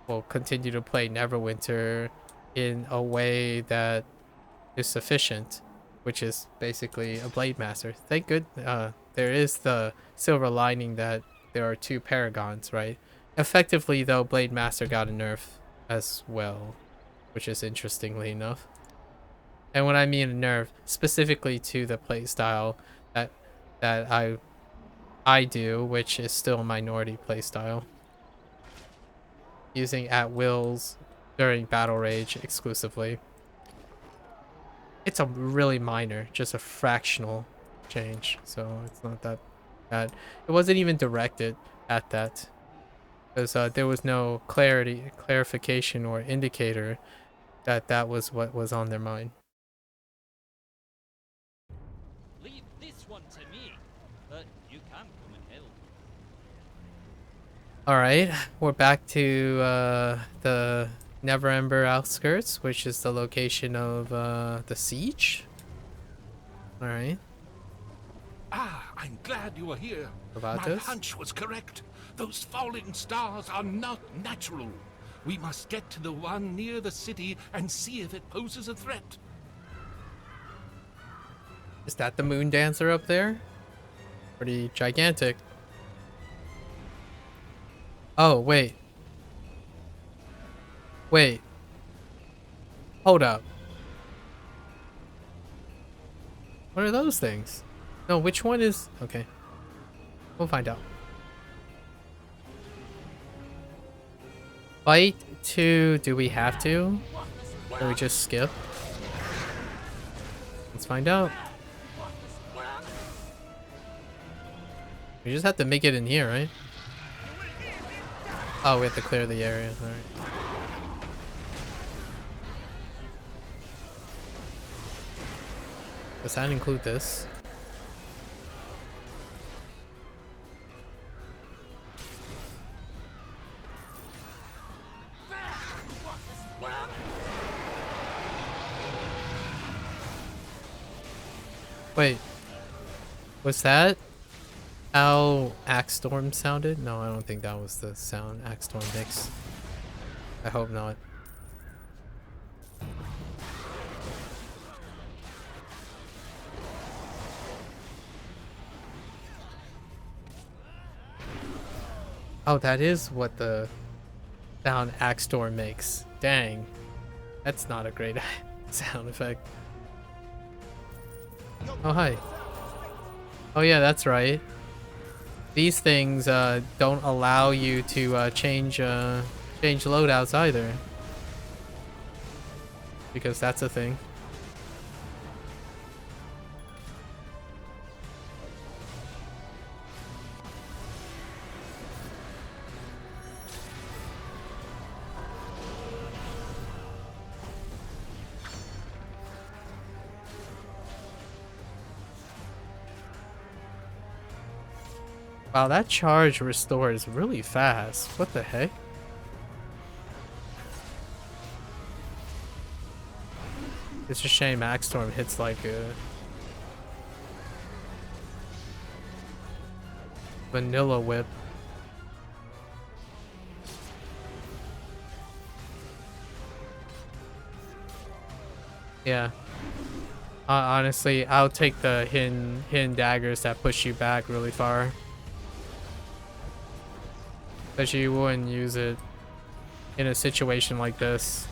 will continue to play Neverwinter in a way that is sufficient, which is basically a Blade Master. Thank good. There is the silver lining that there are two Paragons, right? Effectively, though, Blade Master got a nerf as well, which is interestingly enough. And when I mean a nerf, specifically to the playstyle that I do, which is still a minority playstyle, using at wills during battle rage exclusively. It's a really minor, just a fractional change, so it's not that bad. It wasn't even directed at that, because there was no clarification, or indicator that that was what was on their mind. Leave this one to me, but you can come and help. All right, we're back to the Neverember outskirts, which is the location of the siege. All right. Ah, I'm glad you are here. About My this? hunch was correct. Those falling stars are not natural. We must get to the one near the city and see if it poses a threat. Is that the moon dancer up there? Pretty gigantic. Oh, wait. Wait. Hold up. What are those things? No, which one is... Okay. We'll find out. Fight to... Do we have to? Or we just skip? Let's find out. We just have to make it in here, right? Oh, we have to clear the area. Alright. Does that include this? Wait. Was that how Axe Storm sounded? No, I don't think that was the sound Axe Storm makes. I hope not. Oh, that is what the sound Axe Storm makes. Dang. That's not a great sound effect. Oh, hi. Oh yeah, that's right. These things don't allow you to change loadouts either. Because that's a thing. Wow, that charge restores really fast. What the heck? It's a shame Axe Storm hits like a vanilla whip. Yeah. Honestly, I'll take the hidden daggers that push you back really far. But you wouldn't use it in a situation like this.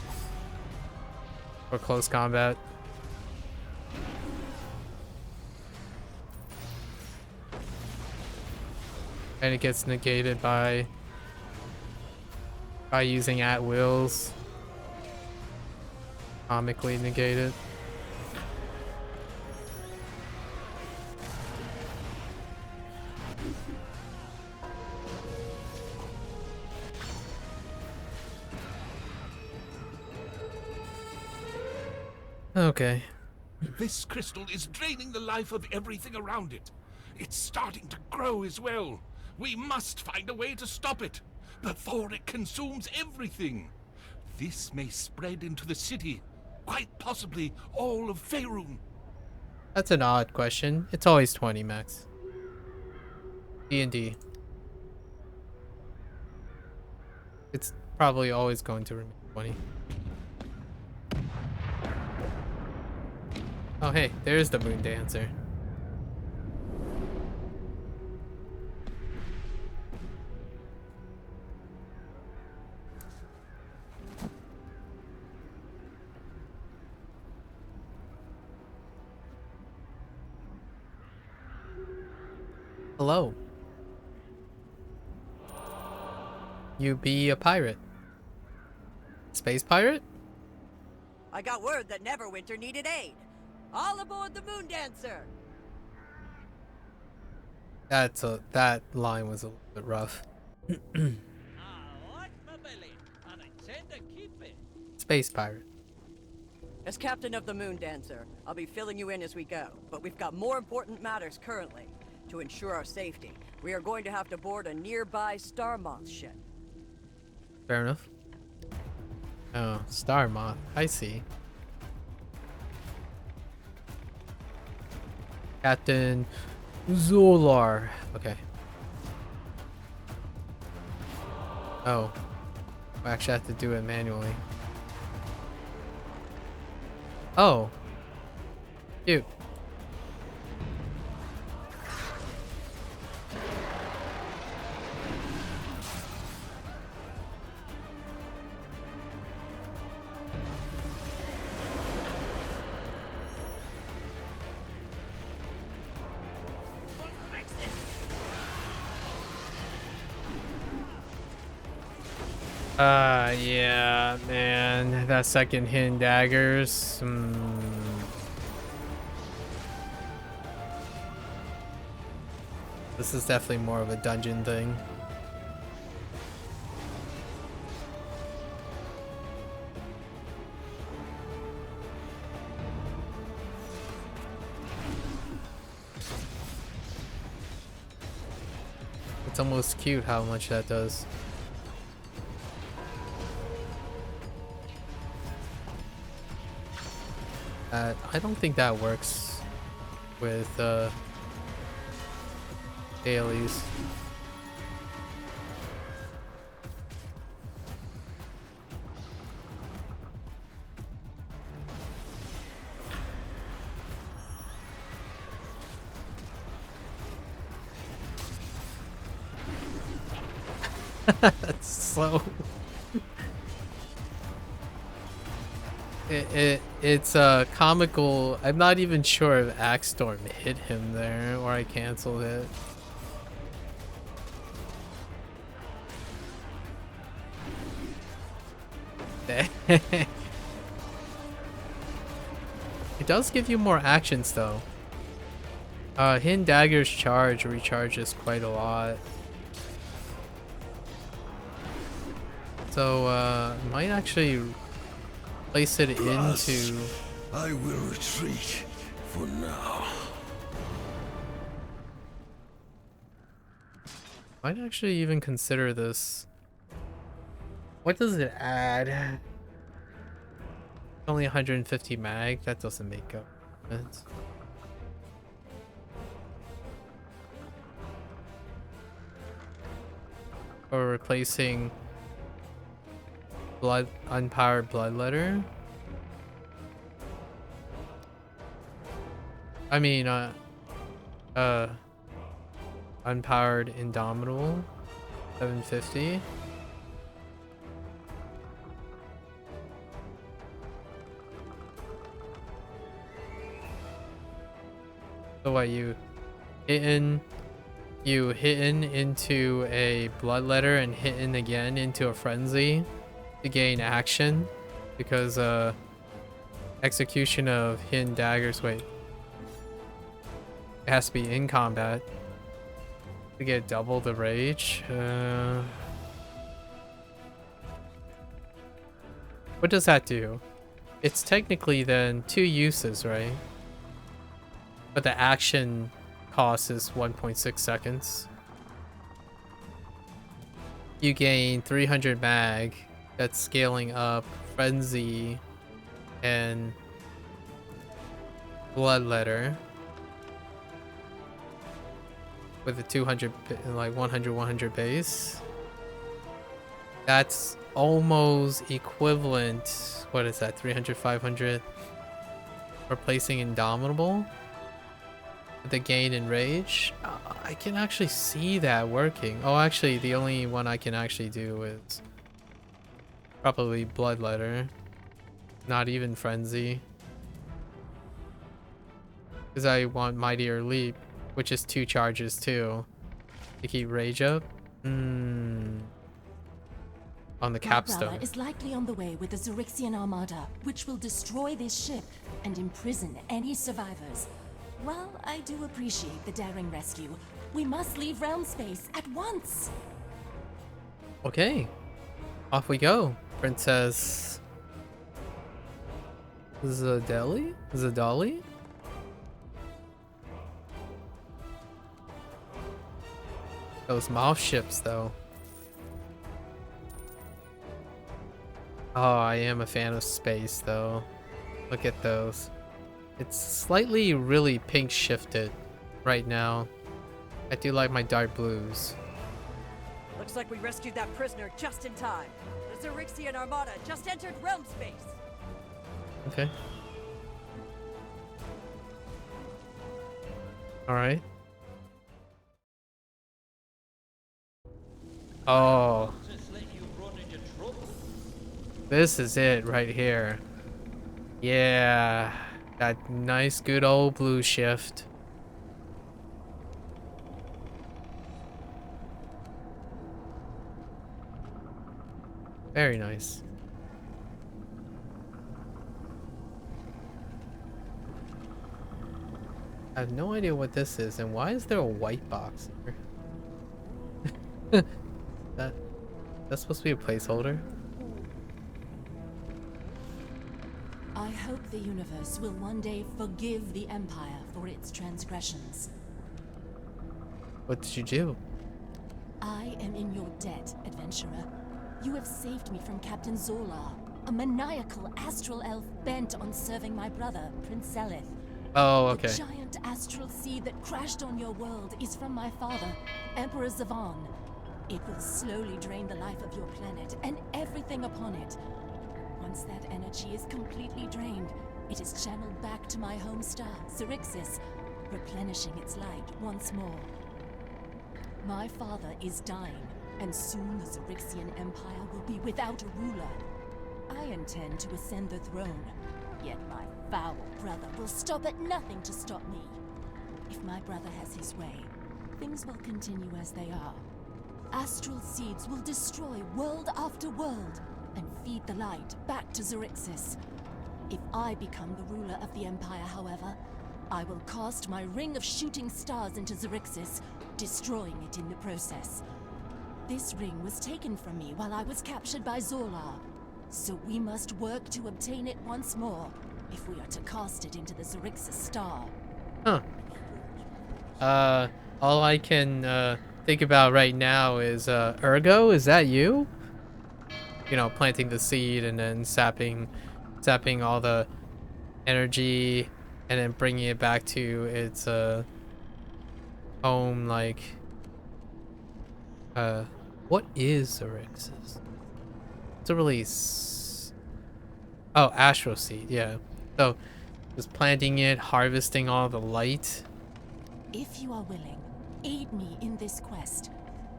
For close combat. And it gets negated by using at wills. Comically negated. Okay. This crystal is draining the life of everything around it. It's starting to grow as well. We must find a way to stop it before it consumes everything. This may spread into the city, quite possibly all of Faerun. That's an odd question. It's always 20 max. D&D. probably always going to remain 20. Oh hey, there's the Moon Dancer. Hello. You be a pirate. Space pirate? I got word that Neverwinter needed aid. All aboard the Moon Dancer! That line was a little bit rough. I like my belly, and I intend to keep it. Space pirate. As captain of the Moon Dancer, I'll be filling you in as we go, but we've got more important matters currently. To ensure our safety, we are going to have to board a nearby Star Moth ship. Fair enough. Oh, Star Moth. I see. Captain Zolar. Okay. Oh. I actually have to do it manually. Oh. Cute. Yeah, man. That second hidden daggers. This is definitely more of a dungeon thing. It's almost cute how much that does. I don't think that works with dailies. That's slow. It's comical. I'm not even sure if Axe Storm hit him there or I canceled it. It does give you more actions though. Hidden Dagger's charge recharges quite a lot. So might actually place it into... I will retreat for now. Might actually even consider this. What does it add? Only 150 mag? That doesn't make up sense. Or replacing unpowered bloodletter. I mean, unpowered indomitable, 750. So what, you hitting into a bloodletter and hitting again into a frenzy to gain action, because execution of hidden daggers, wait, it has to be in combat to get double the rage. What does that do? It's technically then 2 uses, right? But the action cost is 1.6 seconds. You gain 300 mag. That's scaling up Frenzy and Bloodletter with a 200, like 100 base. That's almost equivalent. What is that? 300, 500. Replacing Indomitable with the gain in rage. I can actually see that working. Oh, actually, the only one I can actually do is probably Bloodletter. Not even Frenzy. Because I want Mightier Leap, which is 2 charges too. To keep rage up. On the capstone. My brother is likely on the way with the Zyrixian armada, which will destroy this ship and imprison any survivors. While I do appreciate the daring rescue, we must leave realm space at once. Okay. Off we go, Princess Zadeli? Zadali? Those mouse ships, though. Oh, I am a fan of space, though. Look at those. It's slightly really pink shifted right now. I do like my dark blues. Looks like we rescued that prisoner just in time. The Zyrixian armada just entered realm space. Okay. Alright. Oh. Just let you run into trouble. This is it right here. Yeah. That nice good old blue shift. Very nice. I have no idea what this is, and why is there a white box here? That's supposed to be a placeholder? I hope the universe will one day forgive the Empire for its transgressions. What did you do? I am in your debt, adventurer. You have saved me from Captain Zolar, a maniacal astral elf bent on serving my brother, Prince Selith. Oh, okay. The giant astral seed that crashed on your world is from my father, Emperor Zavan. It will slowly drain the life of your planet and everything upon it. Once that energy is completely drained, it is channeled back to my home star, Zyrixius, replenishing its light once more. My father is dying, and soon the Zyrixian Empire will be without a ruler. I intend to ascend the throne, yet my foul brother will stop at nothing to stop me. If my brother has his way, things will continue as they are. Astral seeds will destroy world after world, and feed the light back to Zyrixius. If I become the ruler of the Empire, however, I will cast my ring of shooting stars into Zyrixius, destroying it in the process. This ring was taken from me while I was captured by Zolar, so we must work to obtain it once more if we are to cast it into the Zyrixius star. Huh. All I can think about right now is Ergo, is that you? You know, planting the seed and then sapping all the energy and then bringing it back to its home. Like, what is Zyrixius? It's a release. Oh, astral seed, yeah. So just planting it, harvesting all the light. If you are willing, aid me in this quest.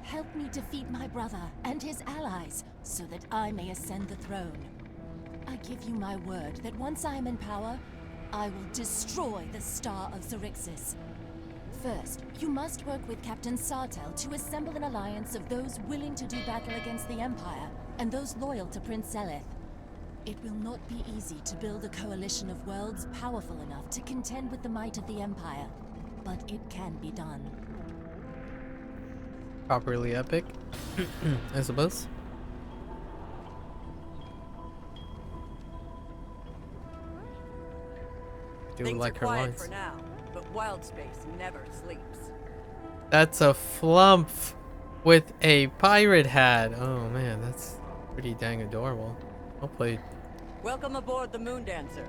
Help me defeat my brother and his allies so that I may ascend the throne. I give you my word that once I am in power, I will destroy the Star of Zyrixius. First, you must work with Captain Sartel to assemble an alliance of those willing to do battle against the Empire and those loyal to Prince Selith. It will not be easy to build a coalition of worlds powerful enough to contend with the might of the Empire, but it can be done. Properly epic, I suppose. Do Things like are her quiet lines. for now, but wild space never sleeps. That's a flump with a pirate hat. Oh man, that's pretty dang adorable. Well played. Welcome aboard the Moon Dancer.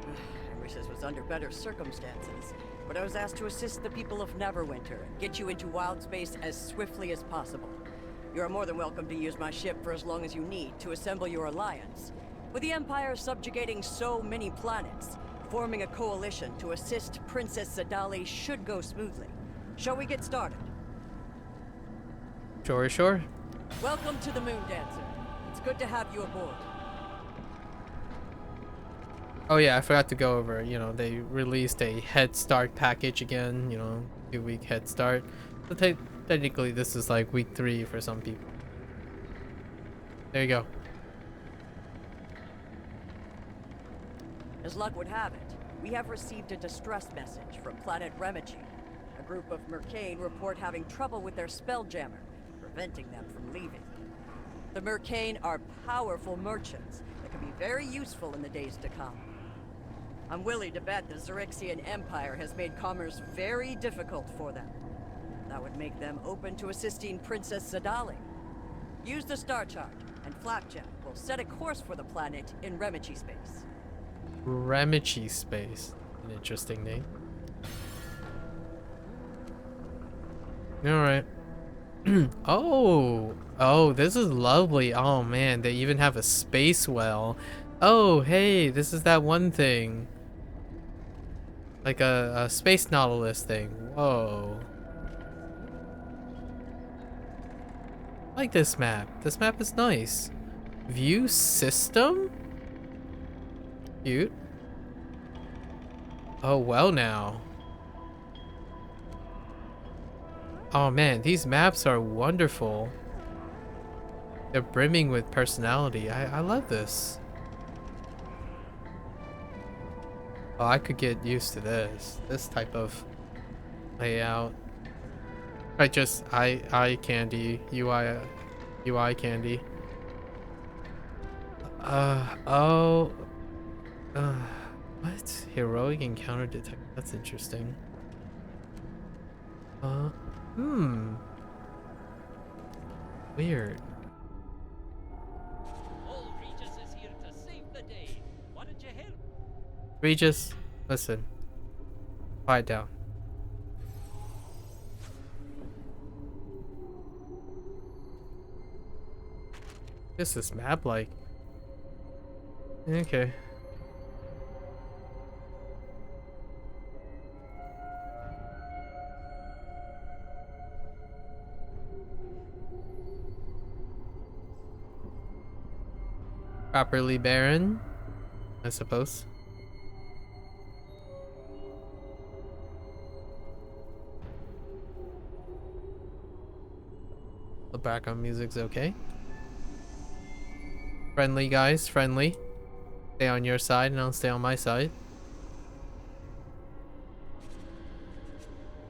I wish this was under better circumstances, but I was asked to assist the people of Neverwinter and get you into wild space as swiftly as possible. You are more than welcome to use my ship for as long as you need to assemble your alliance. With the Empire subjugating so many planets, forming a coalition to assist Princess Zadali should go smoothly. Shall we get started? Sure, sure. Welcome to the Moon Dancer. It's good to have you aboard. Oh yeah, I forgot to go over, you know, they released a head start package again, you know, 2-week head start. So technically this is like week 3 for some people. There you go. As luck would have it, we have received a distress message from planet Remichi. A group of Mercane report having trouble with their Spelljammer, preventing them from leaving. The Mercane are powerful merchants that can be very useful in the days to come. I'm willing to bet the Xerixian Empire has made commerce very difficult for them. That would make them open to assisting Princess Zadali. Use the star chart, and Flapjack will set a course for the planet in Remichi space. Remichi space. An interesting name. Alright. Oh, this is lovely. Oh man, they even have a space well. Oh, hey, this is that one thing. Like a space nautilus thing. Whoa. I like this map. This map is nice. View system? Cute. Oh, well now. Oh man, these maps are wonderful. They're brimming with personality. I love this. Oh, I could get used to this type of layout. Eye candy, UI candy. What? Heroic encounter detect. That's interesting. Weird. All Regis is here to save the day. Why don't you help? Regis, listen. Quiet down. What's this map like? Okay. Properly barren, I suppose. The background music's okay. Friendly guys, friendly. Stay on your side and I'll stay on my side.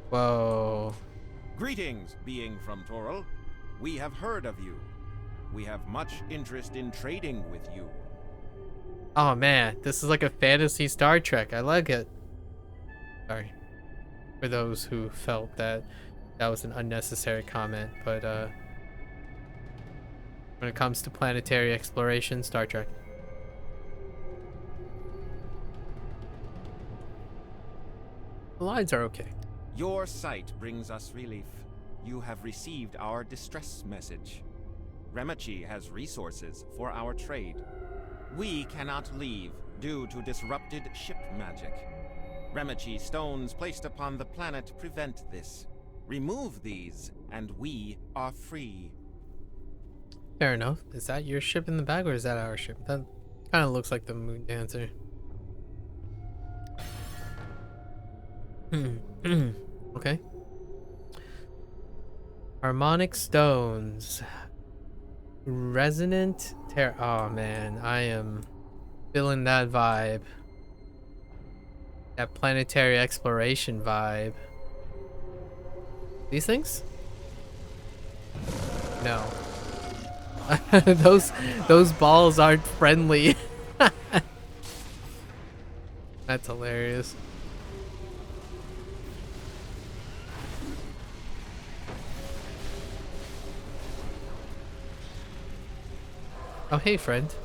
Whoa. Greetings, being from Toril. We have heard of you. We have much interest in trading with you. Oh man, this is like a fantasy Star Trek. I like it. Sorry. For those who felt that that was an unnecessary comment, but when it comes to planetary exploration, Star Trek. The lines are okay. Your sight brings us relief. You have received our distress message. Remichi has resources for our trade. We cannot leave due to disrupted ship magic. Remichi stones placed upon the planet prevent this. Remove these, and we are free. Fair enough. Is that your ship in the bag or is that our ship? That kind of looks like the Moon Dancer. Okay. Harmonic stones. Resonant oh man, I am feeling that vibe. That planetary exploration vibe. These things? No. those balls aren't friendly. That's hilarious. Oh, hey, friend.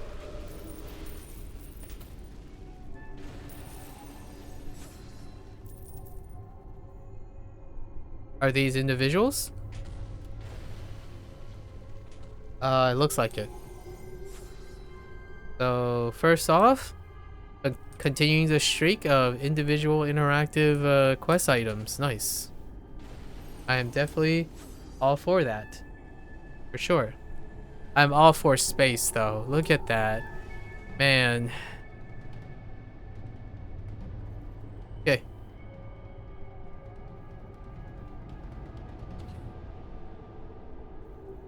Are these individuals? It looks like it. So first off, continuing the streak of individual interactive quest items. Nice. I am definitely all for that. For sure. I'm all for space though. Look at that. Man. Okay.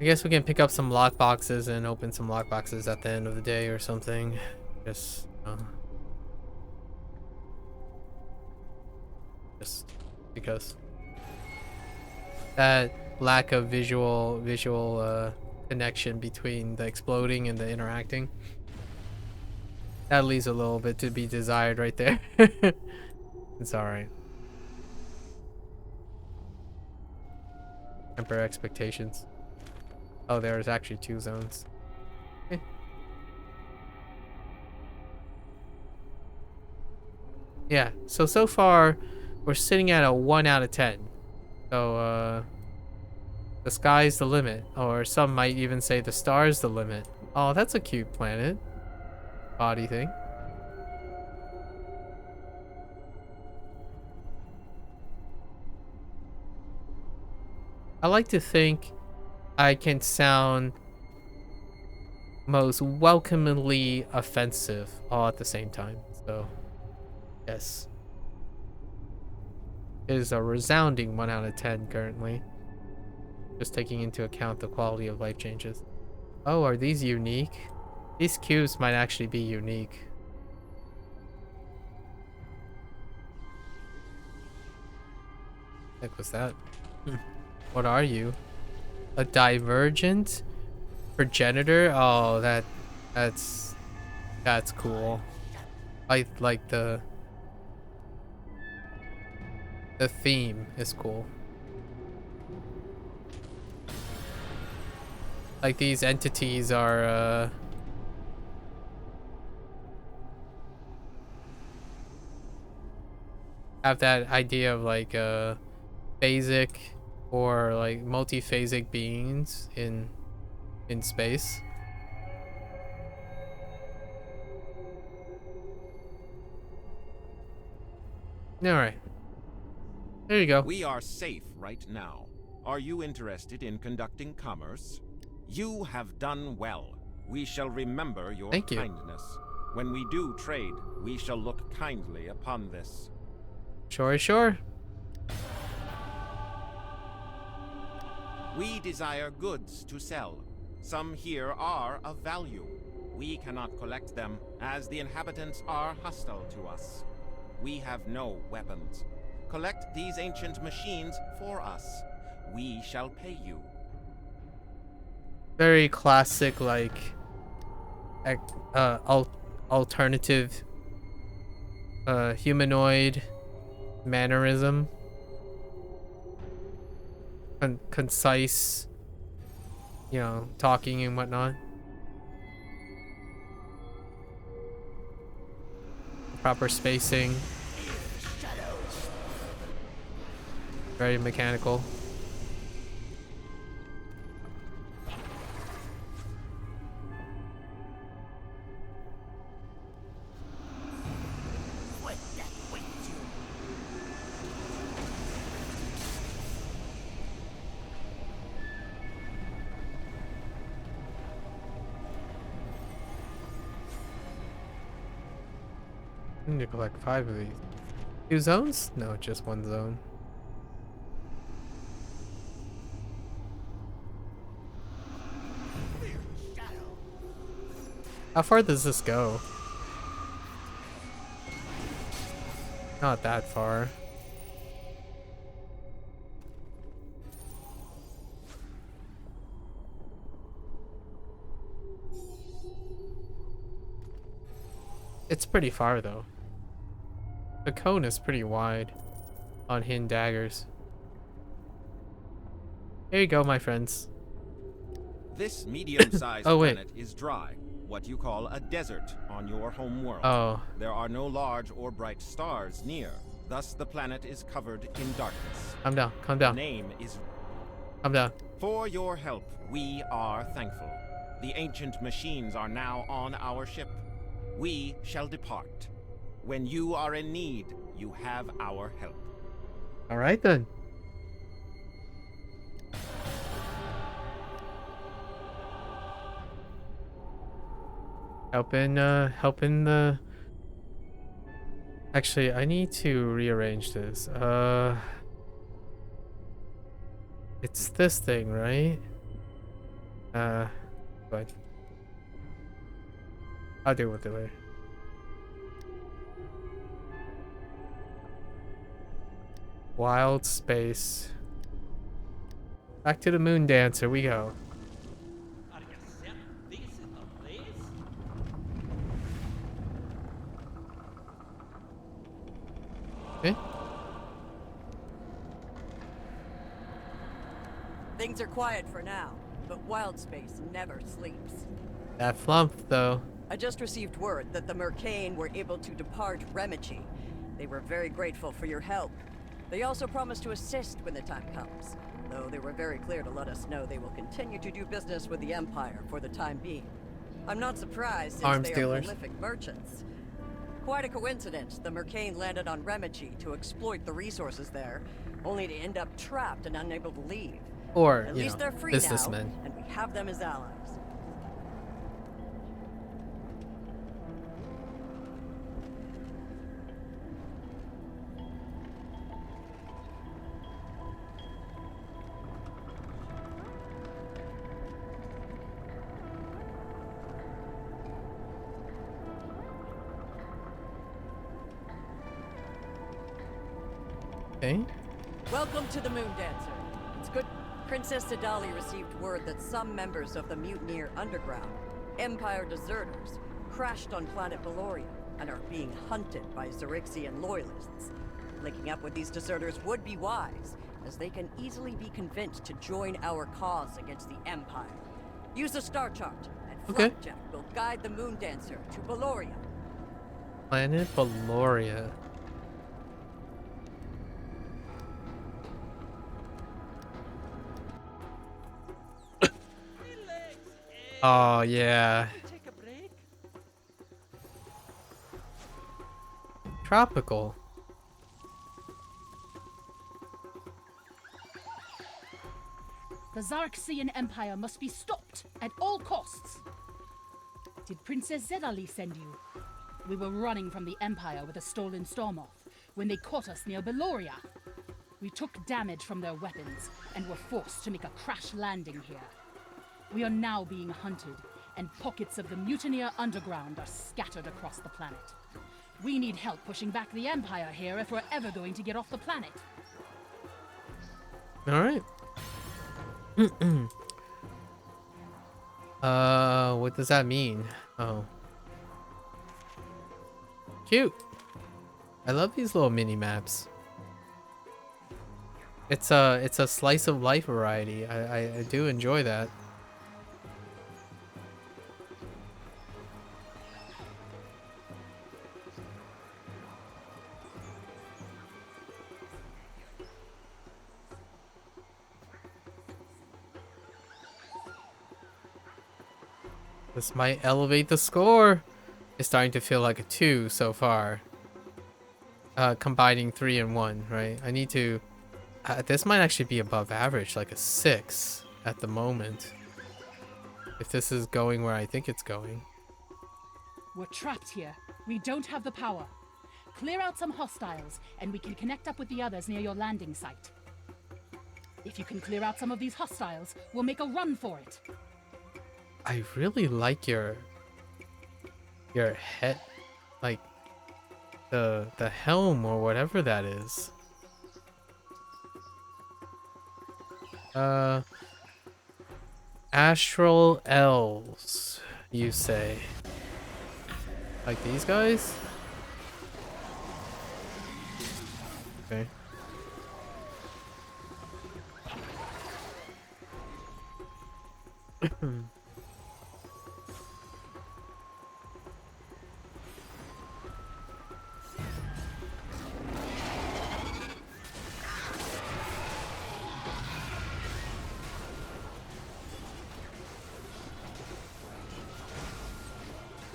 I guess we can pick up some lockboxes and open some lockboxes at the end of the day or something. Just because that lack of visual connection between the exploding and the interacting, that leaves a little bit to be desired right there. It's all right. Temper expectations. Oh, there's actually 2 zones. Okay. Yeah, so far we're sitting at a 1 out of 10. So the sky's the limit, or some might even say the star's the limit. Oh, that's a cute planet body thing. I like to think I can sound most welcomingly offensive all at the same time. So, yes. It is a resounding 1 out of 10 currently. Just taking into account the quality of life changes. Oh, are these unique? These cubes might actually be unique. What was that? What are you? A divergent progenitor? Oh, that's cool. I like the theme is cool. Like these entities are have that idea of like phasic or like multiphasic beings in space. All right. There you go. We are safe right now. Are you interested in conducting commerce? You have done well. We shall remember your Thank you. kindness. When we do trade, we shall look kindly upon this. Sure. We desire goods to sell. Some here are of value. We cannot collect them, as the inhabitants are hostile to us. We have no weapons. Collect these ancient machines for us. We shall pay you. Very classic, like alternative humanoid mannerism. Concise, you know, talking and whatnot. Proper spacing. Very mechanical. I need to collect 5 of these. 2 zones? No, just 1 zone. How far does this go? Not that far. It's pretty far though. The cone is pretty wide on hidden daggers. Here you go, my friends. This medium-sized Oh, wait. planet is dry, what you call a desert on your home world. Oh. There are no large or bright stars near, thus the planet is covered in darkness. Calm down, calm The down, name is... calm down. For your help, we are thankful. The ancient machines are now on our ship. We shall depart. When you are in need, you have our help. All right then. Helping the. Actually, I need to rearrange this. It's this thing, right? But I'll deal with it later. Wild space. Back to the moon dancer we go. Are you certain this is the place? Okay. Things are quiet for now, but Wild Space never sleeps. That flump though. I just received word that the Mercane were able to depart Remichi. They were very grateful for your help. They also promised to assist when the time comes, though they were very clear to let us know they will continue to do business with the Empire for the time being. I'm not surprised since Arms they dealers. are prolific merchants. Quite a coincidence, the Mercane landed on Remichi to exploit the resources there, only to end up trapped and unable to leave. Or, At you least know, they're free businessmen. now, and we have them as allies. Okay. Welcome to the Moon Dancer. It's good. Princess Sidali received word that some members of the Mutineer Underground, Empire deserters, crashed on planet Valoria and are being hunted by Xerixian loyalists. Linking up with these deserters would be wise, as they can easily be convinced to join our cause against the Empire. Use the star chart, and Okay. Flapjack will guide the Moon Dancer to Valoria. Planet Valoria. Relax. Oh yeah. Take a break. Tropical. The Xerxian Empire must be stopped at all costs. Did Princess Zedali send you? We were running from the Empire with a stolen Stormoth when they caught us near Beloria. We took damage from their weapons and were forced to make a crash landing here. We are now being hunted, and pockets of the Mutineer Underground are scattered across the planet. We need help pushing back the Empire here if we're ever going to get off the planet. All right. What does that mean? Oh. Cute. I love these little mini maps. It's a slice of life variety. I do enjoy that. This might elevate the score. It's starting to feel like a 2 so far. Combining 3 and 1, right? I need to... this might actually be above average, like a 6 at the moment. If this is going where I think it's going. We're trapped here. We don't have the power. Clear out some hostiles, and we can connect up with the others near your landing site. If you can clear out some of these hostiles, we'll make a run for it. I really like your head, like the helm or whatever that is. Astral elves, you say? Like these guys? Okay.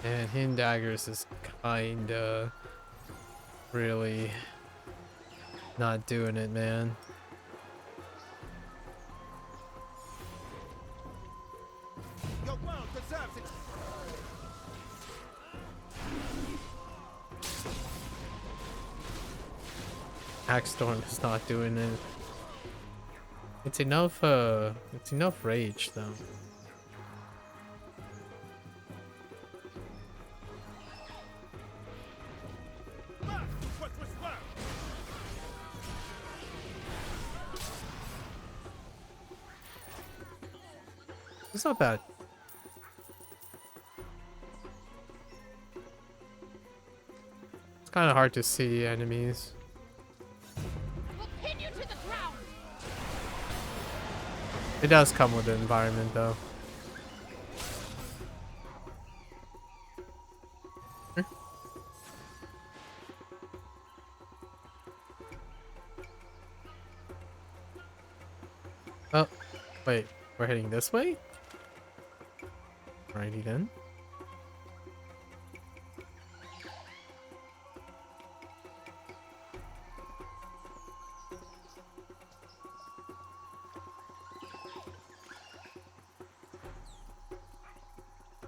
And hidden daggers is kinda really not doing it, man. Your world deserves it. Hackstorm is not doing it. It's enough rage though. It's not bad. It's kind of hard to see enemies. We'll pin you to the ground. It does come with the environment though. Oh, wait, we're heading this way? Alrighty then.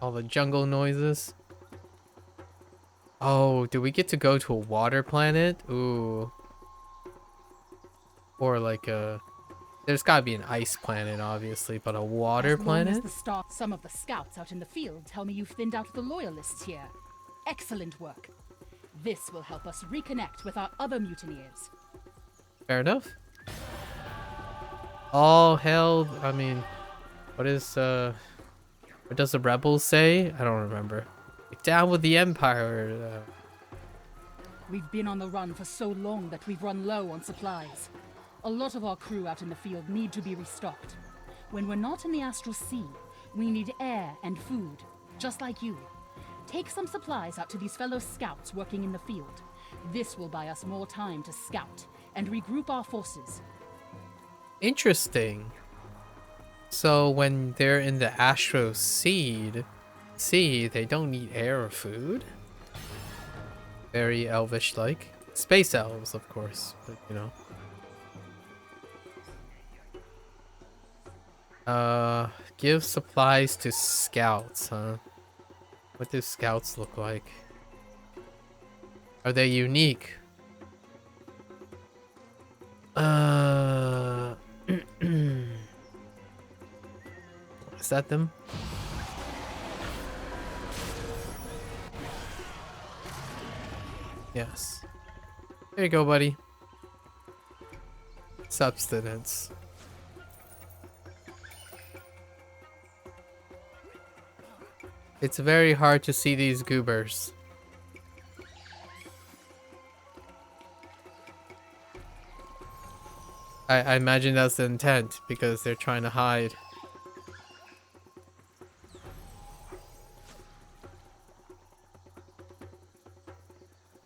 All the jungle noises. Oh, do we get to go to a water planet? Ooh. Or like a... There's gotta be an ice planet, obviously, but a water As long planet? as the start, some of the scouts out in the field tell me you've thinned out the loyalists here. Excellent work. This will help us reconnect with our other mutineers. Fair enough. All hell, I mean, what does the rebels say? I don't remember. Get down with the Empire. We've been on the run for so long that we've run low on supplies. A lot of our crew out in the field need to be restocked. When we're not in the Astral Sea, we need air and food, just like you. Take some supplies out to these fellow scouts working in the field. This will buy us more time to scout and regroup our forces. Interesting. So when they're in the Astral Sea, they don't need air or food? Very elvish-like. Space elves, of course, but you know. Give supplies to scouts, huh? What do scouts look like? Are they unique? Is that them? Yes. There you go, buddy. Substance. It's very hard to see these goobers. I imagine that's the intent, because they're trying to hide.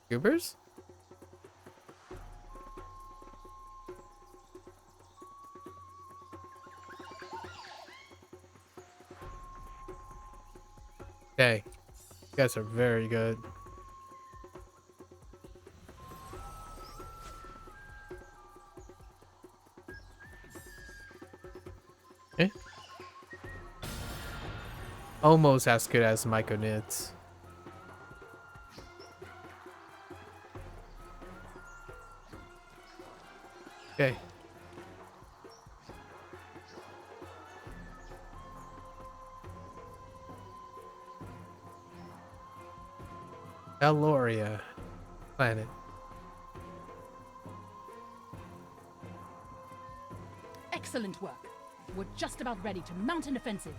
Goobers? Okay. You guys are very good. Okay. Almost as good as Myco Knits. Okay. Eloria planet. Excellent work. We're just about ready to mount an offensive.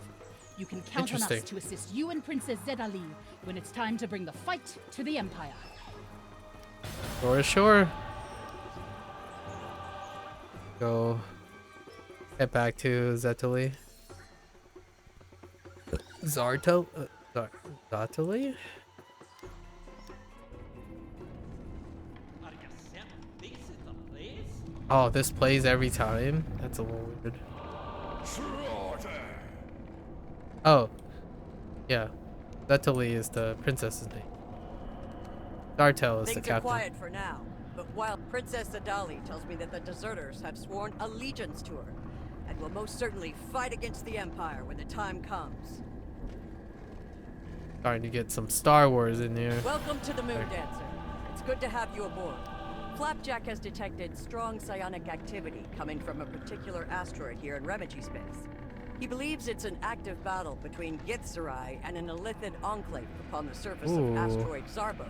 You can count on us Interesting. to assist you and Princess Zedali when it's time to bring the fight to the Empire. Sure. Go head back to Zetali. Zartali? Are you certain this is the place? Oh, this plays every time? That's a little weird. Oh. Yeah. Zettali is the princess's name. Dartel is the Things are captain. quiet for now, but while Princess Adali tells me that the deserters have sworn allegiance to her, and will most certainly fight against the Empire when the time comes. Starting to get some Star Wars in here. Welcome to the Moon Dancer. It's good to have you aboard. Flapjack has detected strong psionic activity coming from a particular asteroid here in Remedy space. He believes it's an active battle between Githzerai and an Illithid enclave upon the surface of asteroid Zarbos.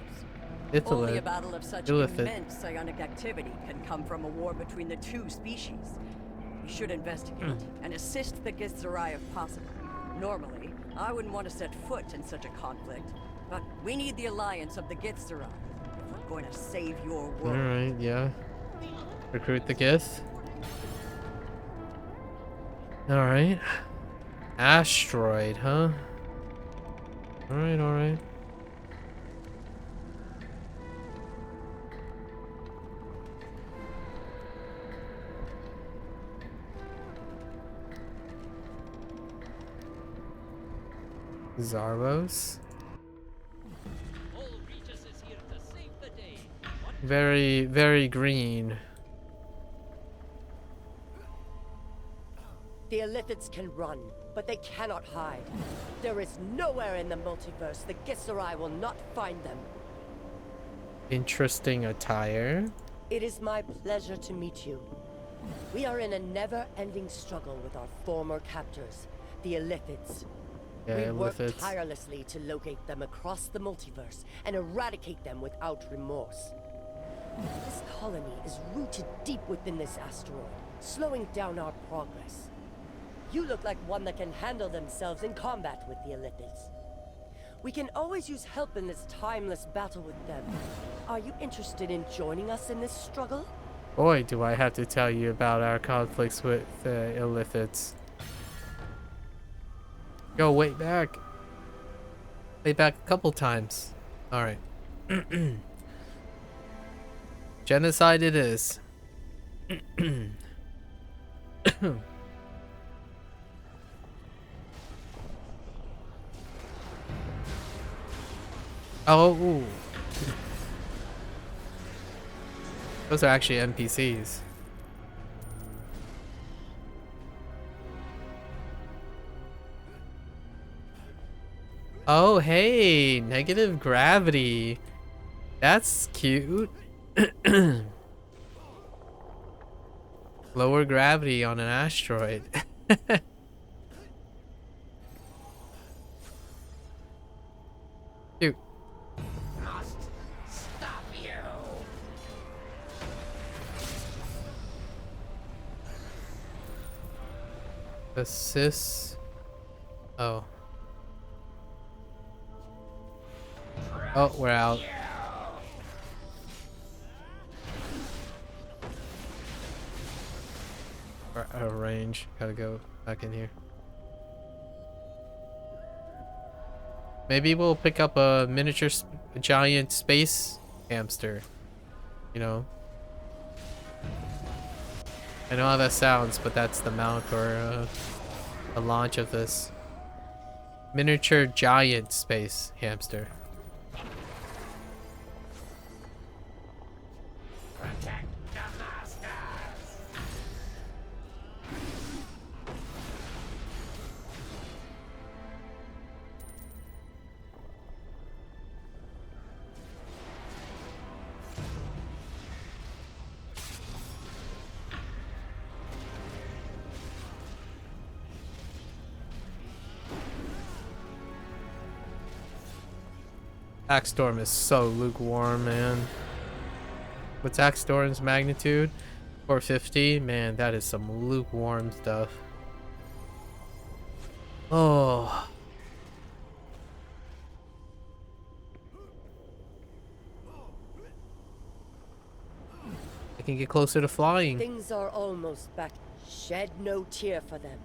Only a battle of such immense psionic activity can come from a war between the two species. We should investigate and assist the Githzerai if possible. Normally, I wouldn't want to set foot in such a conflict, but we need the alliance of the Githzerai if we're going to save your world. Alright, yeah. Recruit the Gith. Alright. Asteroid, huh? Alright, alright. Zarbos. All Regis is here to save the day. Very, very green. The Illithids can run, but they cannot hide. There is nowhere in the multiverse the Githzerai will not find them. Interesting attire. It is my pleasure to meet you. We are in a never-ending struggle with our former captors, the Illithids. Yeah, We work Illithids. tirelessly to locate them across the multiverse and eradicate them without remorse. This colony is rooted deep within this asteroid, slowing down our progress. You look like one that can handle themselves in combat with the Illithids. We can always use help in this timeless battle with them. Are you interested in joining us in this struggle? Boy, do I have to tell you about our conflicts with the Illithids. Go way back. Way back a couple times. Alright. Genocide it is. Oh, ooh. Those are actually NPCs. Oh, hey, negative gravity. That's cute. Lower gravity on an asteroid. Cute. Must stop you. Assist. Oh. Oh, we're out. We're out of range. Gotta go back in here. Maybe we'll pick up a miniature giant space hamster. You know? I know how that sounds, but that's the mount or the launch of this. Miniature giant space hamster. Protect the masters. Axe Storm is so lukewarm, man. What's Axe Storm's magnitude? 450? Man, that is some lukewarm stuff. Oh. I can get closer to flying. Things are almost back. Shed no tear for them.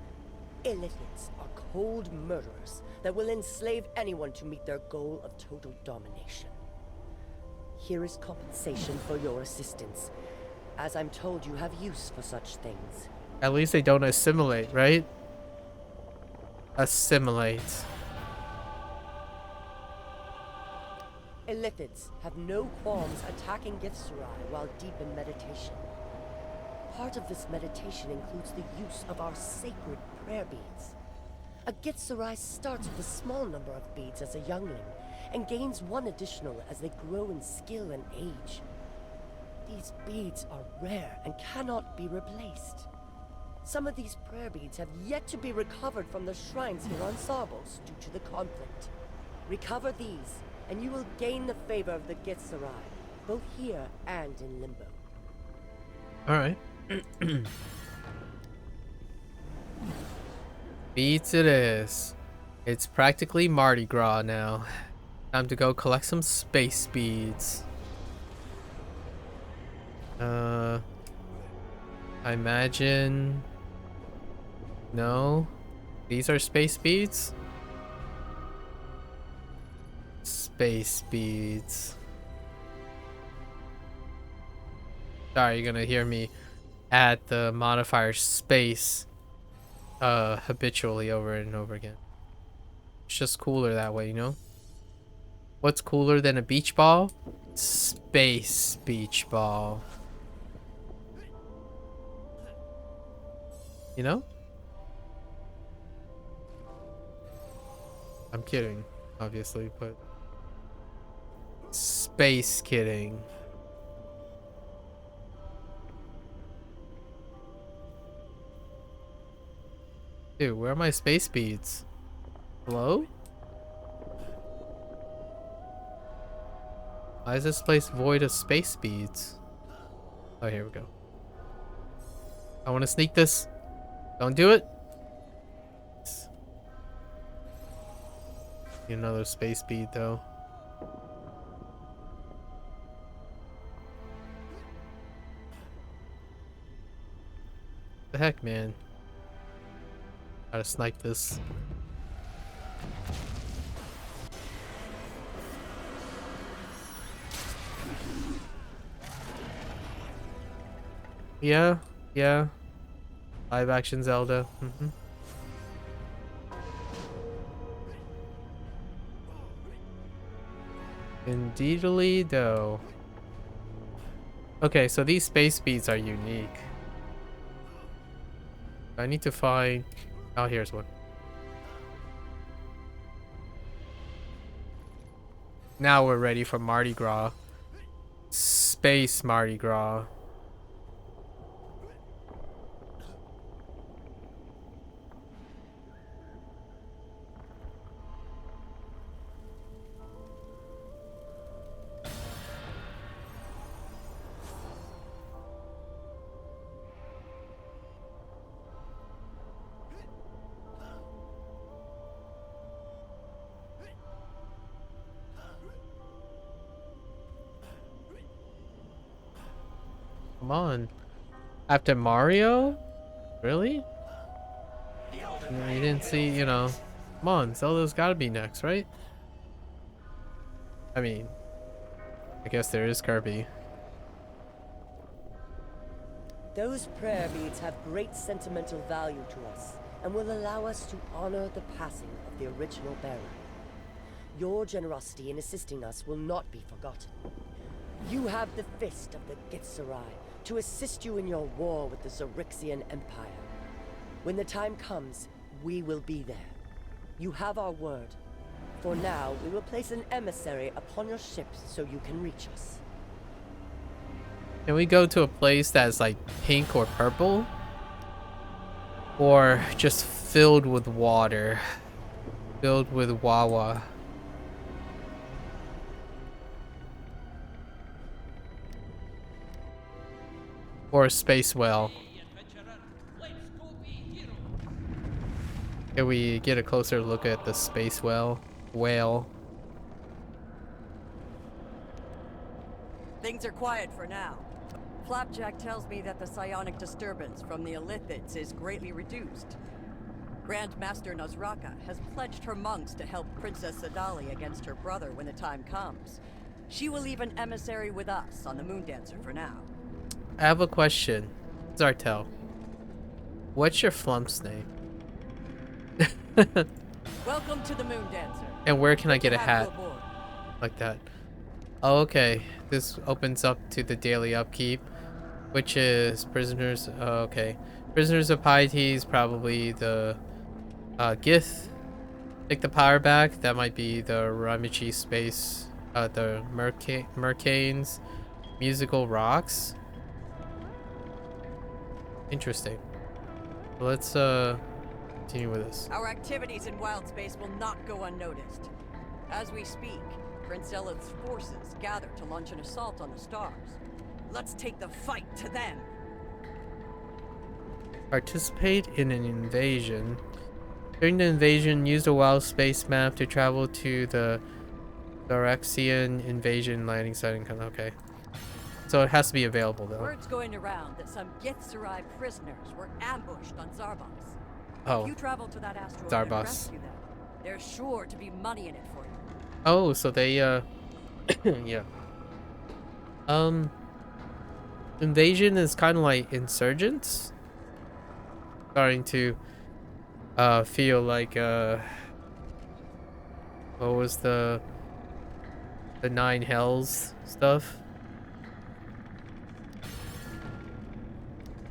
Illithids are cold murderers that will enslave anyone to meet their goal of total domination. Here is compensation for your assistance, as I'm told you have use for such things. At least they don't assimilate, right? Assimilate. Illithids have no qualms attacking Githzerai while deep in meditation. Part of this meditation includes the use of our sacred prayer beads. A Githzerai starts with a small number of beads as a youngling, and gains one additional as they grow in skill and age. These beads are rare and cannot be replaced. Some of these prayer beads have yet to be recovered from the shrines here on Sarbos due to the conflict. Recover these, and you will gain the favor of the Githzerai, both here and in Limbo. Alright. Beads it is. It's practically Mardi Gras now. Time to go collect some space beads. I imagine... No? These are space beads? Space beads. Sorry, you're gonna hear me add the modifier space habitually over and over again. It's just cooler that way, you know? What's cooler than a beach ball? Space beach ball. You know? I'm kidding, obviously, but space kidding. Dude, where are my space beads? Hello? Why is this place void of space beads? Oh, here we go. I want to sneak this. Don't do it. Need another space bead though. The heck, man. Gotta snipe this. Yeah. Live action Zelda. Indeedly though. Okay, so these space beads are unique. I need to find... Oh, here's one. Now we're ready for Mardi Gras. Space Mardi Gras. Come on. After Mario? Really? You didn't see, you know. Come on, Zelda's gotta be next, right? I mean, I guess there is Kirby. Those prayer beads have great sentimental value to us and will allow us to honor the passing of the original bearer. Your generosity in assisting us will not be forgotten. You have the fist of the Githzerai to assist you in your war with the Zerixian Empire. When the time comes, we will be there. You have our word. For now, we will place an emissary upon your ship so you can reach us. Can we go to a place that's like pink or purple? Or just filled with water? Filled with Wawa? Or a space whale? Can we get a closer look at the space whale? Things are quiet for now. Flapjack tells me that the psionic disturbance from the Illithids is greatly reduced. Grand Master Nazraka has pledged her monks to help Princess Sadali against her brother when the time comes. She will leave an emissary with us on the Moondancer for now. I have a question. Zartel. What's your flump's name? Welcome to the Moondancer. And where can I Good get to a have you hat aboard. like that? Oh, okay. This opens up to the daily upkeep, which is prisoners. Oh, okay. Prisoners of piety is probably the Gith. Take the power back. That might be the Ramichi space. The Mercanes. Musical rocks. Interesting. Let's continue with this. Our activities in wild space will not go unnoticed. As we speak, Prince Elith's forces gather to launch an assault on the stars. Let's take the fight to them. Participate in an invasion. During the invasion, use the wild space map to travel to the Dorexian invasion landing site. Okay. So it has to be available though. Word's going around that some Githzerai prisoners were ambushed on Zarbos. Oh. If you travel to that asteroid and Zarbos. rescue them, there's sure to be money in it for you. Oh, so they yeah. Invasion is kind of like insurgents. Starting to feel like what was the Nine Hells stuff?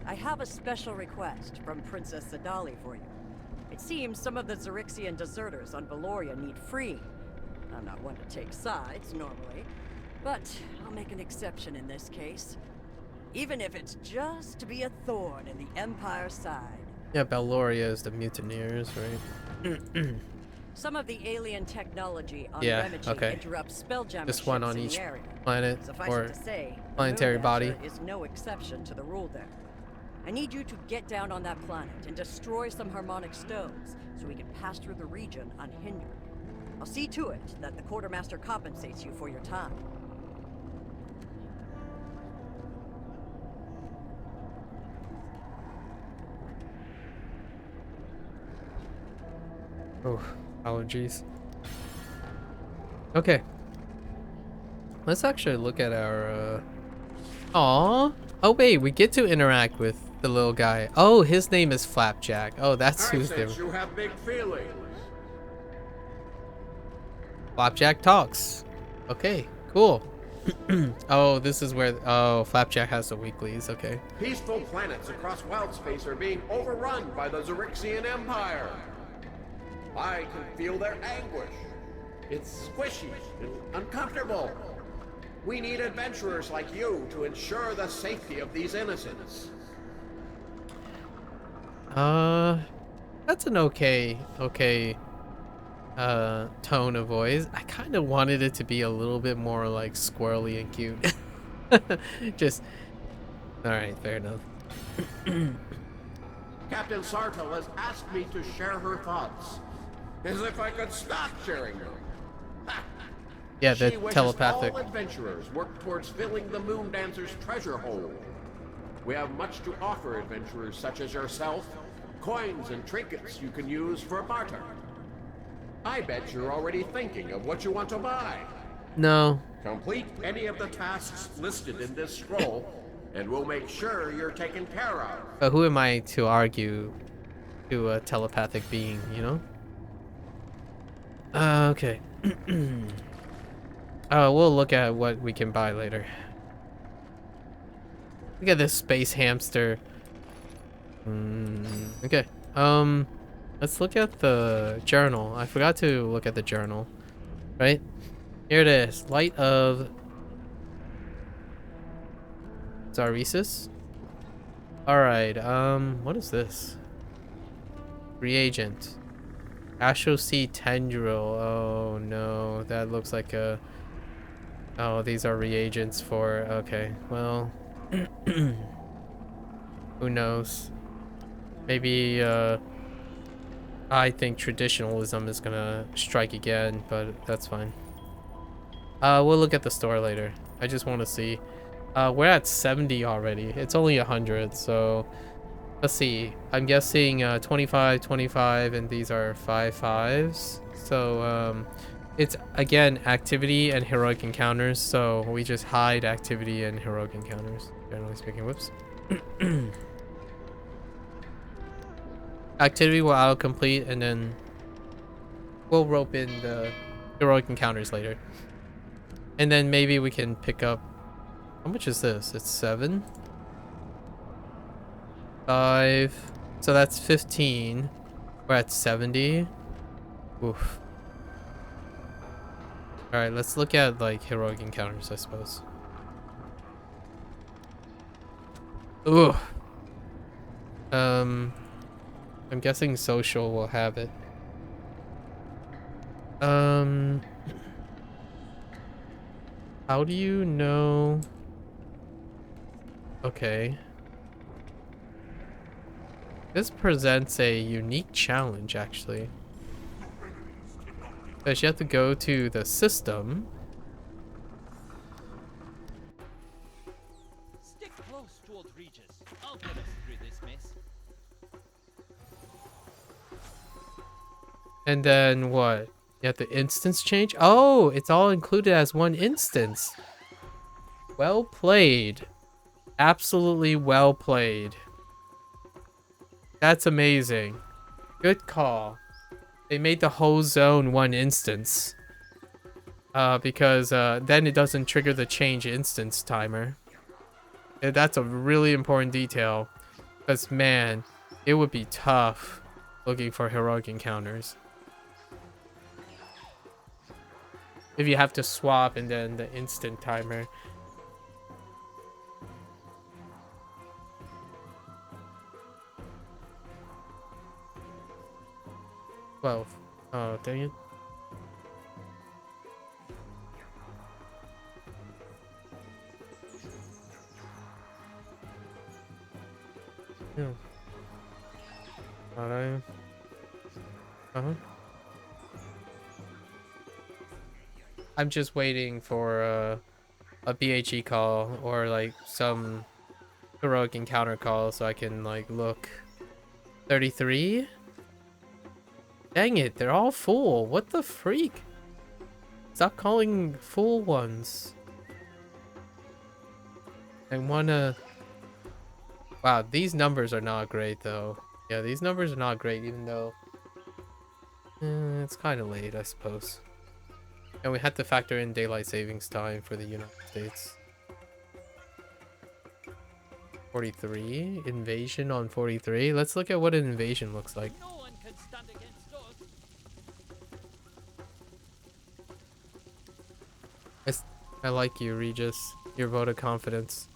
I have a special request from Princess Sadali for you. It seems some of the Zerixian deserters on Valoria need freeing. I'm not one to take sides, normally, but I'll make an exception in this case. Even if it's just to be a thorn in the Empire's side. Yeah, Valoria is the mutineers, right? Some of the alien technology on Yeah, Remichi okay. interrupts Spelljammer Just one ships on in each the area. planet Suffice or it to say, the planetary Moon body. Dancer is no exception to the rule there. I need you to get down on that planet and destroy some harmonic stones so we can pass through the region unhindered. I'll see to it that the Quartermaster compensates you for your time. Oh, allergies. Okay. Let's actually look at our Aw. Oh wait, we get to interact with the little guy. Oh, his name is Flapjack. Oh, that's who's name. You have big feelings. Flapjack talks. Okay, cool. Oh, this is where Flapjack has the weeklies. Okay. Peaceful planets across wild space are being overrun by the Zerixian Empire. I can feel their anguish. It's squishy and uncomfortable. We need adventurers like you to ensure the safety of these innocents. That's an okay tone of voice. I kind of wanted it to be a little bit more like squirrely and cute. Just all right, fair enough. Captain Sartel has asked me to share her thoughts. As if I could stop sharing them. Ha! Yeah, the She wishes telepathic. all adventurers work towards filling the Moon Dancer's treasure hold. We have much to offer adventurers such as yourself, coins and trinkets you can use for barter. I bet you're already thinking of what you want to buy. No. Complete any of the tasks listed in this scroll, and we'll make sure you're taken care of. But who am I to argue to a telepathic being, you know? Okay. We'll look at what we can buy later. Look at this space hamster. Okay. Let's look at the journal. I forgot to look at the journal. Right? Here it is. Light of Zaresis. Alright, what is this? Reagent. Astral Sea Tendril. Oh no, that looks like a... Oh, these are reagents for... Okay, well... Who knows? Maybe, I think traditionalism is gonna strike again, but that's fine. We'll look at the store later. I just want to see. We're at 70 already. It's only 100, so... Let's see. I'm guessing 25, 25, and these are 5/5s. So it's again activity and heroic encounters. So we just hide activity and heroic encounters. Generally speaking, whoops. Activity will autocomplete, and then we'll rope in the heroic encounters later. And then maybe we can pick up... How much is this? It's 7? 5. So that's 15. We're at 70. Oof. Alright, let's look at like heroic encounters, I suppose. Ooh. I'm guessing social will have it. How do you know? Okay. This presents a unique challenge, actually. Because you have to go to the system. Stick close to old Regis. I'll get us through this mess. And then what? You have the instance change? Oh, it's all included as one instance. Well played. Absolutely well played. That's amazing. Good call. They made the whole zone one instance. Because then it doesn't trigger the change instance timer. And that's a really important detail. Because, man, it would be tough looking for heroic encounters. If you have to swap and then the instant timer. 12. Oh, dang it. Yeah. Alright. I'm just waiting for a BHE call or like some heroic encounter call so I can like look. 33? Dang it, they're all full. What the freak? Stop calling full ones. I wanna... Wow, these numbers are not great though. Yeah, these numbers are not great even though... it's kind of late, I suppose. And we had to factor in daylight savings time for the United States. 43? Invasion on 43? Let's look at what an invasion looks like. No one can stand against us. I like you, Regis. Your vote of confidence.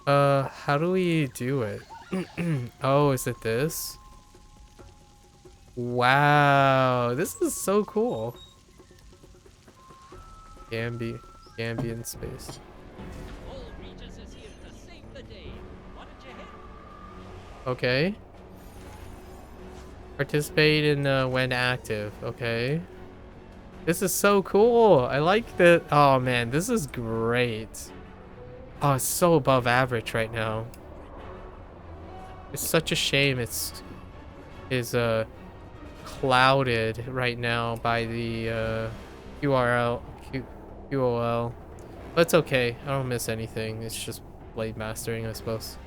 How do we do it? Oh, is it this? Wow, this is so cool. Gambian space. All Regis is here to save the day. Why don't you hit? Okay. Participate in when active. Okay. This is so cool. I like that. Oh man, this is great. Oh, it's so above average right now. It's such a shame it's clouded right now by the QOL. But it's okay. I don't miss anything. It's just blade mastering, I suppose.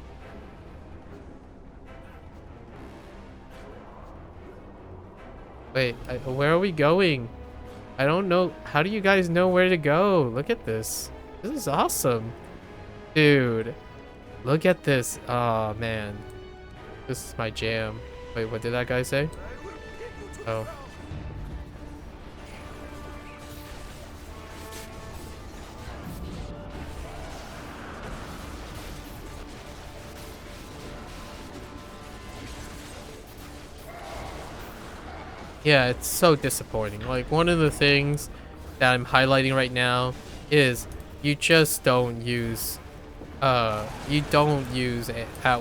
Wait, where are we going? I don't know. How do you guys know where to go? Look at this. This is awesome. Dude, look at this. Oh, man. This is my jam. Wait, what did that guy say? Oh. Yeah, it's so disappointing. Like, one of the things that I'm highlighting right now is you just don't use at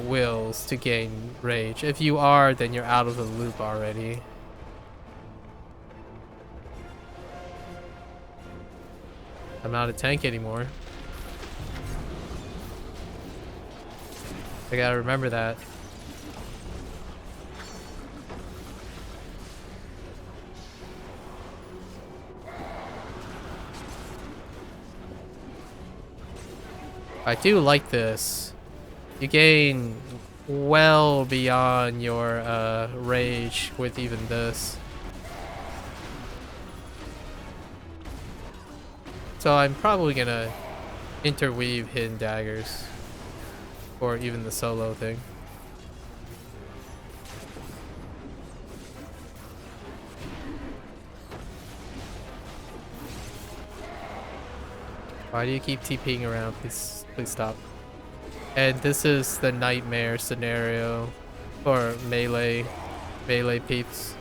wills to gain rage. If you are, then you're out of the loop already. I'm not a tank anymore. I gotta remember that. I do like this. You gain well beyond your rage with even this. So I'm probably gonna interweave hidden daggers, or even the solo thing. Why do you keep TPing around? Please, please stop. And this is the nightmare scenario for melee peeps.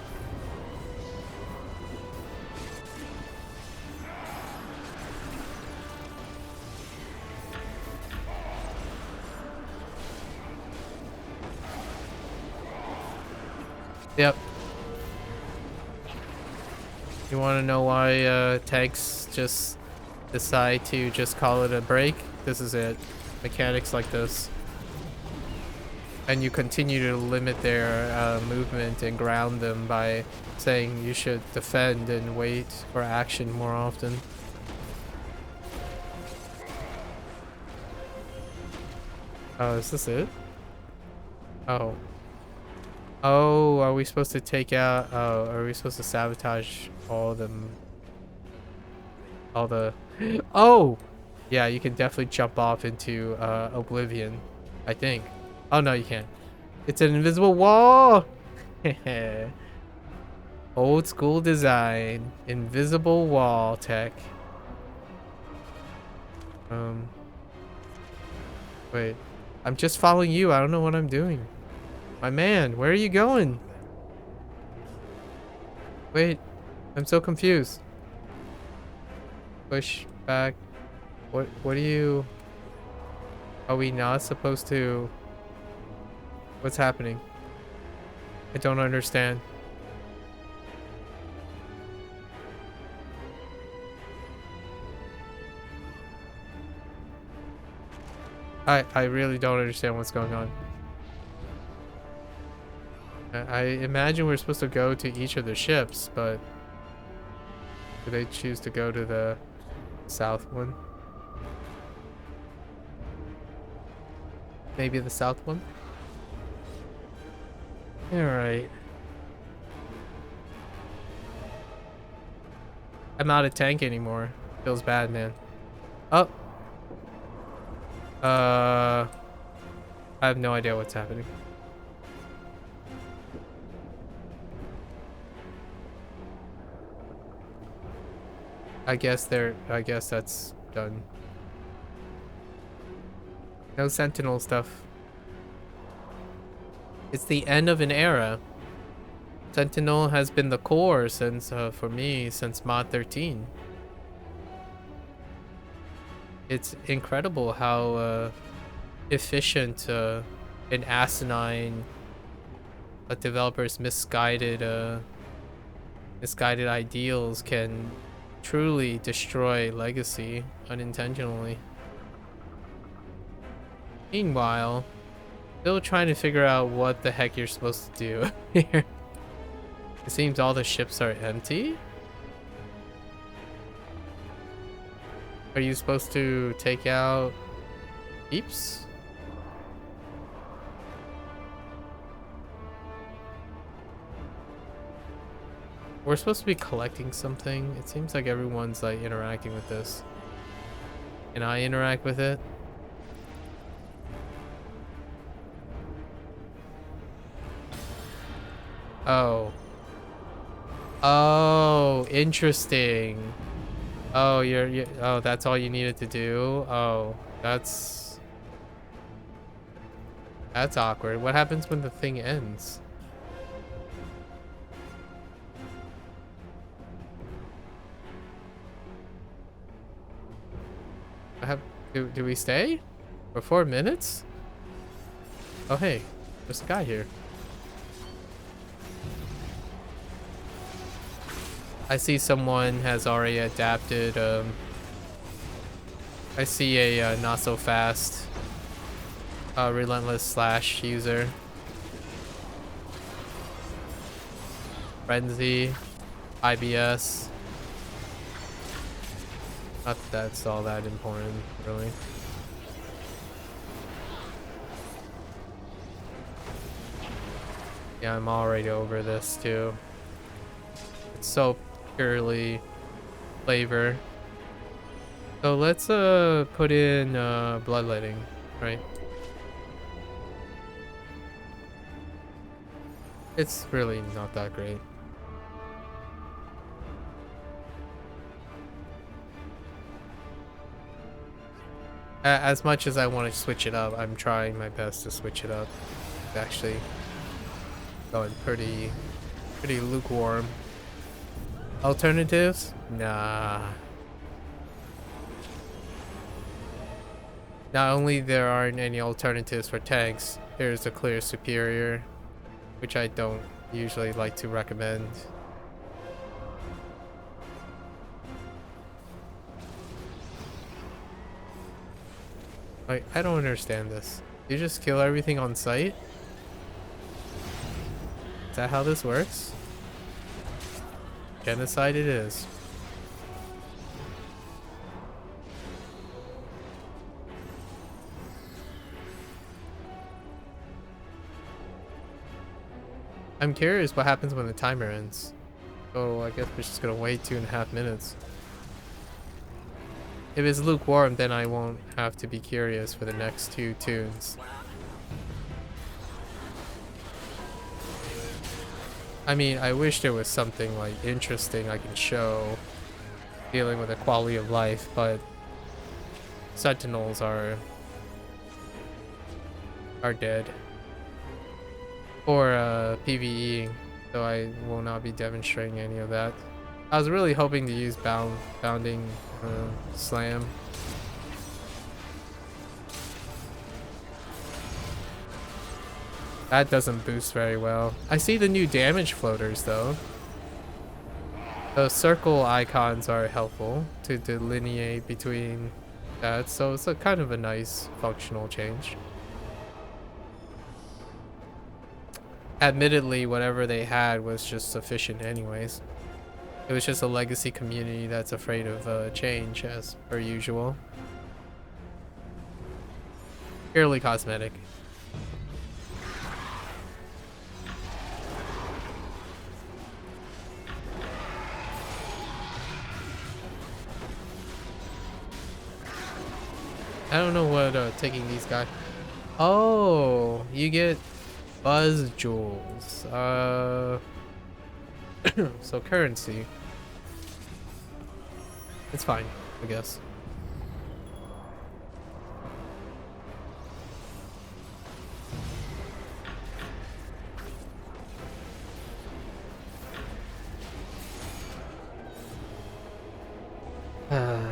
Yep. You want to know why tanks just decide to just call it a break? This is it. Mechanics like this. And you continue to limit their movement and ground them by saying you should defend and wait for action more often. Oh, is this it? Oh. Oh, are we supposed to take out... Oh, are we supposed to sabotage all of them? All the... Oh! Yeah, you can definitely jump off into Oblivion, I think. Oh, no, you can't. It's an invisible wall! Old school design. Invisible wall tech. Wait. I'm just following you. I don't know what I'm doing. My man, where are you going? Wait. I'm so confused. Push back. What are you... Are we not supposed to... What's happening? I don't understand. I really don't understand what's going on. I imagine we're supposed to go to each of the ships, but do they choose to go to the south one? Maybe the south one? Alright. I'm not a tank anymore. Feels bad, man. Oh. I have no idea what's happening. I guess that's done. No Sentinel stuff. It's the end of an era. Sentinel has been the core since, for me, since Mod 13. It's incredible how efficient and asinine a developer's misguided ideals can truly destroy legacy unintentionally. Meanwhile, still trying to figure out what the heck you're supposed to do here. It seems all the ships are empty. Are you supposed to take out peeps? We're supposed to be collecting something. It seems like everyone's like interacting with this. Can I interact with it? Oh. Oh, interesting. Oh, oh, that's all you needed to do? Oh, that's awkward. What happens when the thing ends? Do we stay for 4 minutes? Oh, hey, there's a guy here. I see someone has already adapted. I see a not so fast relentless slash user. Frenzy, IBS. Not that that's all that important, really. Yeah, I'm already over this too. It's so purely flavor. So let's put in bloodletting, right? It's really not that great. As much as I want to switch it up, I'm trying my best to switch it up. It's actually going pretty lukewarm. Alternatives? Nah. Not only there aren't any alternatives for tanks, there's a clear superior, which I don't usually like to recommend. Like, I don't understand this. You just kill everything on sight? Is that how this works? Genocide it is. I'm curious what happens when the timer ends. So I guess we're just gonna wait 2.5 minutes. If it's lukewarm, then I won't have to be curious for the next 2 tunes. I mean, I wish there was something like interesting I can show dealing with the quality of life, but sentinels are dead. Or PvEing, so I will not be demonstrating any of that. I was really hoping to use bounding slam. That doesn't boost very well. I see the new damage floaters though. Those circle icons are helpful to delineate between that, so it's a kind of a nice functional change. Admittedly, whatever they had was just sufficient anyways. It was just a legacy community that's afraid of change, as per usual. Purely cosmetic. I don't know what taking these guys. Oh, you get buzz jewels. So currency. It's fine, I guess. Uh.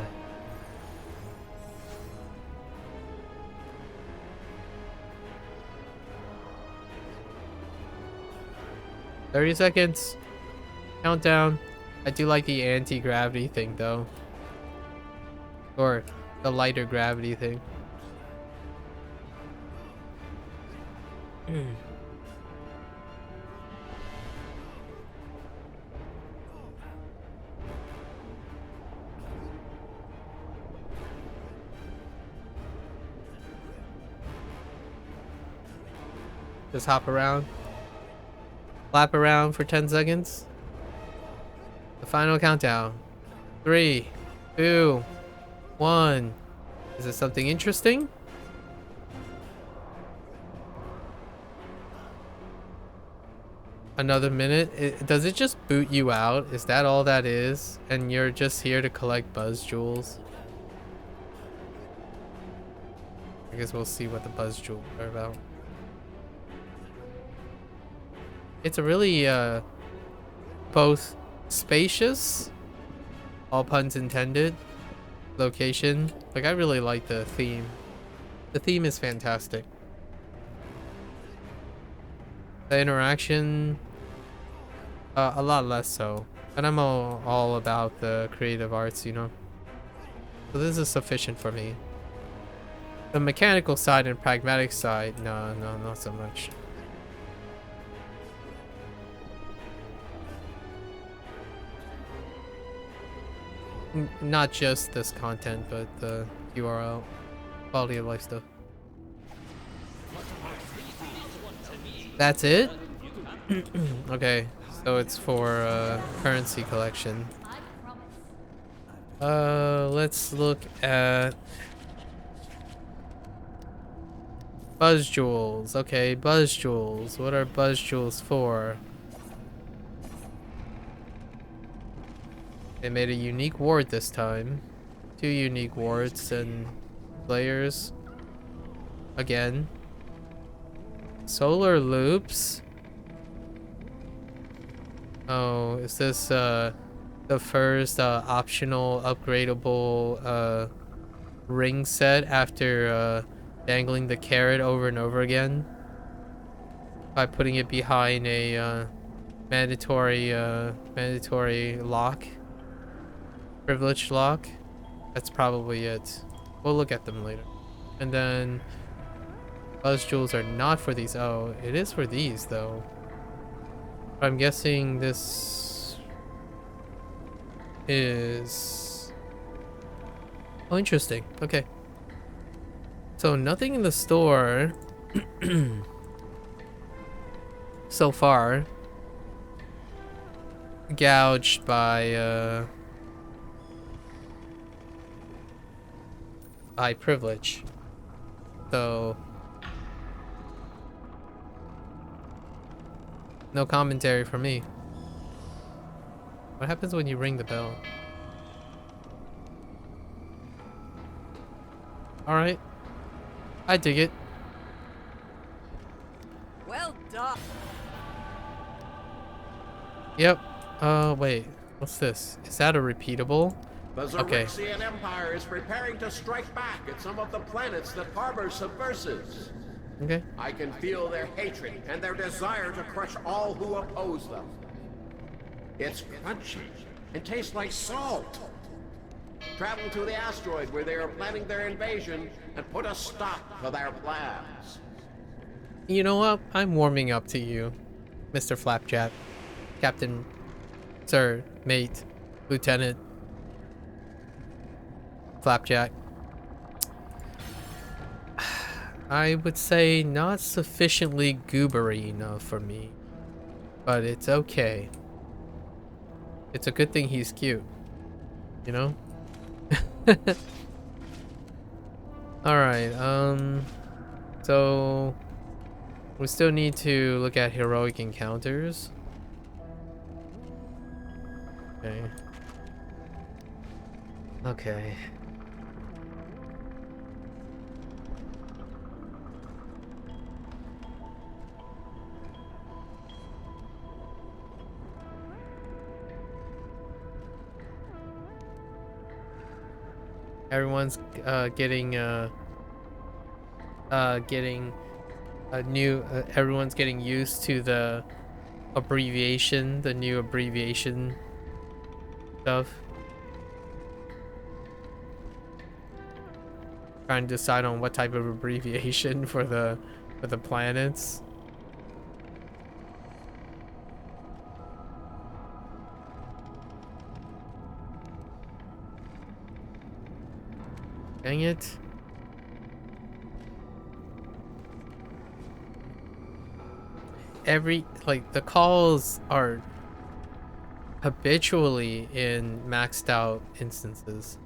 30 seconds. Countdown. I do like the anti-gravity thing though. Or the lighter gravity thing. Just hop around. Flap around for 10 seconds. The final countdown. 3, 2, 1. Is it something interesting? Another minute? Does it just boot you out? Is that all that is? And you're just here to collect buzz jewels? I guess we'll see what the buzz jewels are about. It's a really both spacious, all puns intended, location. Like, I really like the theme. The theme is fantastic. The interaction, a lot less so. And I'm all about the creative arts, you know. So this is sufficient for me. The mechanical side and pragmatic side, no, not so much. Not just this content, but the URL, quality of life stuff. That's it? Okay, so it's for currency collection. Let's look at Buzz Jewels. Okay, Buzz Jewels. What are Buzz Jewels for? They made a unique ward this time. 2 unique wards and players. Again. Solar loops. Oh, is this the first optional upgradable ring set after dangling the carrot over and over again by putting it behind a mandatory lock, privileged lock? That's probably it. We'll look at them later. And then Buzz Jewels are not for these. Oh, it is for these though. I'm guessing this is... Oh, interesting. Okay. So nothing in the store so far gouged by privilege. So no commentary from me. What happens when you ring the bell? Alright. I dig it. Well done. Yep. Wait. What's this? Is that a repeatable? The Okay. Xerixian Empire is preparing to strike back at some of the planets that harbor subversives. Okay. I can feel their hatred and their desire to crush all who oppose them. It's crunchy and tastes like salt. Travel to the asteroid where they are planning their invasion and put a stop to their plans. You know what? I'm warming up to you, Mr. Flapjack. Captain, Sir, Mate, Lieutenant Flapjack. I would say not sufficiently goobery enough for me, but it's okay. It's a good thing he's cute, you know? Alright, so we still need to look at heroic encounters. Okay. Okay. Everyone's getting a new everyone's getting used to the new abbreviation stuff. Trying to decide on what type of abbreviation for the planets. Dang it. The calls are habitually in maxed out instances.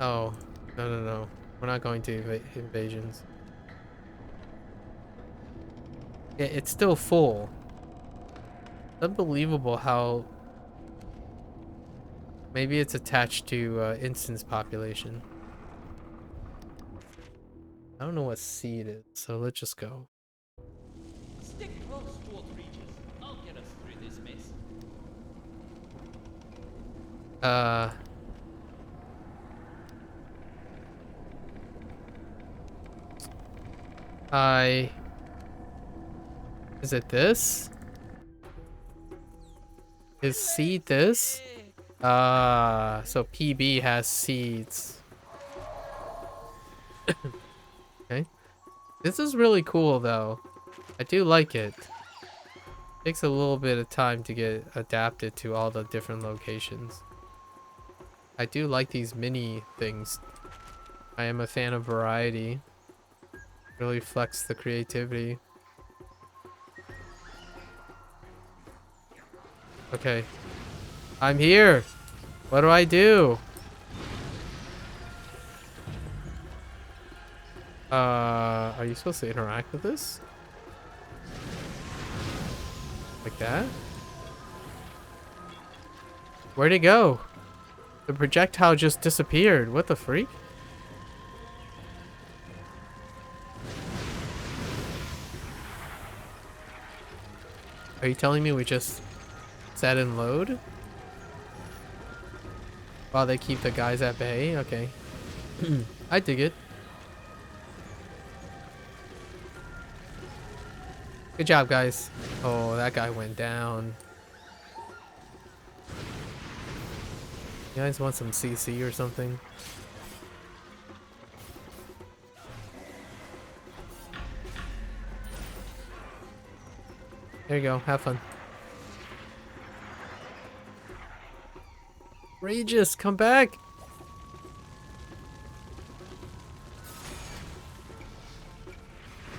Oh, no. We're not going to invasions. Yeah, it's still full. Unbelievable how... Maybe it's attached to instance population. I don't know what seed is, so let's just go. Stick close, dwarf creatures. I'll get us through this mess. Is it this? Is seed this? So PB has seeds. Okay. This is really cool though. I do like it. Takes a little bit of time to get adapted to all the different locations. I do like these mini things. I am a fan of variety. Really flex the creativity. Okay. I'm here. What do I do? Are you supposed to interact with this? Like that? Where'd it go? The projectile just disappeared. What the freak? Are you telling me we just set and load? While they keep the guys at bay? Okay. I dig it. Good job, guys. Oh, that guy went down. You guys want some CC or something? There you go. Have fun. Regis, come back!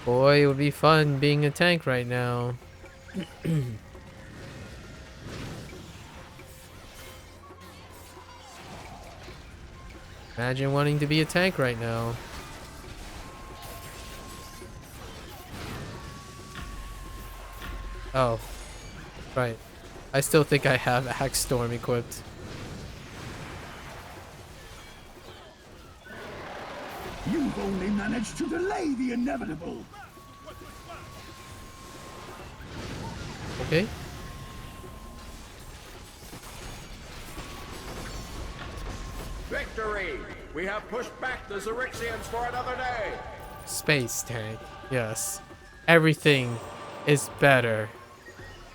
Boy, it would be fun being a tank right now. Imagine wanting to be a tank right now. Oh, right. I still think I have Axe Storm equipped. You've only managed to delay the inevitable. Okay. Victory! We have pushed back the Xerixians for another day. Space tank. Yes. Everything is better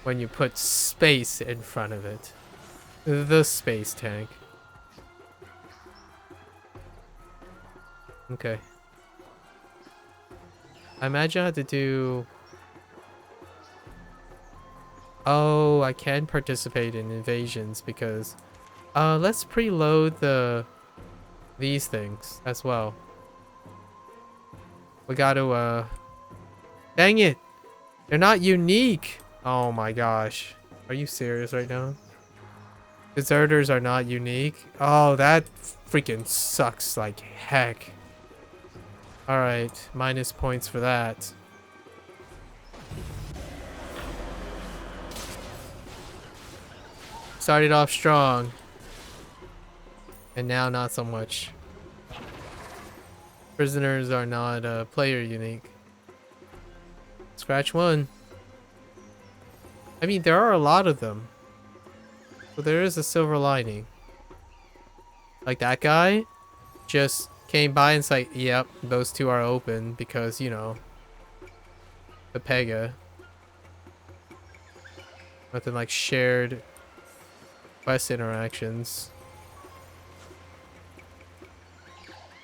when you put space in front of it. The space tank. Okay. I imagine I have to do... Oh, I can participate in invasions because... let's preload these things as well. We gotta, Dang it! They're not unique! Oh my gosh. Are you serious right now? Deserters are not unique? Oh, that freaking sucks like heck. Alright, minus points for that. Started off strong. And now not so much. Prisoners are not player unique. Scratch one. I mean, there are a lot of them. So there is a silver lining. Like that guy just came by and it's like, yep, those two are open because, you know, the Pega. Nothing like shared quest interactions.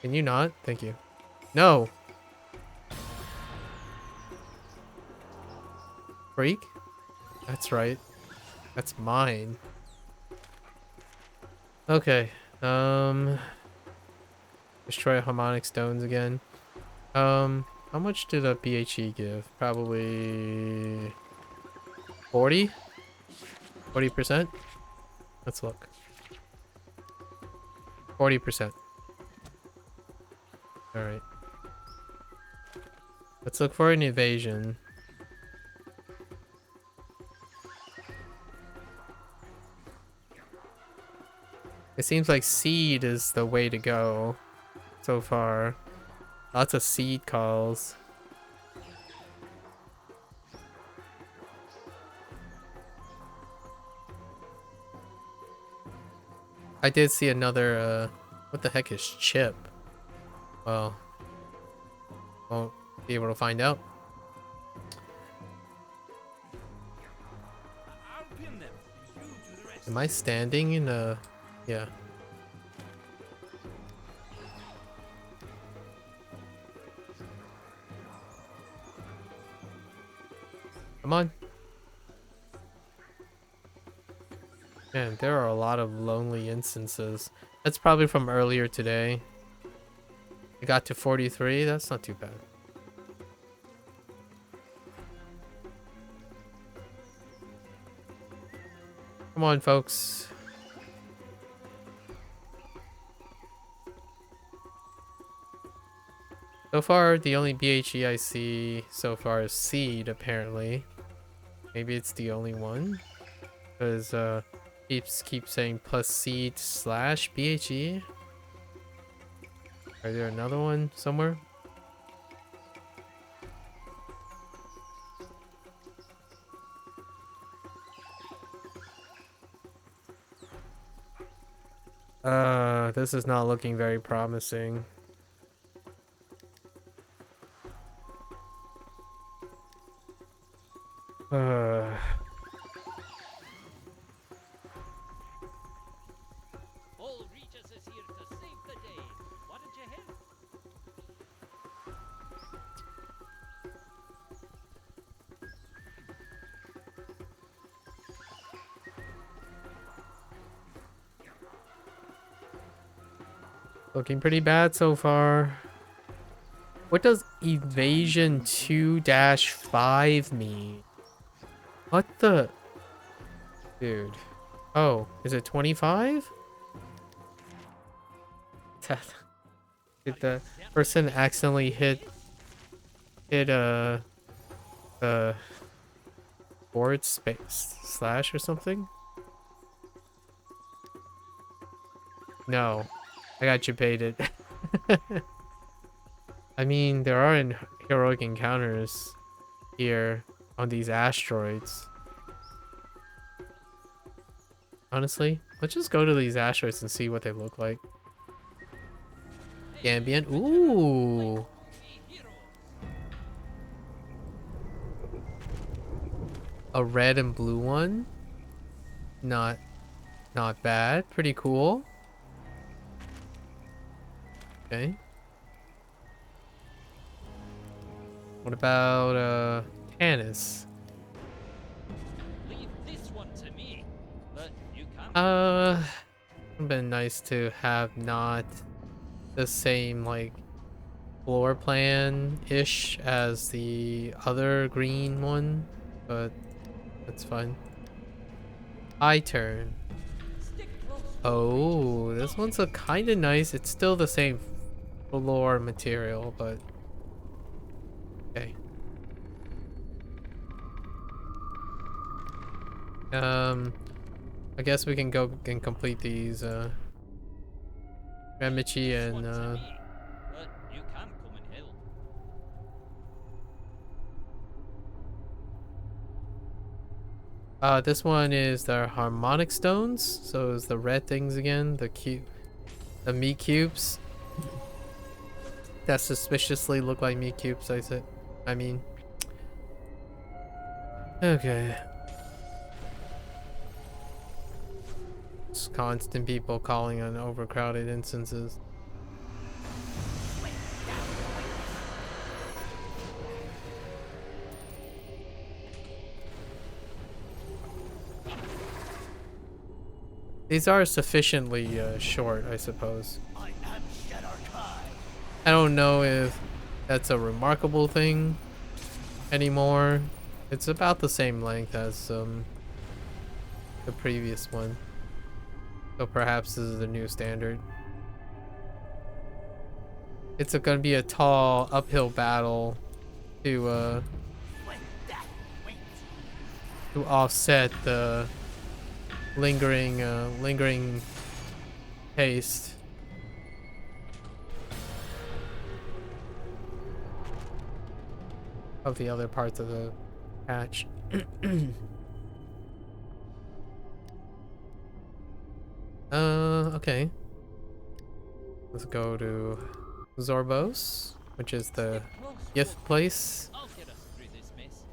Can you not? Thank you. No! Freak? That's right. That's mine. Okay. Destroy harmonic stones again. How much did a BHE give? Probably 40? 40%? Let's look. 40%. Alright. Let's look for an evasion. It seems like seed is the way to go so far. Lots of seed calls. I did see another, what the heck is chip? Well, won't be able to find out. Am I standing in a... Yeah. Come on. Man, there are a lot of lonely instances. That's probably from earlier today. I got to 43. That's not too bad. Come on, folks. So far, the only BHE I see so far is Seed, apparently. Maybe it's the only one. Because, keep saying plus Seed slash BHE. Are there another one somewhere? This is not looking very promising. All Regis is here to save the day. Why don't you help? Looking pretty bad so far. What does evasion 2-5 mean? What the? Dude. Oh, is it 25? Did the person accidentally hit forward space slash or something? No. I got you baited. I mean, there are heroic encounters here on these asteroids. Honestly, let's just go to these asteroids and see what they look like. Ambient. Ooh. A red and blue one. Not bad. Pretty cool. Okay. What about Tannis? Leave this one to me. But you can't. It'd been nice to have not the same like floor plan-ish as the other green one, but that's fine. I turn. Oh, this one's a kind of nice. It's still the same floor material, but okay. I guess we can go and complete these Remichi and But you can come and help. this one is the harmonic stones, so it's the red things again, the meat cubes that suspiciously look like meat cubes. I mean, okay. Just constant people calling on overcrowded instances. These are sufficiently short, I suppose. I don't know if that's a remarkable thing anymore. It's about the same length as the previous one. So perhaps this is the new standard. It's gonna be a tall uphill battle to offset the lingering taste. Of the other parts of the patch. Okay. Let's go to Zorbos, which is the gift place. I'll get us through this mess.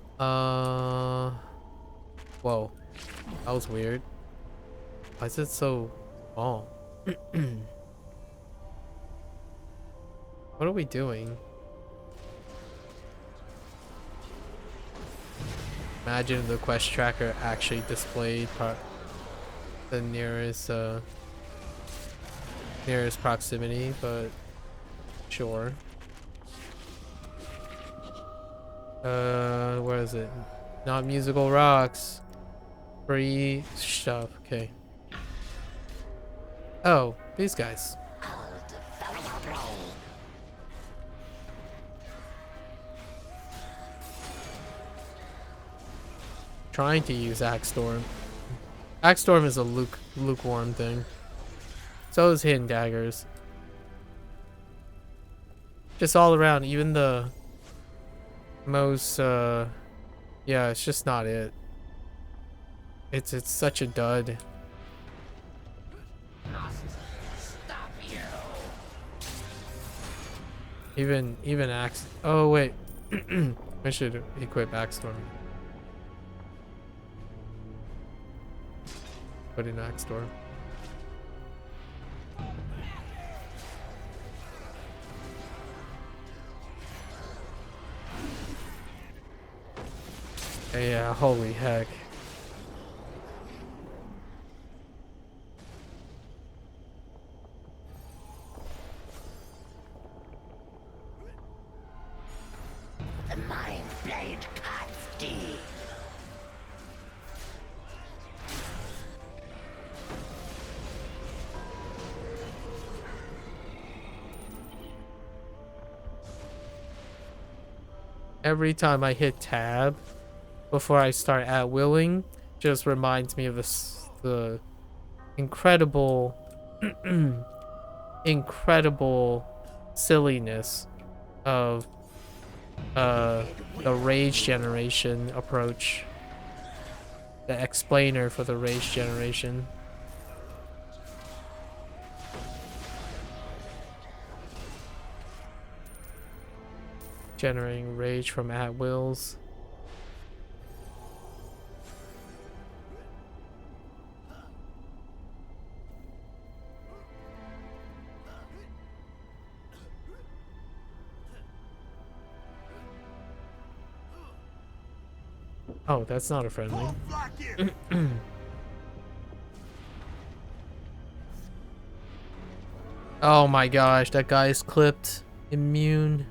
Whoa. That was weird. Why is it so small? What are we doing? Imagine if the quest tracker actually displayed the nearest proximity, but sure. Where is it? Not musical rocks. Free stuff. Okay. Oh, these guys. Trying to use Axe Storm. Axe Storm is a lukewarm thing. So is Hidden Daggers. Just all around, even the most, yeah, it's just not it. It's such a dud. Even Axe. Oh wait, I should equip Axe Storm. Put in Axe Storm. Yeah, holy heck. The Mind Blade cuts deep. Every time I hit tab before I start at willing, just reminds me of the incredible incredible silliness of the rage generation approach. The explainer for the rage generation. Generating rage from at wills. Oh, that's not a friendly. Oh my gosh, that guy is clipped. Immune.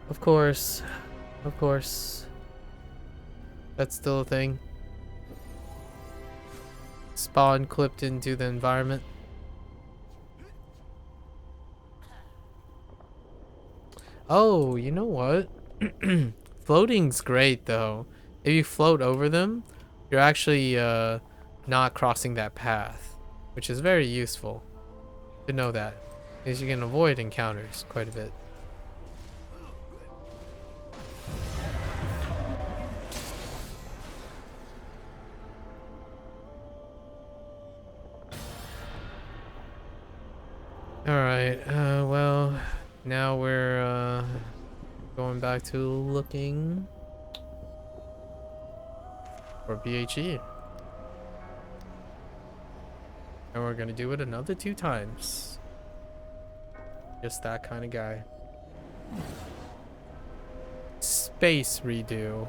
Of course. Of course. That's still a thing. Spawn clipped into the environment. Oh, you know what? Floating's great though. If you float over them, you're actually not crossing that path, which is very useful to know that, because you can avoid encounters quite a bit. Alright, well, now we're going back to looking for BHE. And we're gonna do it another 2 times. Just that kind of guy. Space redo.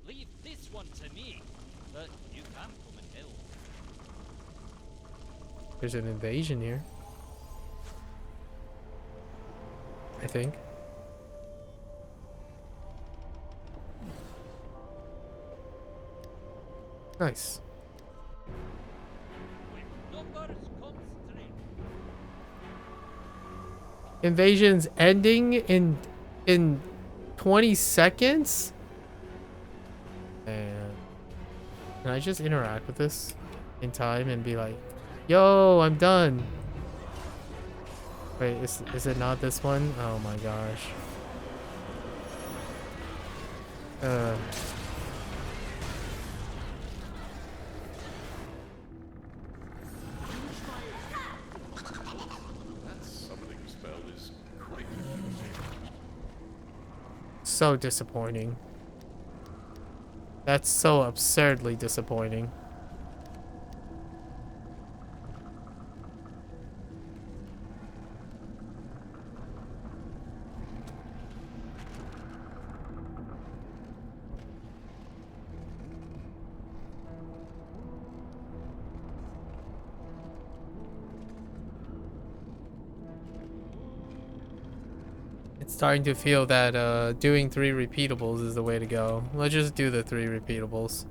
Leave this one to me, but you can come and help. There's an invasion here. I think. Nice. With numbers comes strength. Invasion's ending in 20 seconds? And can I just interact with this in time and be like, yo, I'm done. Wait, is it not this one? Oh my gosh. That summoning spell is quite So disappointing. That's so absurdly disappointing. Starting to feel that doing 3 repeatables is the way to go. Let's just do the 3 repeatables.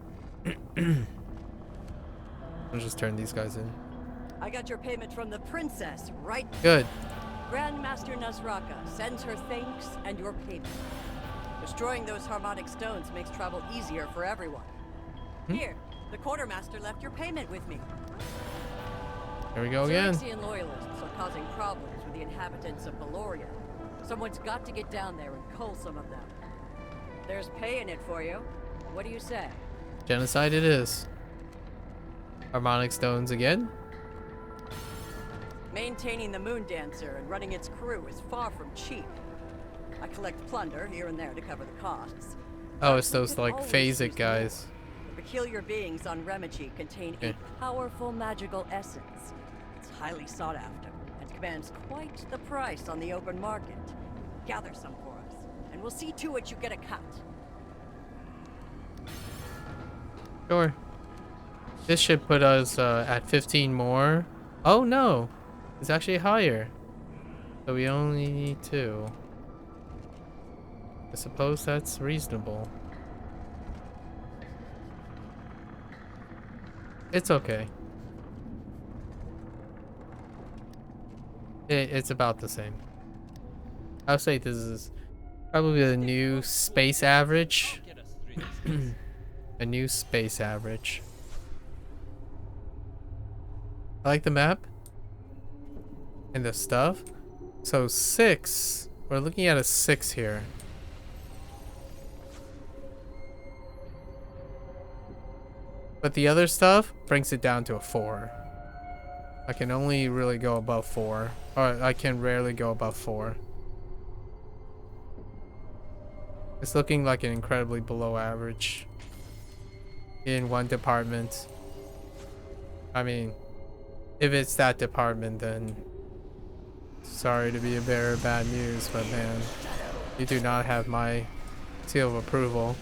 Let's just turn these guys in. I got your payment from the princess, right? Good. Grandmaster Nazraka sends her thanks and your payment. Destroying those harmonic stones makes travel easier for everyone. Here, the quartermaster left your payment with me. Here we go again. Xerxian loyalists are causing problems with the inhabitants of Valoria. Someone's got to get down there and cull some of them. There's pay in it for you. What do you say? Genocide it is. Harmonic stones again. Maintaining the Moon Dancer and running its crew is far from cheap. I collect plunder here and there to cover the costs. Oh, it's those like phasic guys. The peculiar beings on Remichi contain a powerful magical essence. It's highly sought after and commands quite the price on the open market. Gather some for us, and we'll see to it you get a cut. Sure. This should put us at 15 more. Oh no, it's actually higher. So we only need 2. I suppose that's reasonable. It's okay. It's about the same. I'll say this is probably the new space average. A new space average. I like the map and the stuff. So 6. We're looking at a 6 here. But the other stuff brings it down to a 4. I can only really go above 4. Or I can rarely go above 4. It's looking like an incredibly below average in one department. I mean, if it's that department, then sorry to be a bearer of bad news, but man, you do not have my seal of approval.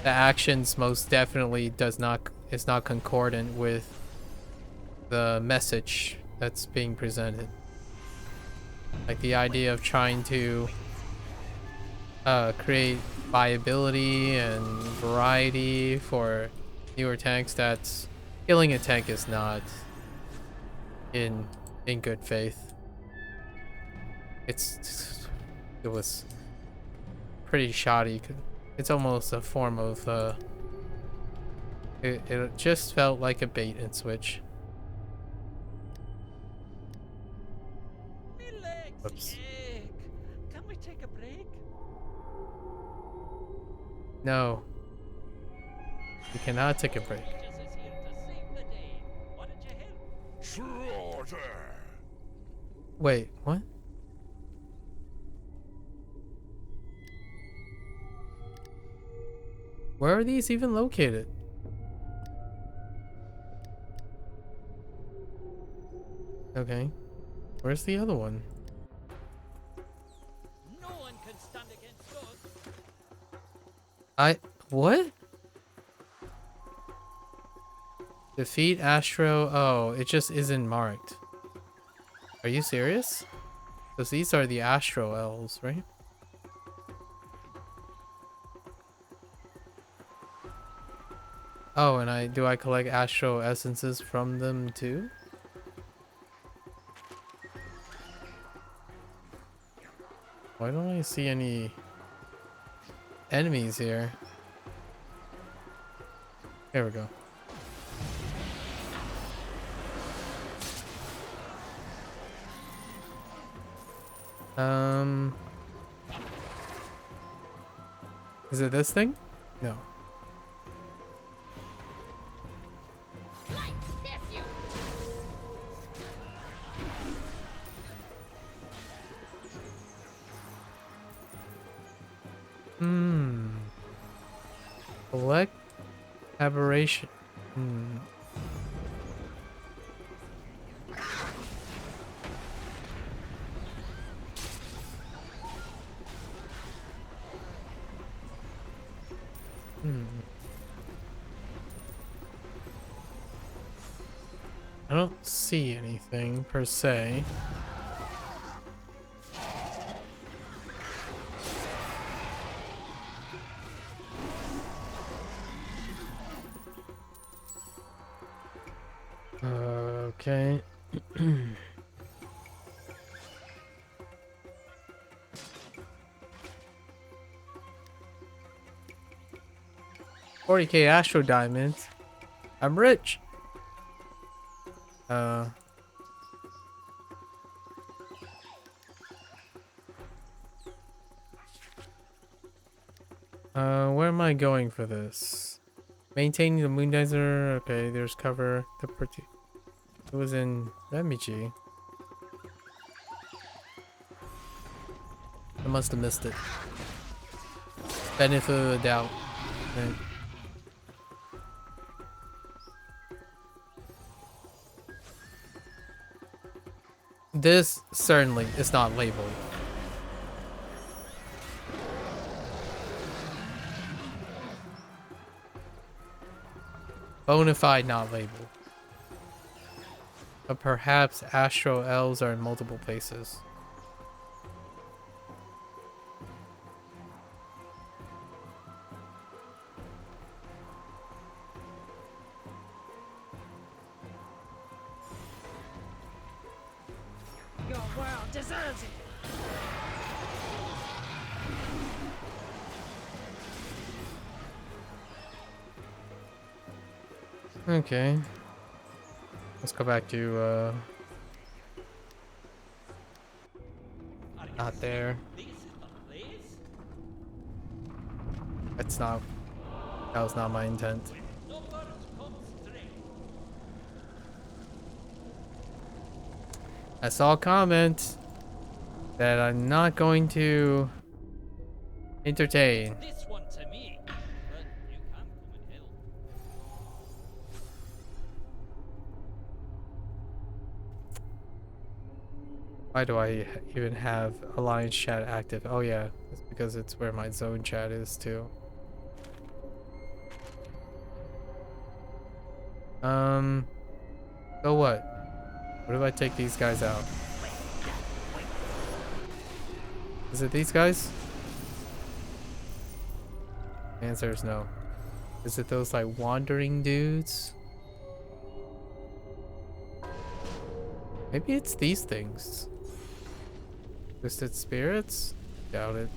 The actions most definitely is not concordant with the message that's being presented. Like the idea of trying to create viability and variety for newer tanks, that's killing a tank is not in good faith. It was pretty shoddy. It's almost a form of it just felt like a bait and switch. Oops. Can we take a break? No. We cannot take a break. Slaughter! Wait, what? Where are these even located? Okay. Where's the other one? No one can stand against us. What? Defeat Astro. Oh, it just isn't marked. Are you serious? Because these are the Astro Elves, right? Oh, and do I collect Astro Essences from them too? Why don't I see any enemies here? Here we go. Is it this thing? No. Collect aberration. I don't see anything per se. Okay. 40k Astro Diamonds. I'm rich. Where am I going for this? Maintaining the moon geyser. Okay, there's cover. It was in Remiji. I must have missed it. Benefit of the doubt. Right. This certainly is not labeled. Bonafide not labeled. But perhaps Astro Elves are in multiple places. Your world deserves it. Okay. Let's go back to not there. This is the place? That was not my intent. No word comes straight. I saw a comment that I'm not going to entertain. This one to me. But you can come and help. Why do I even have Alliance chat active? Oh yeah, it's because it's where my zone chat is too. So what? What if I take these guys out? Is it these guys? The answer is no. Is it those like wandering dudes? Maybe it's these things. Twisted spirits? Doubt it.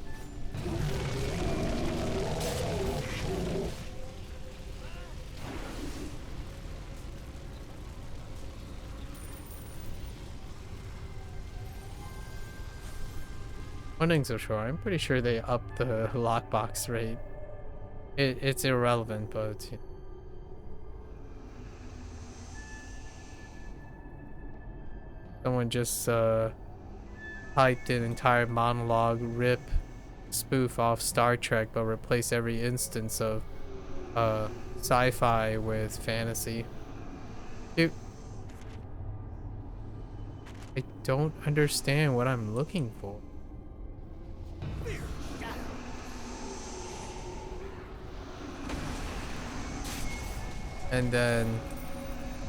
One thing's so sure, I'm pretty sure they upped the lockbox rate. It's irrelevant, but someone just typed an entire monologue rip spoof off Star Trek, but replace every instance of sci-fi with fantasy. Dude, I don't understand what I'm looking for. And then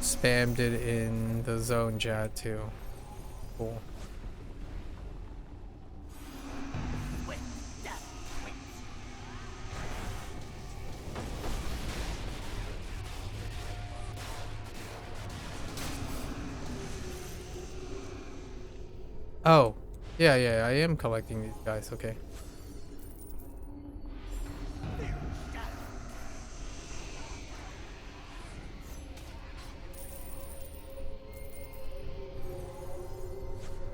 spammed it in the zone chat too. Cool. Oh, yeah, I am collecting these guys, okay.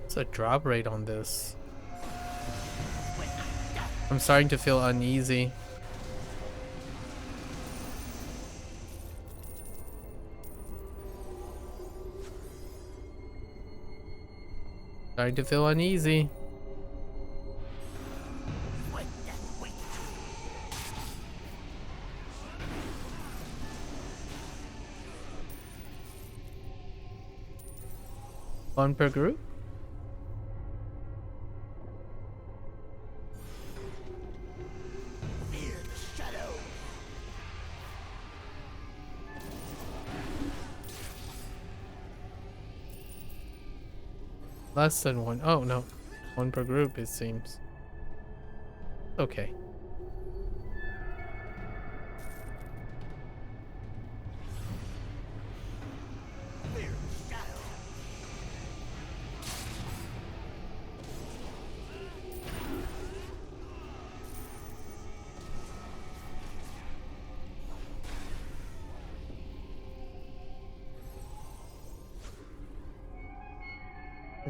What's the drop rate on this? I'm starting to feel uneasy. Starting to feel uneasy. One per group? Less than one. Oh no, one per group it seems. Okay.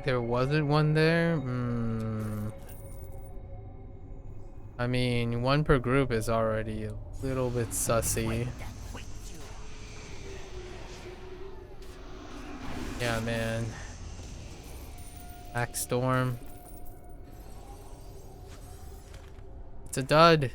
There wasn't one there? I mean, one per group is already a little bit sussy. Yeah, man. Black Storm. It's a dud.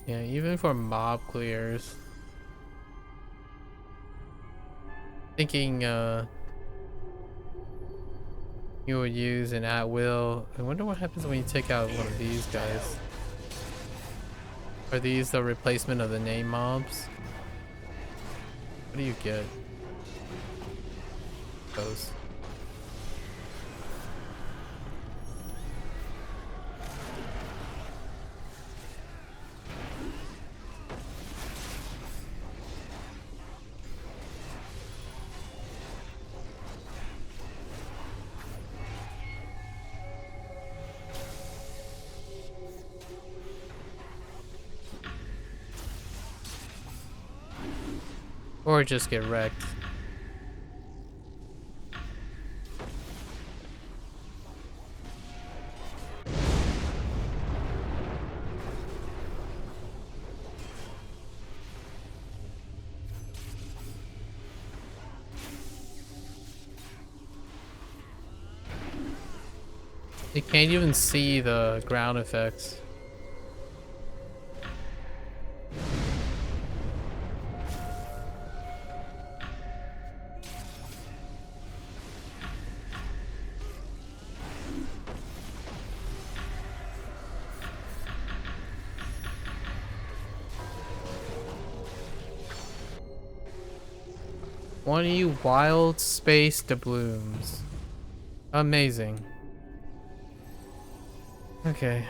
Yeah, even for mob clears. Thinking you would use an at will. I wonder what happens when you take out one of these guys. Are these the replacement of the name mobs? What do you get? Those. Or just get wrecked. You can't even see the ground effects. One of you wild space doubloons. Amazing. Okay.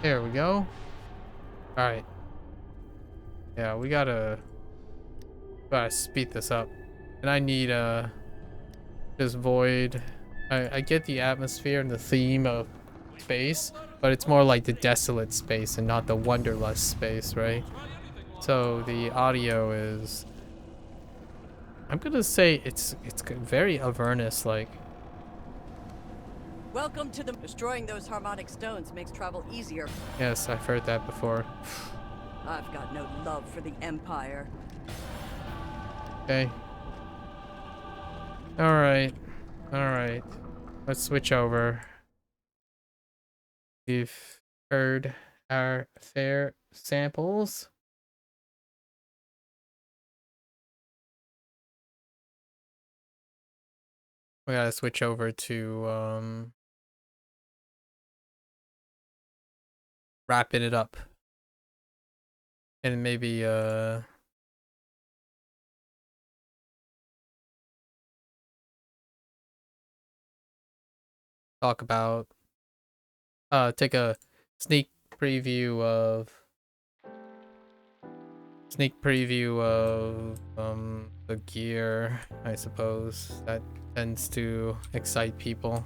There we go. Alright. Yeah, we gotta speed this up. And I need this void. I get the atmosphere and the theme of space, but it's more like the desolate space and not the wonderlust space, right? So the audio is, I'm gonna say it's very Avernus like. Welcome to the... Destroying those harmonic stones makes travel easier. Yes, I've heard that before. I've got no love for the Empire. Okay. Alright. Alright. Let's switch over. We've heard our fair samples. We gotta switch over to wrapping it up. And maybe talk about take a sneak preview of the gear, I suppose. That tends to excite people.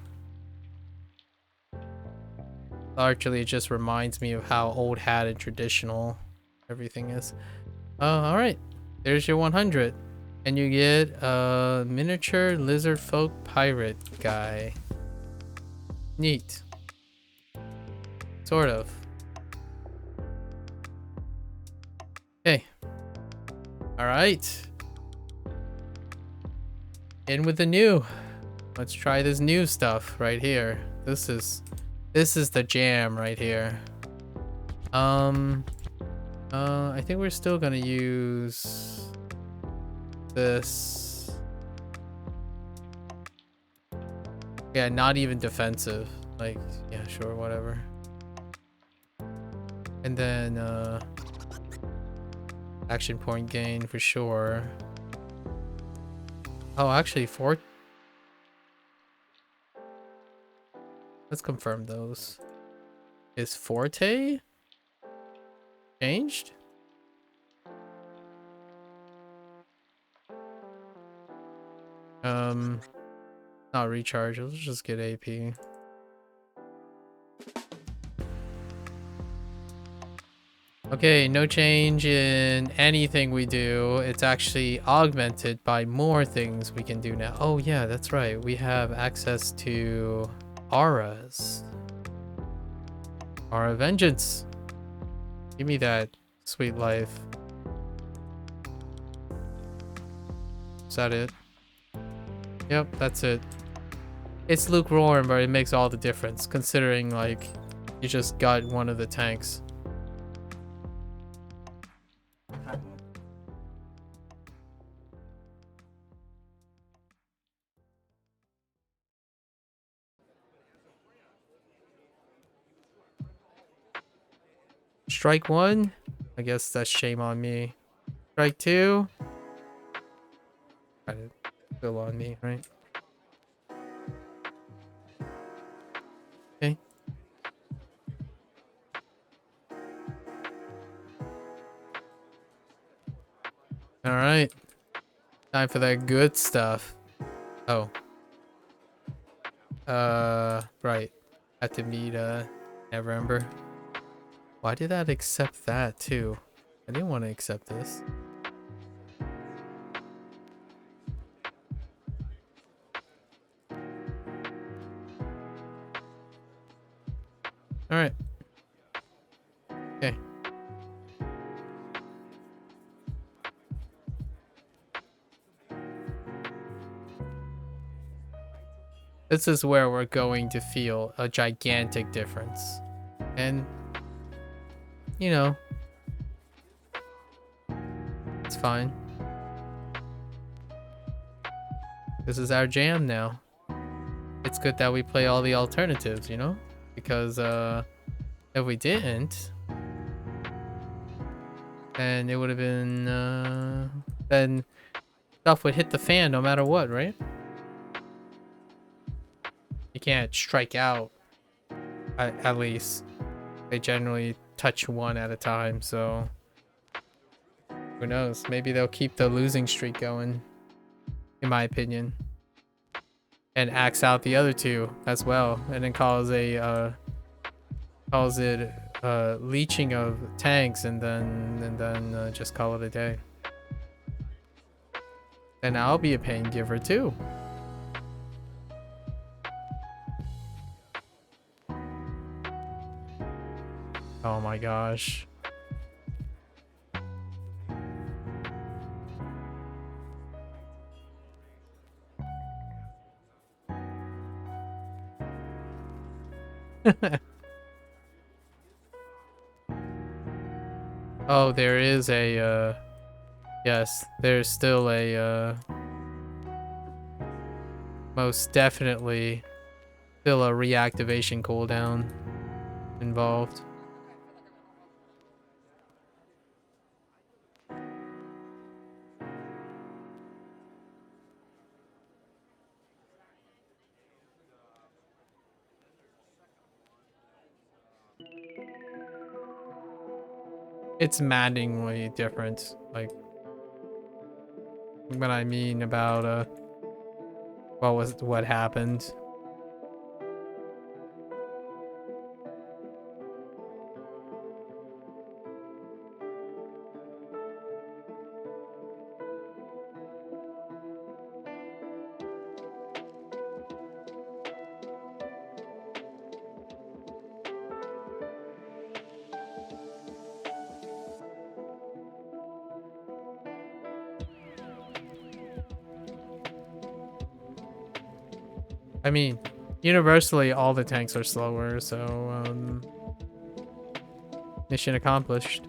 Largely it just reminds me of how old hat and traditional everything is. All right, there's your 100, and you get a miniature lizard folk pirate guy. Neat. Sort of. Okay. All right. In with the new. Let's try this new stuff right here. This is the jam right here. I think we're still gonna use this. Yeah, not even defensive. Like, yeah, sure, whatever. And then action point gain for sure. Oh, actually, let's confirm those. Is Forte changed? Not recharge. Let's just get AP. Okay, no change in anything we do. It's actually augmented by more things we can do now. Oh yeah, that's right. We have access to auras. Aura Vengeance. Give me that sweet life. Is that it? Yep, that's it. It's lukewarm, but it makes all the difference, considering, like, you just got one of the tanks. Strike 1? I guess that's shame on me. Strike 2? Still on me, right? Okay. Alright. Time for that good stuff. Oh. Right. Had to meet, Neverwinter. Why did that accept that, too? I didn't want to accept this. Alright. Okay. This is where we're going to feel a gigantic difference. And, you know, it's fine. This is our jam now. It's good that we play all the alternatives, you know? Because, if we didn't, then it would have been, then stuff would hit the fan no matter what, right? You can't strike out, at least. They generally touch one at a time, so who knows? Maybe they'll keep the losing streak going, in my opinion, and axe out the other two as well, and then calls it leeching of tanks, and then just call it a day. And I'll be a pain giver too. Oh my gosh. Oh, there is a, yes, there's still a, most definitely still a reactivation cooldown involved. It's maddeningly different, like, what I mean about, what happened. I mean, universally, all the tanks are slower, so, mission accomplished.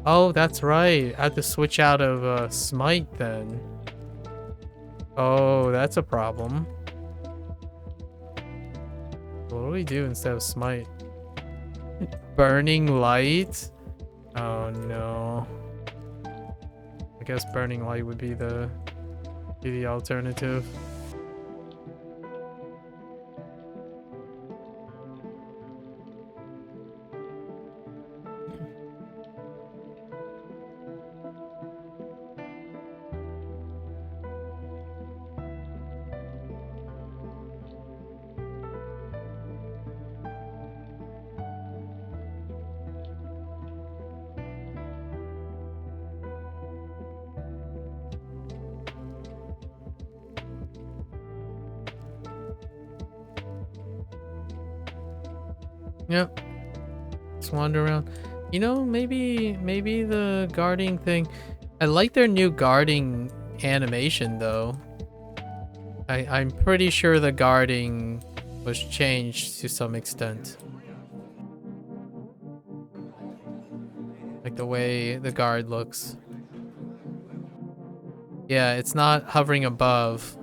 Oh, that's right. I have to switch out of Smite then. Oh, that's a problem. What do we do instead of Smite? Burning Light? Oh no. I guess Burning Light would be the alternative. Yep. Just wander around. You know, maybe the guarding thing. I like their new guarding animation though. I'm pretty sure the guarding was changed to some extent. Like the way the guard looks. Yeah, it's not hovering above.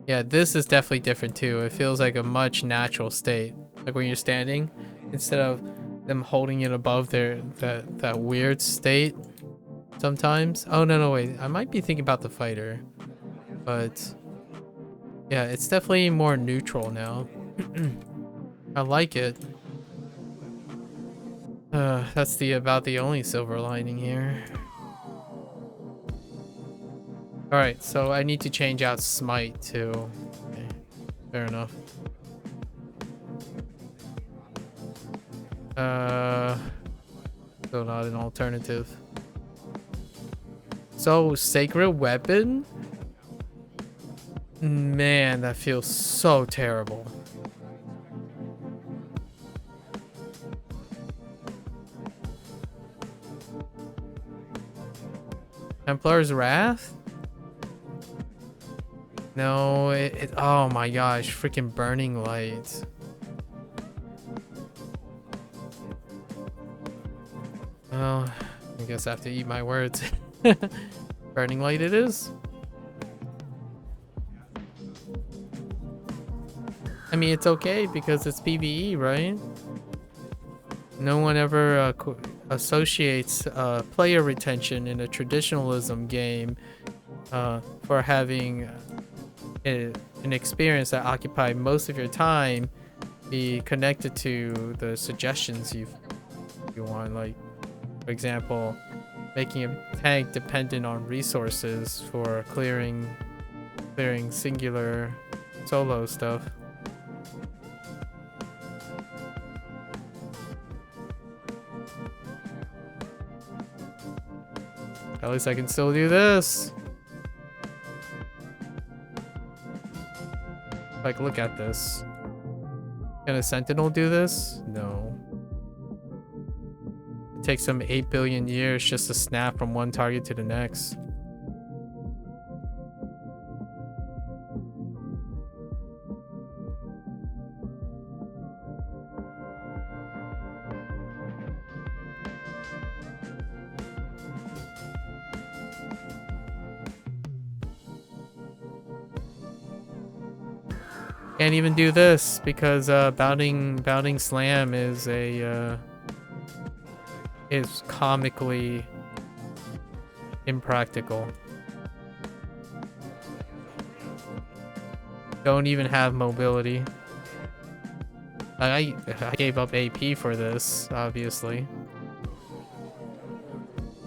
Yeah, this is definitely different too. It feels like a much natural state. Like when you're standing, instead of them holding it above that weird state sometimes. Oh no, wait. I might be thinking about the fighter. But yeah, it's definitely more neutral now. I like it. That's about the only silver lining here. Alright, so I need to change out Smite too. Okay, fair enough. Still not an alternative. So, Sacred Weapon? Man, that feels so terrible. Templar's Wrath? No, oh my gosh, freaking Burning Light. Well, I guess I have to eat my words. Burning Light it is. I mean, it's okay because it's PvE, right? No one ever associates player retention in a traditionalism game for having an experience that occupies most of your time be connected to the suggestions you want. Like, for example, making a tank dependent on resources for clearing singular solo stuff. At least I can still do this. Like, look at this. Can a Sentinel do this? No. It takes them 8 billion years just to snap from one target to the next. Can't even do this because bounding slam is is comically impractical. Don't even have mobility. I gave up AP for this, obviously.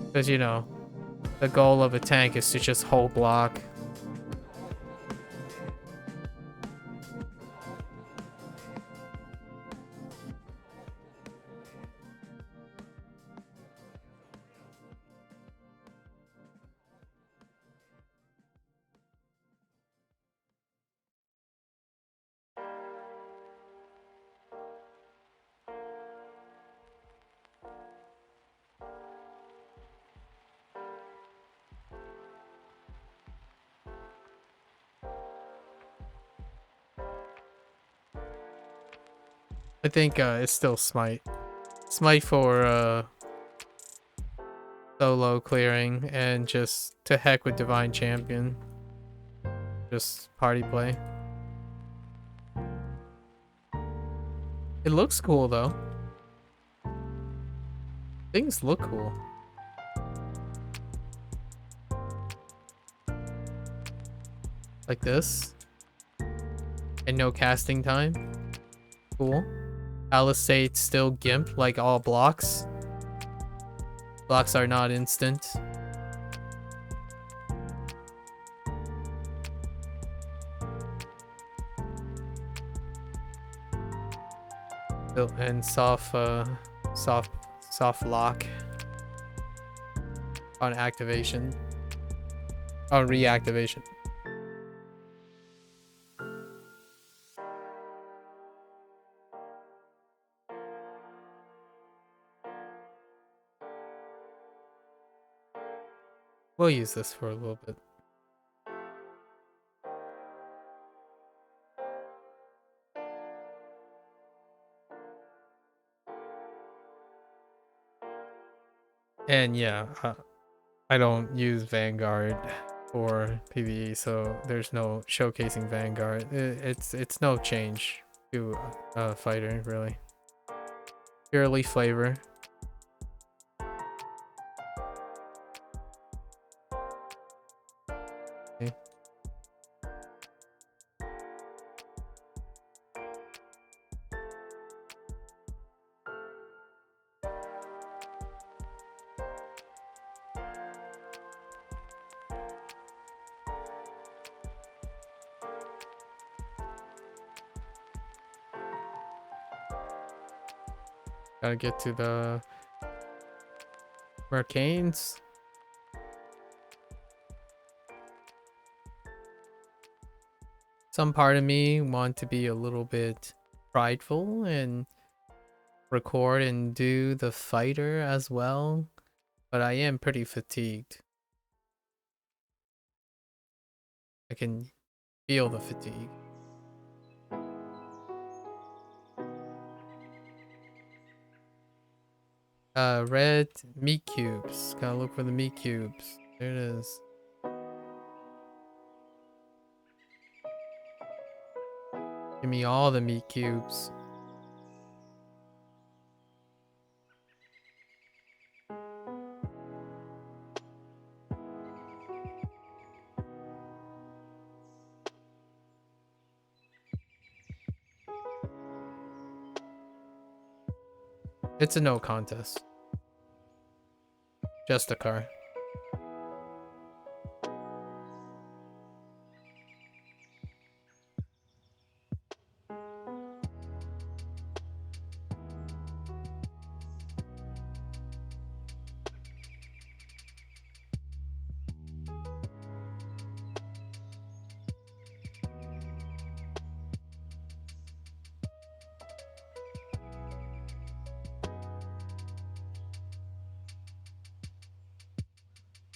Because, you know, the goal of a tank is to just hold block. I think it's still Smite. Smite for solo clearing and just to heck with Divine Champion. Just party play. It looks cool though. Things look cool. Like this. And no casting time. Cool. Palisade still gimp like all blocks. Blocks are not instant. And soft lock on activation. On reactivation. We'll use this for a little bit. And yeah, I don't use Vanguard for PvE, so there's no showcasing Vanguard. It's no change to fighter really. Purely flavor. Okay. Gotta get to the Mercanes. Some part of me want to be a little bit prideful and record and do the fighter as well, but I am pretty fatigued. I can feel the fatigue. Red meat cubes. Gotta look for the meat cubes. There it is. Give me all the meat cubes. It's a no contest. Just a car.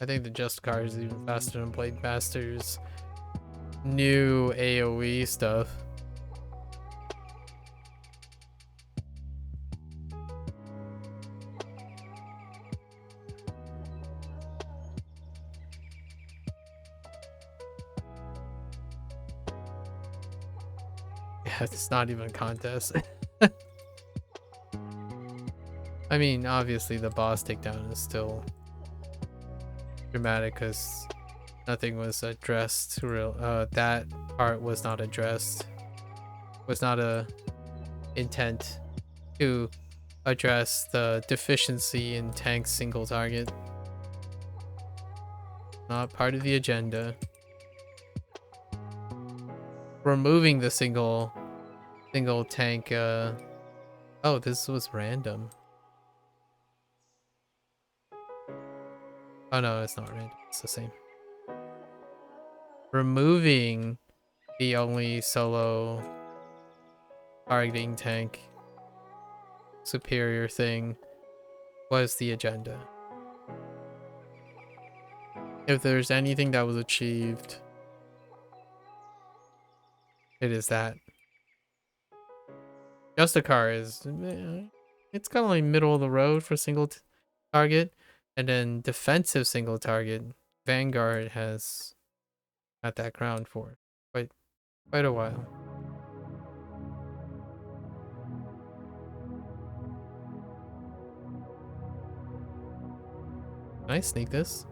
I think the Just car is even faster than Blade Master's new AoE stuff. Yeah, it's not even a contest. I mean, obviously the boss takedown is still dramatic because nothing was addressed. That part was not addressed. Was not a intent to address the deficiency in tank single target. Not part of the agenda. Removing the single tank. Oh, this was random. Oh no, it's not random. It's the same. Removing the only solo targeting tank superior thing was the agenda. If there's anything that was achieved, it is that. Justicar is it's kind of like middle of the road for single target, and then defensive single target. Vanguard has had that crown for quite a while. Can I sneak this?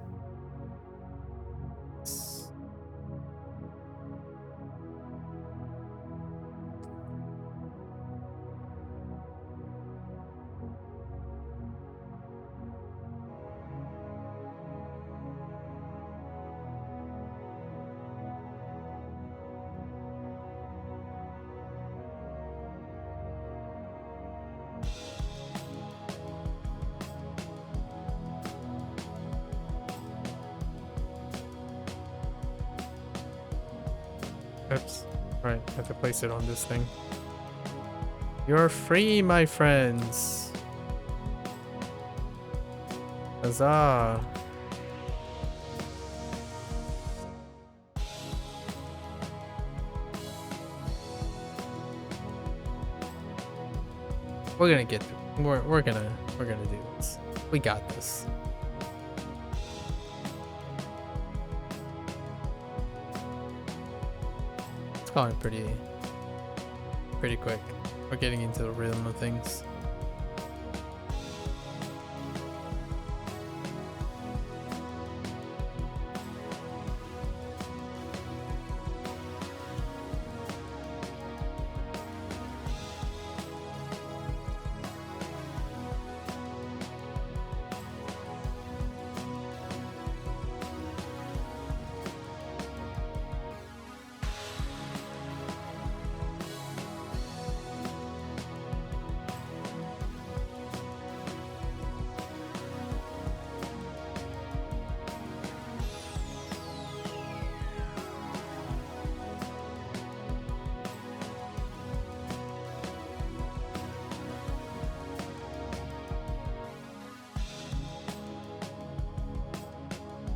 Oops. Right, I have to place it on this thing. You're free, my friends. Huzzah. We're gonna get through. We're gonna do this. We got this. It's going pretty quick. We're getting into the rhythm of things.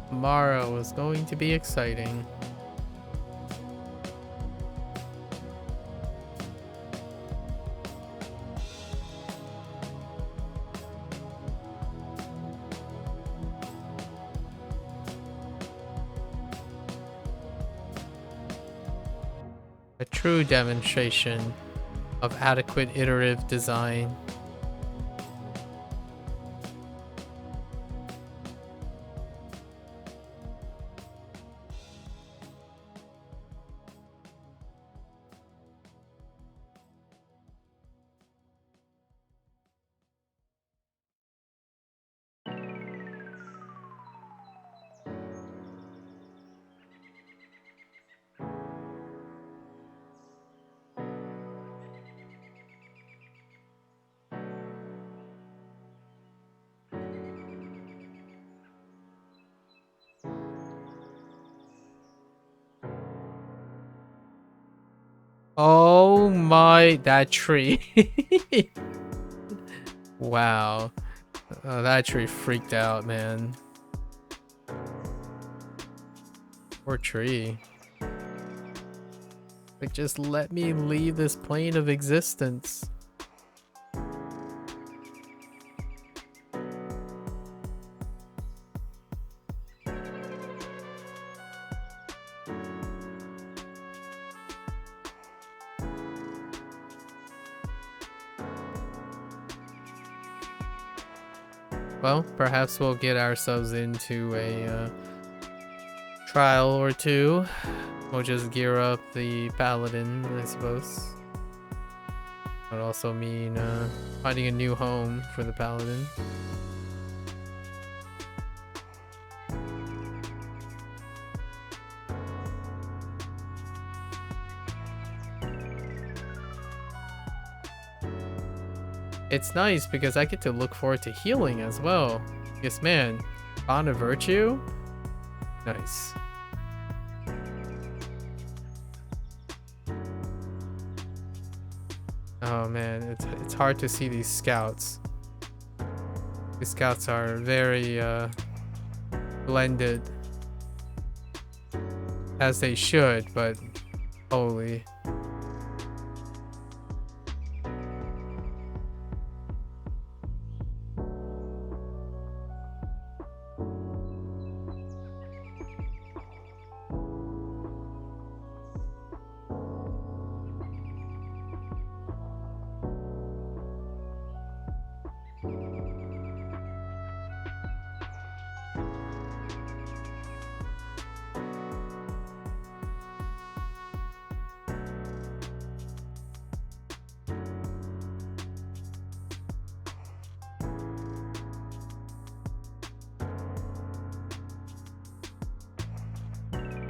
Tomorrow is going to be exciting. A true demonstration of adequate iterative design. Oh my, that tree. Wow. That tree freaked out, man. Poor tree. Like, just let me leave this plane of existence. Well, perhaps we'll get ourselves into a trial or two. We'll just gear up the paladin, I suppose. Would also mean finding a new home for the paladin. It's nice because I get to look forward to healing as well. Yes, man. Bond of Virtue? Nice. Oh man, it's hard to see these scouts. These scouts are very blended. As they should, but holy.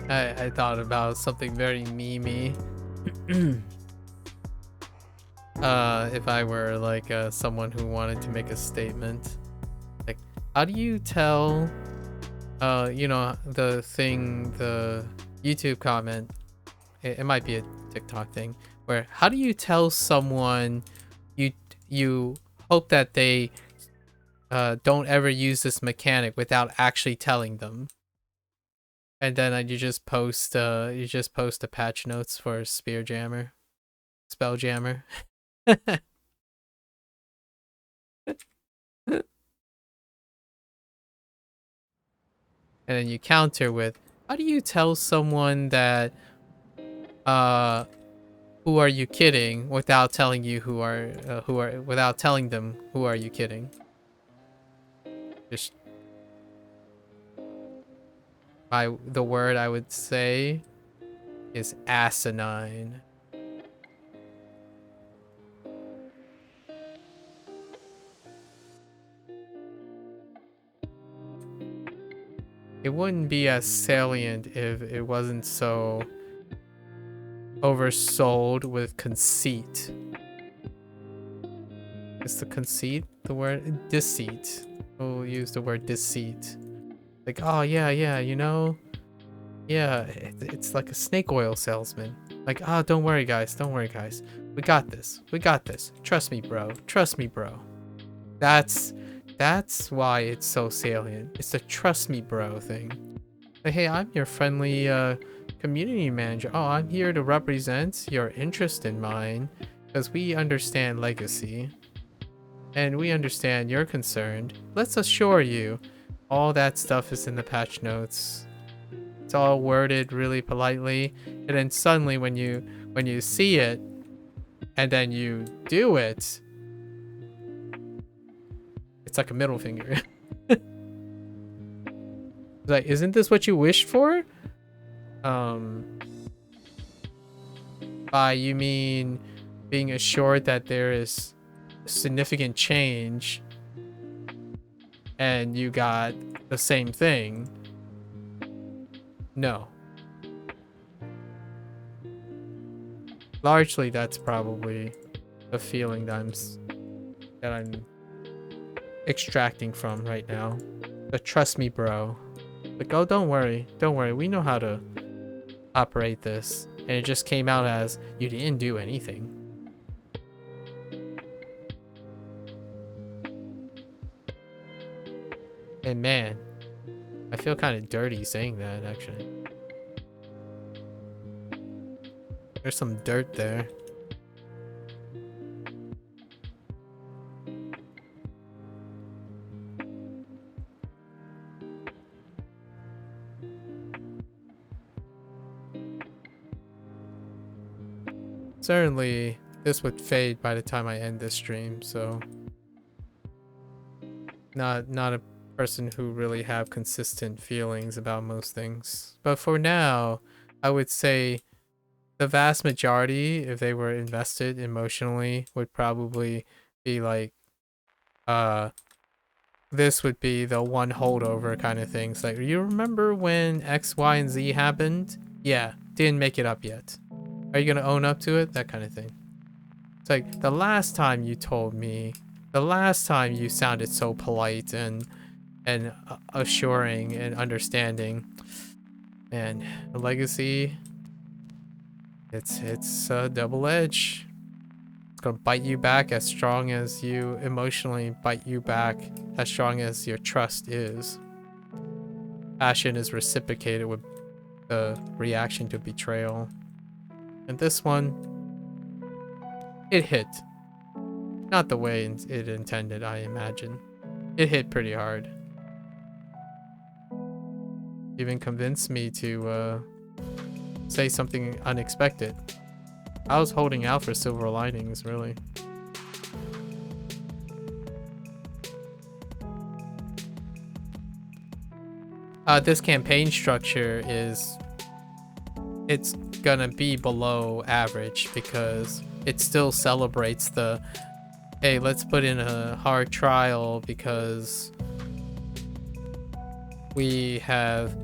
I thought about something very memey. If I were like someone who wanted to make a statement, like, how do you tell, you know, the YouTube comment, it might be a TikTok thing, where how do you tell someone you hope that they don't ever use this mechanic without actually telling them? And then you just post the patch notes for Spelljammer. And then you counter with, how do you tell someone that who are you kidding without telling you without telling them who are you kidding? Just the word I would say is asinine. It wouldn't be as salient if it wasn't so oversold with conceit. Is the conceit the word? Deceit. We'll use the word deceit. Like, oh yeah, you know? Yeah, it's like a snake oil salesman. Like, oh, don't worry guys. We got this. Trust me, bro. That's why it's so salient. It's the trust me, bro thing. Like, hey, I'm your friendly community manager. Oh, I'm here to represent your interest in mine because we understand legacy and we understand you're concerned. Let's assure you, all that stuff is in the patch notes. It's all worded really politely, and then suddenly when you see it and then you do it, it's like a middle finger. Like, isn't this what you wished for? By you mean being assured that there is significant change and you got the same thing? No. Largely that's probably the feeling that I'm extracting from right now. But trust me, bro. Like, oh, don't worry, we know how to operate this. And it just came out as you didn't do anything. And man, I feel kind of dirty saying that, actually. There's some dirt there. Certainly, this would fade by the time I end this stream, so not a person who really have consistent feelings about most things. But for now, I would say the vast majority, if they were invested emotionally, would probably be like, this would be the one holdover kind of things. Like, you remember when X, Y, and Z happened? Yeah, didn't make it up yet. Are you gonna own up to it? That kind of thing. It's like, the last time you told me, the last time you sounded so polite and assuring and understanding. Man, the legacy, it's a double edge. It's gonna bite you back as strong as you emotionally bite you back, as strong as your trust is. Passion is reciprocated with the reaction to betrayal. And this one, it hit. Not the way it intended, I imagine. It hit pretty hard. Even convinced me to say something unexpected. I was holding out for silver linings, really. This campaign structure it's gonna be below average because it still celebrates the, hey, let's put in a hard trial because we have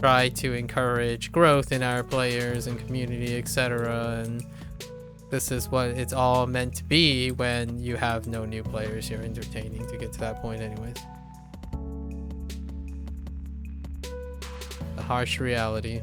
try to encourage growth in our players and community, etc. And this is what it's all meant to be when you have no new players you're entertaining to get to that point anyways. The harsh reality.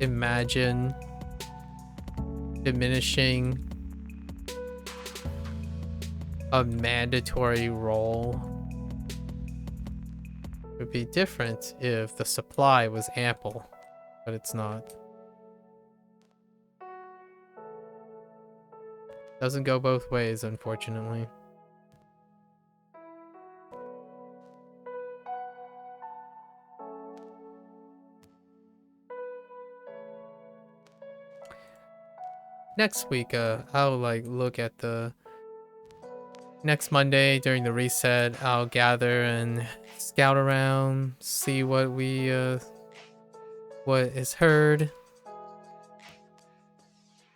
Imagine diminishing a mandatory role. It would be different if the supply was ample, but it's not. Doesn't go both ways, unfortunately. Next week, I'll like look at the next Monday during the reset. I'll gather and scout around, see what what is heard,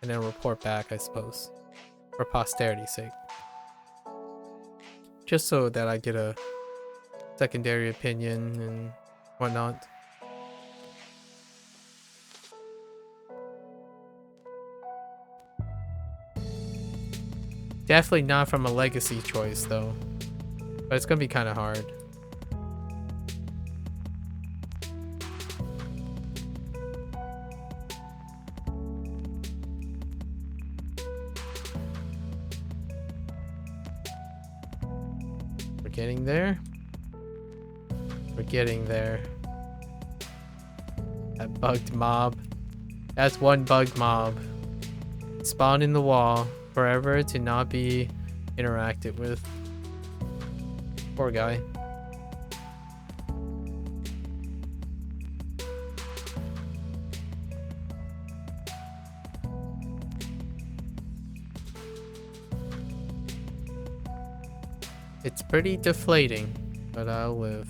and then report back, I suppose, for posterity's sake. Just so that I get a secondary opinion and whatnot. Definitely not from a legacy choice, though. But it's gonna be kind of hard. We're getting there. We're getting there. That bugged mob. That's one bugged mob. Spawned in the wall. Forever to not be interacted with. Poor guy. It's pretty deflating, but I'll live.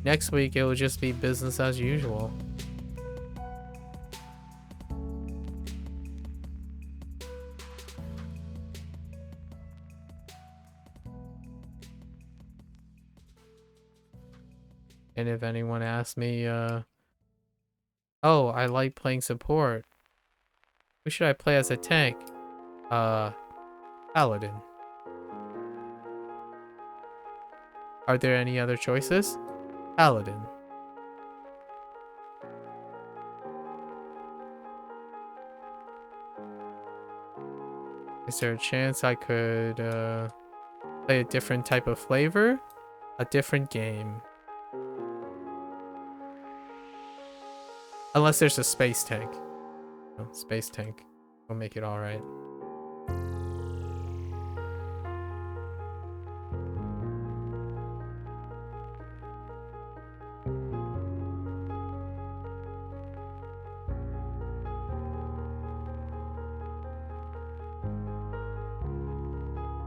Next week it will just be business as usual. And if anyone asks me, oh, I like playing support. Who should I play as a tank? Paladin. Are there any other choices? Paladin. Is there a chance I could play a different type of flavor? A different game. Unless there's a space tank. No, space tank will make it alright.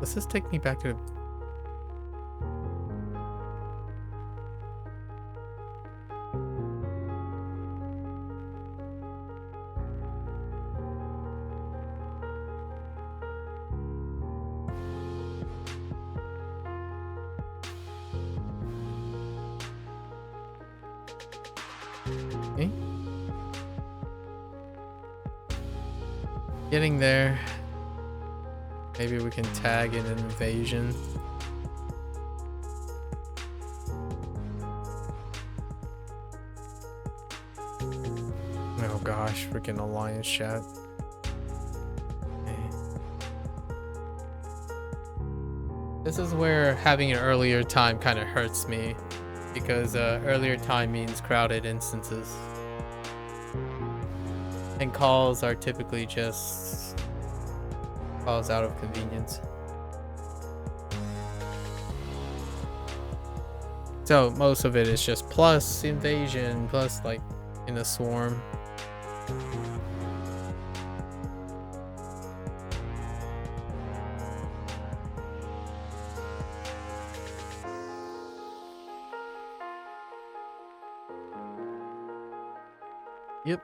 Does this take me back to... Okay. Getting there. Maybe we can tag in an invasion. Oh gosh, freaking alliance chat. Okay. This is where having an earlier time kind of hurts me, because earlier time means crowded instances. And calls are typically just calls out of convenience. So most of it is just plus invasion, plus like in a swarm. Yep.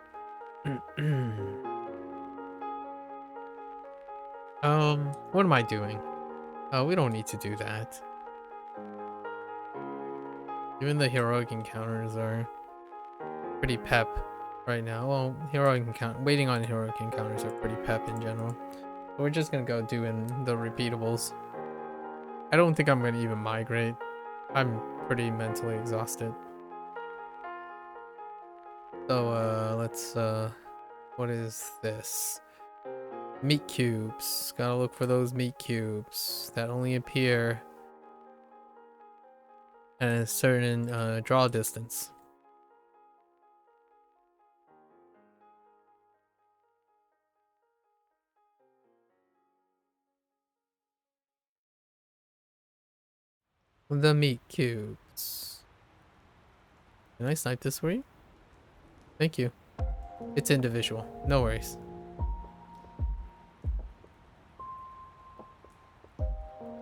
What am I doing? Oh, we don't need to do that. Even the heroic encounters are pretty pep right now. Well, waiting on heroic encounters are pretty pep in general. So we're just gonna go doing the repeatables. I don't think I'm gonna even migrate. I'm pretty mentally exhausted. So let's what is this? Meat cubes. Gotta look for those meat cubes that only appear at a certain draw distance. The meat cubes. Can I snipe this for you? Thank you. It's individual. No worries.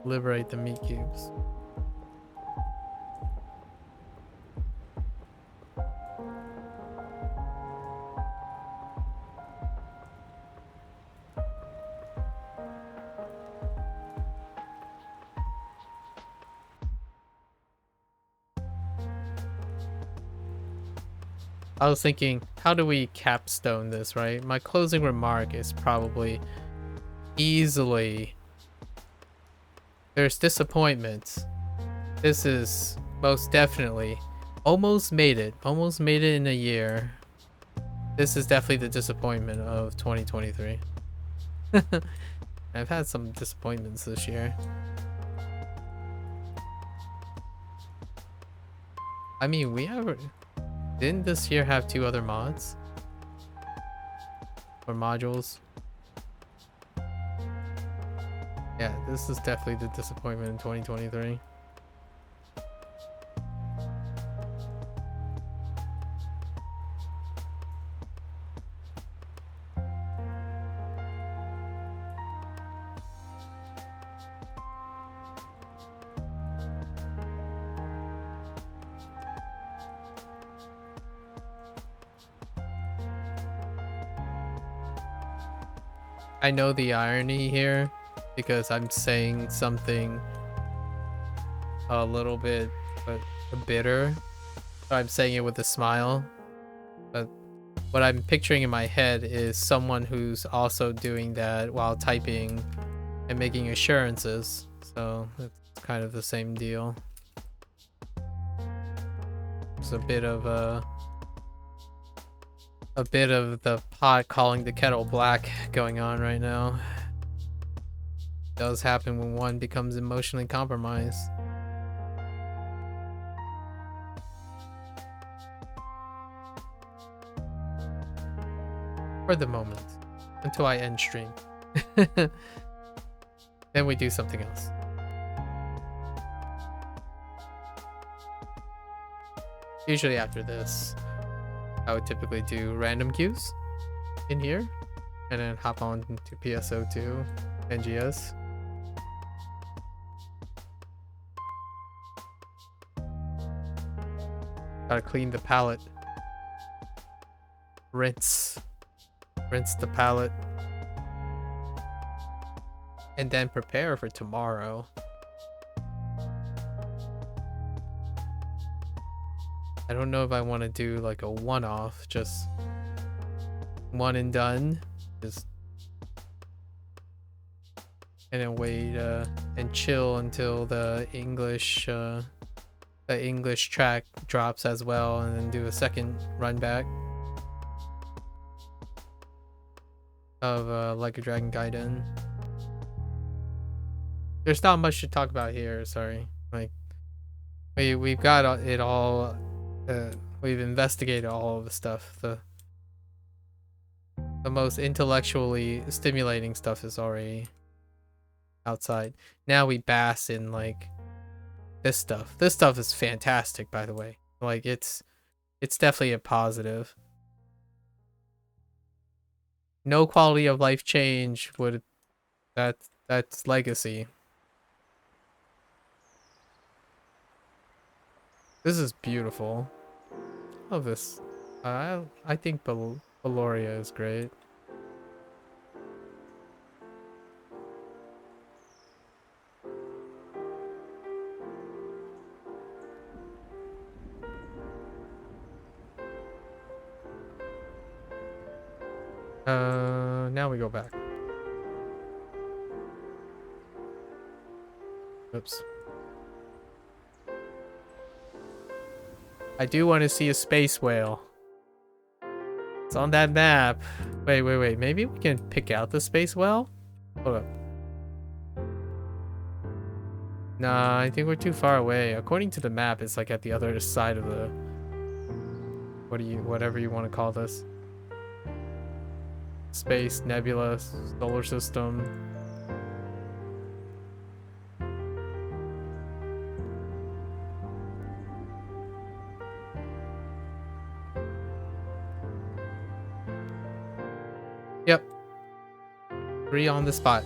Liberate the meat cubes. I was thinking, how do we capstone this, right? My closing remark is probably easily, there's disappointment. This is most definitely almost made it in a year. This is definitely the disappointment of 2023. I've had some disappointments this year. I mean, didn't this year have 2 other mods? Or modules? Yeah, this is definitely the disappointment in 2023. I know the irony here because I'm saying something a little bit bitter. I'm saying it with a smile. But what I'm picturing in my head is someone who's also doing that while typing and making assurances. So it's kind of the same deal. It's a bit of the pot calling the kettle black going on right now. It does happen when one becomes emotionally compromised. For the moment. Until I end stream. Then we do something else. Usually after this, I would typically do random queues in here. And then hop on to PSO2, NGS. Gotta clean the palette. Rinse the palette. And then prepare for tomorrow. I don't know if I want to do like a one-off, just one and done. Just and then wait and chill until the English track drops as well, and then do a second run back of Like a Dragon Gaiden. There's not much to talk about here, sorry. Like we've got it all. We've investigated all of the stuff. The most intellectually stimulating stuff is already outside. Now we bask in like this stuff. This stuff is fantastic, by the way. Like it's definitely a positive. No quality of life change would that's legacy. This is beautiful. Love this. I think Valoria is great. Now we go back. Oops. I do want to see a space whale. It's on that map. Wait. Maybe we can pick out the space whale? Hold up. Nah, I think we're too far away. According to the map, it's like at the other side of the... whatever you want to call this. Space, nebula, solar system. Yep. 3 on the spot.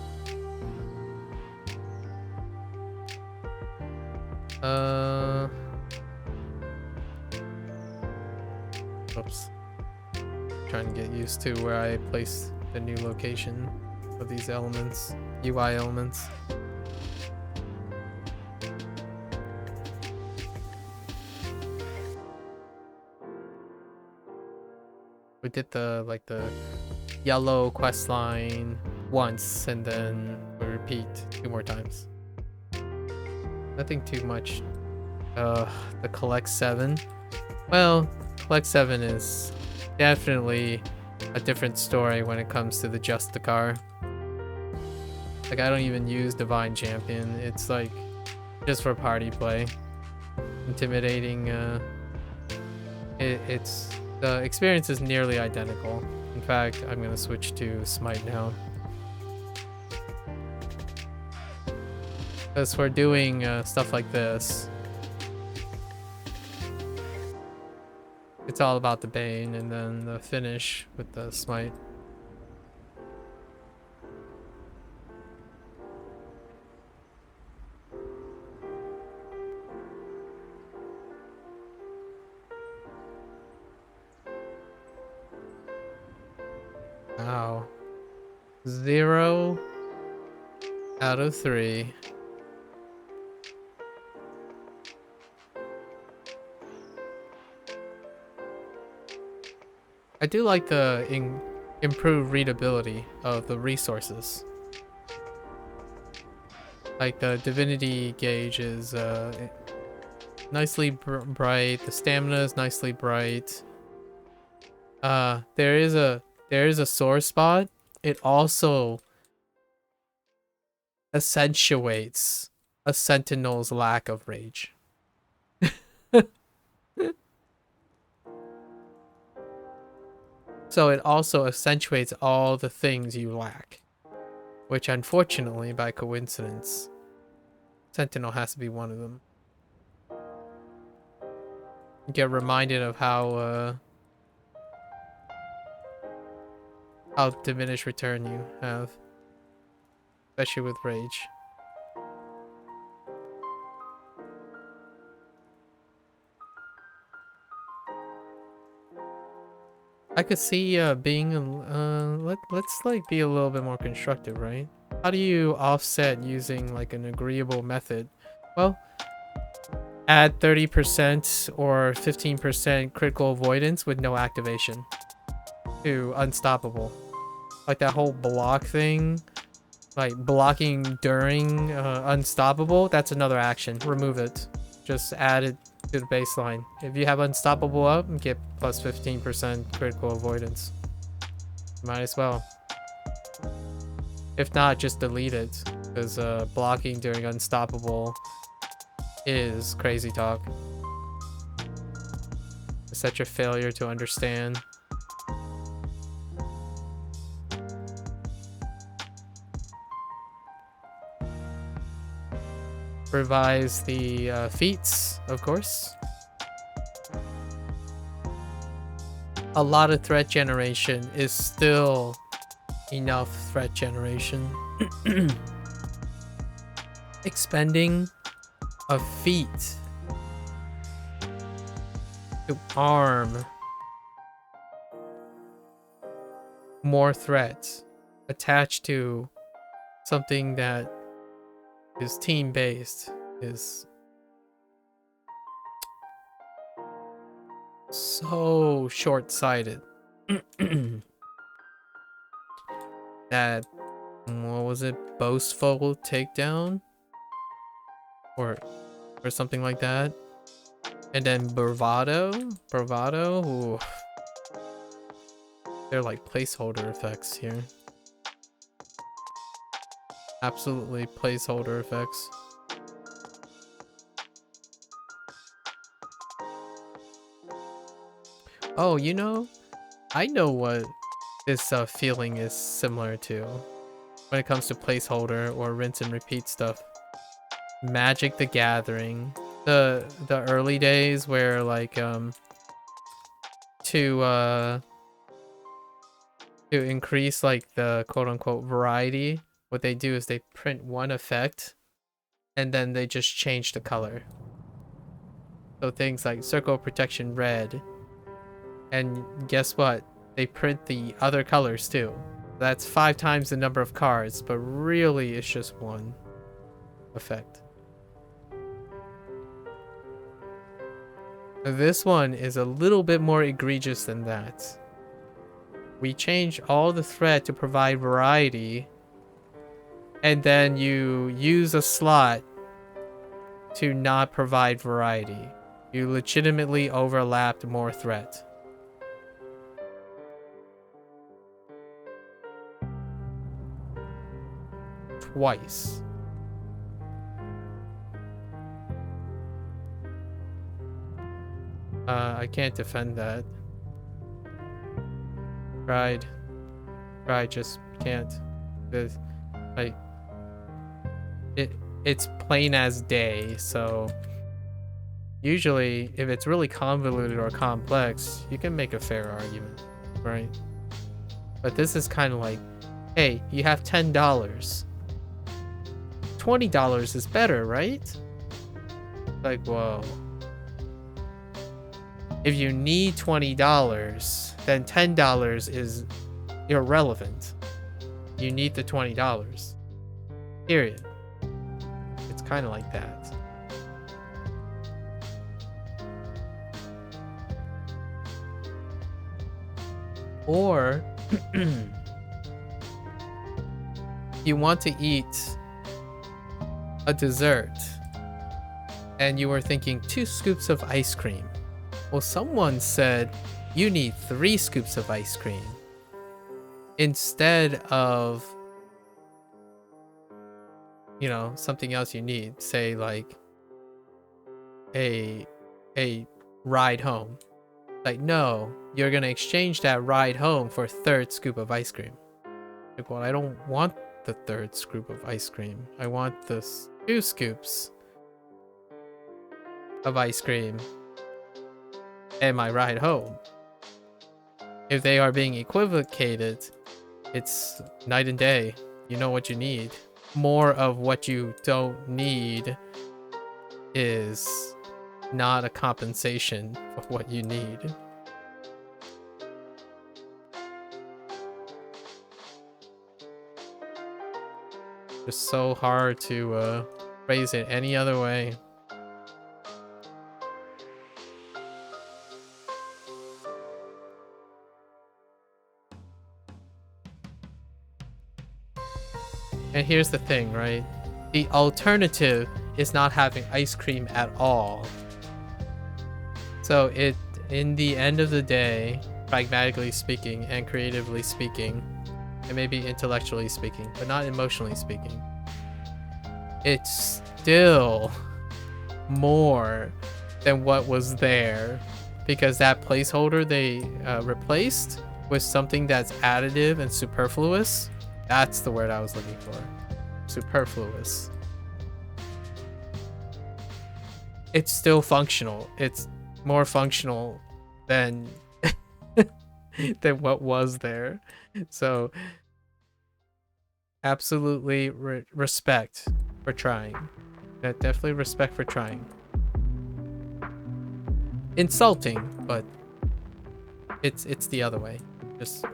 Oops. Trying to get used to where I place the new location of these elements, UI elements. We did the yellow quest line once, and then we repeat 2 more times. Nothing too much. The collect 7. Well, collect 7 is definitely a different story when it comes to the Justicar. Like, I don't even use Divine Champion. It's like just for party play. Intimidating. It's the experience is nearly identical. In fact, I'm gonna switch to Smite now. Because we're doing stuff like this. It's all about the Bane and then the finish with the Smite. Wow. 0 out of 3. I do like the improved readability of the resources. Like the divinity gauge is nicely bright. The stamina is nicely bright. There is a sore spot. It also accentuates a sentinel's lack of rage. So it also accentuates all the things you lack, which unfortunately, by coincidence, Sentinel has to be one of them. You get reminded of how diminished return you have, especially with rage. I could see being let's like be a little bit more constructive, right? How do you offset using like an agreeable method? Well, add 30% or 15% critical avoidance with no activation to unstoppable. Like that whole block thing, like blocking during unstoppable, that's another action. Remove it. Just add it to the baseline. If you have unstoppable up, get plus 15% critical avoidance. Might as well. If not, just delete it, because blocking during unstoppable is crazy talk. It's such a failure to understand. Revise the feats, of course. A lot of threat generation is still enough threat generation. Expending a feat to arm more threats attached to something that is team based is so short-sighted. That, what was it, boastful takedown or something like that, and then bravado, ooh. They're like placeholder effects here. Absolutely placeholder effects. Oh, you know, I know what this feeling is similar to when it comes to placeholder or rinse and repeat stuff. Magic the Gathering. The early days where like to increase like the quote-unquote variety, what they do is they print one effect and then they just change the color. So things like Circle of Protection red, and guess what? They print the other colors too. That's 5 times the number of cards, but really it's just one effect. This one is a little bit more egregious than that. We change all the threat to provide variety, and then you use a slot to not provide variety. You legitimately overlapped more threat. Twice. I can't defend that. Tried, just can't. Because, like, it's plain as day, so usually if it's really convoluted or complex, you can make a fair argument, right? But this is kind of like, hey, you have $10. $20 is better, right? Like, whoa. If you need $20, then $10 is irrelevant. You need the $20. Period. It's kind of like that. Or you want to eat a dessert and you were thinking 2 scoops of ice cream. Well, someone said you need 3 scoops of ice cream instead of, you know, something else you need, say like a ride home. Like, no, you're gonna exchange that ride home for a 3rd scoop of ice cream. Like, well, I don't want the 3rd scoop of ice cream. I want the 2 scoops of ice cream and my ride home. If they are being equivocated, it's night and day. You know what you need. More of what you don't need is not a compensation for what you need. It's so hard to phrase it any other way. And here's the thing, right? The alternative is not having ice cream at all. So it, in the end of the day, pragmatically speaking and creatively speaking, and maybe intellectually speaking, but not emotionally speaking, it's still more than what was there, because that placeholder they replaced with something that's additive and superfluous. That's the word I was looking for. Superfluous. It's still functional. It's more functional than than what was there. So absolutely respect for trying. Definitely respect for trying. Insulting, but it's the other way. Just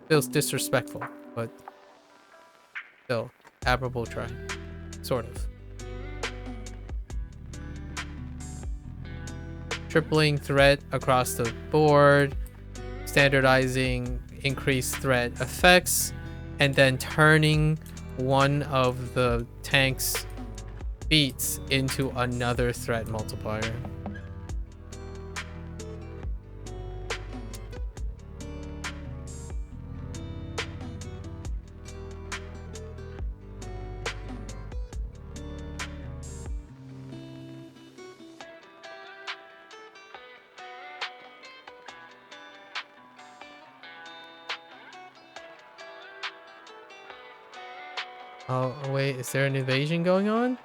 Feels disrespectful, but still, admirable try. Sort of. Tripling threat across the board, standardizing increased threat effects, and then turning one of the tank's feats into another threat multiplier. Oh, wait, is there an invasion going on?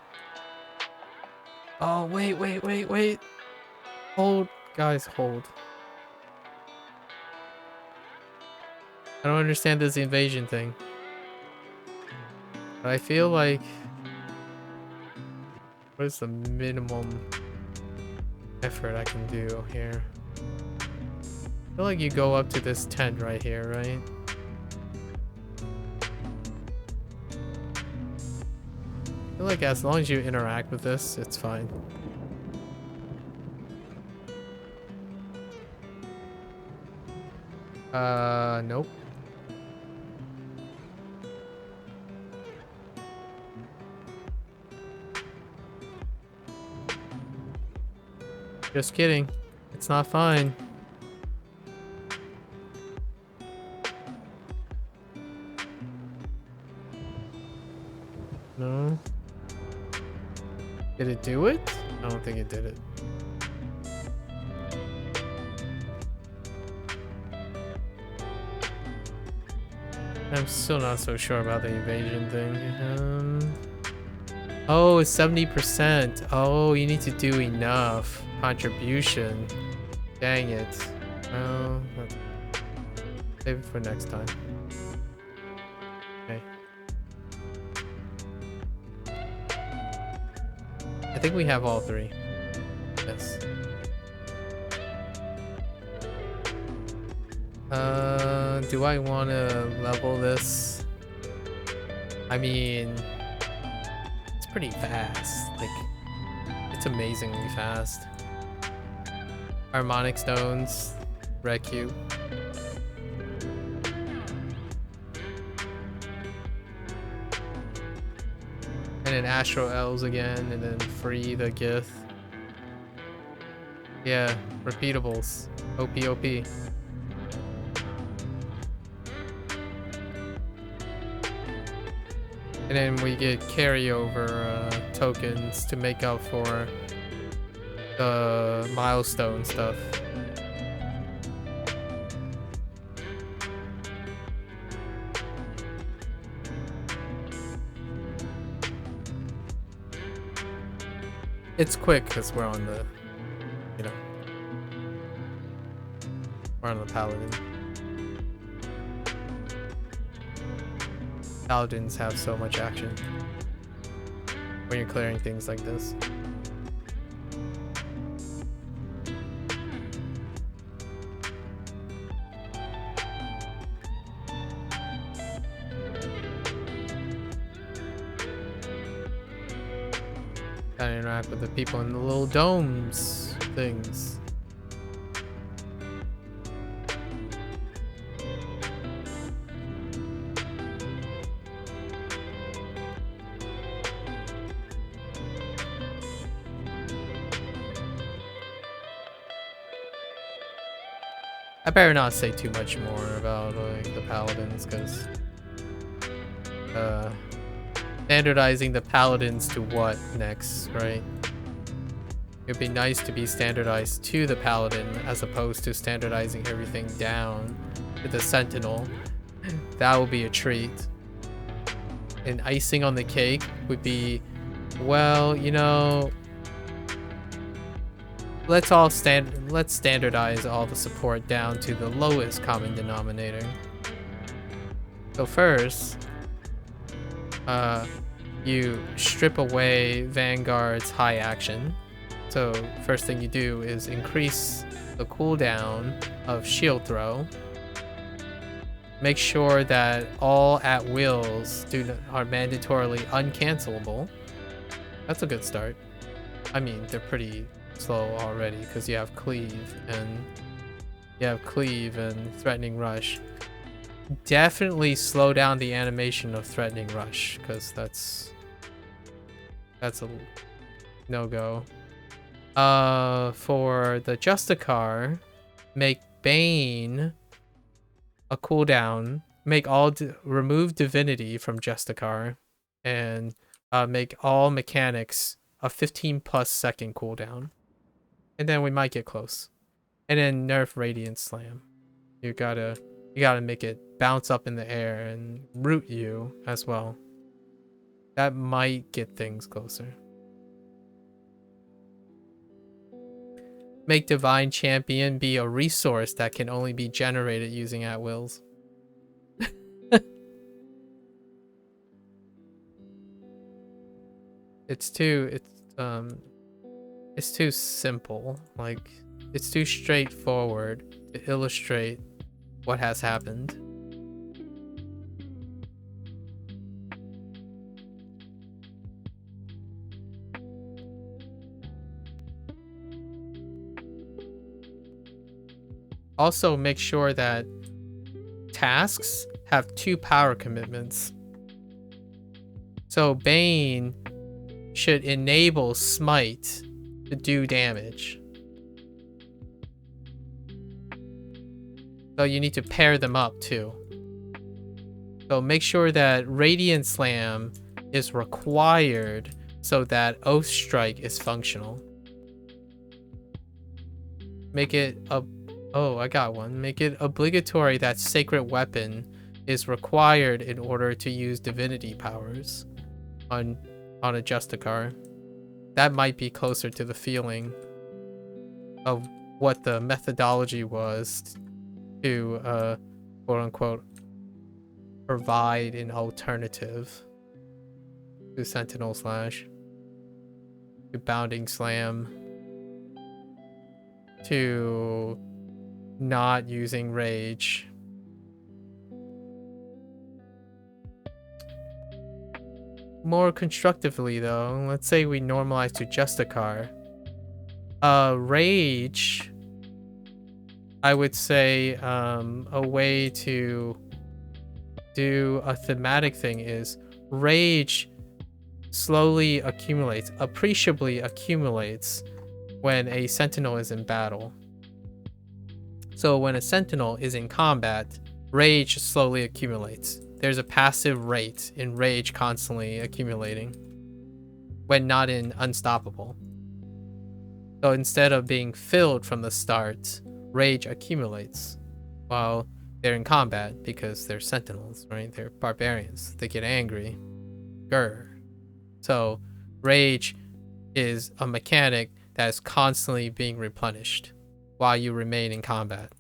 Oh, wait. Hold, guys, hold. I don't understand this invasion thing. But I feel like... What is the minimum effort I can do here? I feel like you go up to this tent right here, right? I feel like as long as you interact with this, it's fine. Nope. Just kidding. It's not fine. No. Did it do it? I don't think it did it. I'm still not so sure about the invasion thing. Oh, it's 70%. Oh, you need to do enough contribution. Dang it. Well, save it for next time. Okay. I think we have all three. Yes. Do I want to level this? I mean, it's pretty fast. Like, it's amazingly fast. Harmonic stones, red cube. And then Astro Elves again, and then free the gift. Yeah, repeatables. OP. And then we get carryover tokens to make up for the milestone stuff. It's quick because we're on the, you know, we're on the paladin. Paladins have so much action when you're clearing things like this. Gotta interact with the people in the little domes things. I better not say too much more about like the paladins, because standardizing the paladins to what next, right? It'd be nice to be standardized to the paladin as opposed to standardizing everything down to the sentinel. That would be a treat. And icing on the cake would be, well, you know, let's standardize all the support down to the lowest common denominator. So first, you strip away Vanguard's high action. So first thing you do is increase the cooldown of shield throw. Make sure that all at wills are mandatorily uncancelable. That's a good start. I mean, they're pretty slow already because you have cleave and threatening rush. Definitely slow down the animation of threatening rush because that's a no-go. For the Justicar, make Bane a cooldown. Remove Divinity from Justicar, and make all mechanics a 15+ second cooldown, and then we might get close. And then nerf Radiant Slam. You gotta make it bounce up in the air and root you as well. That might get things closer. Make Divine Champion be a resource that can only be generated using at-wills. It's too simple. Like, it's too straightforward to illustrate what has happened. Also, make sure that tasks have 2 power commitments. So Bane should enable Smite to do damage. So you need to pair them up too. So make sure that Radiant Slam is required so that Oath Strike is functional. Make it I got one. Make it obligatory that Sacred Weapon is required in order to use divinity powers on a Justicar. That might be closer to the feeling of what the methodology was to quote unquote provide an alternative to Sentinel Slash, to Bounding Slam, to not using Rage. More constructively though, let's say we normalize to Justicar. Rage, I would say a way to do a thematic thing is Rage slowly accumulates, appreciably accumulates when a Sentinel is in battle. So when a Sentinel is in combat, Rage slowly accumulates. There's a passive rate in Rage constantly accumulating when not in Unstoppable. So instead of being filled from the start, Rage accumulates while they're in combat because they're Sentinels, right? They're barbarians. They get angry. Grr. So Rage is a mechanic that is constantly being replenished while you remain in combat.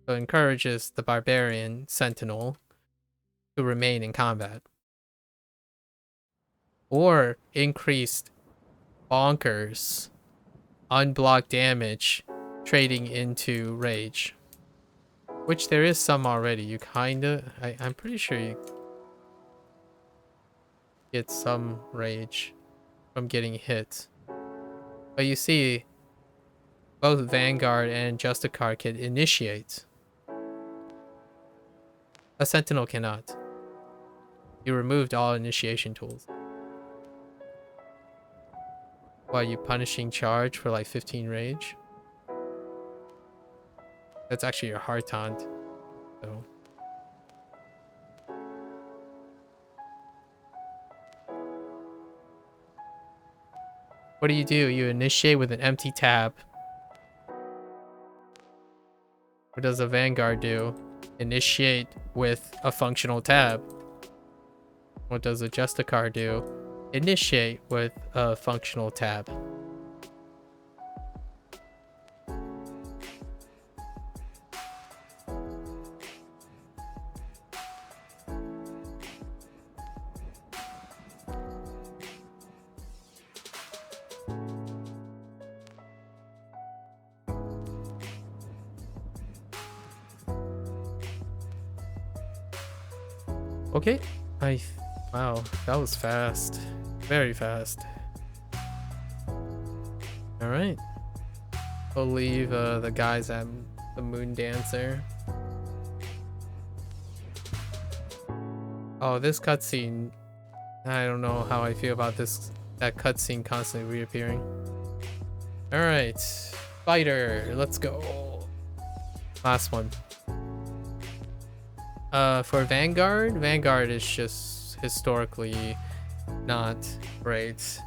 So it encourages the barbarian Sentinel to remain in combat. Or increased bonkers unblocked damage trading into Rage. Which there is some already. I'm pretty sure you get some Rage from getting hit. But you see, both Vanguard and Justicar can initiate. A Sentinel cannot. You removed all initiation tools. Why, you punishing charge for like 15 Rage? That's actually your hard taunt. So. What do? You initiate with an empty tab. What does a Vanguard do? Initiate with a functional tab. What does a Justicar do? Initiate with a functional tab. Okay. Wow, that was fast. Very fast. Alright. We'll leave the guys at the Moon Dancer. Oh, this cutscene. I don't know how I feel about that cutscene constantly reappearing. Alright. Fighter, let's go. Last one. For Vanguard is just historically not great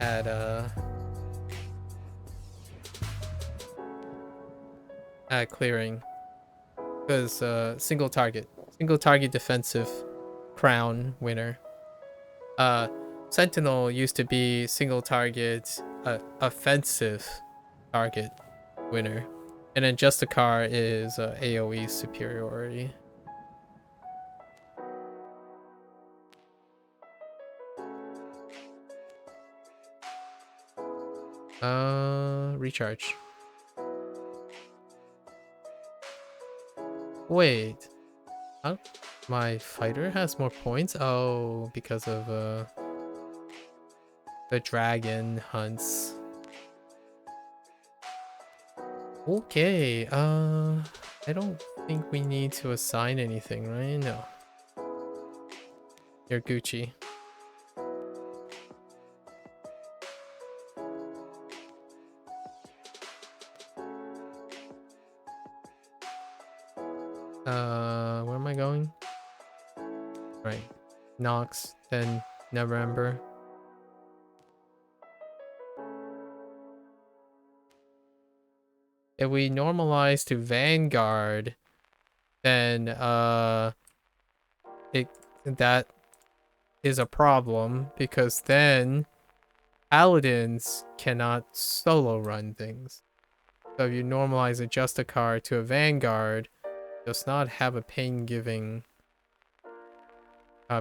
at clearing, because single target defensive crown winner. Sentinel used to be single target offensive target winner, and then Justicar is AoE superiority. Recharge. Wait. Huh? My fighter has more points? Oh, because of the dragon hunts. Okay, I don't think we need to assign anything, right? No. You're Gucci. Where am I going? Right. Nox, then Neverember. If we normalize to Vanguard, then that is a problem, because then Paladins cannot solo run things. So if you normalize a Justicar to a Vanguard, does not have a pain-giving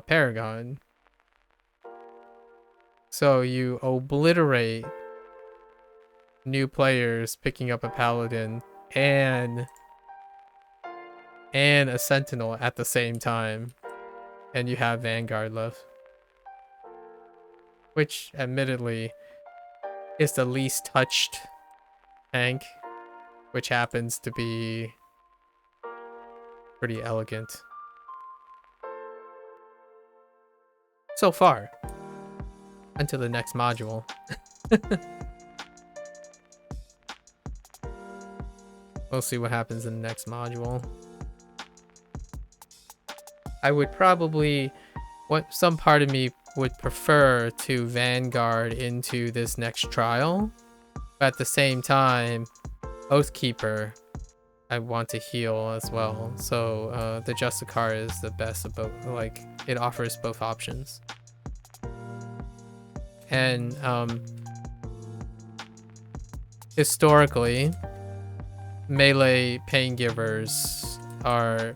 Paragon. So you obliterate new players picking up a Paladin and a Sentinel at the same time, and you have Vanguard left, which admittedly is the least touched tank, which happens to be pretty elegant so far, until the next module. We'll see what happens in the next module. I would probably, some part of me would prefer to Vanguard into this next trial, but at the same time, Oathkeeper, I want to heal as well. So the Justicar is the best of both. Like, it offers both options. And historically, melee pain givers are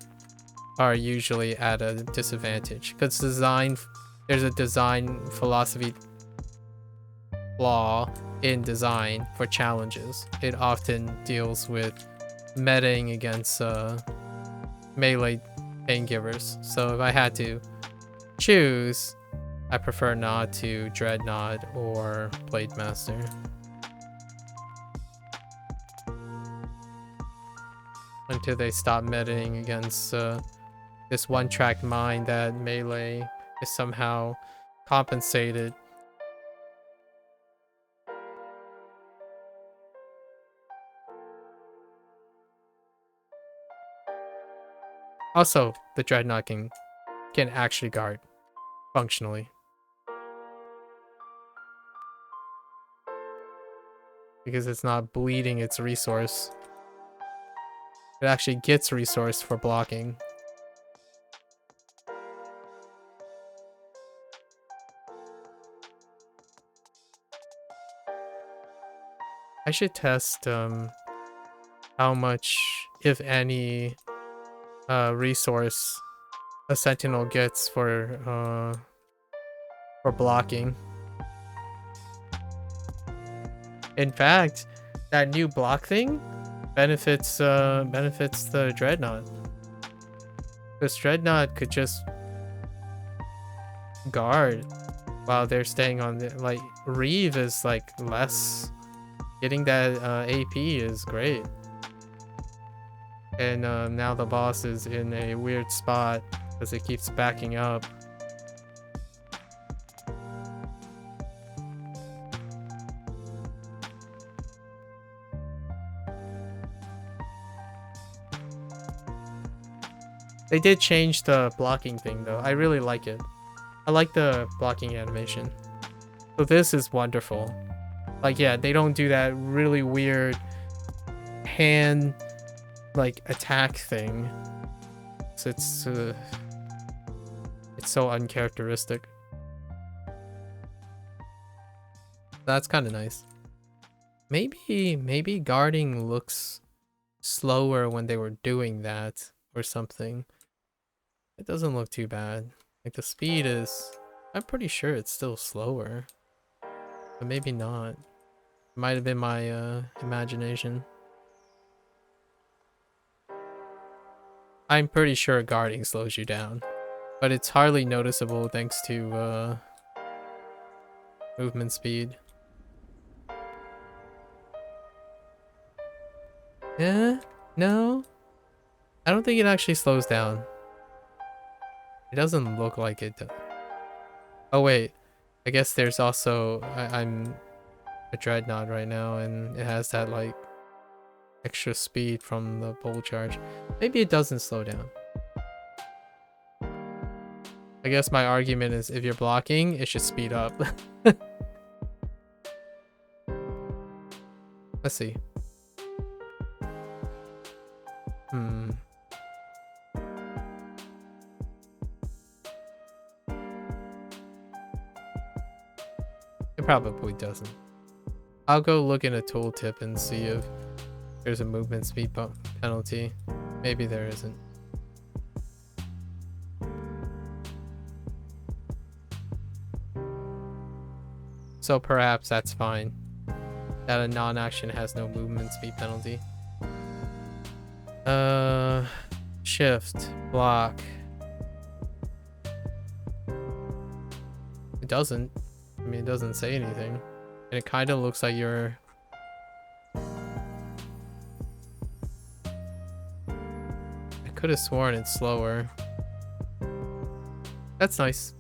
usually at a disadvantage, because there's a design philosophy flaw in design for challenges. It often deals with metaing against melee pain givers. So if I had to choose, I prefer not to Dreadnought or Blade Master. Until they stop metaing against this one-track mind that melee is somehow compensated. Also, the Dreadnought can actually guard functionally, because it's not bleeding its resource. It actually gets resource for blocking. I should test how much, if any, resource a Sentinel gets for blocking. In fact, that new block thing benefits the Dreadnought, because Dreadnought could just guard while they're staying on the, like, Reeve is like less. Getting that AP is great. And now the boss is in a weird spot because it keeps backing up. They did change the blocking thing though. I really like it. I like the blocking animation. So this is wonderful. Like, yeah, they don't do that really weird hand like attack thing. So it's so uncharacteristic. That's kind of nice. Maybe guarding looks slower when they were doing that or something. It doesn't look too bad. Like the speed is, I'm pretty sure it's still slower, but maybe not. It might have been my imagination. I'm pretty sure guarding slows you down, but it's hardly noticeable thanks to movement speed. Yeah, no, I don't think it actually slows down. It doesn't look like it does. Oh wait, I guess there's also, I'm a dreadnought right now and it has that like extra speed from the bolt charge. Maybe it doesn't slow down. I guess my argument is if you're blocking, it should speed up. Let's see. It probably doesn't. I'll go look in a tooltip and see if there's a movement speed penalty. Maybe there isn't. So perhaps that's fine. That a non-action has no movement speed penalty. Shift, block. It doesn't. I mean, it doesn't say anything. And it kind of looks like you're... I could have sworn it's slower. That's nice.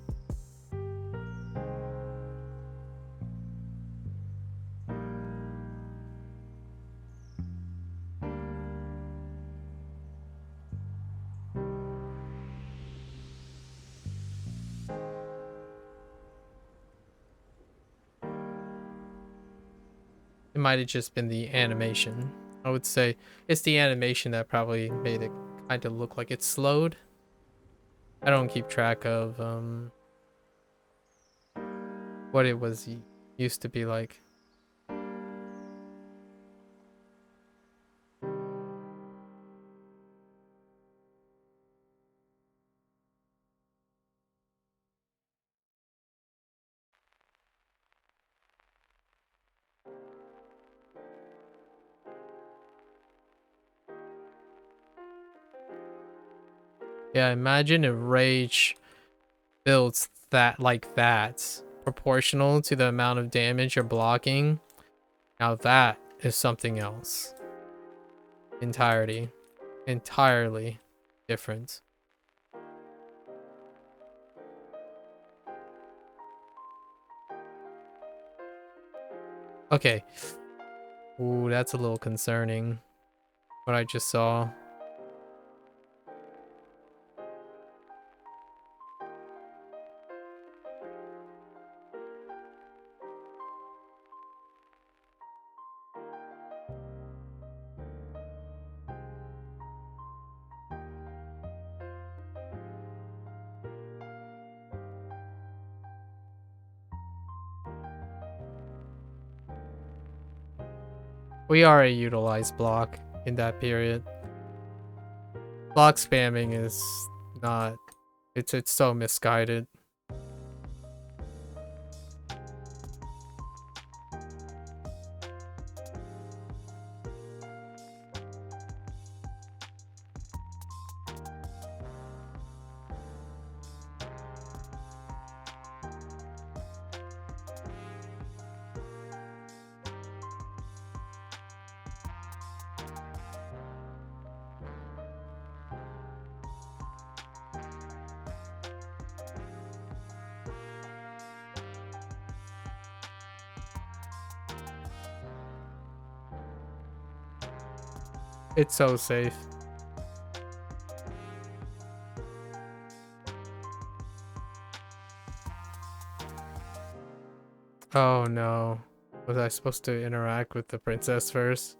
It might have just been the animation. I would say it's the animation that probably made it kind of look like it's slowed. I don't keep track of what it was used to be like. Yeah, imagine if Rage builds that like that, proportional to the amount of damage you're blocking. Now that is something else. Entirely different. Okay. Ooh, that's a little concerning. What I just saw. We already utilized block in that period. Block spamming is not... It's so misguided. It's so safe. Oh no. Was I supposed to interact with the princess first?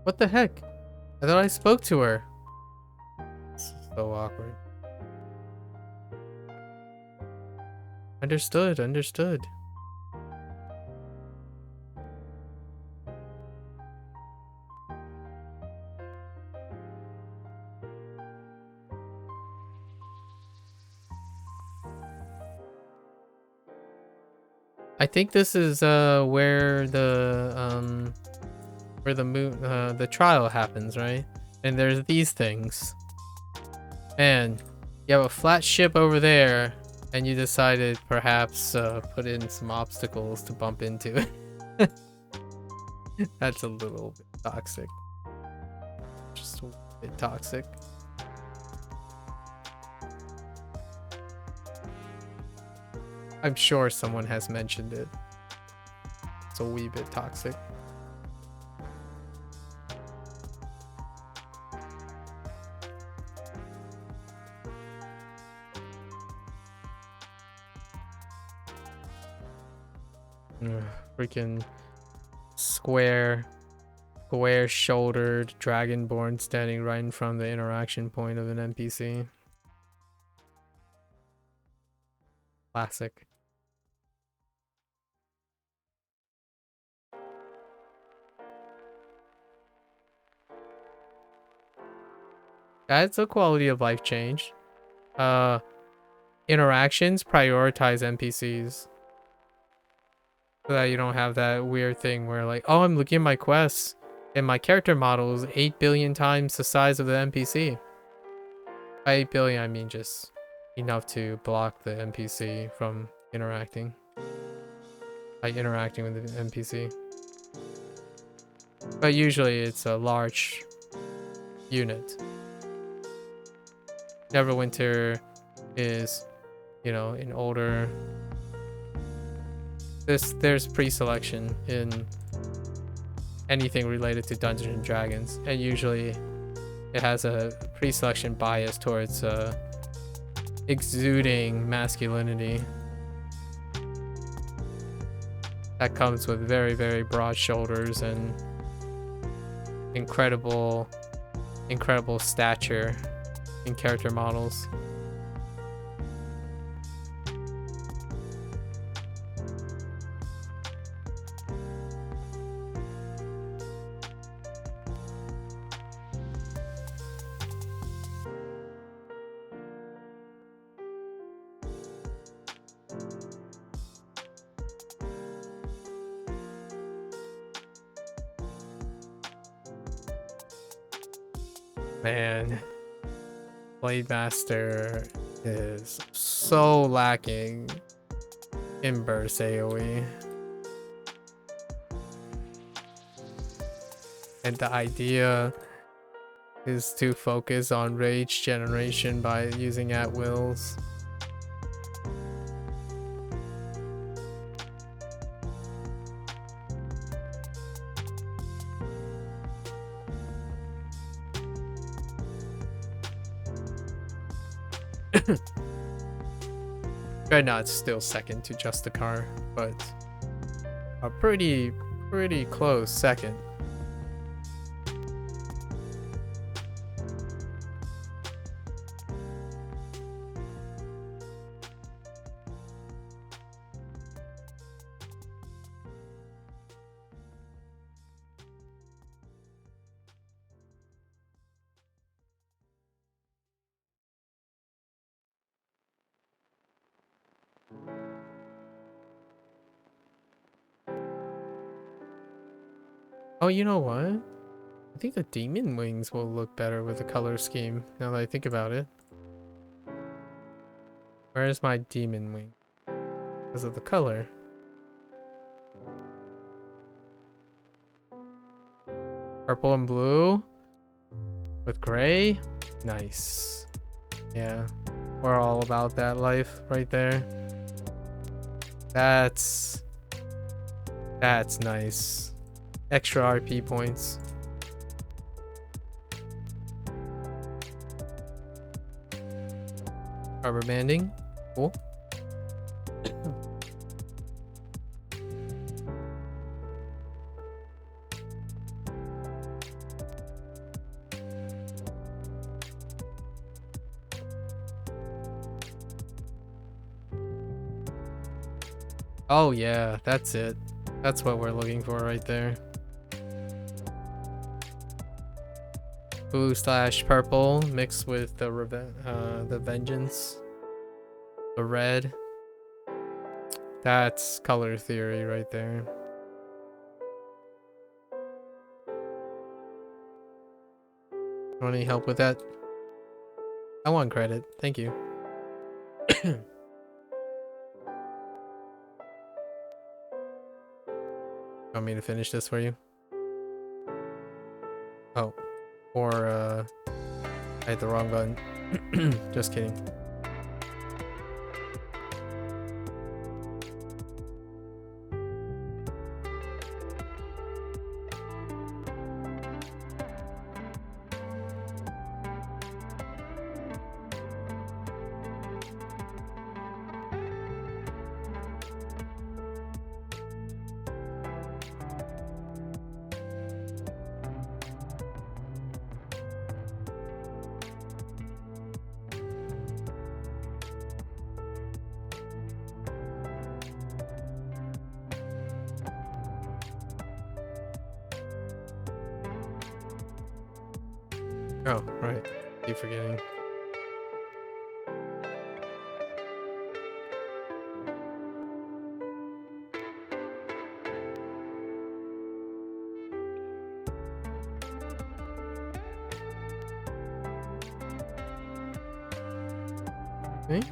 What the heck? I thought I spoke to her. This is so awkward. Understood, understood. I think this is where the trial happens, right? And there's these things. And you have a flat ship over there, and you decided perhaps put in some obstacles to bump into it. That's a little bit toxic. Just a bit toxic. I'm sure someone has mentioned it. It's a wee bit toxic. Freaking square-shouldered dragonborn standing right in front of the interaction point of an NPC. Classic. That's a quality of life change. Interactions prioritize NPCs. So that you don't have that weird thing where like, oh, I'm looking at my quests and my character model is 8 billion times the size of the NPC. By 8 billion, I mean just enough to block the NPC from interacting. By interacting with the NPC. But usually it's a large unit. Neverwinter is, you know, in older... There's pre-selection in anything related to Dungeons and Dragons, and usually it has a pre-selection bias towards exuding masculinity. That comes with very, very broad shoulders and incredible stature in character models. Man, Blade Master is so lacking in burst AoE. And the idea is to focus on rage generation by using at-wills. Dreadnought's still second to Justicar, but a pretty close second. Oh, you know what? I think the demon wings will look better with the color scheme, now that I think about it. Where is my demon wing? Because of the color. Purple and blue with gray. Nice. Yeah, we're all about that life right there. That's nice. Extra RP points. Rubber banding. Cool. Oh yeah, that's it. That's what we're looking for right there. Blue / purple mixed with the vengeance. The red. That's color theory right there. Want any help with that? I want credit. Thank you. Want me to finish this for you? Oh. Or, I hit the wrong button. Just kidding. Oh, right. Keep forgetting. Okay.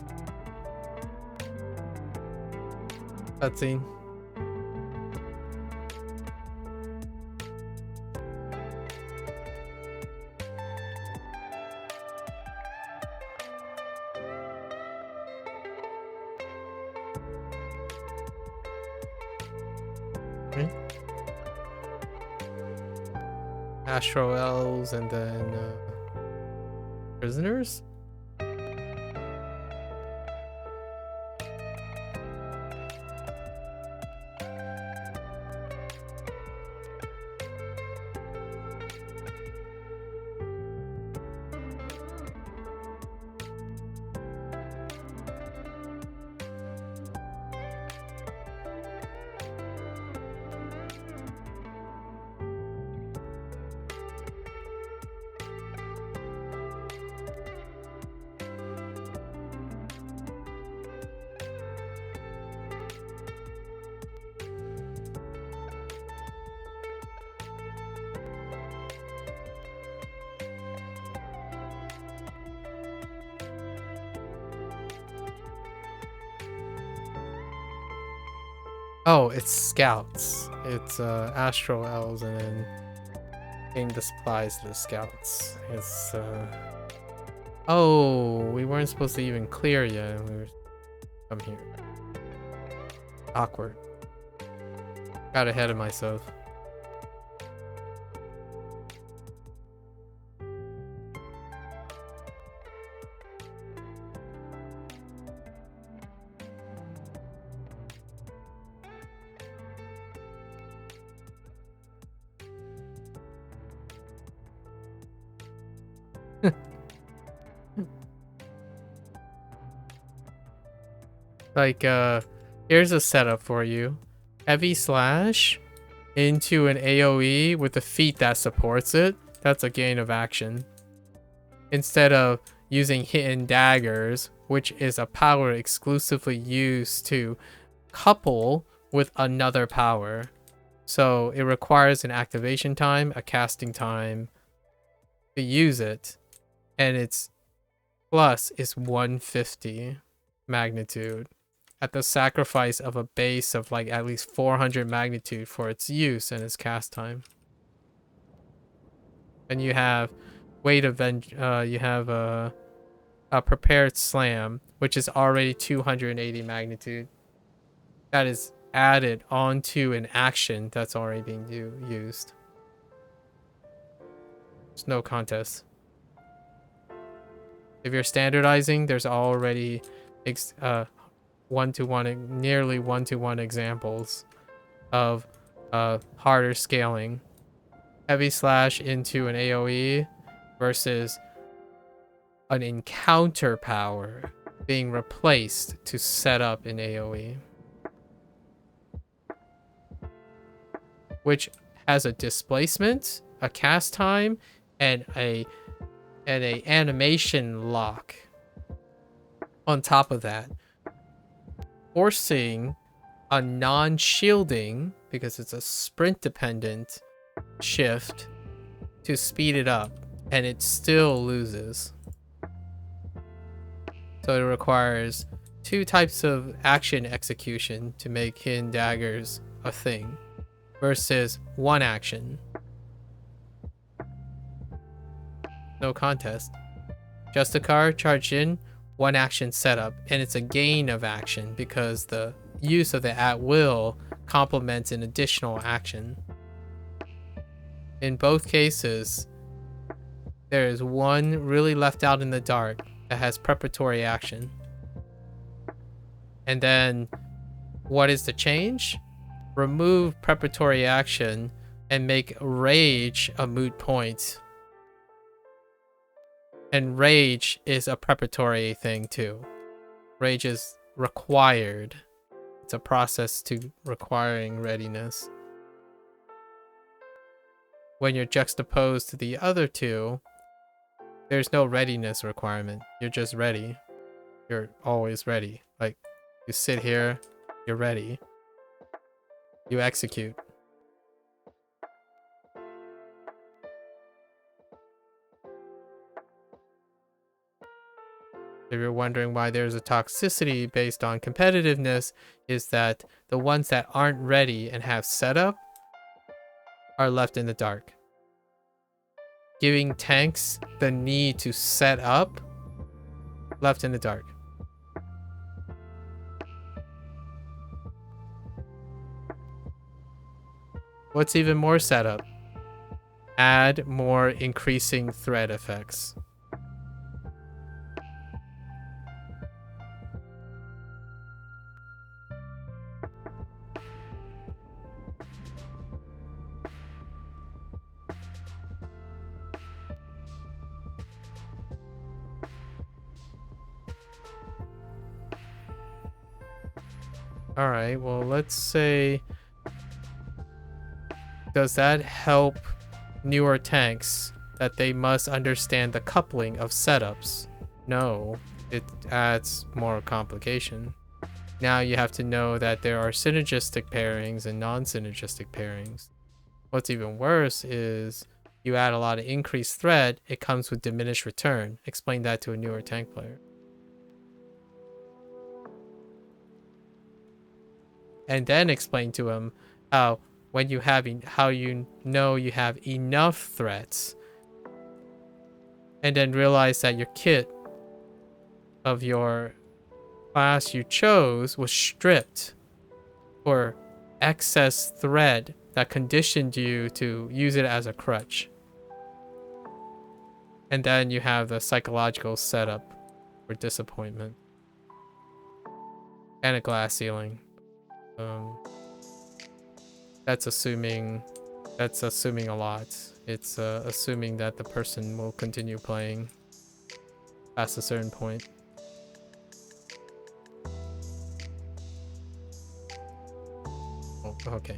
Cutscene. Astro elves and then prisoners. Oh, it's scouts. It's astro elves and then game supplies to the scouts. It's oh, we weren't supposed to even clear yet. We were come here. Awkward. Got ahead of myself. Like, here's a setup for you. Heavy slash into an AoE with a feat that supports it. That's a gain of action. Instead of using hidden daggers, which is a power exclusively used to couple with another power. So it requires an activation time, a casting time to use it. And its plus is 150 magnitude. At the sacrifice of a base of like at least 400 magnitude for its use and its cast time. And you have you have a prepared slam, which is already 280 magnitude. That is added onto an action that's already being used. There's no contest. If you're standardizing, there's already one-to-one, nearly one-to-one examples of harder scaling. Heavy slash into an AoE versus an encounter power being replaced to set up an AoE. Which has a displacement, a cast time, and a animation lock on top of that, forcing a non-shielding, because it's a sprint dependent shift, to speed it up, and it still loses. So it requires 2 types of action execution to make hidden daggers a thing versus 1 action. No contest. Justicar charged in, 1 action setup, and it's a gain of action because the use of the at will complements an additional action. In both cases, there is one really left out in the dark that has preparatory action. And then, what is the change? Remove preparatory action and make rage a moot point. And rage is a preparatory thing too. Rage is required. It's a process to requiring readiness. When you're juxtaposed to the other two, there's no readiness requirement. You're just ready. You're always ready. Like, you sit here, you're ready. You execute. If you're wondering why there's a toxicity based on competitiveness, is that the ones that aren't ready and have setup are left in the dark. Giving tanks the need to set up, left in the dark. What's even more setup? Add more increasing threat effects. Alright, well, let's say... Does that help newer tanks that they must understand the coupling of setups? No, it adds more complication. Now you have to know that there are synergistic pairings and non-synergistic pairings. What's even worse is you add a lot of increased threat, it comes with diminished return. Explain that to a newer tank player. And then explain to him how when you have how you know you have enough threats, and then realize that your kit of your class you chose was stripped for excess threat that conditioned you to use it as a crutch. And then you have the psychological setup for disappointment and a glass ceiling. That's assuming a lot. It's assuming that the person will continue playing past a certain point. Oh, okay.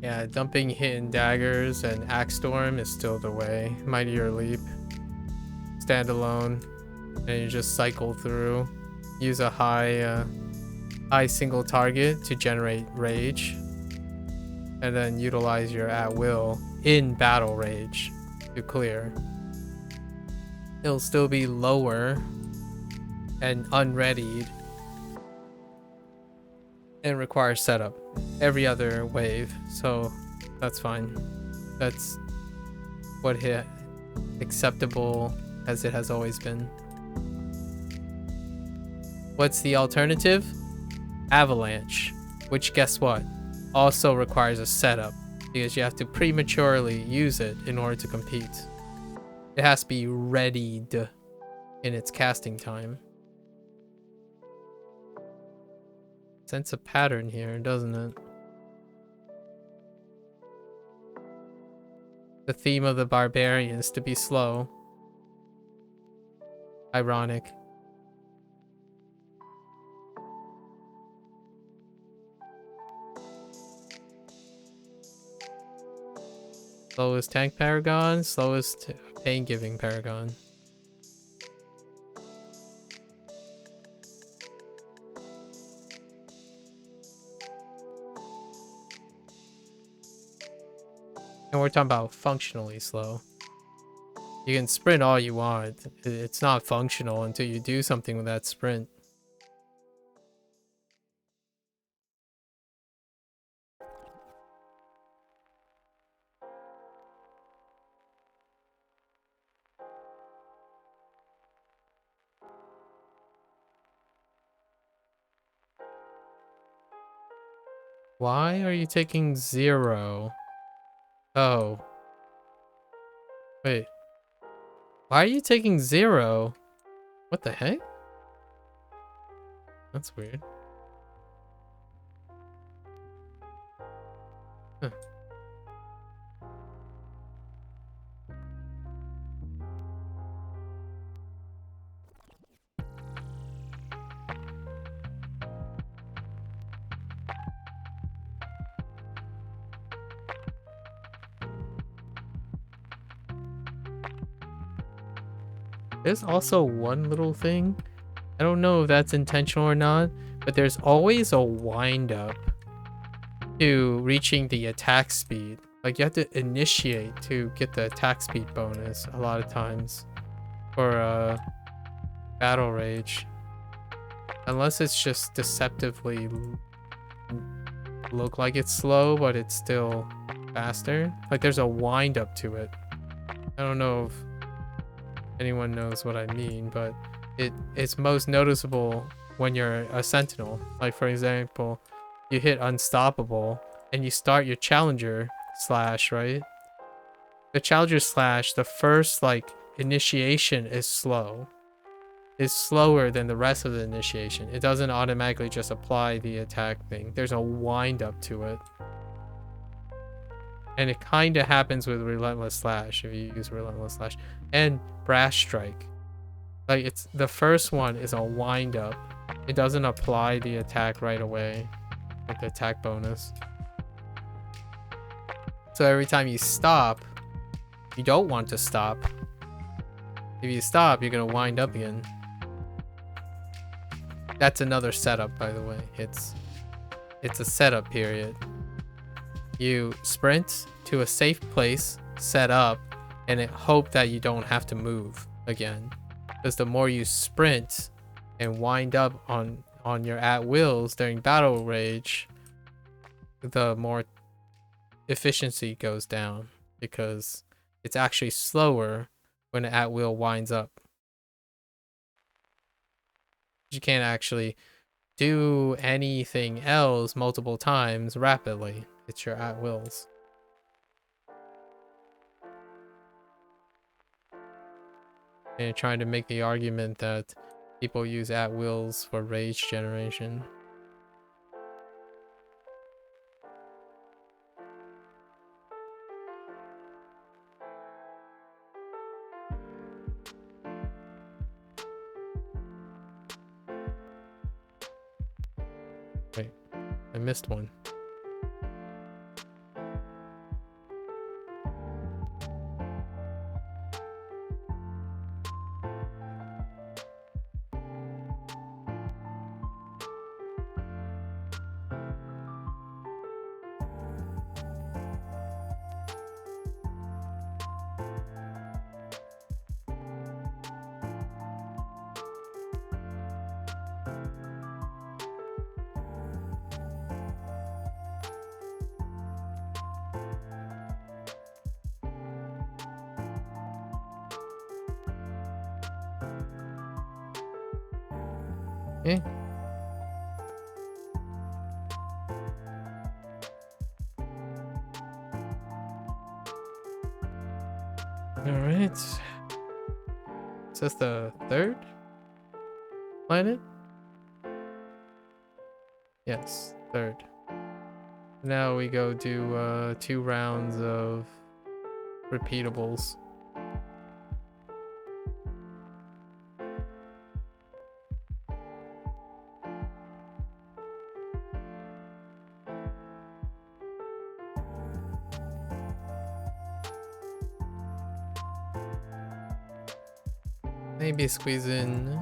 Yeah, dumping hidden daggers and axe storm is still the way. Mightier leap. Standalone. And you just cycle through. Use a high single target to generate rage. And then utilize your at will in battle rage to clear. It'll still be lower and unreadied and requires setup every other wave, so that's fine. That's what hit acceptable as it has always been. What's the alternative? Avalanche, which guess what? Also requires a setup because you have to prematurely use it in order to compete. It has to be readied in its casting time. Sense a pattern here, doesn't it? The theme of the barbarian is to be slow. Ironic. Slowest tank paragon, slowest pain giving paragon. And we're talking about functionally slow. You can sprint all you want. It's not functional until you do something with that sprint. Why are you taking 0? Oh. Wait. Why are you taking 0? What the heck? That's weird. Huh. There's also one little thing. I don't know if that's intentional or not, but there's always a wind up to reaching the attack speed. Like you have to initiate to get the attack speed bonus a lot of times for battle rage. Unless it's just deceptively look like it's slow, but it's still faster. Like there's a wind up to it. I don't know if anyone knows what I mean, but it's most noticeable when you're a sentinel. Like for example, you hit unstoppable and you start your challenger slash, right? The challenger slash, the first like initiation is slow. It's slower than the rest of the initiation. It doesn't automatically just apply the attack thing. There's a wind up to it. And it kind of happens with Relentless Slash if you use Relentless Slash. And Brash Strike. Like it's the first one is a wind up. It doesn't apply the attack right away with the attack bonus. So every time you stop, you don't want to stop. If you stop, you're gonna wind up again. That's another setup, by the way. It's a setup period. You sprint to a safe place, set up, and hope that you don't have to move again. Because the more you sprint and wind up on your at-wills during battle rage, the more efficiency goes down. Because it's actually slower when an at-will winds up. You can't actually do anything else multiple times rapidly. It's your at-wills. And you're trying to make the argument that people use at-wills for rage generation. Wait, I missed one. Okay. Alright. Is this the third planet? Yes, third. Now we go do 2 rounds of repeatables. Maybe squeeze in.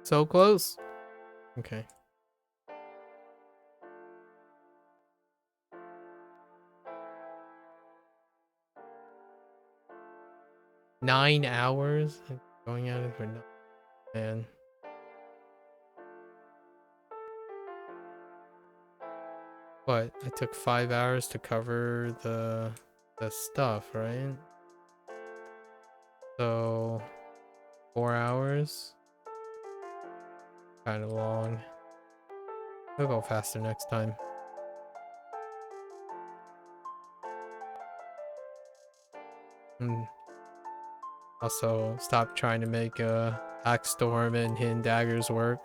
So close. Okay. Nine hours going at it for no man. What? I took 5 hours to cover the stuff, right? So 4 hours. Kind of long. We'll go faster next time. Also, stop trying to make Axe Storm and Hidden Daggers work.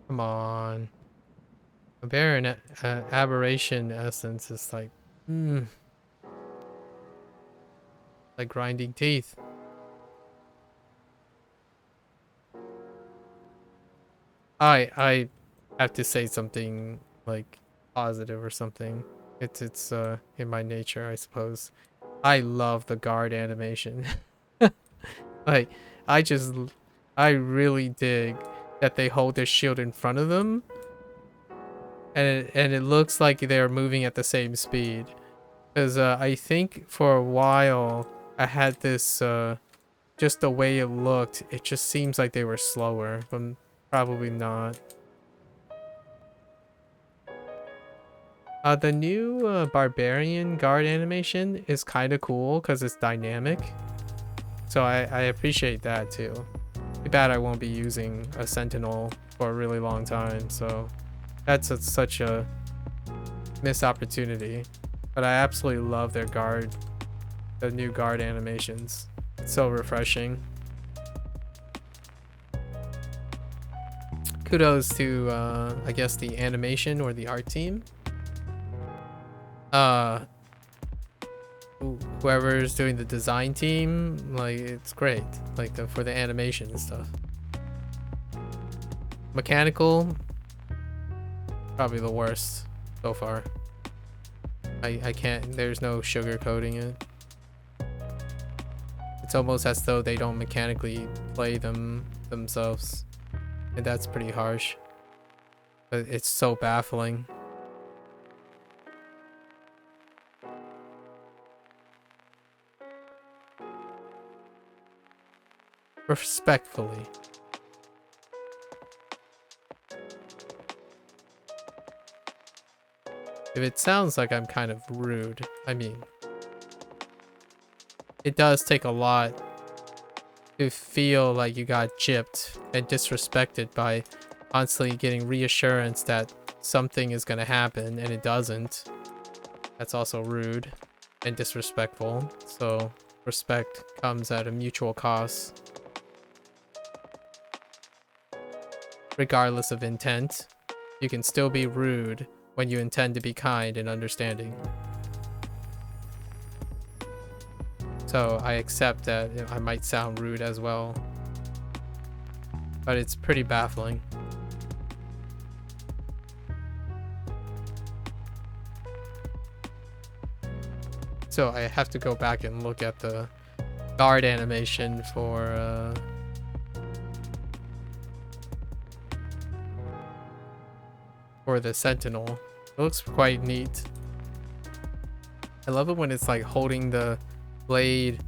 Come on. A barren aberration essence is like, like grinding teeth. I have to say something like positive or something. It's in my nature, I suppose. I love the guard animation. Like, I really dig that they hold their shield in front of them, and it looks like they're moving at the same speed. Because I think for a while I had this just the way it looked, it just seems like they were slower, but probably not. The new barbarian guard animation is kind of cool because it's dynamic. So I appreciate that too. Too bad I won't be using a sentinel for a really long time, so that's such a missed opportunity. But I absolutely love their the new guard animations. It's so refreshing. Kudos to I guess the animation or the art team. Whoever's doing the design team, like, it's great, like for the animation and stuff. Mechanical, probably the worst so far. I can't, there's no sugarcoating it. It's almost as though they don't mechanically play themselves, and that's pretty harsh, but it's so baffling. Respectfully. If it sounds like I'm kind of rude, I mean, it does take a lot to feel like you got gypped and disrespected by constantly getting reassurance that something is going to happen and it doesn't. That's also rude and disrespectful. So respect comes at a mutual cost. Regardless of intent, you can still be rude when you intend to be kind and understanding. So I accept that I might sound rude as well, but it's pretty baffling. So I have to go back and look at the guard animation for the Sentinel. It looks quite neat. I love it when it's like holding the blade.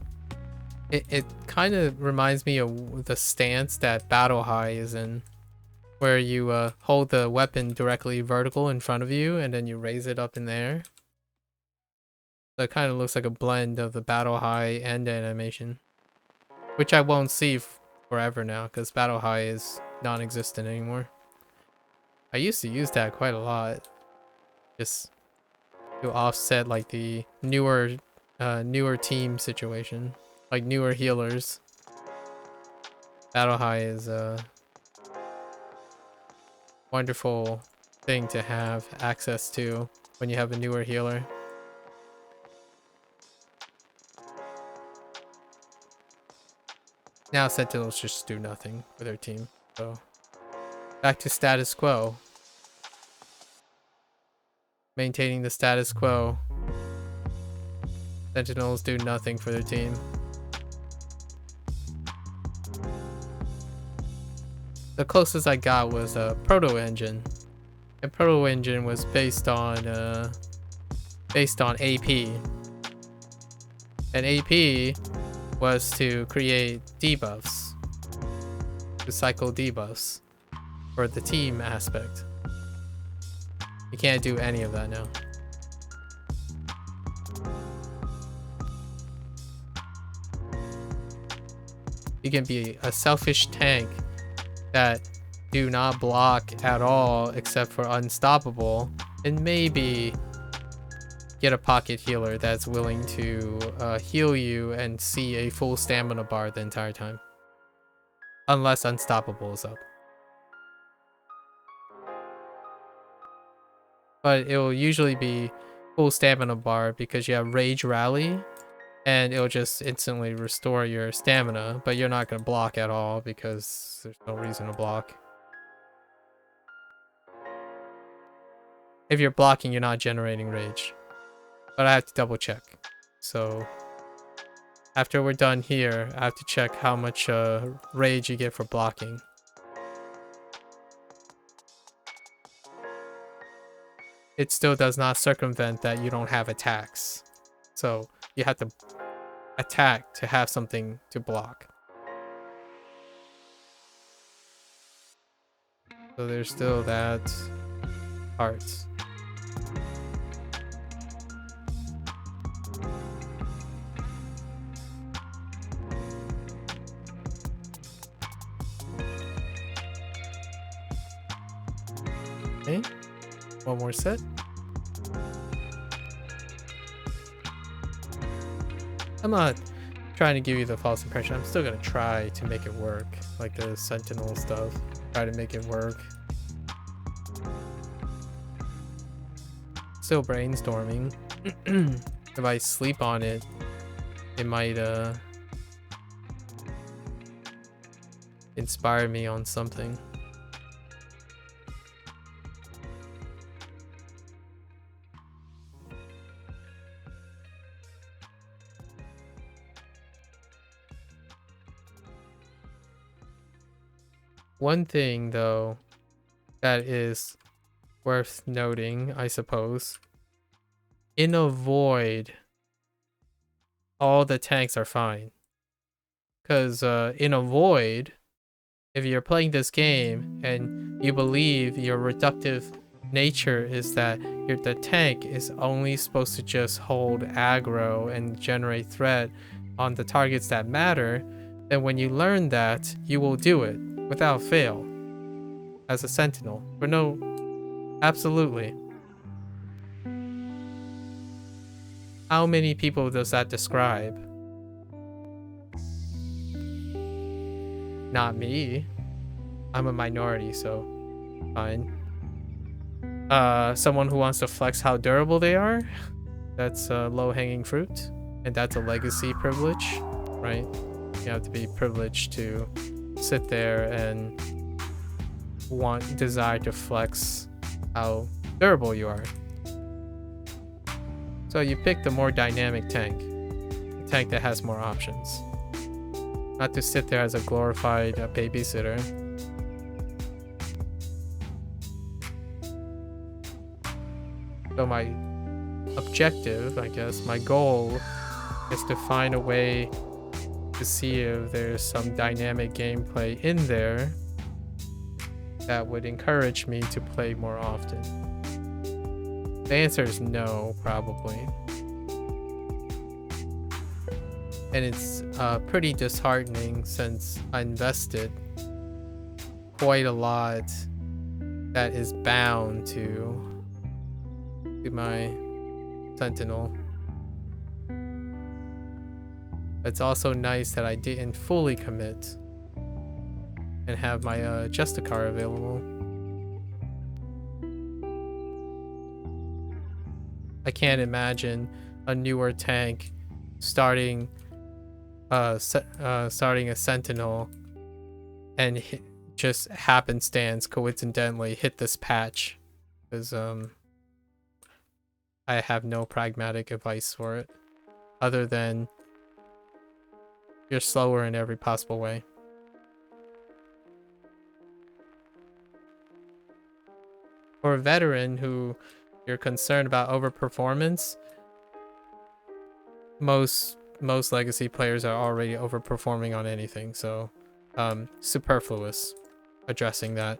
It kind of reminds me of the stance that Battle High is in, where you hold the weapon directly vertical in front of you and then you raise it up in the air. So it kind of looks like a blend of the Battle High and animation, which I won't see forever now because Battle High is non-existent anymore. I used to use that quite a lot, just to offset like the newer team situation, like newer healers. Battle High is a wonderful thing to have access to when you have a newer healer. Now Sentinels just do nothing for their team, so back to status quo. Maintaining the status quo. Sentinels do nothing for their team. The closest I got was a Proto Engine. And Proto Engine was based on AP. And AP was to create debuffs, to cycle debuffs for the team aspect. You can't do any of that now. You can be a selfish tank that do not block at all except for unstoppable, and maybe get a pocket healer that's willing to heal you and see a full stamina bar the entire time. Unless unstoppable is up. But it will usually be full stamina bar because you have Rage Rally, and it'll just instantly restore your stamina, but you're not going to block at all because there's no reason to block. If you're blocking, you're not generating rage. But I have to double check. So after we're done here, I have to check how much rage you get for blocking. It still does not circumvent that you don't have attacks. So you have to attack to have something to block. So there's still that part. Okay, one more set. I'm not trying to give you the false impression. I'm still gonna try to make it work, like the Sentinel stuff. Try to make it work. Still brainstorming. If I sleep on it, it might inspire me on something. One thing, though, that is worth noting, I suppose, in a void, all the tanks are fine. Because in a void, if you're playing this game and you believe your reductive nature is that the tank is only supposed to just hold aggro and generate threat on the targets that matter, then when you learn that, you will do it without fail as a Sentinel. But no, absolutely. How many people does that describe? Not me. I'm a minority, so fine. Someone who wants to flex how durable they are, that's low-hanging fruit, and that's a legacy privilege, right? You have to be privileged to sit there and desire to flex how durable you are. So you pick the more dynamic tank. A tank that has more options. Not to sit there as a glorified babysitter. So my objective, I guess, my goal is to find a way to see if there's some dynamic gameplay in there that would encourage me to play more often. The answer is no, probably. And it's pretty disheartening since I invested quite a lot that is bound to my Sentinel. It's also nice that I didn't fully commit and have my Justicar available. I can't imagine a newer tank starting a Sentinel and just happenstance coincidentally hit this patch, because I have no pragmatic advice for it other than you're slower in every possible way. For a veteran who you're concerned about overperformance, most legacy players are already overperforming on anything, so superfluous addressing that.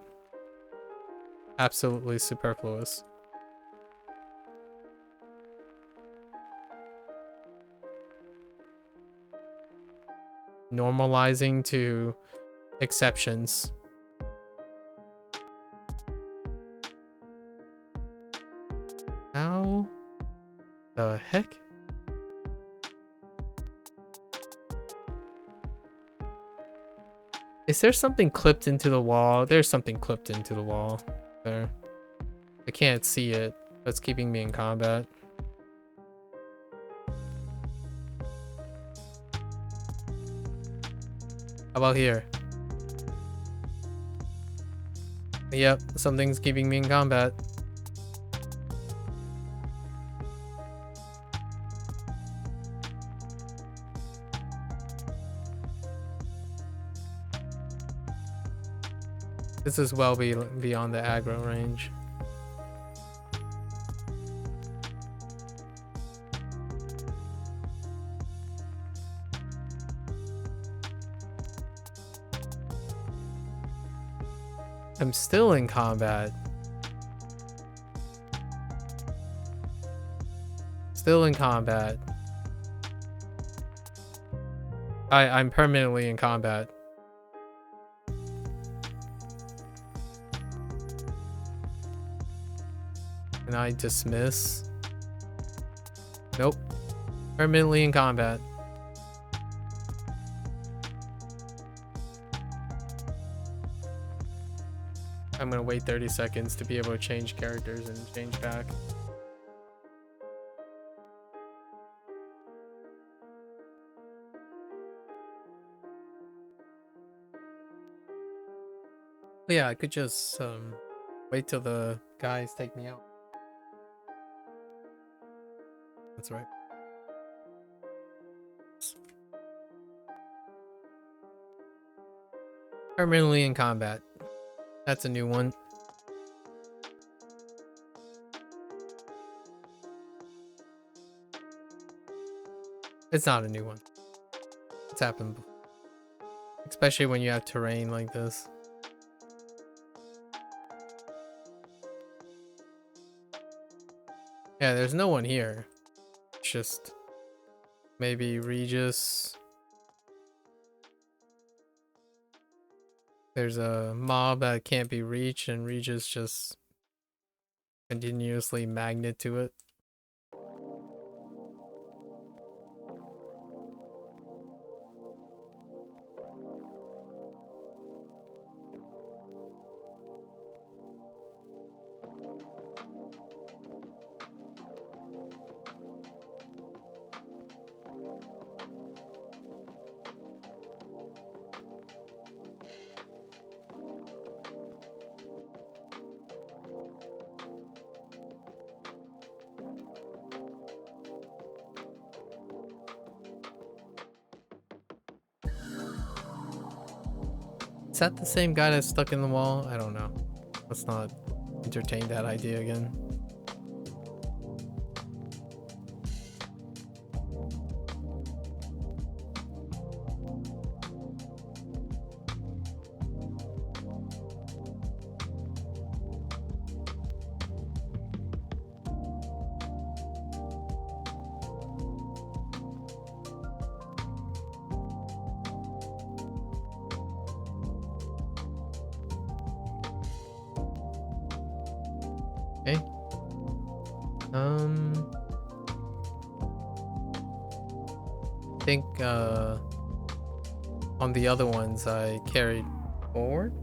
Absolutely superfluous. Normalizing to exceptions. How the heck? Is there something clipped into the wall? There's something clipped into the wall there. I can't see it. That's keeping me in combat. How about here? Yep, something's keeping me in combat. This is well beyond the aggro range. I'm still in combat. Still in combat. I'm permanently in combat. Can I dismiss? Nope. Permanently in combat. I'm gonna wait 30 seconds to be able to change characters and change back. But yeah, I could just wait till the guys take me out. That's right. Permanently in combat. That's a new one. It's not a new one. It's happened before. Especially when you have terrain like this. Yeah, there's no one here. It's just maybe Regis. There's a mob that can't be reached and Regis just continuously magnet to it. Is that the same guy that's stuck in the wall? I don't know. Let's not entertain that idea again. Okay. I think on the other ones I carried forward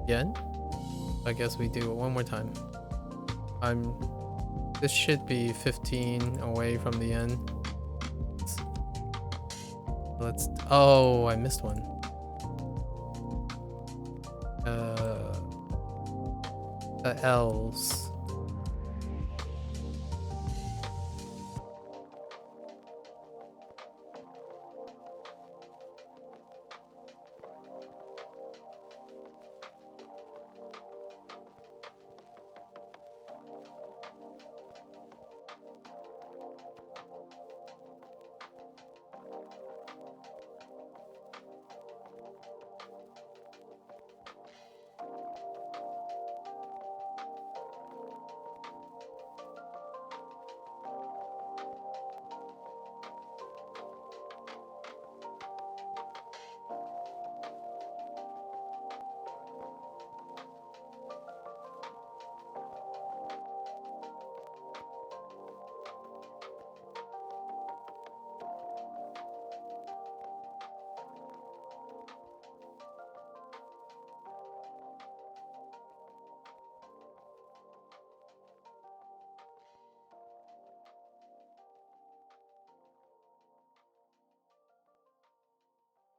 again. I guess we do it one more time. This should be 15 away from the end. Oh, I missed one. The L's.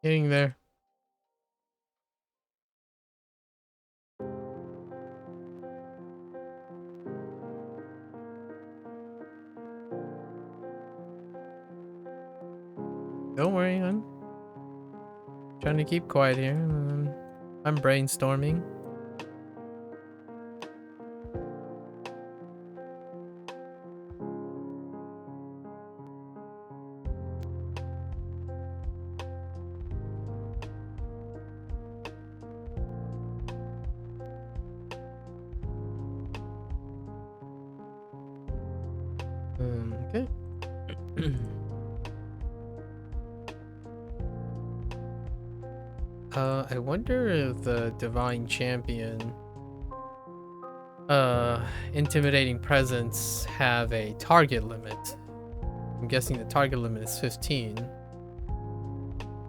Getting there. Don't worry, I'm trying to keep quiet here. I'm brainstorming. Okay. I wonder if the Divine Champion intimidating presence have a target limit. I'm guessing the target limit is 15,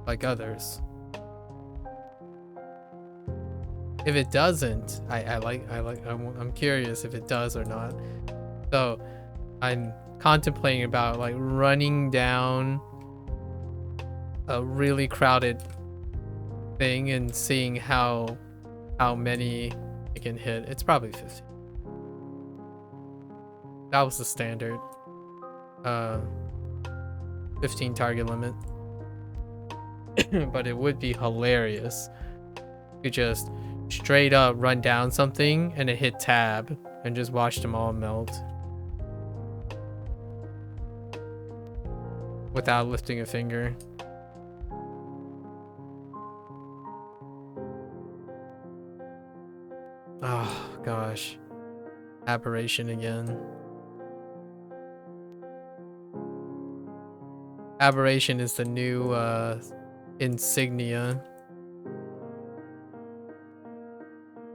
like others. If it doesn't, I'm curious if it does or not. So I'm contemplating about like running down a really crowded thing and seeing how many it can hit. It's probably 50. That was the standard 15 target limit. But it would be hilarious to just straight up run down something and it hit tab and just watch them all melt without lifting a finger. Oh gosh, aberration again. Aberration is the new insignia.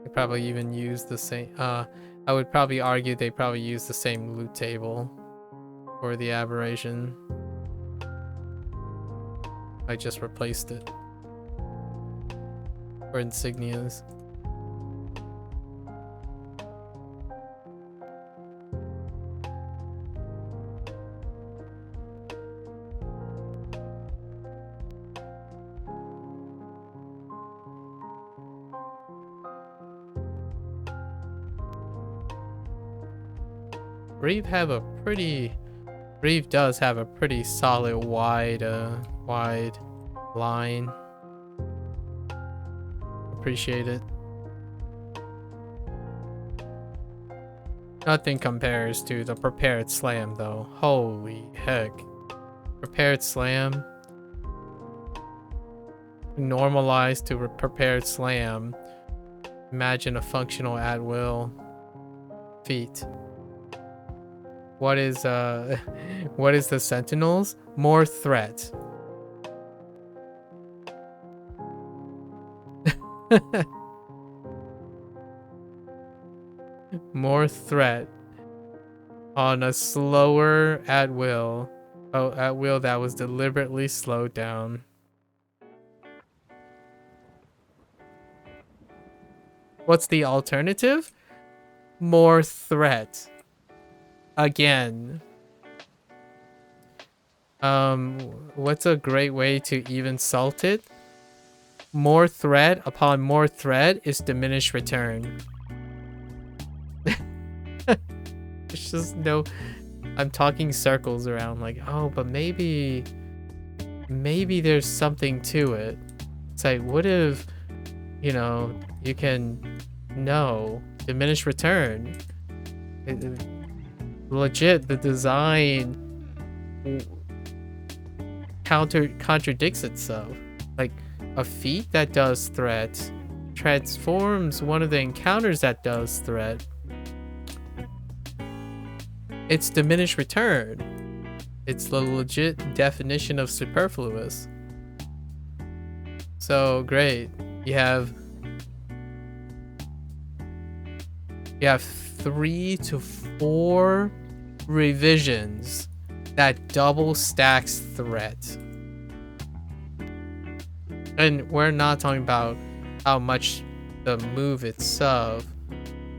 They probably even use the same. I would probably argue they probably use the same loot table for the aberration. I just replaced it for insignias. Reeve does have a pretty solid wide line. appreciate it. Nothing compares to the prepared slam though. Holy heck. Prepared slam. Normalized to prepared slam. Imagine a functional at will feat. What is what is the Sentinels? More threat. More threat on a slower at will. Oh, at will that was deliberately slowed down. What's the alternative? More threat. Again. What's a great way to even salt it? More threat upon more threat is diminished return. It's just no... I'm talking circles around like, oh, but maybe there's something to it. It's like, what if, you know, you can... No. Diminished return. Legit, the design contradicts itself. Like, a feat that does threat transforms one of the encounters that does threat. It's diminished return. It's the legit definition of superfluous. So great. You have 3 to 4 revisions that double stacks threat. And we're not talking about how much the move itself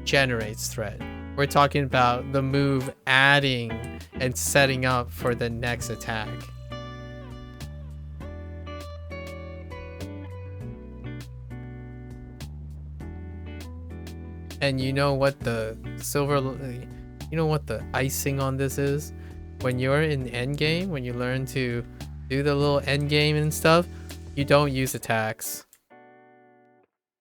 generates threat. We're talking about the move adding and setting up for the next attack. And you know what the icing on this is? When you're in endgame, when you learn to do the little endgame and stuff, you don't use attacks.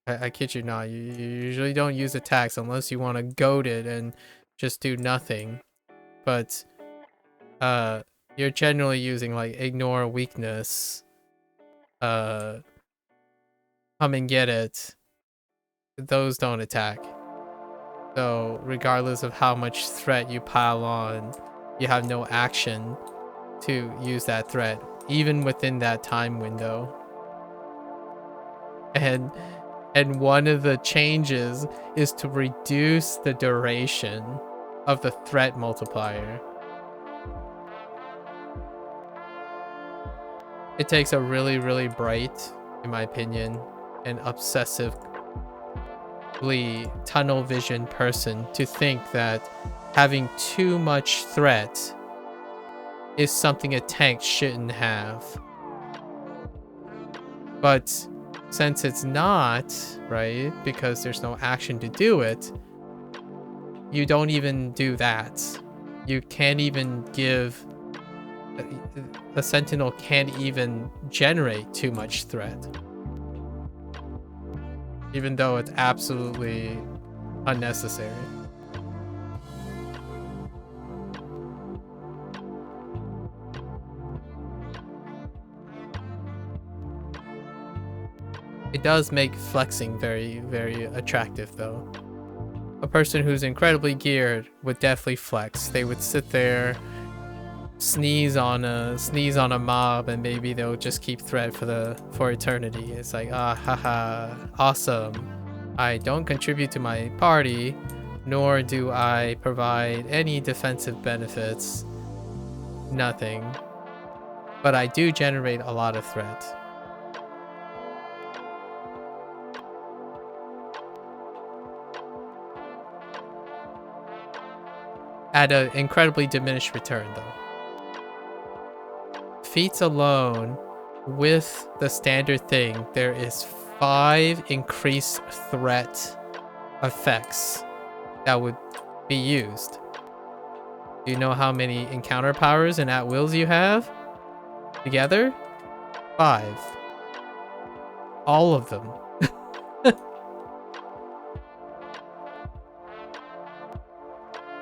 I kid you not. You usually don't use attacks unless you want to goad it and just do nothing. But you're generally using like ignore weakness, come and get it. Those don't attack. So regardless of how much threat you pile on, you have no action to use that threat, even within that time window. And one of the changes is to reduce the duration of the threat multiplier. It takes a really, really bright, in my opinion, and obsessively tunnel vision person to think that having too much threat is something a tank shouldn't have. But since it's not, right, because there's no action to do it, you don't even do that. You can't even give... The Sentinel can't even generate too much threat. Even though it's absolutely unnecessary. It does make flexing very, very attractive though. A person who's incredibly geared would definitely flex. They would sit there, sneeze on a mob, and maybe they'll just keep threat for eternity. It's like, ah, haha, awesome. I don't contribute to my party, nor do I provide any defensive benefits. Nothing. But I do generate a lot of threat. At an incredibly diminished return, though. Feats alone, with the standard thing, there is 5 increased threat effects that would be used. Do you know how many encounter powers and at-wills you have? Together? 5. All of them.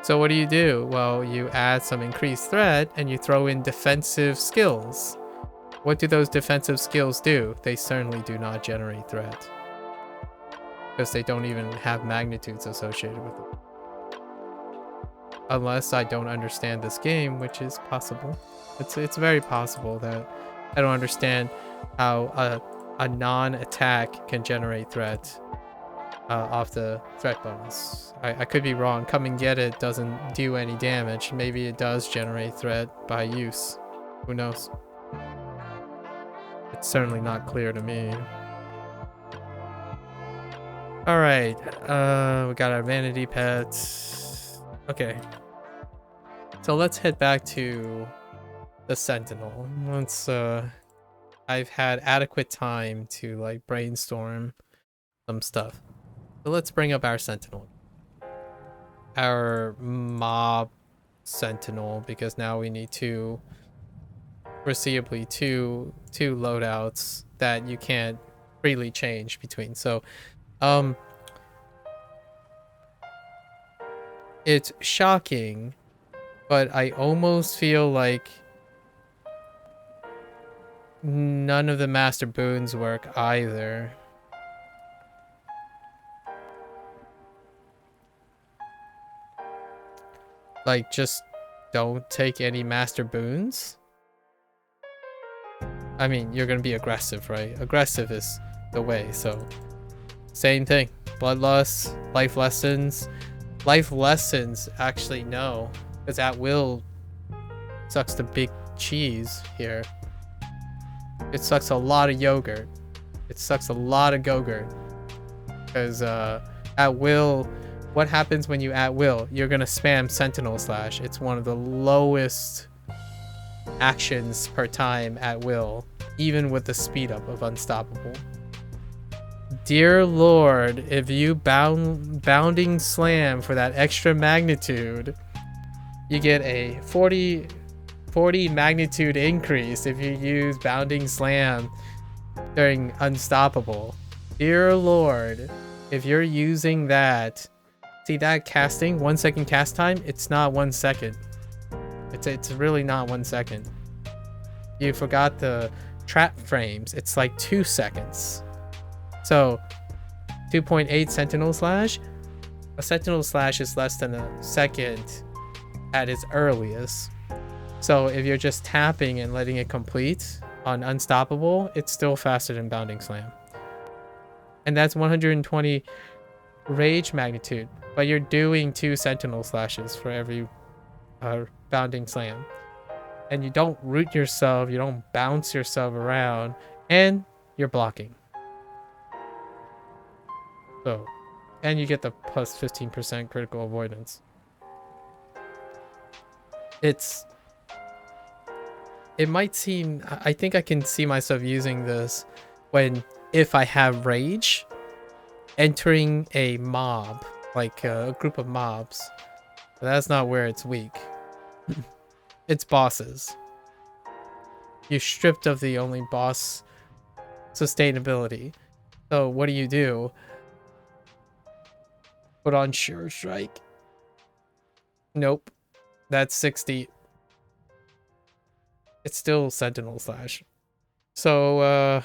So what do? Well, you add some increased threat and you throw in defensive skills. What do those defensive skills do? They certainly do not generate threat. Because they don't even have magnitudes associated with them. Unless I don't understand this game, which is possible. It's very possible that I don't understand how a non-attack can generate threat off the threat bonus. I could be wrong. Come and Get It doesn't do any damage. Maybe it does generate threat by use. Who knows? It's certainly not clear to me. Alright, we got our vanity pets. Okay. So let's head back to the Sentinel. Once I've had adequate time to like brainstorm some stuff. So let's bring up our Sentinel. Our mob Sentinel, because now we need two loadouts that you can't freely change between. So it's shocking, but I almost feel like none of the master boons work either. Like, just don't take any master boons. I mean, you're gonna be aggressive, right? Aggressive is the way, so same thing. Bloodlust, life lessons. Life lessons, actually no, because at will sucks the big cheese here. It sucks a lot of yogurt. It sucks a lot of Go-Gurt. Because at will, what happens when you at will? You're gonna spam Sentinel Slash. It's one of the lowest actions per time at will, even with the speed up of Unstoppable. Dear Lord, if you bounding slam for that extra magnitude, you get a 40 magnitude increase if you use bounding slam during Unstoppable. Dear Lord, if you're using that, see that casting, 1 second cast time, it's not 1 second. It's really not 1 second. You forgot the trap frames. It's like 2 seconds. So 2.8 Sentinel Slash. A Sentinel Slash is less than a second at its earliest. So if you're just tapping and letting it complete on Unstoppable, it's still faster than Bounding Slam. And that's 120 rage magnitude, but you're doing 2 Sentinel Slashes for every Bounding Slam. And you don't root yourself, you don't bounce yourself around, and you're blocking. So, and you get the plus 15% critical avoidance. It might seem, I think I can see myself using this if I have rage, entering a mob, like a group of mobs. But that's not where it's weak. It's bosses. You're stripped of the only boss sustainability. So what do? Put on Sure Strike. Nope. That's 60. It's still Sentinel Slash. So,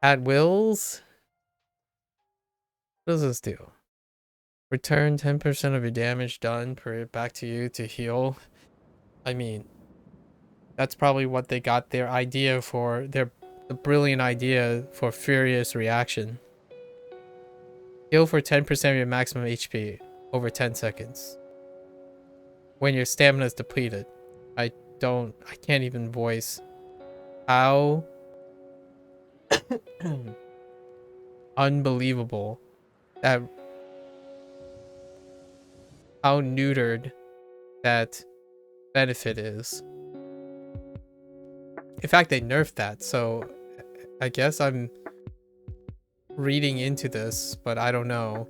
at wills. What does this do? Return 10% of your damage done back to you to heal. I mean, that's probably what they got their idea for, the brilliant idea for Furious Reaction. Heal for 10% of your maximum HP over 10 seconds. When your stamina is depleted. I can't even voice how unbelievable that, how neutered that benefit is. In fact, they nerfed that, so I guess I'm reading into this, but I don't know.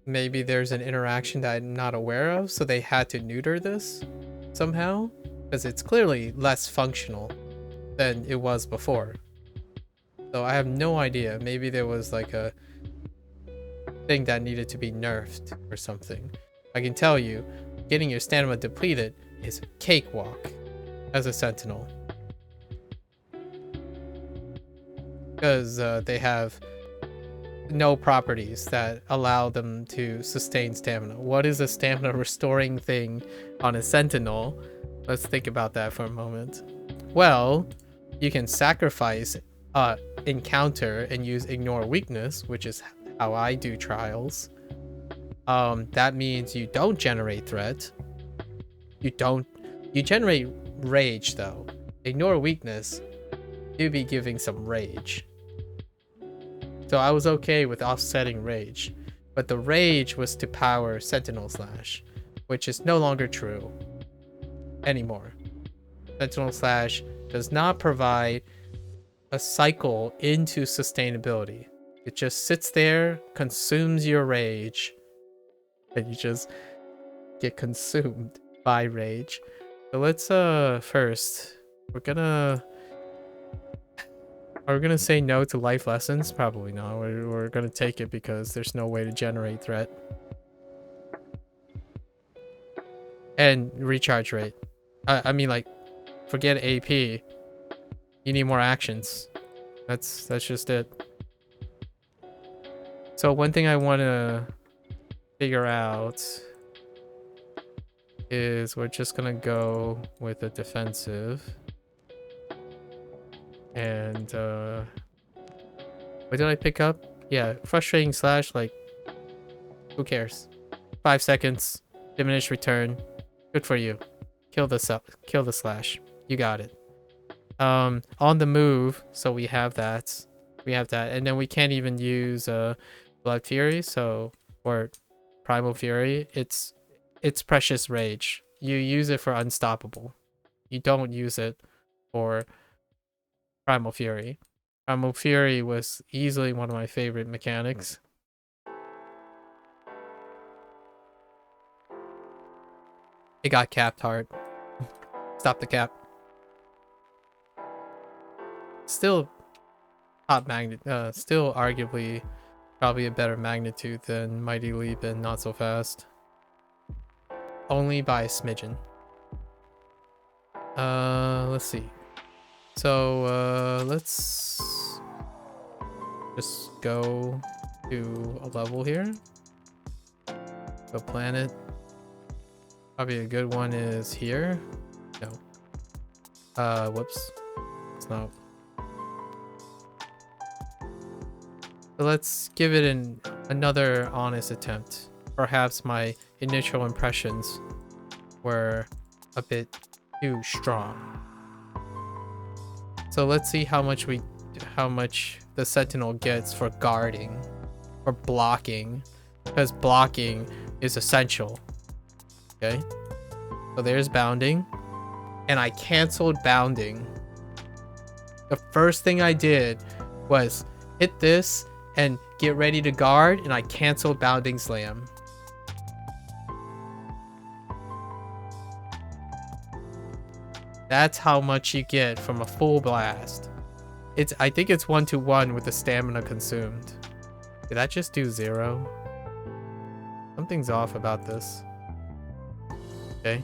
Maybe there's an interaction that I'm not aware of, so they had to neuter this somehow, because it's clearly less functional than it was before. So I have no idea. Maybe there was like a thing that needed to be nerfed or something. I can tell you, getting your stamina depleted is a cakewalk as a sentinel. Because they have no properties that allow them to sustain stamina. What is a stamina restoring thing on a sentinel? Let's think about that for a moment. Well, you can sacrifice encounter and use ignore weakness, which is how I do trials. That means you don't generate threat. You generate rage though. Ignore weakness, you'd be giving some rage. So I was okay with offsetting rage, but the rage was to power Sentinel Slash, which is no longer true anymore. Sentinel Slash does not provide a cycle into sustainability. It just sits there, consumes your rage, and you just get consumed by rage. So let's first, are we gonna say no to life lessons? Probably not. We're gonna take it because there's no way to generate threat. And recharge rate. I mean, like, forget AP. You need more actions. That's just it. So one thing I want to figure out is we're just gonna go with a defensive. And what did I pick up? Yeah, frustrating slash, like, who cares? 5 seconds, diminished return. Good for you. Kill the slash. You got it. On the move, so we have that. And then we can't even use Blood Fury, or Primal Fury. It's Precious Rage. You use it for Unstoppable. You don't use it for Primal Fury. Primal Fury was easily one of my favorite mechanics. It got capped hard. Stop the cap. Still top still arguably probably a better magnitude than Mighty Leap and Not So Fast. Only by a smidgen. Let's see. So let's just go to a level here. So planet. Probably a good one is here. No. Whoops. It's not. So let's give it another honest attempt. Perhaps my initial impressions were a bit too strong. So let's see how much the Sentinel gets for guarding or blocking, because blocking is essential. Okay, so there's bounding, and I canceled bounding. The first thing I did was hit this and get ready to guard, and I canceled bounding slam. That's how much you get from a full blast. I think it's 1-to-1 with the stamina consumed. Did that just do 0? Something's off about this. Okay.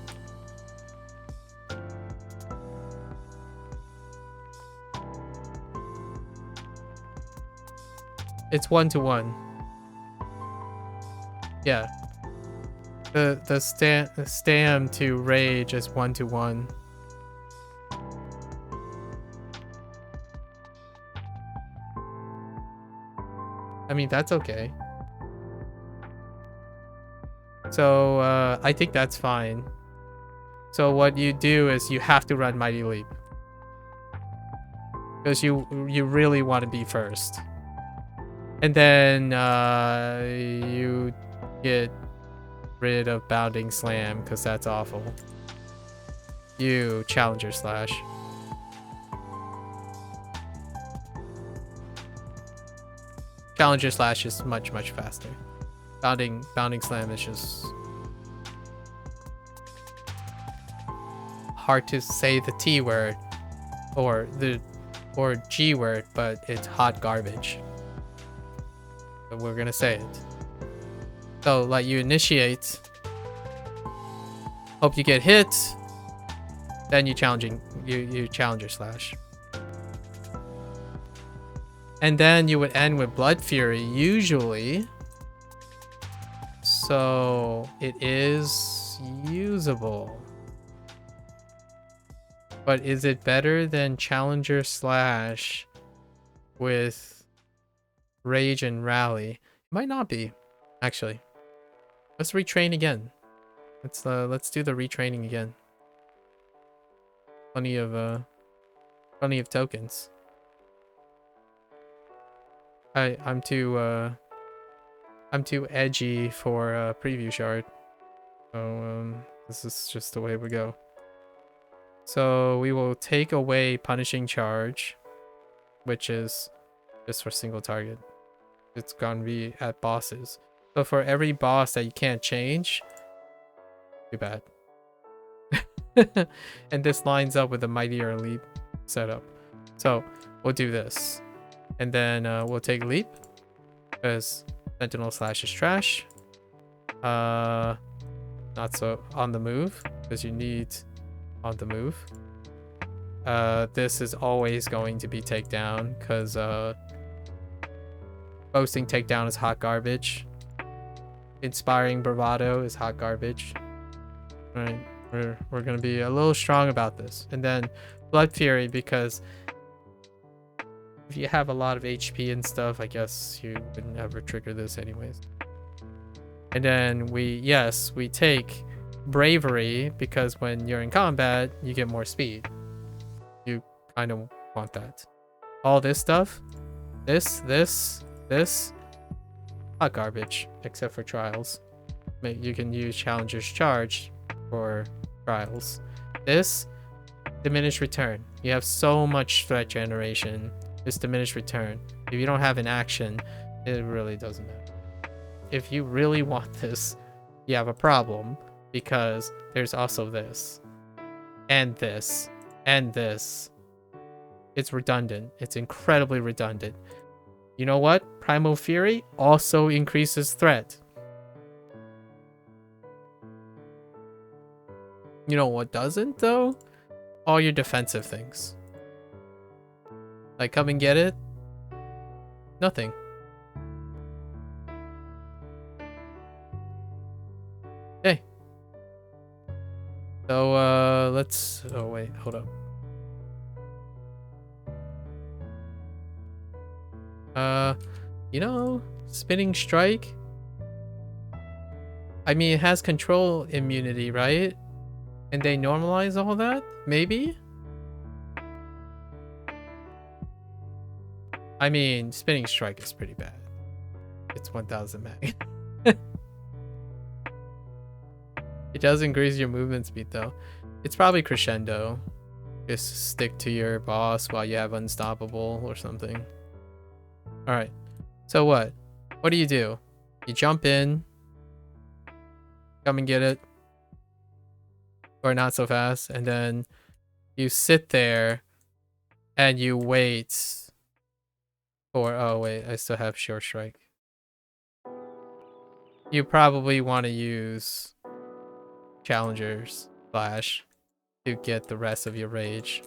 It's 1-to-1. Yeah. The stam to rage is 1-to-1. I mean, that's okay. So, I think that's fine. So what you do is you have to run Mighty Leap. Because you really want to be first. And then, you get rid of Bounding Slam, because that's awful. You Challenger Slash. Challenger Slash is much faster. Bounding Slam is just hard to say the T word or G word, but it's hot garbage. So we're gonna say it. So like you initiate, hope you get hit, then you challenger slash. And then you would end with Blood Fury usually. So it is usable. But is it better than Challenger Slash with Rage and Rally? It might not be, actually. Let's retrain again. Let's do the retraining again. Plenty of tokens. I'm too edgy for preview shard. So this is just the way we go. So we will take away punishing charge, which is just for single target. It's gonna be at bosses. So for every boss that you can't change, too bad. And this lines up with the Mightier Leap setup. So we'll do this. And then we'll take Leap, because Sentinel Slash is trash. Not so on the move, because you need on the move. This is always going to be takedown, because boasting takedown is hot garbage. Inspiring bravado is hot garbage. All right, we're gonna be a little strong about this. And then Blood Fury, because if you have a lot of HP and stuff, I guess you would never trigger this anyways. And then we take Bravery, because when you're in combat, you get more speed. You kind of want that. All this stuff, this, hot garbage, except for trials. You can use Challenger's Charge for trials. This, diminished return. You have so much threat generation. This diminished return. If you don't have an action, it really doesn't matter. If you really want this, you have a problem, because there's also this, and this, and this. It's redundant. It's incredibly redundant. You know what? Primal Fury also increases threat. You know what doesn't, though? All your defensive things. Like, come and get it? Nothing. Okay. So, let's... Oh, wait. Hold up. You know, Spinning Strike? I mean, it has control immunity, right? And they normalize all that? Maybe? I mean, Spinning Strike is pretty bad. It's 1000 mag. It does increase your movement speed, though. It's probably Crescendo. Just stick to your boss while you have Unstoppable or something. Alright. So what? What do? You jump in. Come and get it. Or not so fast. And then you sit there and you wait for... Oh, wait. I still have Short Strike. You probably want to use Challenger's Slash to get the rest of your rage.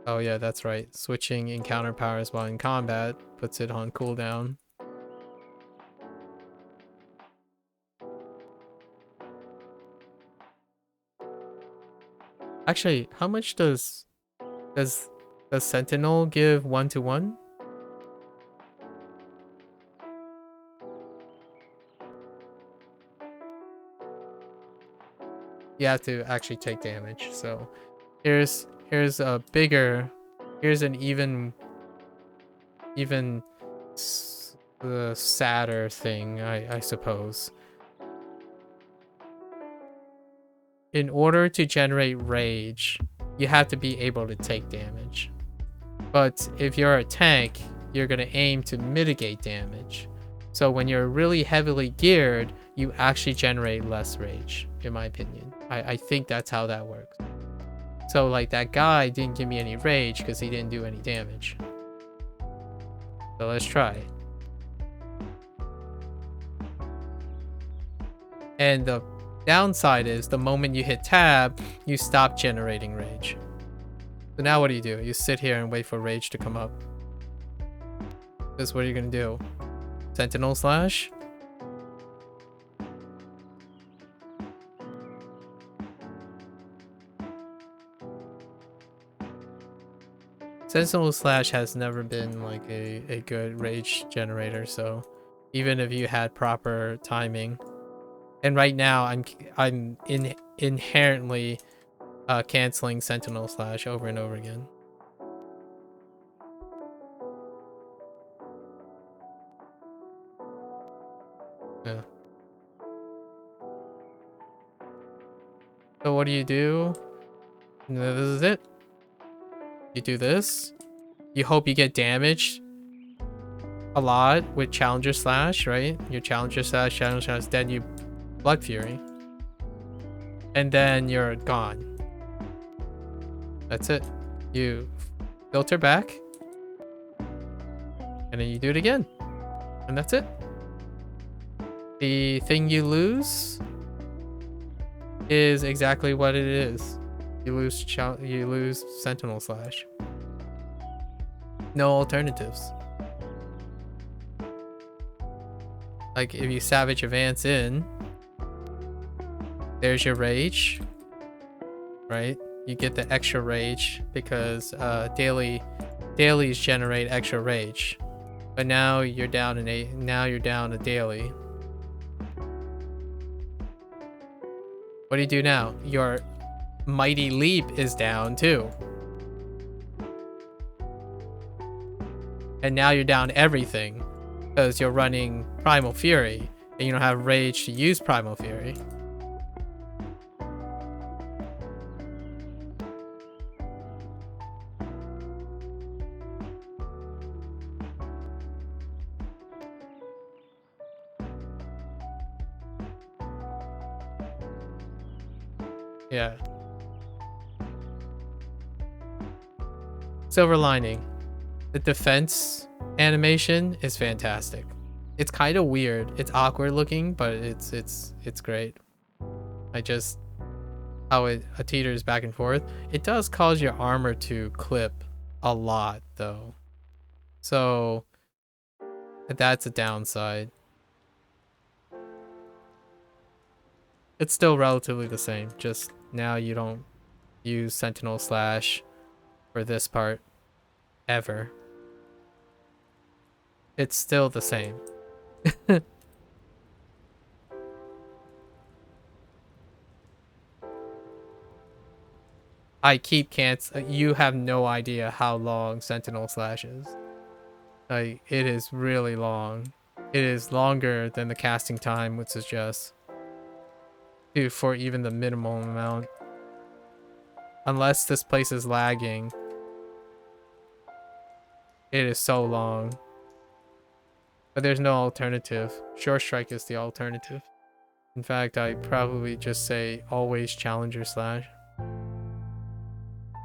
Oh yeah, that's right. Switching encounter powers while in combat puts it on cooldown. Actually, how much does Sentinel give 1-to-1? You have to actually take damage. So here's a bigger, here's an even sadder thing, I suppose. In order to generate rage, you have to be able to take damage. But if you're a tank, you're gonna aim to mitigate damage. So when you're really heavily geared, you actually generate less rage, in my opinion. I think that's how that works. So like that guy didn't give me any rage because he didn't do any damage. So let's try. And the downside is the moment you hit tab, you stop generating rage. So now what do? You sit here and wait for rage to come up. This is what you're gonna do. Sentinel slash. Sentinel slash has never been like a good rage generator, so even if you had proper timing. And right now I'm inherently canceling Sentinel slash over and over again. Yeah. So what do? This is it. You do this. You hope you get damaged a lot with Challenger Slash, right? Your Challenger Slash, then you Blood Fury. And then you're gone. That's it. You filter back. And then you do it again. And that's it. The thing you lose is exactly what it is. You lose Sentinel Slash. No alternatives. Like if you Savage Advance in, there's your rage, right? You get the extra rage because dailies generate extra rage. But now you're down a daily. What do you do now? Your Mighty Leap is down too. And now you're down everything because you're running Primal Fury and you don't have rage to use Primal Fury. Yeah. Silver lining. The defense animation is fantastic. It's kind of weird. It's awkward looking, but it's great. How it teeters back and forth. It does cause your armor to clip a lot though. So that's a downside. It's still relatively the same. Just now you don't use Sentinel Slash for this part ever. It's still the same. I keep you have no idea how long Sentinel Slash is. Like, it is really long. It is longer than the casting time would suggest. Dude, for even the minimum amount. Unless this place is lagging. It is so long. But there's no alternative. Short Strike is the alternative. In fact, I'd probably just say always Challenger Slash.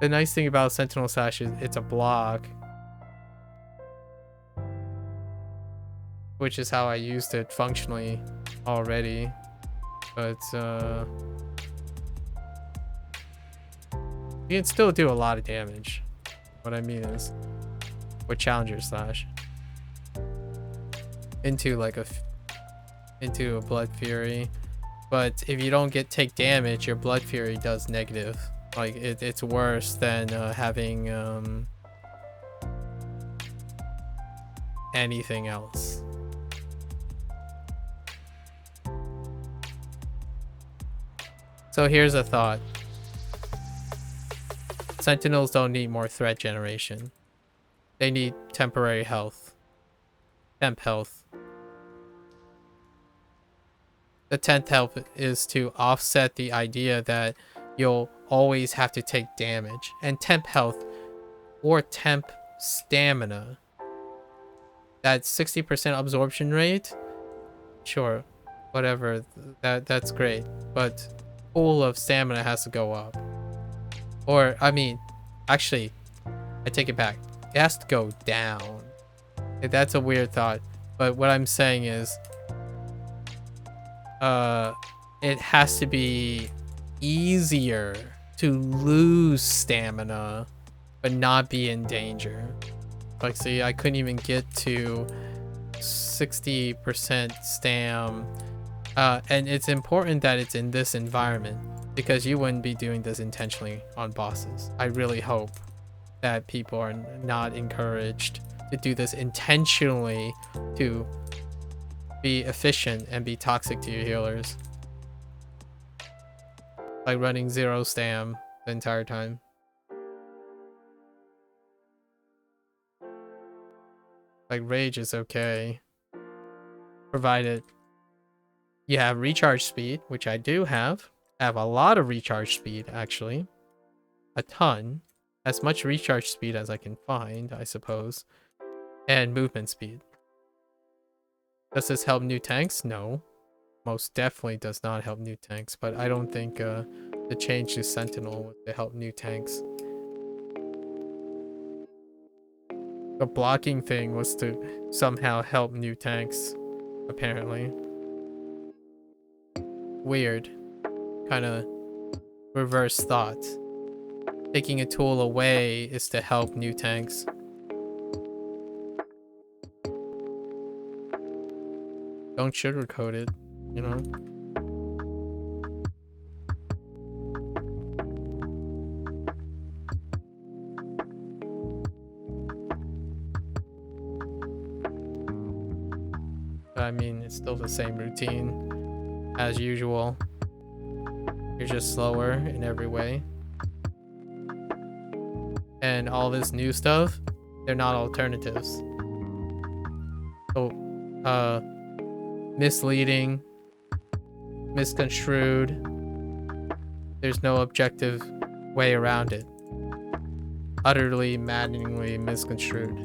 The nice thing about Sentinel Slash is it's a block. Which is how I used it functionally already. But you can still do a lot of damage. What I mean is with Challenger Slash into a Blood Fury. But if you don't take damage, your Blood Fury does negative. Like it's worse than having anything else. So here's a thought. Sentinels don't need more threat generation. They need temporary health. Temp health. The 10th health is to offset the idea that you'll always have to take damage. And temp health or temp stamina. That 60% absorption rate, sure, whatever, that's great. But pool of stamina has to go up. Or, I mean, actually, I take it back. It has to go down. That's a weird thought. But what I'm saying is, it has to be easier to lose stamina but not be in danger. Like, see, I couldn't even get to 60% stam. And it's important that it's in this environment because you wouldn't be doing this intentionally on bosses. I really hope that people are not encouraged to do this intentionally to be efficient and be toxic to your healers. Like running 0 stam the entire time. Like rage is okay, provided you have recharge speed, which I do have. I have a lot of recharge speed, actually. A ton. As much recharge speed as I can find, I suppose. And movement speed. Does this help new tanks? No. Most definitely does not help new tanks, but I don't think the change to Sentinel would help new tanks. The blocking thing was to somehow help new tanks, apparently. Weird. Kind of reverse thought. Taking a tool away is to help new tanks. Don't sugarcoat it, you know? I mean, it's still the same routine as usual. You're just slower in every way. And all this new stuff, they're not alternatives. So, misleading, misconstrued. There's no objective way around it. Utterly, maddeningly misconstrued.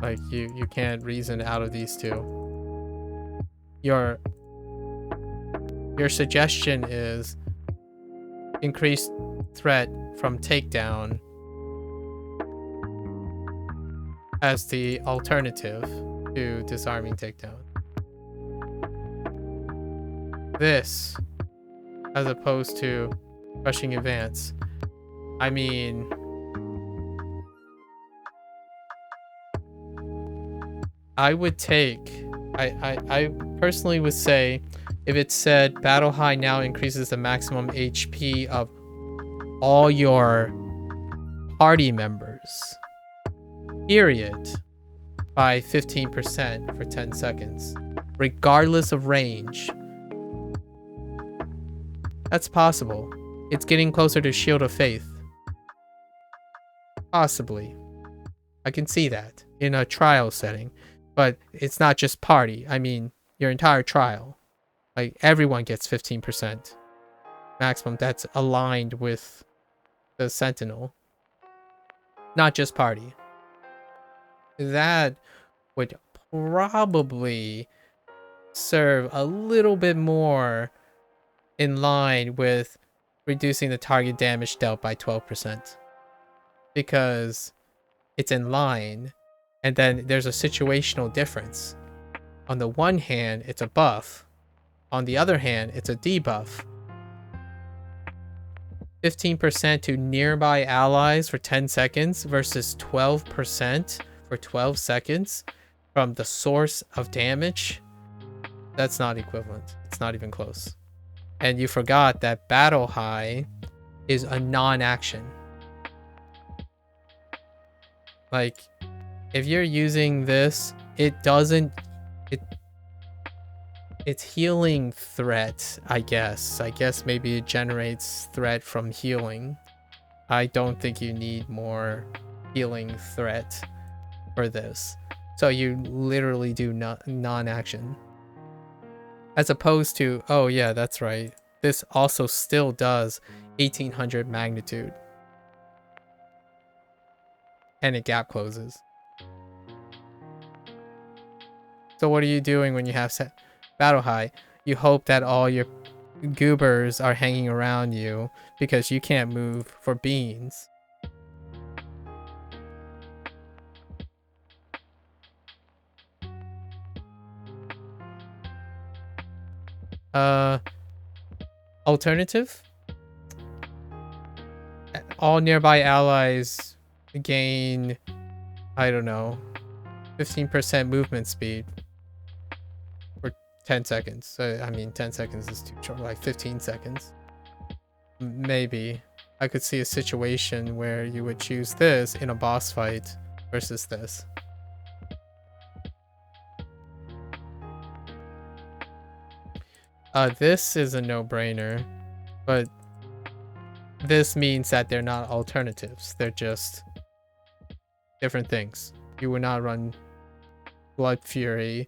Like, you can't reason out of these two. Your suggestion is increased threat from takedown as the alternative to disarming takedown. This, as opposed to crushing advance. I mean, I would take, I personally would say, if it said Battle High now increases the maximum HP of all your party members, period, by 15% for 10 seconds, regardless of range. That's possible. It's getting closer to Shield of Faith. Possibly. I can see that in a trial setting. But it's not just party. I mean, your entire trial. Like, everyone gets 15% maximum. That's aligned with the Sentinel. Not just party. That would probably serve a little bit more in line with reducing the target damage dealt by 12%. Because it's in line, and then there's a situational difference. On the one hand, it's a buff. On the other hand, it's a debuff. 15% to nearby allies for 10 seconds versus 12% for 12 seconds from the source of damage. That's not equivalent. It's not even close. And you forgot that Battle High is a non-action. Like, if you're using this, it doesn't... It's healing threat, I guess. I guess maybe it generates threat from healing. I don't think you need more healing threat for this. So you literally do non-action. As opposed to, oh yeah, that's right. This also still does 1800 magnitude. And it gap closes. So what are you doing when you have Battle High? You hope that all your goobers are hanging around you because you can't move for beans. Alternative? All nearby allies gain, I don't know, 15% movement speed for 10 seconds. I mean, 10 seconds is too short, like 15 seconds. Maybe. I could see a situation where you would choose this in a boss fight versus this. This is a no-brainer, but this means that they're not alternatives. They're just different things. You would not run Blood Fury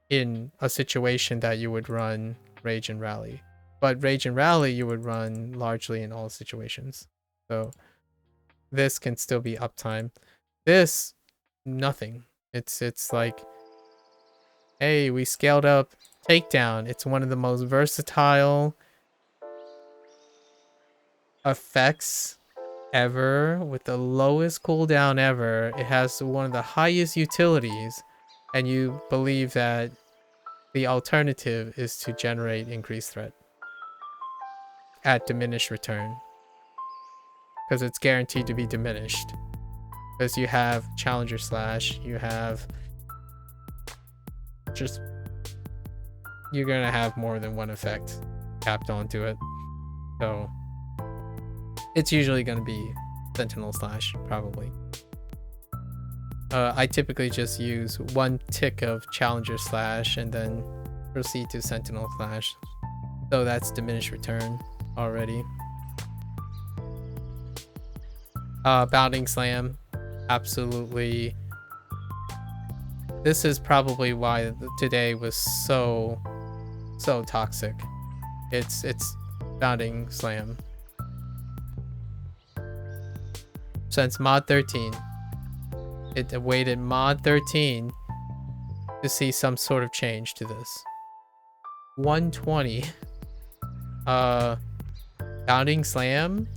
in a situation that you would run Rage and Rally. But Rage and Rally you would run largely in all situations. So this can still be uptime. This, nothing. It's like, hey, we scaled up Takedown. It's one of the most versatile effects ever with the lowest cooldown ever. It has one of the highest utilities, and you believe that the alternative is to generate increased threat at diminished return, because it's guaranteed to be diminished, because you have Challenger Slash, you have just, you're gonna have more than one effect capped onto it. So it's usually gonna be Sentinel Slash, probably. I typically just use one tick of Challenger Slash and then proceed to Sentinel Slash. So that's diminished return already. Bounding Slam, absolutely. This is probably why today was so toxic. It's Bounding Slam. Since mod 13, it awaited mod 13 to see some sort of change to this. 120. Bounding Slam,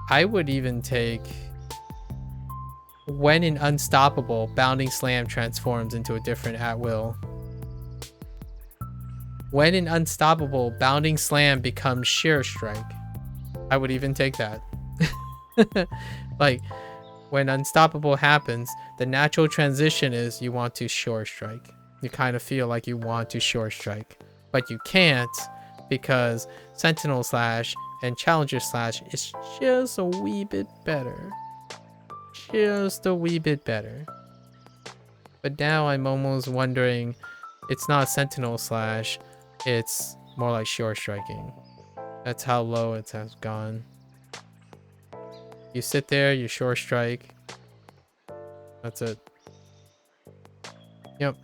I would even take, when in Unstoppable, Bounding Slam transforms into a different at will. When in Unstoppable, Bounding Slam becomes Sheer Strike. I would even take that. Like, when Unstoppable happens, the natural transition is you want to Shore Strike. You kind of feel like you want to Shore Strike, but you can't, because Sentinel Slash and Challenger Slash is just a wee bit better. Just a wee bit better. But now I'm almost wondering, it's not Sentinel Slash, it's more like Shore Striking. That's how low it has gone. You sit there, you Shore Strike. That's it. Yep.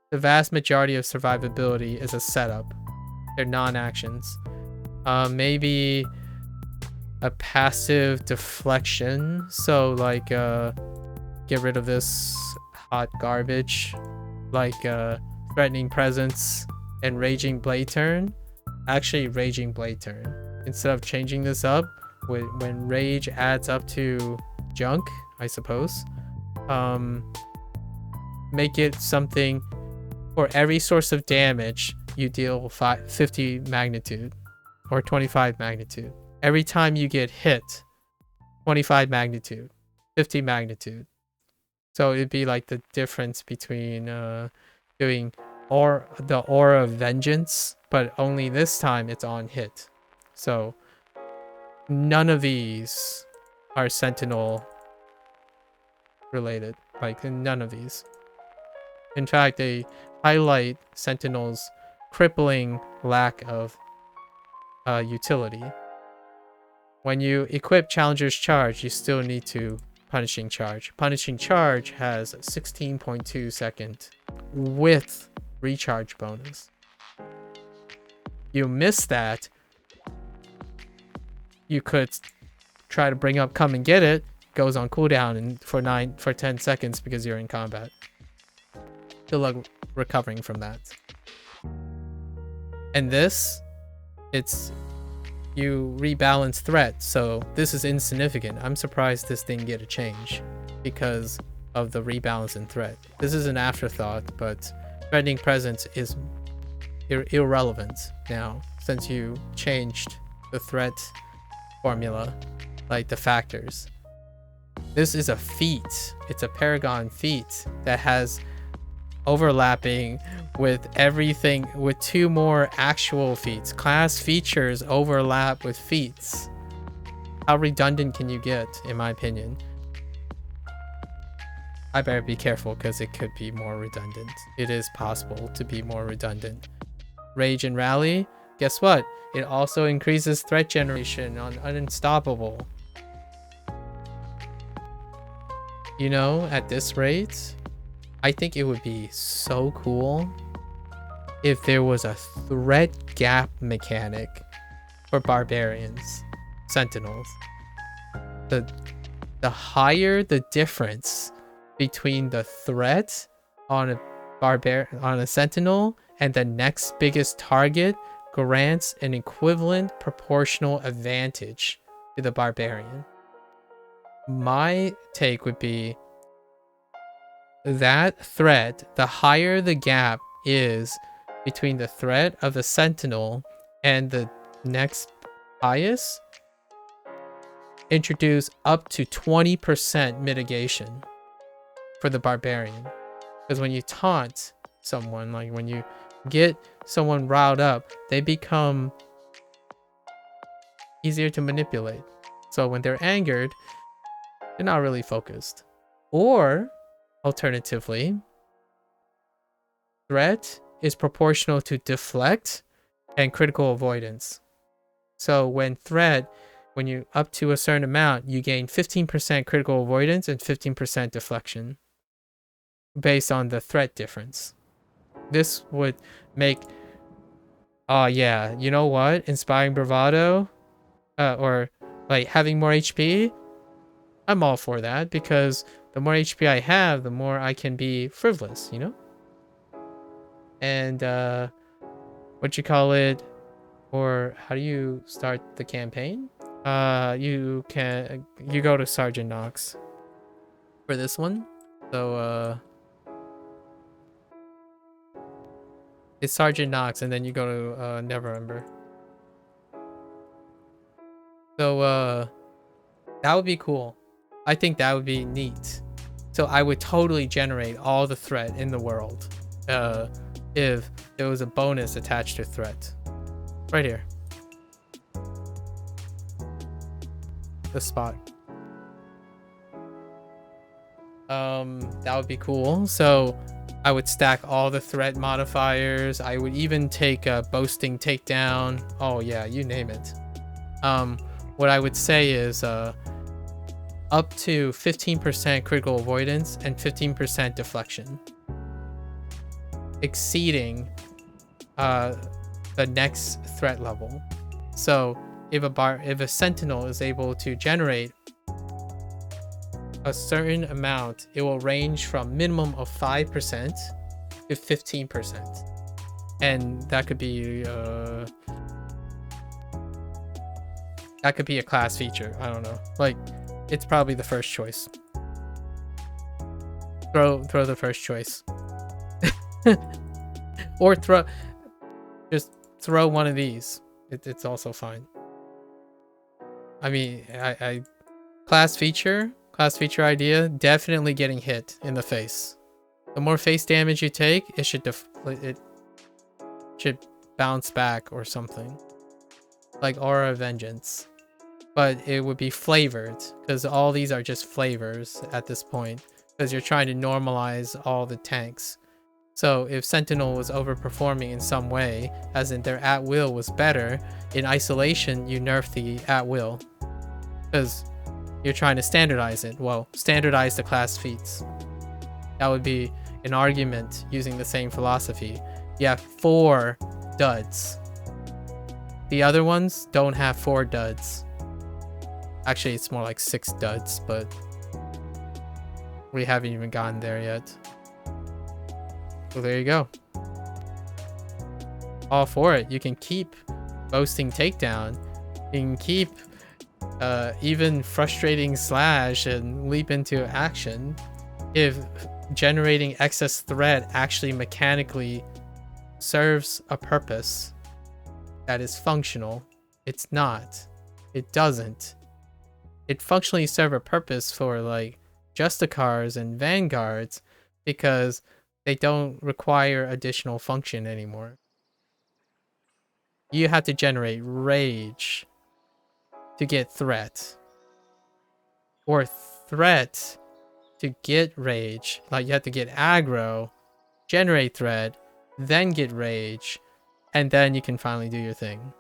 The vast majority of survivability is a setup. They're non-actions. Maybe a passive deflection. So like get rid of this hot garbage. Like Threatening Presence and Raging Blade Turn. Actually Raging Blade Turn. Instead of changing this up, when Rage adds up to Junk, I suppose. Make it something, for every source of damage, you deal 50 magnitude or 25 magnitude. Every time you get hit, 25 magnitude, 50 magnitude. So it'd be like the difference between doing the Aura of Vengeance, but only this time it's on hit. So none of these are Sentinel related. Like, none of these. In fact, they highlight Sentinel's crippling lack of utility. When you equip Challenger's Charge, you still need to Punishing Charge. Punishing Charge has 16.2 second with recharge bonus. You miss that, you could try to bring up Come and Get It, goes on cooldown and for 10 seconds because you're in combat. Good luck recovering from that. And this, it's, you rebalance threat, so this is insignificant. I'm surprised this didn't get a change because of the rebalance in threat. This is an afterthought, but Threatening Presence is irrelevant now since you changed the threat formula, like the factors. This is a feat. It's a Paragon feat that has overlapping with everything, with 2 more actual feats. Class features overlap with feats. How redundant can you get, in my opinion? I better be careful because it could be more redundant. It is possible to be more redundant. Rage and Rally, guess what? It also increases threat generation on Unstoppable. You know, at this rate, I think it would be so cool if there was a threat gap mechanic for barbarians, sentinels. The higher the difference between the threat on a sentinel and the next biggest target grants an equivalent proportional advantage to the barbarian. My take would be that threat, the higher the gap is between the threat of a sentinel and the next highest, introduce up to 20% mitigation for the barbarian. Because when you taunt someone, like when you get someone riled up, they become easier to manipulate. So when they're angered, they're not really focused. Or alternatively, threat is proportional to deflect and critical avoidance. So when you up to a certain amount, you gain 15% critical avoidance and 15% deflection based on the threat difference. This would make, oh yeah, you know what? Inspiring bravado, or like having more HP, I'm all for that, because the more HP I have, the more I can be frivolous, you know? And what you call it, or how do you start the campaign? You go to Sergeant Knox for this one. So it's Sergeant Knox, and then you go to Neverwinter. So that would be cool. I think that would be neat. So I would totally generate all the threat in the world if there was a bonus attached to threat. Right here. The spot. That would be cool. So I would stack all the threat modifiers. I would even take a boasting takedown. Oh yeah, you name it. What I would say is up to 15% critical avoidance and 15% deflection, exceeding the next threat level. So if a sentinel is able to generate a certain amount, it will range from minimum of 5% to 15%, and that could be a class feature. I don't know, like it's probably the first choice. Throw the first choice. Or just throw one of these. It's also fine. I mean, I class feature idea, definitely getting hit in the face. The more face damage you take, it should bounce back or something, like Aura of Vengeance. But it would be flavored, because all these are just flavors at this point, because you're trying to normalize all the tanks. So if Sentinel was overperforming in some way, as in their at-will was better, in isolation you nerf the at-will, because you're trying to standardize it. Well, standardize the class feats. That would be an argument using the same philosophy. You have 4 duds. The other ones don't have 4 duds. Actually, it's more like 6 duds, but we haven't even gotten there yet. So there you go. All for it. You can keep boasting takedown. You can keep even frustrating slash and leap into action if generating excess threat actually mechanically serves a purpose that is functional. It's not. It doesn't. It functionally serve a purpose for like Justicars and Vanguards because they don't require additional function anymore. You have to generate rage to get threat. Or threat to get rage. Like you have to get aggro, generate threat, then get rage, and then you can finally do your thing.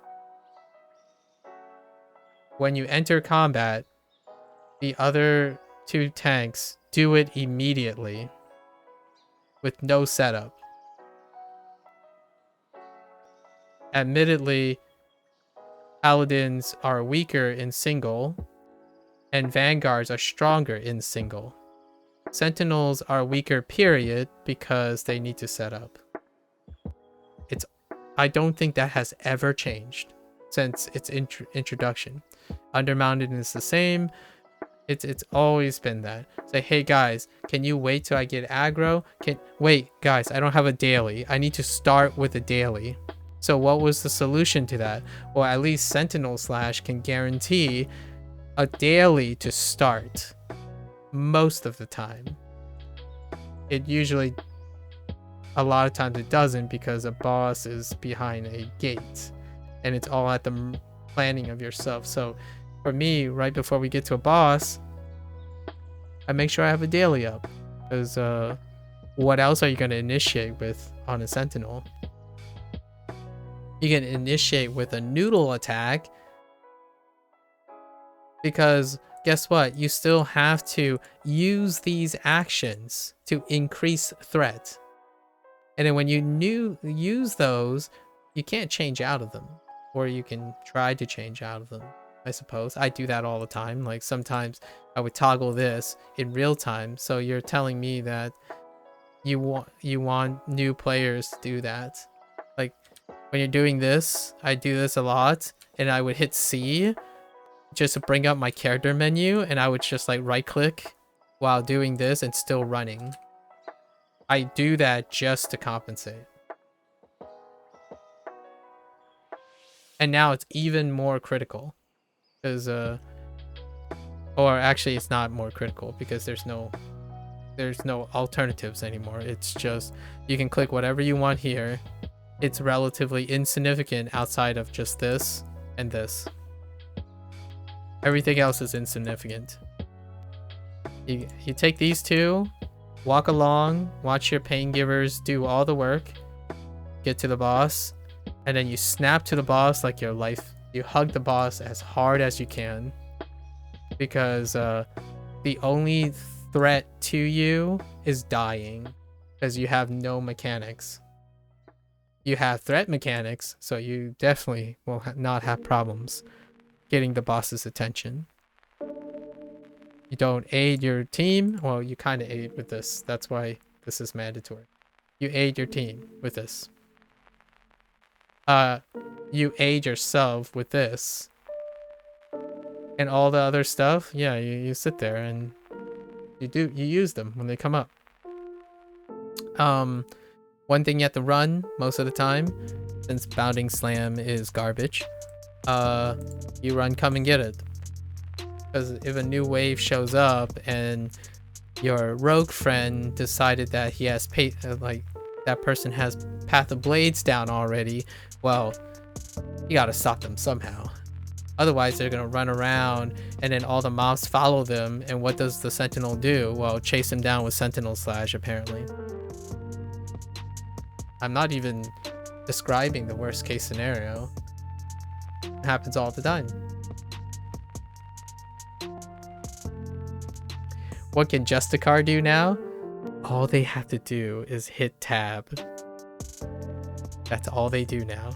When you enter combat, the other two tanks do it immediately with no setup. Admittedly, Paladins are weaker in single, and Vanguards are stronger in single. Sentinels are weaker, period, because they need to set up. I don't think that has ever changed since its introduction. Undermounted is the same. It's always been that. Say, hey guys, can you wait till I get aggro? Wait, guys, I don't have a daily. I need to start with a daily. So what was the solution to that? Well, at least Sentinel Slash can guarantee a daily to start most of the time. It usually, a lot of times it doesn't because a boss is behind a gate and it's all at the planning of yourself. So for me, right before we get to a boss, I make sure I have a daily up because what else are you going to initiate with on a Sentinel? You can initiate with a noodle attack because guess what? You still have to use these actions to increase threat. And then when you use those, you can't change out of them. Or you can try to change out of them, I suppose. I do that all the time. Like sometimes I would toggle this in real time. So you're telling me that you want new players to do that. Like when you're doing this, I do this a lot. And I would hit C just to bring up my character menu. And I would just like right click while doing this and still running. I do that just to compensate. And now it's even more critical. Because, or actually it's not more critical because there's no alternatives anymore. It's just, you can click whatever you want here. It's relatively insignificant outside of just this and this. Everything else is insignificant. You take these two, walk along, watch your pain givers do all the work, get to the boss, and then you snap to the boss like your life. You hug the boss as hard as you can. Because the only threat to you is dying. Because you have no mechanics. You have threat mechanics, so you definitely will not have problems getting the boss's attention. You don't aid your team. Well, you kind of aid with this. That's why this is mandatory. You aid your team with this. You aid yourself with this. And all the other stuff, yeah, you sit there and you use them when they come up. One thing you have to run most of the time, since Bounding Slam is garbage, you run come and get it. Because if a new wave shows up and your rogue friend decided that he has that person has Path of Blades down already, well, you gotta stop them somehow. Otherwise, they're gonna run around and then all the mobs follow them. And what does the Sentinel do? Well, chase them down with Sentinel Slash, apparently. I'm not even describing the worst case scenario. It happens all the time. What can Justicar do now? All they have to do is hit tab. That's all they do now.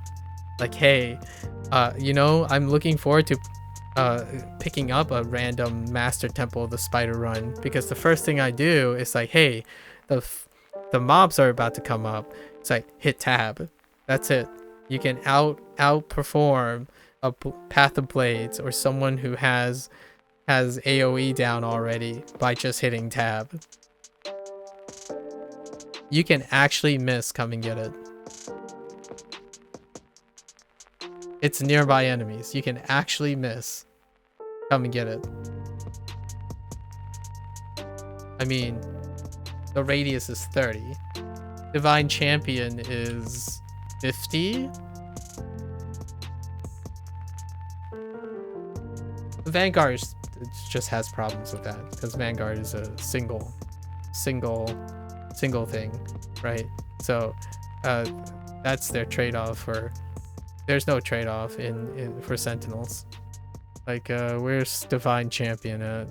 Like, hey, you know, I'm looking forward to picking up a random Master Temple of the Spider run, because the first thing I do is like, hey, the mobs are about to come up. It's like, hit tab. That's it. You can outperform a Path of Blades or someone who has AoE down already by just hitting tab. You can actually miss come and get it. It's nearby enemies. You can actually miss. Come and get it. I mean, the radius is 30. Divine Champion is 50. Vanguard just has problems with that because Vanguard is a single thing, right? So that's their trade-off for. There's no trade-off for Sentinels. Like, where's Divine Champion at?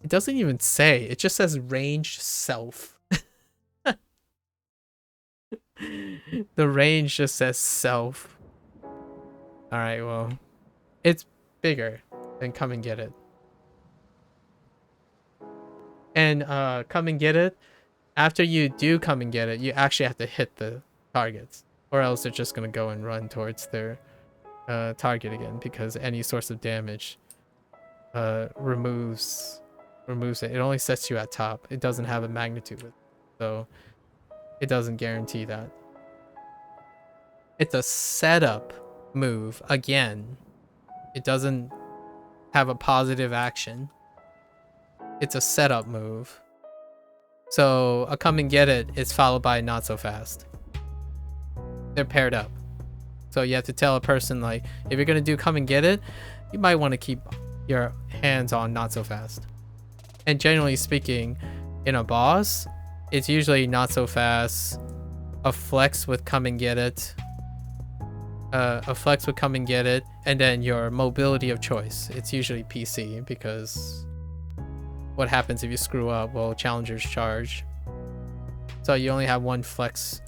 It doesn't even say. It just says ranged self. The range just says self. Alright, well. It's bigger than Come and Get It. And Come and Get It, after you do Come and Get It, you actually have to hit the targets. Or else they're just going to go and run towards their target again, because any source of damage removes it. It only sets you at top. It doesn't have a magnitude with it, so it doesn't guarantee that. It's a setup move again. It doesn't have a positive action. It's a setup move. So a Come and Get It is followed by a Not So Fast. They're paired up. So you have to tell a person, like, if you're gonna do Come and Get It, you might want to keep your hands on Not So Fast. And generally speaking, in a boss, it's usually Not So Fast, a flex with Come and Get It, and then your mobility of choice. It's usually PC, because what happens if you screw up? Well, challengers charge. So you only have one flex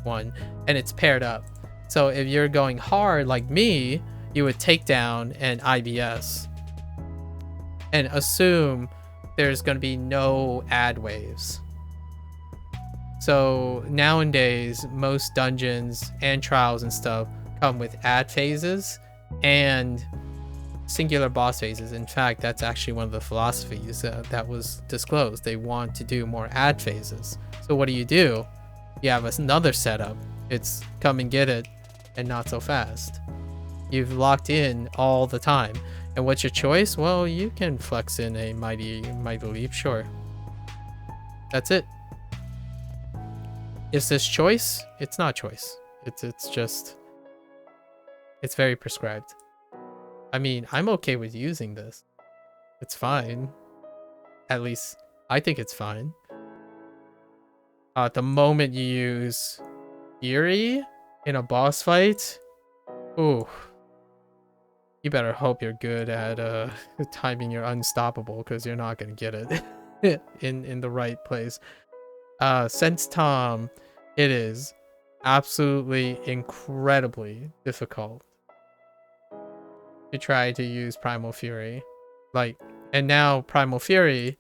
one, and it's paired up. So if you're going hard like me, you would take down and IBS and assume there's going to be no ad waves. So nowadays, most dungeons and trials and stuff come with ad phases and singular boss phases. In fact, that's actually one of the philosophies that was disclosed. They want to do more ad phases. So what do? You have another setup. It's Come and Get It and Not So Fast. You've locked in all the time. And what's your choice? Well, you can flex in a mighty leap, sure. That's it. Is this choice? It's not choice. It's just, it's very prescribed. I mean, I'm okay with using this. It's fine. At least I think it's fine. The moment you use Fury in a boss fight, ooh, you better hope you're good at timing your unstoppable, because you're not gonna get it in the right place. Sense Tom, it is absolutely incredibly difficult to try to use Primal Fury. Like, and now Primal Fury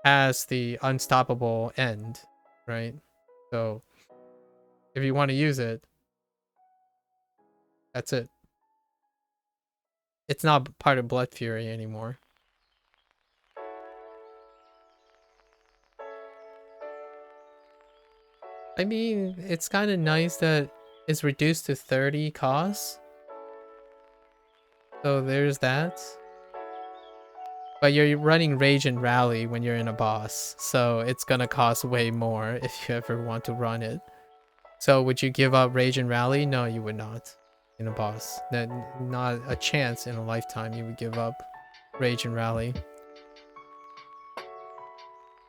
has the unstoppable end, right? So if you want to use it, that's it. It's not part of Blood Fury anymore. I mean, it's kind of nice that it's reduced to 30 costs. So there's that. But you're running Rage and Rally when you're in a boss, so it's gonna cost way more if you ever want to run it. So would you give up Rage and Rally? No, you would not. In a boss. Not a chance in a lifetime you would give up Rage and Rally.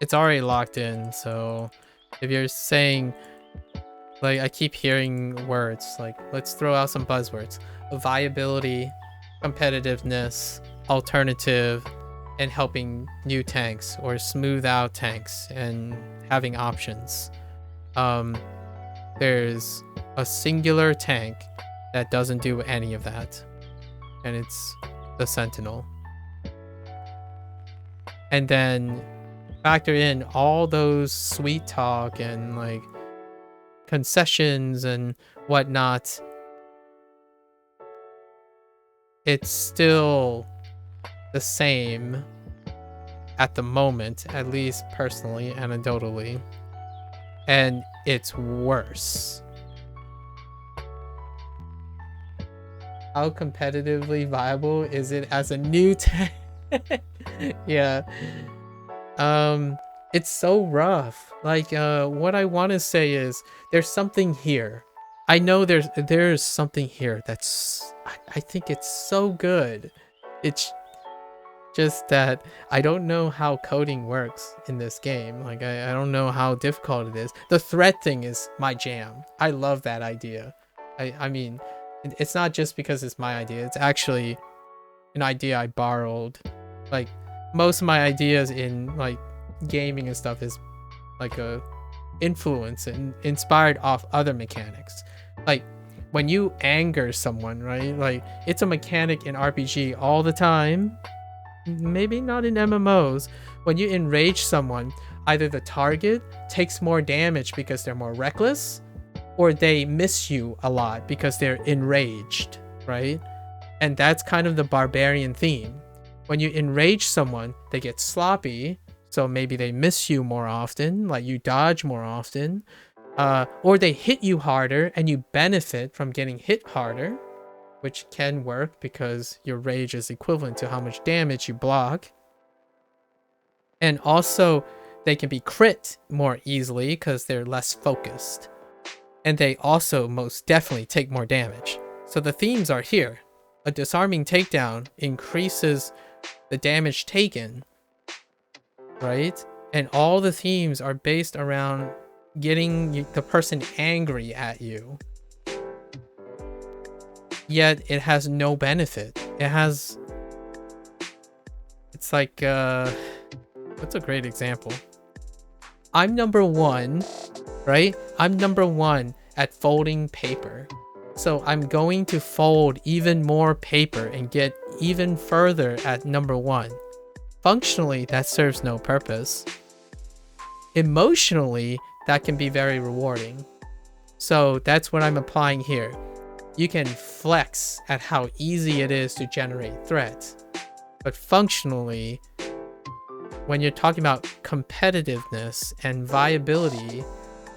It's already locked in, so if you're saying, like, I keep hearing words, like, let's throw out some buzzwords. Viability, competitiveness, alternative, and helping new tanks or smooth out tanks and having options. There's a singular tank that doesn't do any of that, and it's the Sentinel. And then factor in all those sweet talk and like concessions and whatnot, it's still the same at the moment, at least personally, anecdotally, and it's worse. how competitively viable is it as a new tank? Yeah. It's so rough. Like, what I want to say is there's something here. I know there's something here that's I think it's so good. It's just that I don't know how coding works in this game. Like, I don't know how difficult it is. The threat thing is my jam. I love that idea. I mean, it's not just because it's my idea. It's actually an idea I borrowed. Like, most of my ideas in like gaming and stuff is like a influence and inspired off other mechanics. Like when you anger someone, right? Like it's a mechanic in RPG all the time. Maybe not in MMOs. When you enrage someone, either the target takes more damage because they're more reckless, or they miss you a lot because they're enraged, right? And that's kind of the barbarian theme. When you enrage someone, they get sloppy, so maybe they miss you more often, like you dodge more often, or they hit you harder and you benefit from getting hit harder, which can work because your rage is equivalent to how much damage you block. And also, they can be crit more easily because they're less focused. And they also most definitely take more damage. So the themes are here. A disarming takedown increases the damage taken, right? And all the themes are based around getting the person angry at you. Yet it has no benefit. It's like, what's a great example? I'm number one, right? I'm number one at folding paper. So I'm going to fold even more paper and get even further at number one. Functionally, that serves no purpose. Emotionally, that can be very rewarding. So that's what I'm applying here. You can flex at how easy it is to generate threats. But functionally, when you're talking about competitiveness and viability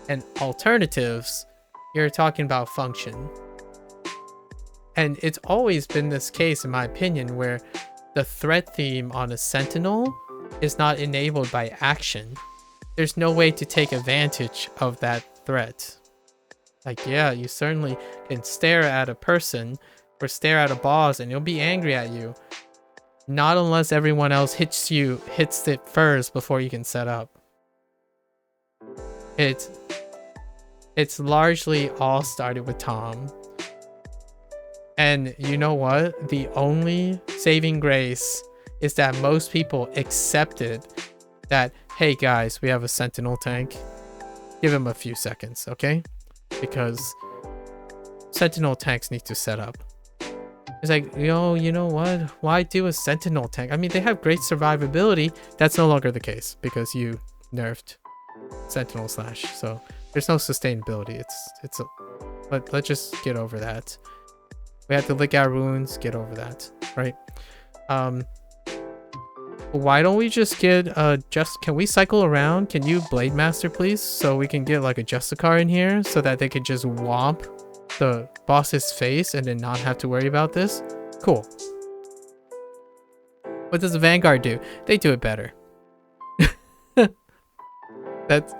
and alternatives, you're talking about function. And it's always been this case, in my opinion, where the threat theme on a sentinel is not enabled by action. There's no way to take advantage of that threat. Like, yeah, you certainly can stare at a person or stare at a boss and he'll be angry at you. Not unless everyone else hits it first before you can set up. It's largely all started with Tom. And you know what? The only saving grace is that most people accepted that, hey guys, we have a sentinel tank. Give him a few seconds, okay? Because sentinel tanks need to set up. It's like, yo, you know what? Why do a sentinel tank? I mean, they have great survivability. That's no longer the case because you nerfed sentinel slash. So there's no sustainability. Let's just get over that. We have to lick our wounds, get over that, right? Why don't we just get can we cycle around? Can you Blade Master, please? So we can get like a Justicar in here so that they could just whomp the boss's face and then not have to worry about this. Cool. What does the Vanguard do? They do it better. It's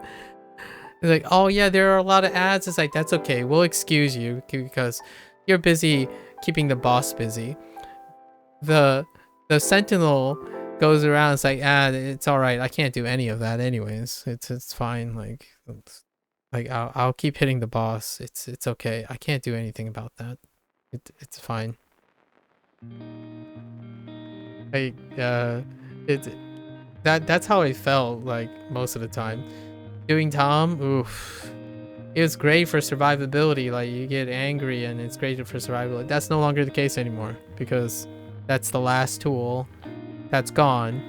like, oh yeah, there are a lot of ads. It's like, that's okay. We'll excuse you because you're busy keeping the boss busy. The Sentinel goes around. It's like, it's all right. I can't do any of that anyways. It's fine. Like I'll keep hitting the boss. It's okay. I can't do anything about that. It's fine. That's how I felt like most of the time. Doing Tom, oof. It was great for survivability. Like you get angry and it's great for survivability. That's no longer the case anymore because that's the last tool that's gone.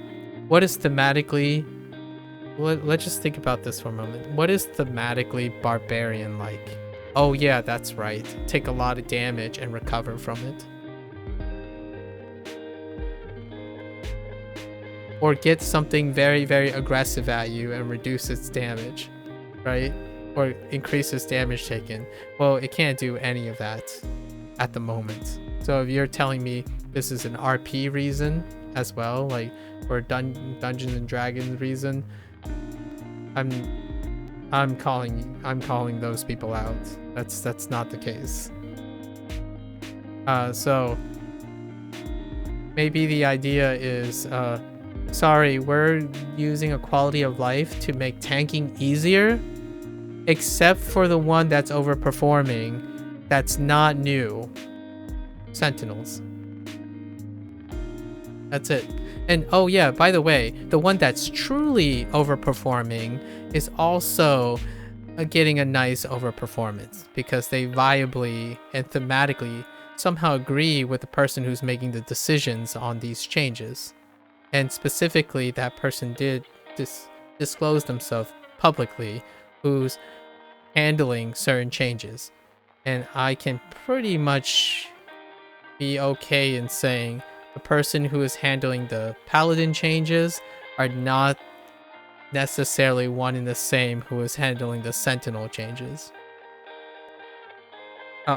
What is thematically? Let's just think about this for a moment. What is thematically barbarian like? Oh yeah, that's right. Take a lot of damage and recover from it. Or get something very, very aggressive at you and reduce its damage, right? Or increase its damage taken. Well, it can't do any of that at the moment. So if you're telling me this is an RP reason as well, like, or Dungeons and Dragons reason, I'm calling those people out. That's not the case. So maybe the idea is, sorry, we're using a quality of life to make tanking easier, except for the one that's overperforming, that's not new. Sentinels. That's it. And oh yeah, by the way, the one that's truly overperforming is also getting a nice overperformance because they viably and thematically somehow agree with the person who's making the decisions on these changes. And specifically, that person did disclose themselves publicly who's handling certain changes. And I can pretty much be okay in saying the person who is handling the paladin changes are not necessarily one and the same who is handling the sentinel changes.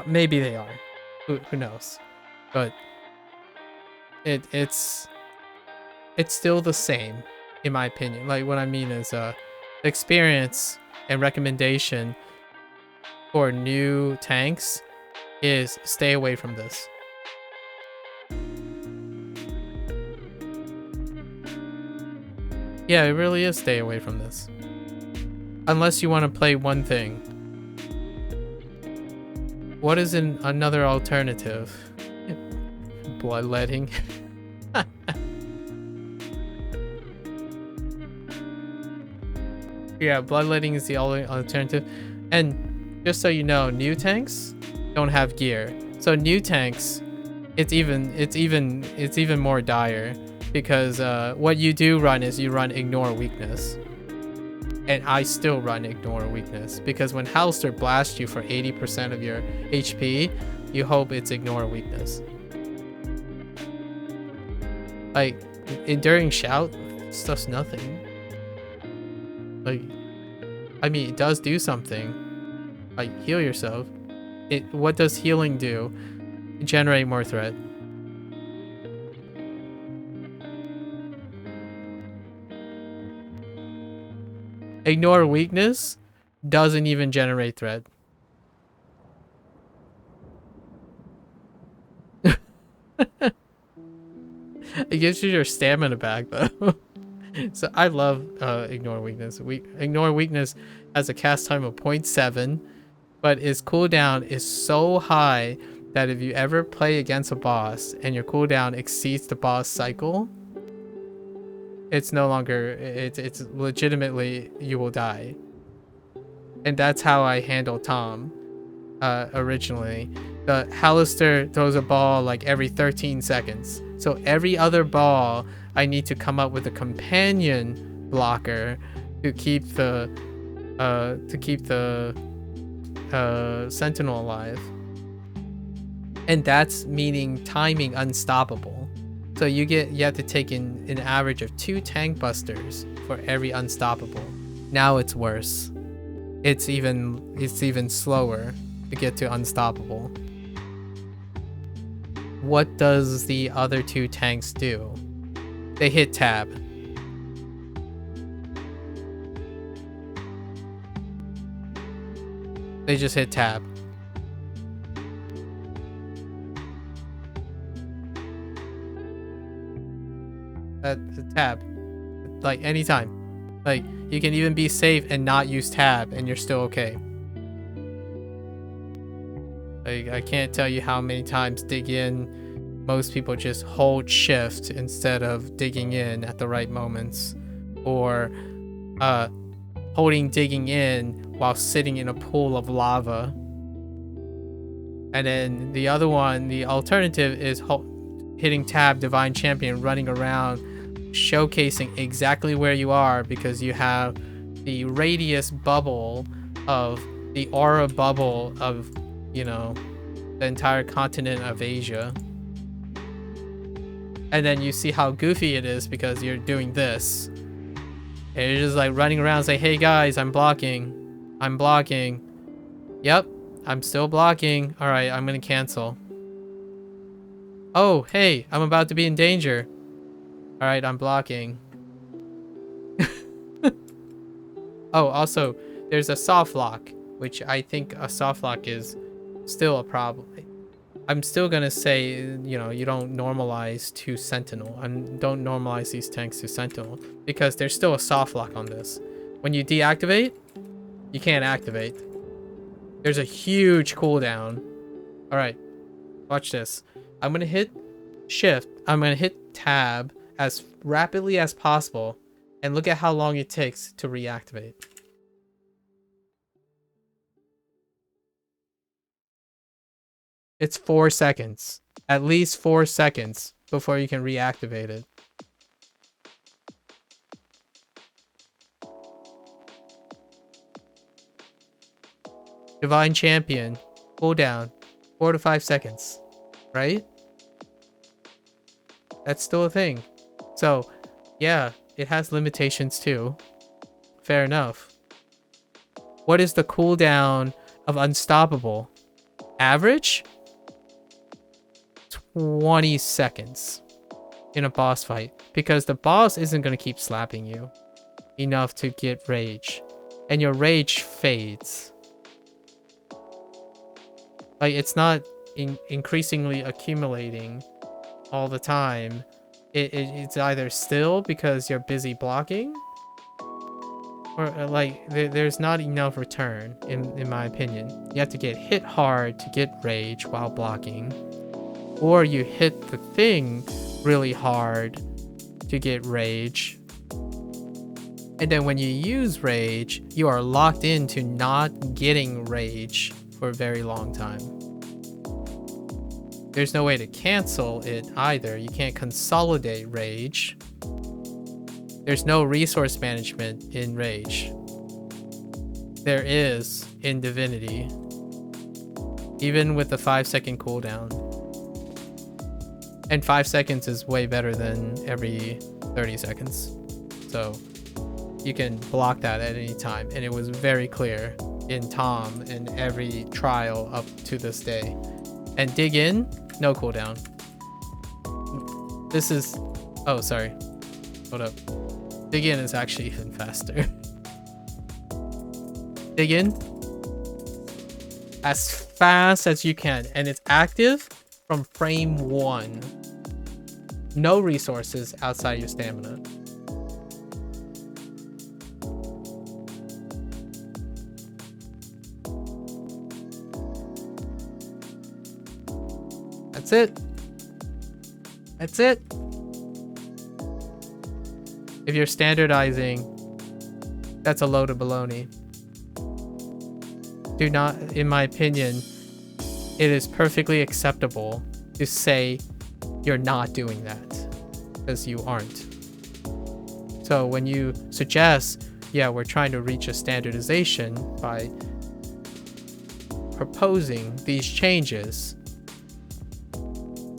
Maybe they are. Who knows? But it's still the same, in my opinion. Like, what I mean is experience and recommendation for new tanks is stay away from this. Yeah, it really is stay away from this. Unless you want to play one thing. What is another alternative? Bloodletting. Yeah, bloodletting is the only alternative. And just so you know, new tanks don't have gear. So new tanks, it's even more dire. Because what you do run is you run Ignore Weakness. And I still run Ignore Weakness. Because when Halster blasts you for 80% of your HP, you hope it's Ignore Weakness. Like, Enduring Shout, it's just nothing. Like, I mean, it does do something. Like, heal yourself. What does healing do? Generate more threat. Ignore Weakness doesn't even generate threat. It gives you your stamina back though. So I love Ignore Weakness. Ignore Weakness has a cast time of 0.7, but its cooldown is so high that if you ever play against a boss and your cooldown exceeds the boss cycle, it's no longer, it's legitimately, you will die. And that's how I handled Tom originally. The Hallister throws a ball like every 13 seconds. So every other ball, I need to come up with a companion blocker to keep the Sentinel alive. And that's meaning timing unstoppable. So you have to take in an average of 2 tank busters for every unstoppable. Now it's worse. It's even slower to get to unstoppable. What does the other 2 tanks do? They hit tab. They just hit tab. Tab. Like, anytime. Like, you can even be safe and not use tab and you're still okay. Like, I can't tell you how many times dig in, most people just hold shift instead of digging in at the right moments. Or holding digging in while sitting in a pool of lava. And then the other one, the alternative is hitting tab Divine Champion, running around, showcasing exactly where you are because you have the radius bubble of the aura bubble of, you know, the entire continent of Asia. And then you see how goofy it is because you're doing this. And you're just like running around saying, hey guys, I'm blocking. I'm blocking. Yep, I'm still blocking. Alright, I'm gonna cancel. Oh, hey, I'm about to be in danger. Alright, I'm blocking. Oh, also, there's a soft lock, which I think a soft lock is still a problem. I'm still gonna say, you know, you don't normalize to Sentinel. Don't normalize these tanks to Sentinel because there's still a soft lock on this. When you deactivate, you can't activate. There's a huge cooldown. All right, watch this. I'm gonna hit shift. I'm gonna hit tab as rapidly as possible, and look at how long it takes to reactivate. It's 4 seconds. At least 4 seconds before you can reactivate it. Divine Champion. Cooldown. 4 to 5 seconds. Right? That's still a thing. So, yeah, it has limitations too. Fair enough. What is the cooldown of Unstoppable? Average? 20 seconds in a boss fight, because the boss isn't going to keep slapping you enough to get rage, and your rage fades. Like, it's not increasingly accumulating all the time. It's either still because you're busy blocking, or like there's not enough return in my opinion. You have to get hit hard to get rage while blocking, or you hit the thing really hard to get rage, and then when you use rage, you are locked into not getting rage for a very long time. There's no way to cancel it either. You can't consolidate rage. There's no resource management in rage. There is in Divinity, even with the 5-second cooldown. And 5 seconds is way better than every 30 seconds. So you can block that at any time. And it was very clear in Tom and every trial up to this day. And Dig In, no cooldown. This is... Oh, sorry. Hold up. Dig In is actually even faster. Dig In. As fast as you can. And it's active from frame 1. No resources outside your stamina. That's it. That's it. If you're standardizing, that's a load of baloney. Do not, in my opinion, it is perfectly acceptable to say you're not doing that, because you aren't. So when you suggest, yeah, we're trying to reach a standardization by proposing these changes,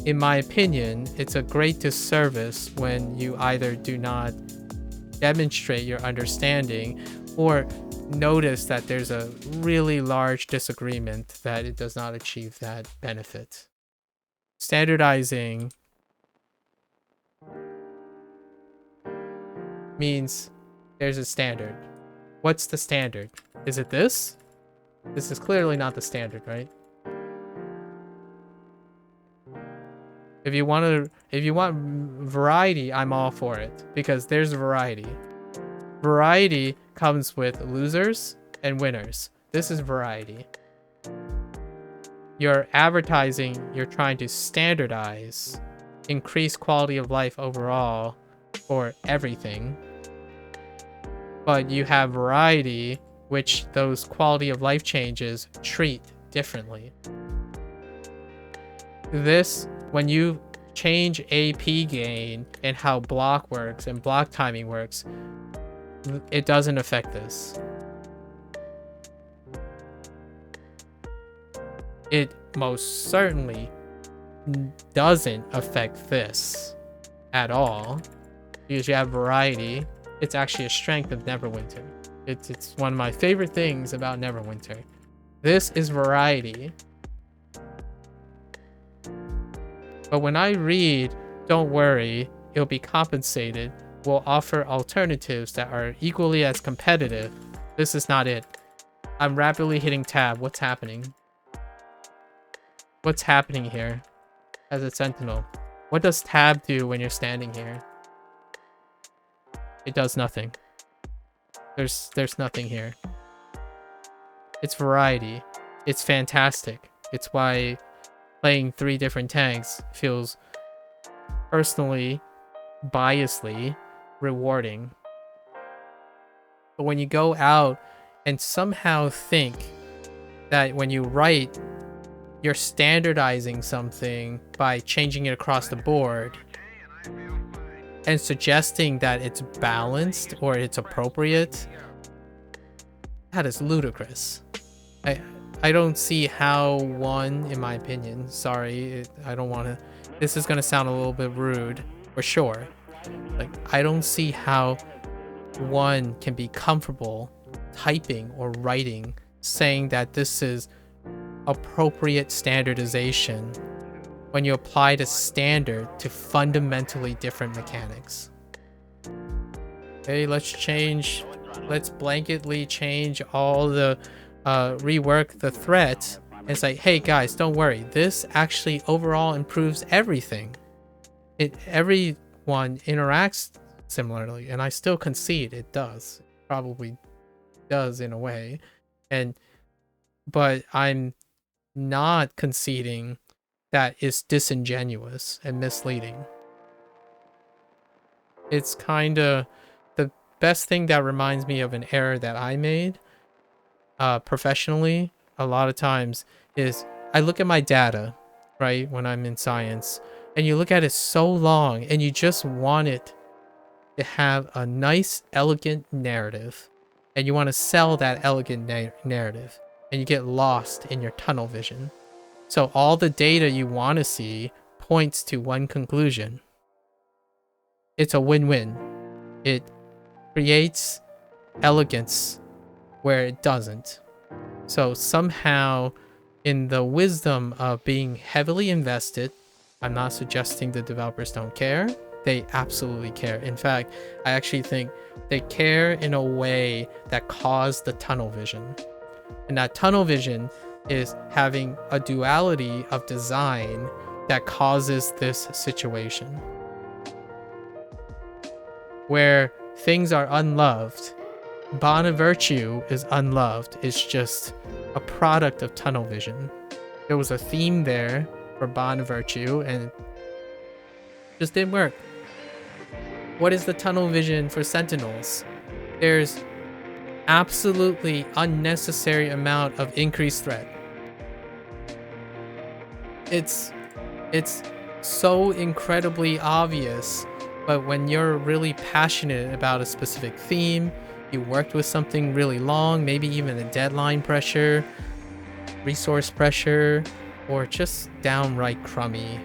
in my opinion, it's a great disservice when you either do not demonstrate your understanding or notice that there's a really large disagreement that it does not achieve that benefit. Standardizing means there's a standard. What's the standard? Is it this? This is clearly not the standard, right? If you want variety, I'm all for it, because there's variety. Variety comes with losers and winners. This is variety. You're advertising, you're trying to standardize, increase quality of life overall for everything. But you have variety, which those quality of life changes treat differently. This, when you change AP gain and how block works and block timing works, it doesn't affect this. It most certainly doesn't affect this at all, because you have variety. It's actually a strength of Neverwinter. It's one of my favorite things about Neverwinter. This is variety. But when I read, don't worry, it'll be compensated, we'll offer alternatives that are equally as competitive. This is not it. I'm rapidly hitting tab. What's happening? What's happening here as a sentinel? What does tab do when you're standing here? It does nothing. There's nothing here. It's variety. It's fantastic. It's why playing 3 different tanks feels personally, biasly rewarding. But when you go out and somehow think that when you write, you're standardizing something by changing it across the board and suggesting that it's balanced or it's appropriate, that is ludicrous. I don't see how one, in my opinion, sorry, I don't want to, this is going to sound a little bit rude, for sure. Like, I don't see how one can be comfortable typing or writing saying that this is appropriate standardization when you apply the standard to fundamentally different mechanics. Okay, let's blanketly change all the rework the threat and say, hey guys, don't worry, this actually overall improves everything. Everyone interacts similarly, and I still concede it does. It probably does in a way. But I'm not conceding that is disingenuous and misleading. It's kind of the best thing that reminds me of an error that I made professionally a lot of times is I look at my data, right, when I'm in science, and you look at it so long and you just want it to have a nice, elegant narrative, and you want to sell that elegant narrative, and you get lost in your tunnel vision. So all the data you want to see points to one conclusion. It's a win-win. It creates elegance where it doesn't. So somehow, in the wisdom of being heavily invested, I'm not suggesting the developers don't care. They absolutely care. In fact, I actually think they care in a way that caused the tunnel vision. And that tunnel vision is having a duality of design that causes this situation. Where things are unloved. Bonavirtue is unloved. It's just a product of tunnel vision. There was a theme there for Bonavirtue and it just didn't work. What is the tunnel vision for Sentinels? There's absolutely unnecessary amount of increased threat. It's so incredibly obvious, but when you're really passionate about a specific theme, you worked with something really long, maybe even a deadline pressure, resource pressure, or just downright crummy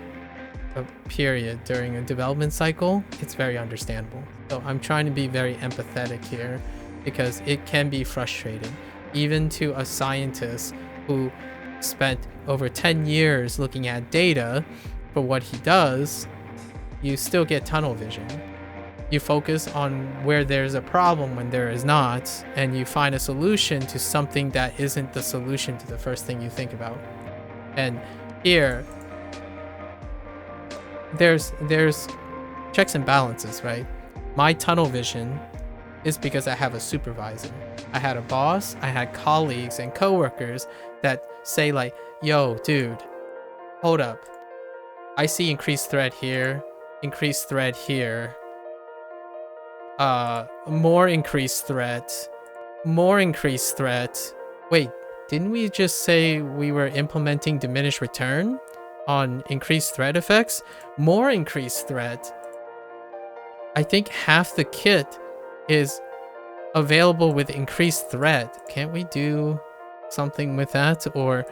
period during a development cycle, it's very understandable. So I'm trying to be very empathetic here because it can be frustrating, even to a scientist who spent over 10 years looking at data for what he does. You still get tunnel vision. You focus on where there's a problem when there is not, and you find a solution to something that isn't the solution to the first thing you think about. And here, there's checks and balances, right? My tunnel vision is because I have a supervisor. I had a boss, I had colleagues and coworkers that say like, yo, dude, hold up. I see increased threat here, increased threat here. More increased threat. More increased threat. Wait, didn't we just say we were implementing diminished return on increased threat effects? More increased threat. I think half the kit is available with increased threat. Can't we do something with that? Or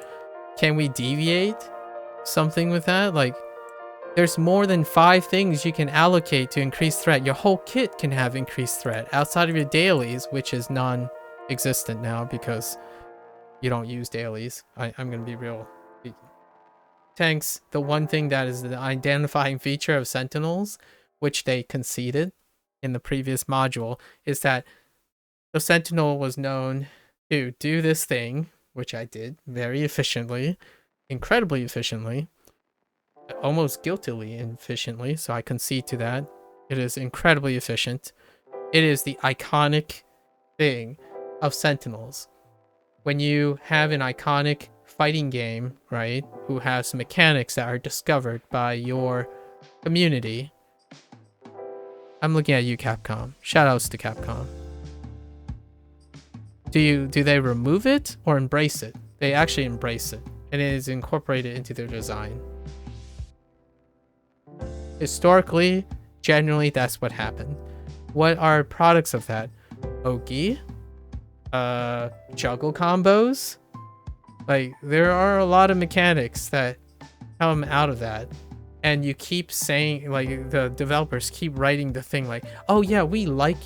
can we deviate something with that? Like, there's more than 5 things you can allocate to increase threat. Your whole kit can have increased threat outside of your dailies, which is non-existent now because you don't use dailies. I'm going to be real. tanks, the one thing that is the identifying feature of Sentinels, which they conceded in the previous module, is that the Sentinel was known to do this thing, which I did very efficiently, incredibly efficiently, almost guiltily efficiently, so I concede to that. It is incredibly efficient. It is the iconic thing of Sentinels. When you have an iconic fighting game, right, who has mechanics that are discovered by your community. I'm looking at you, Capcom. Shoutouts to Capcom. Do they remove it or embrace it? They actually embrace it, and it is incorporated into their design. Historically, generally, that's what happened. What are products of that? Ogi? Juggle combos? Like, there are a lot of mechanics that come out of that. And you keep saying, like, the developers keep writing the thing like, oh yeah, we like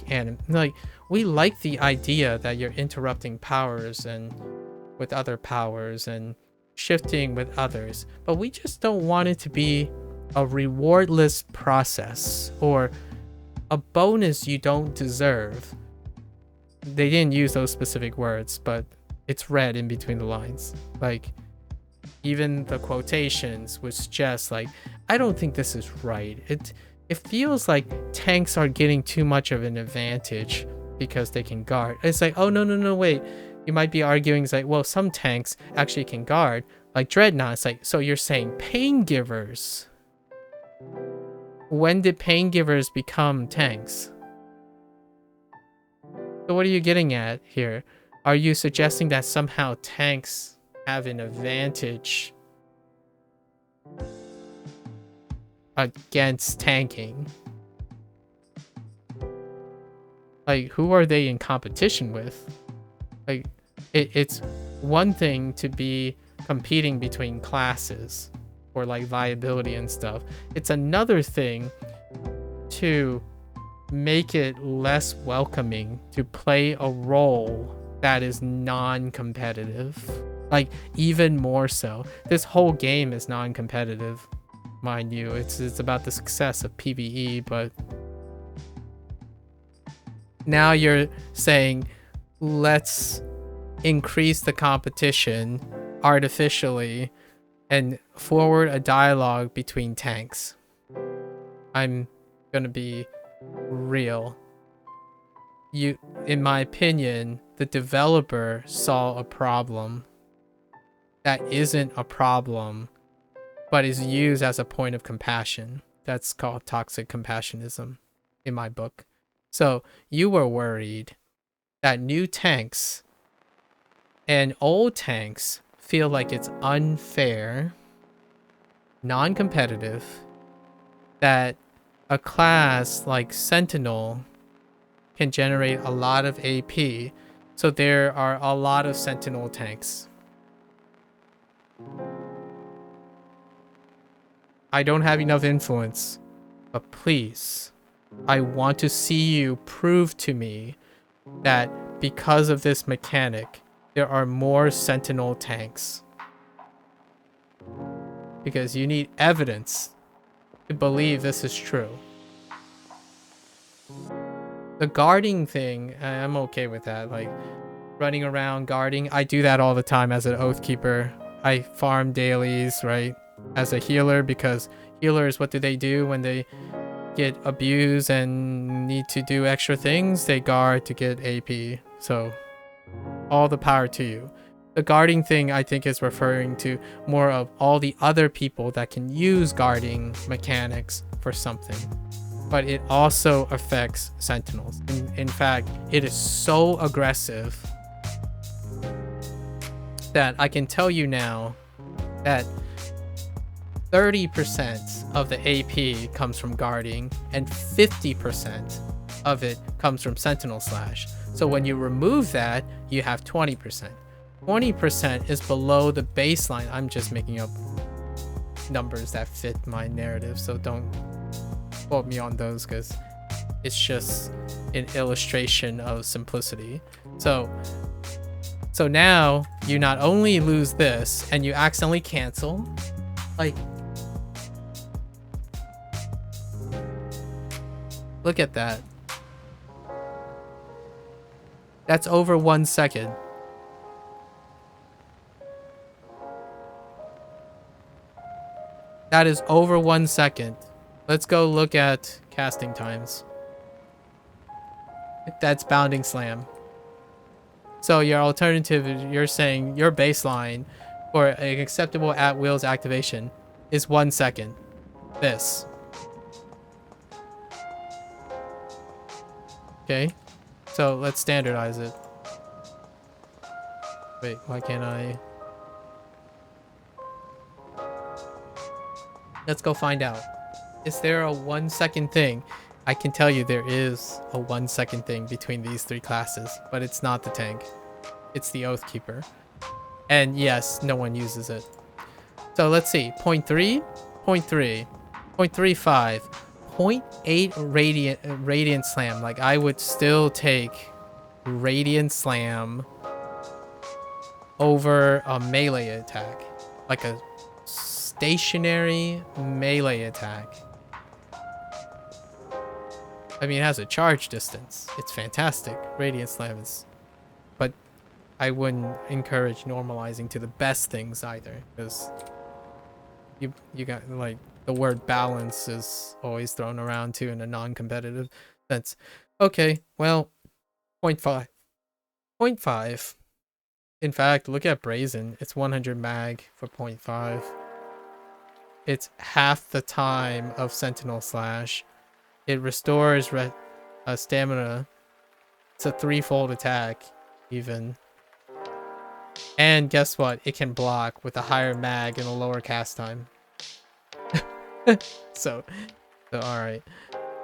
we like the idea that you're interrupting powers and with other powers and shifting with others, but we just don't want it to be a rewardless process or a bonus you don't deserve. They didn't use those specific words, but it's read in between the lines. Like, even the quotations was just like, I don't think this is right. It feels like tanks are getting too much of an advantage because they can guard. It's like, oh no, wait. You might be arguing, it's like, well, some tanks actually can guard, like Dreadnought. It's like, so you're saying pain givers. When did pain givers become tanks? So what are you getting at here? Are you suggesting that somehow tanks have an advantage against tanking? Like, who are they in competition with? Like, it's one thing to be competing between classes or like viability and stuff. It's another thing to make it less welcoming to play a role that is non-competitive. Like, even more so. This whole game is non-competitive, mind you. It's about the success of PvE, but now you're saying, let's increase the competition artificially and forward a dialogue between tanks. I'm gonna be real. In my opinion, the developer saw a problem that isn't a problem, but is used as a point of compassion. That's called toxic compassionism in my book. So you were worried that new tanks and old tanks feel like it's unfair, non-competitive, that a class like Sentinel can generate a lot of AP, so there are a lot of Sentinel tanks. I don't have enough influence, but please, I want to see you prove to me that because of this mechanic, there are more Sentinel tanks. Because you need evidence to believe this is true. The guarding thing, I'm okay with that. Like, running around guarding, I do that all the time as an Oathkeeper. I farm dailies, right? As a healer, because healers, what do they do when they get abused and need to do extra things? They guard to get AP. So, all the power to you. The guarding thing, I think, is referring to more of all the other people that can use guarding mechanics for something. But it also affects Sentinels. In fact, it is so aggressive that I can tell you now that 30% of the AP comes from guarding and 50% of it comes from Sentinel Slash. So when you remove that, you have 20%. 20% is below the baseline. I'm just making up numbers that fit my narrative, so don't quote me on those because it's just an illustration of simplicity. So now you not only lose this and you accidentally cancel, Like, look at that. That's over 1 second. That is over 1 second. Let's go look at casting times. That's Bounding Slam. So your alternative, you're saying your baseline for an acceptable at-wheels activation is 1 second. This. Okay. So let's standardize it. Wait, why can't I? Let's go find out. Is there a 1 second thing? I can tell you there is a 1 second thing between these three classes, but it's not the tank. It's the Oathkeeper. And yes, no one uses it. So let's see. 0.3, 0.3, 0.35, 0.8 Radiant Slam. Like, I would still take Radiant Slam over a melee attack. Like a stationary melee attack. I mean, it has a charge distance. It's fantastic. Radiant Slam is... But I wouldn't encourage normalizing to the best things either. Because you got, like, the word balance is always thrown around too in a non-competitive sense. Okay, well, 0.5. 0.5. In fact, look at Brazen. It's 100 mag for 0.5. It's half the time of Sentinel Slash. It restores stamina. It's a 3-fold attack, even. And guess what? It can block with a higher mag and a lower cast time. So alright.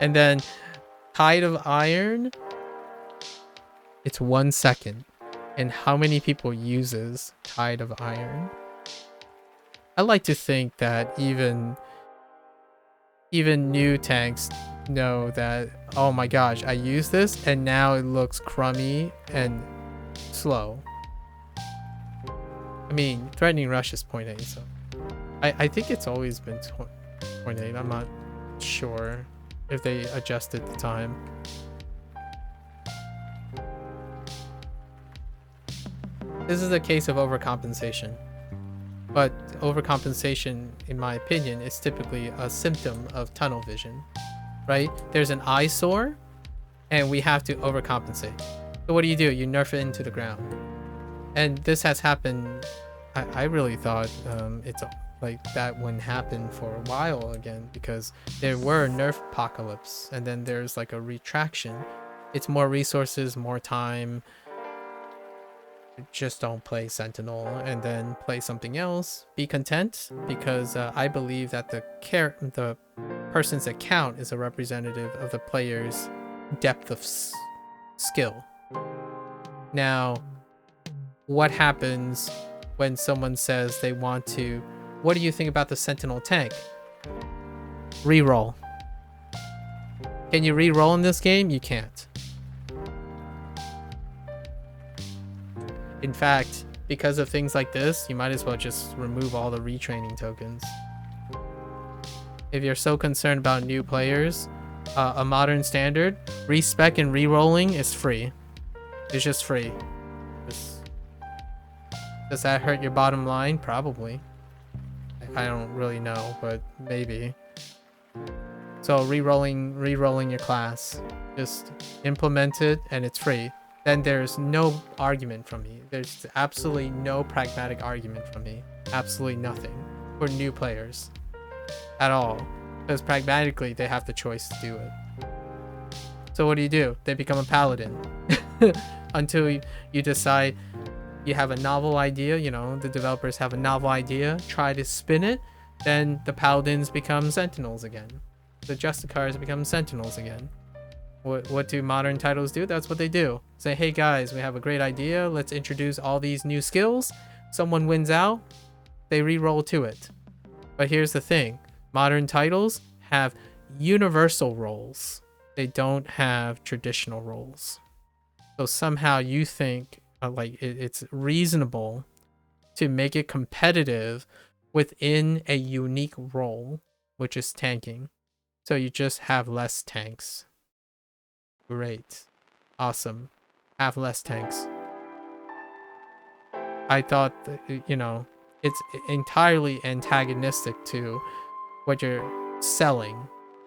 And then Tide of Iron. It's 1 second. And how many people uses Tide of Iron? I like to think that even new tanks know that, oh my gosh, I use this and now it looks crummy and slow. I mean, Threatening Rush is 0.8, so I think it's always been 0.8. I'm not sure if they adjusted the time. This is a case of overcompensation. But overcompensation, in my opinion, is typically a symptom of tunnel vision, right? There's an eyesore, and we have to overcompensate. So what do? You nerf it into the ground. And this has happened. I really thought it's like that wouldn't happen for a while again, because there were nerf apocalypse, and then there's like a retraction. It's more resources, more time. Just don't play Sentinel and then play something else. Be content, because I believe that the person's account is a representative of the player's depth of skill. Now, what happens when someone says they want to... What do you think about the Sentinel tank? Reroll. Can you reroll in this game? You can't. In fact, because of things like this, you might as well just remove all the retraining tokens. If you're so concerned about new players, a modern standard, respec and rerolling is free. It's just free. Does that hurt your bottom line? Probably. I don't really know, but maybe. So rerolling your class. Just implement it and it's free. Then there's no argument from me. There's absolutely no pragmatic argument from me. Absolutely nothing for new players at all. Because pragmatically, they have the choice to do it. So what do? They become a paladin. Until you decide you have a novel idea, you know, the developers have a novel idea, try to spin it, then the paladins become sentinels again. The Justicars become sentinels again. What do modern titles do? That's what they do. Say, hey guys, we have a great idea. Let's introduce all these new skills. Someone wins out, they re-roll to it. But here's the thing. Modern titles have universal roles. They don't have traditional roles. So somehow you think like it's reasonable to make it competitive within a unique role, which is tanking. So you just have less tanks. Great. Awesome. Have less tanks. I thought that, it's entirely antagonistic to what you're selling.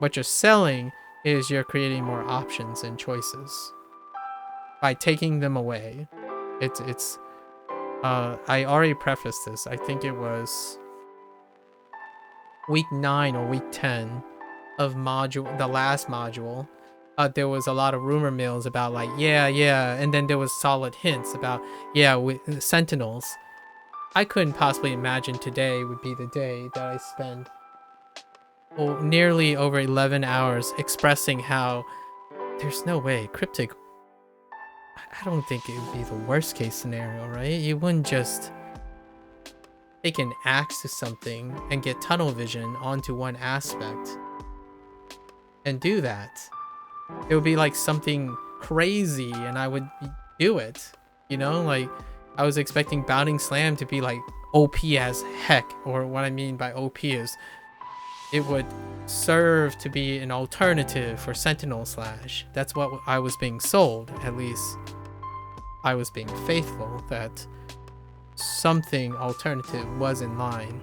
What you're selling is you're creating more options and choices. By taking them away, I already prefaced this. I think it was week 9 or week 10 of the last module. There was a lot of rumor mills about like, yeah, and then there was solid hints about, with Sentinels. I couldn't possibly imagine today would be the day that I spend nearly over 11 hours expressing how there's no way Cryptic. I don't think it would be the worst case scenario, right? You wouldn't just take an axe to something and get tunnel vision onto one aspect and do that. It would be like something crazy and I would do it, like I was expecting Bounding Slam to be like OP as heck, or what I mean by OP is it would serve to be an alternative for Sentinel Slash. That's what I was being sold. At least I was being faithful that something alternative was in line.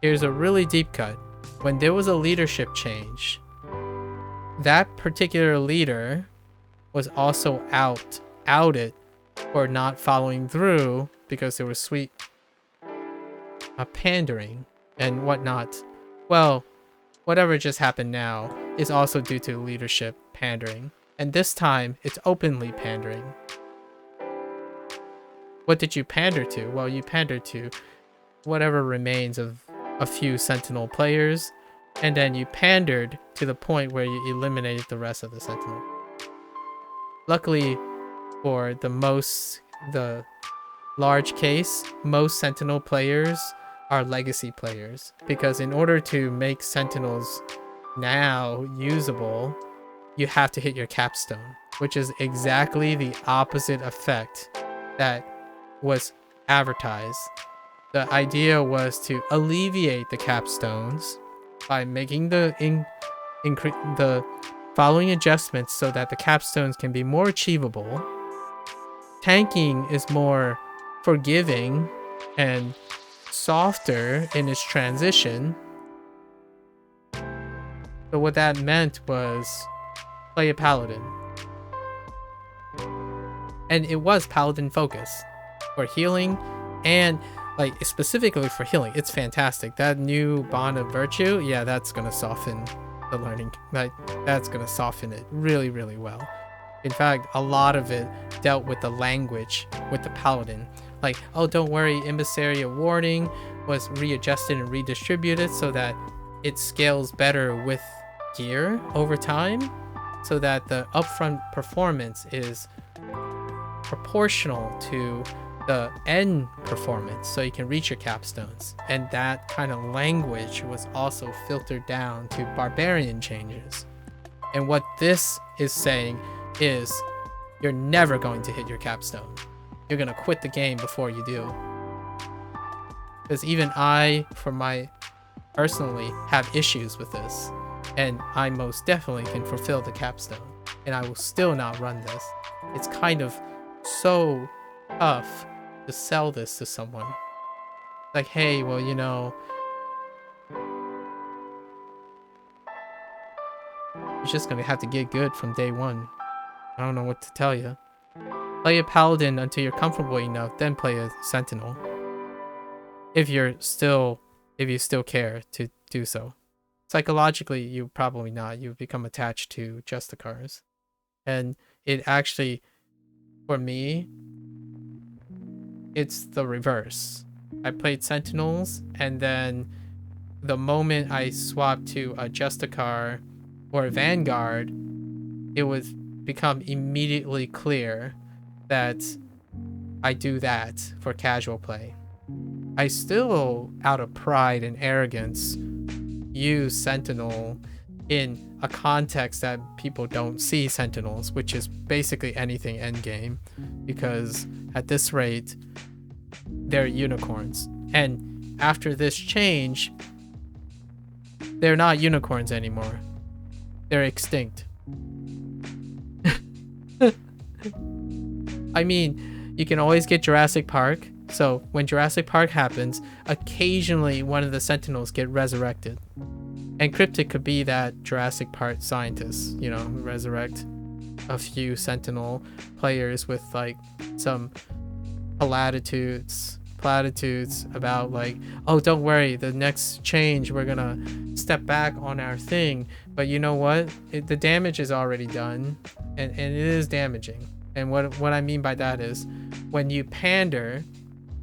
Here's a really deep cut. When there was a leadership change, that particular leader was also outed for not following through because there was sweet pandering and whatnot. Well, whatever just happened now is also due to leadership pandering. And this time, it's openly pandering. What did you pander to? Well, you pandered to whatever remains of a few Sentinel players, and then you pandered to the point where you eliminated the rest of the Sentinel. Luckily, for the large case, most Sentinel players are legacy players, because in order to make Sentinels now usable, you have to hit your capstone, which is exactly the opposite effect that was advertised. The idea was to alleviate the capstones by making the following adjustments so that the capstones can be more achievable. Tanking is more forgiving and softer in its transition. So what that meant was play a paladin. And it was paladin focus for healing, and like specifically for healing. It's fantastic. That new bond of virtue, yeah, that's gonna soften the learning. That's gonna soften it really, really well. In fact, a lot of it dealt with the language with the paladin. Like, oh, don't worry, Emissary of Warning was readjusted and redistributed so that it scales better with gear over time, so that the upfront performance is proportional to the end performance, so you can reach your capstones. And that kind of language was also filtered down to barbarian changes. And what this is saying is you're never going to hit your capstone. You're gonna quit the game before you do. Because even I, personally, have issues with this. And I most definitely can fulfill the capstone. And I will still not run this. It's kind of so tough to sell this to someone. Like, hey, well, you're just gonna have to get good from day one. I don't know what to tell you. Play a paladin until you're comfortable enough, then play a sentinel. If you still care to do so. Psychologically, you probably not. You become attached to Justicars. And it actually, for me, it's the reverse. I played Sentinels, and then the moment I swapped to a Justicar or a Vanguard, it was become immediately clear that I do that for casual play. I still, out of pride and arrogance, use Sentinel in a context that people don't see Sentinels, which is basically anything endgame, because at this rate, they're unicorns. And after this change, they're not unicorns anymore. They're extinct. I mean, you can always get Jurassic Park. So when Jurassic Park happens, occasionally one of the Sentinels get resurrected. And Cryptic could be that Jurassic Park scientist, you know, resurrect a few Sentinel players with like some platitudes about like, oh, don't worry, the next change we're gonna step back on our thing. But you know what? The damage is already done, and it is damaging. And what I mean by that is when you pander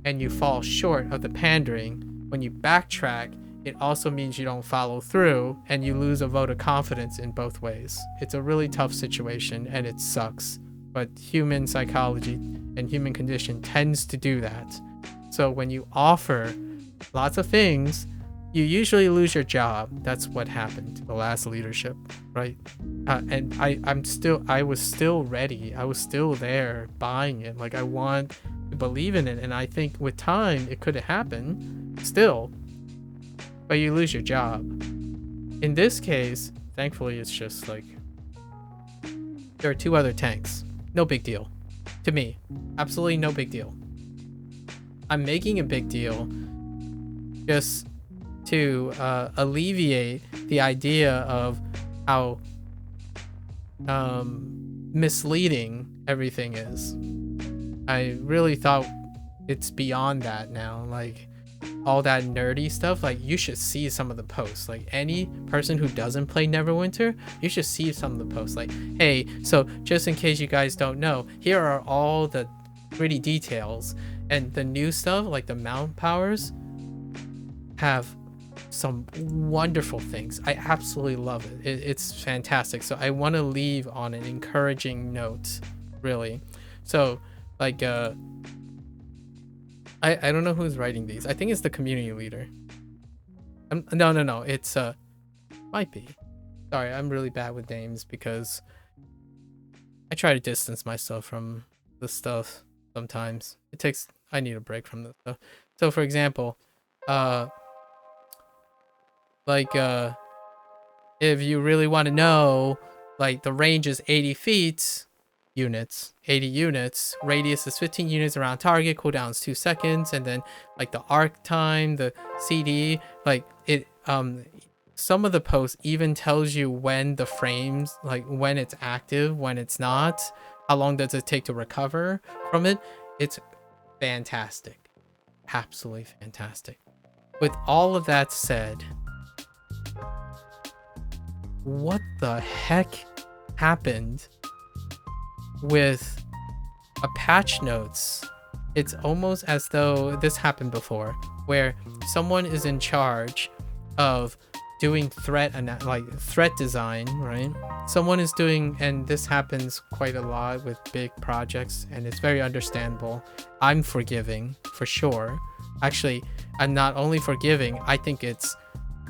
and you fall short of the pandering, when you backtrack, it also means you don't follow through and you lose a vote of confidence in both ways. It's a really tough situation and it sucks, but human psychology and human condition tends to do that. So when you offer lots of things, you usually lose your job. That's what happened to the last leadership, right? And I was still ready. I was still there buying it. Like I want to believe in it. And I think with time, it could have happened still, but you lose your job. In this case, thankfully, it's just like, there are 2 other tanks. No big deal. To me, absolutely no big deal. I'm making a big deal just to alleviate the idea of how misleading everything is. I really thought it's beyond that now. Like all that nerdy stuff, like you should see some of the posts. Like any person who doesn't play Neverwinter, you should see some of the posts. Like, hey, so just in case you guys don't know, here are all the pretty details. And the new stuff, like the mount powers, have some wonderful things. I absolutely love it. It's fantastic. So I want to leave on an encouraging note, really. So like I don't know who's writing these. I think it's the community leader. No, it's might be. Sorry, I'm really bad with names because I try to distance myself from the stuff sometimes. I need a break from this stuff. So for example, if you really want to know, like the range is 80 feet, 80 units, radius is 15 units around target, cooldown is 2 seconds, and then like the arc time, the CD, like it, some of the posts even tells you when the frames, like when it's active, when it's not, how long does it take to recover from it. It's fantastic, absolutely fantastic. With all of that said, what the heck happened with a patch notes? It's almost as though this happened before, where someone is in charge of doing threat design, right? Someone is doing, and this happens quite a lot with big projects, and it's very understandable. I'm forgiving for sure. Actually, I'm not only forgiving, I think it's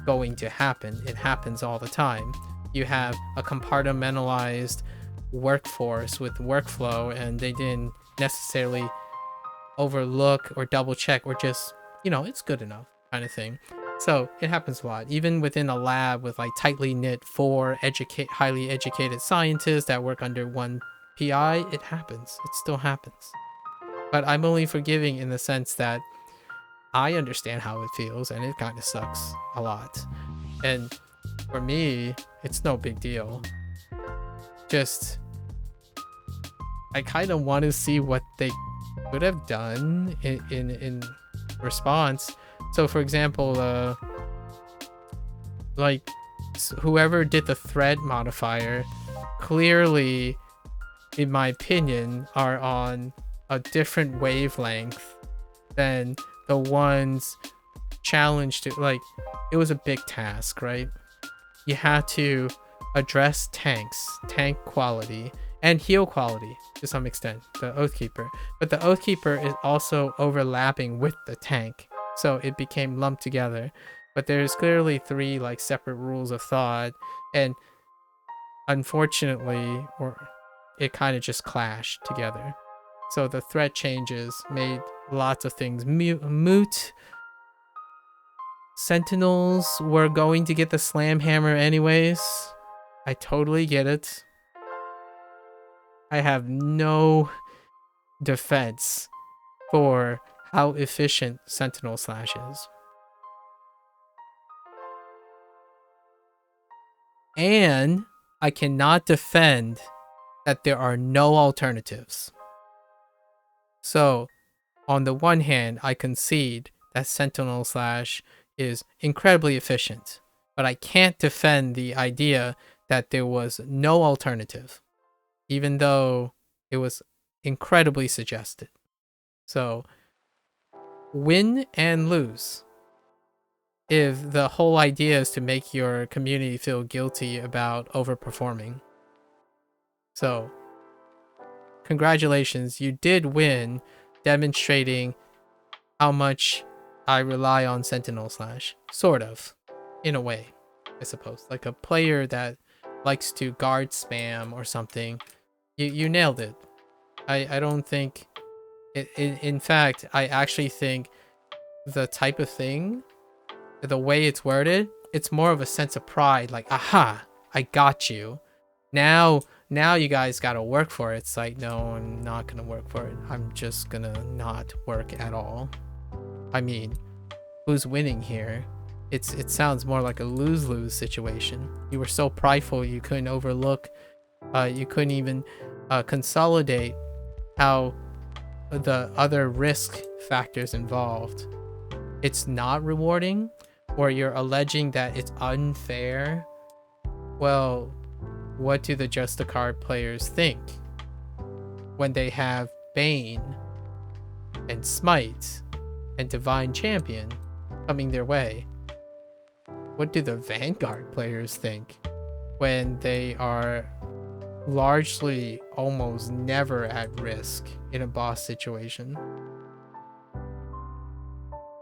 going to happen. It happens all the time. You have a compartmentalized workforce with workflow, and they didn't necessarily overlook or double check or just, you know, it's good enough kind of thing. So it happens a lot, even within a lab with like tightly knit 4 highly educated scientists that work under one PI. It happens. It still happens. But I'm only forgiving in the sense that I understand how it feels, and it kind of sucks a lot. And for me, it's no big deal. Just, I kind of want to see what they could have done in response. So for example, like whoever did the thread modifier clearly, in my opinion, are on a different wavelength than the ones challenged to, like, it was a big task, right? You had to address tank quality and heal quality to some extent, the Oathkeeper. But the Oathkeeper is also overlapping with the tank, so it became lumped together. But there's clearly 3 like separate rules of thought, and unfortunately, it kind of just clashed together. So the threat changes made lots of things moot. Sentinels were going to get the slam hammer anyways. I totally get it. I have no defense for how efficient Sentinel Slash is. And I cannot defend that there are no alternatives. So, on the one hand, I concede that Sentinel Slash is incredibly efficient, but I can't defend the idea that there was no alternative, even though it was incredibly suggested. So, win and lose. If the whole idea is to make your community feel guilty about overperforming. So, congratulations, you did win, demonstrating how much I rely on Sentinel Slash. Sort of, in a way, I suppose. Like a player that likes to guard spam or something, you nailed it. I don't think... In fact, I actually think the type of thing, the way it's worded, it's more of a sense of pride. Like, aha, I got you. Now you guys gotta work for it. It's like, no, I'm not gonna work for it. I'm just gonna not work at all. I mean, who's winning here? It sounds more like a lose-lose situation. You were so prideful you couldn't overlook, you couldn't even consolidate how the other risk factors involved. It's not rewarding, or you're alleging that it's unfair. Well, what do the Justicar players think when they have Bane and Smite and Divine Champion coming their way? What do the Vanguard players think when they are largely almost never at risk in a boss situation?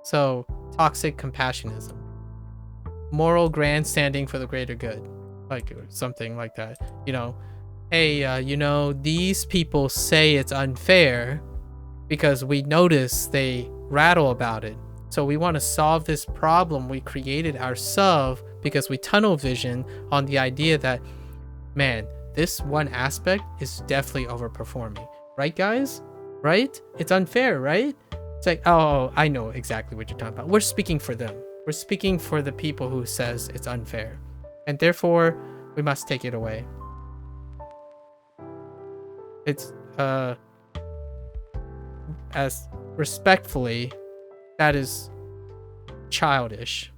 So, toxic compassionism. Moral grandstanding for the greater good. Like, or something like that. You know, hey, you know, these people say it's unfair because we notice they rattle about it. So we want to solve this problem we created ourselves because we tunnel vision on the idea that, man, this one aspect is definitely overperforming. Right, guys? Right? It's unfair, right? It's like, oh, I know exactly what you're talking about. We're speaking for them. We're speaking for the people who says it's unfair. And therefore, we must take it away. It's, as respectfully, that is childish.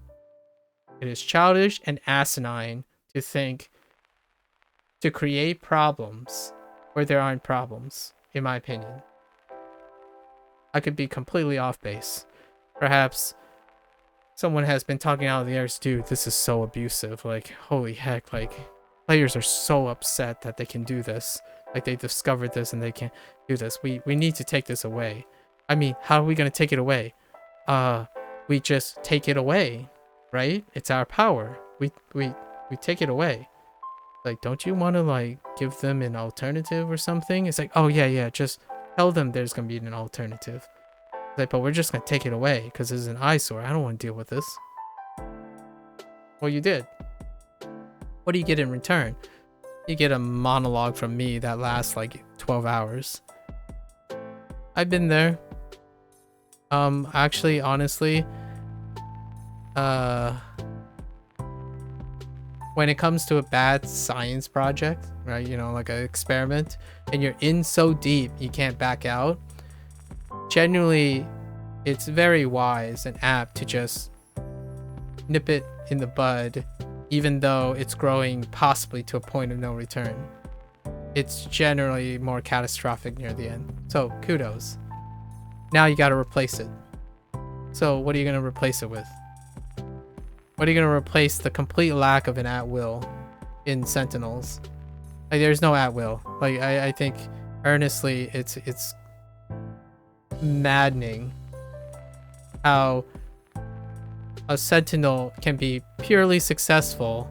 It is childish and asinine to think to create problems where there aren't problems, in my opinion. I could be completely off base. Perhaps someone has been talking out of the air, dude, this is so abusive. Like, holy heck, like, players are so upset that they can do this. Like, they discovered this and they can't do this. We need to take this away. I mean, how are we going to take it away? We just take it away, right? It's our power. We take it away. Like, don't you want to, like, give them an alternative or something? It's like, oh, yeah, just tell them there's going to be an alternative. Like, but we're just going to take it away because this is an eyesore. I don't want to deal with this. Well, you did. What do you get in return? You get a monologue from me that lasts, like, 12 hours. I've been there. Actually, honestly, when it comes to a bad science project, right, you know, like an experiment, and you're in so deep you can't back out, genuinely, it's very wise and apt to just nip it in the bud, even though it's growing possibly to a point of no return. It's generally more catastrophic near the end. So, kudos. Now you gotta replace it. So, what are you gonna replace it with? What are you gonna replace the complete lack of an at-will in Sentinels? Like, there's no at-will. Like, I think, earnestly, it's maddening how a Sentinel can be purely successful.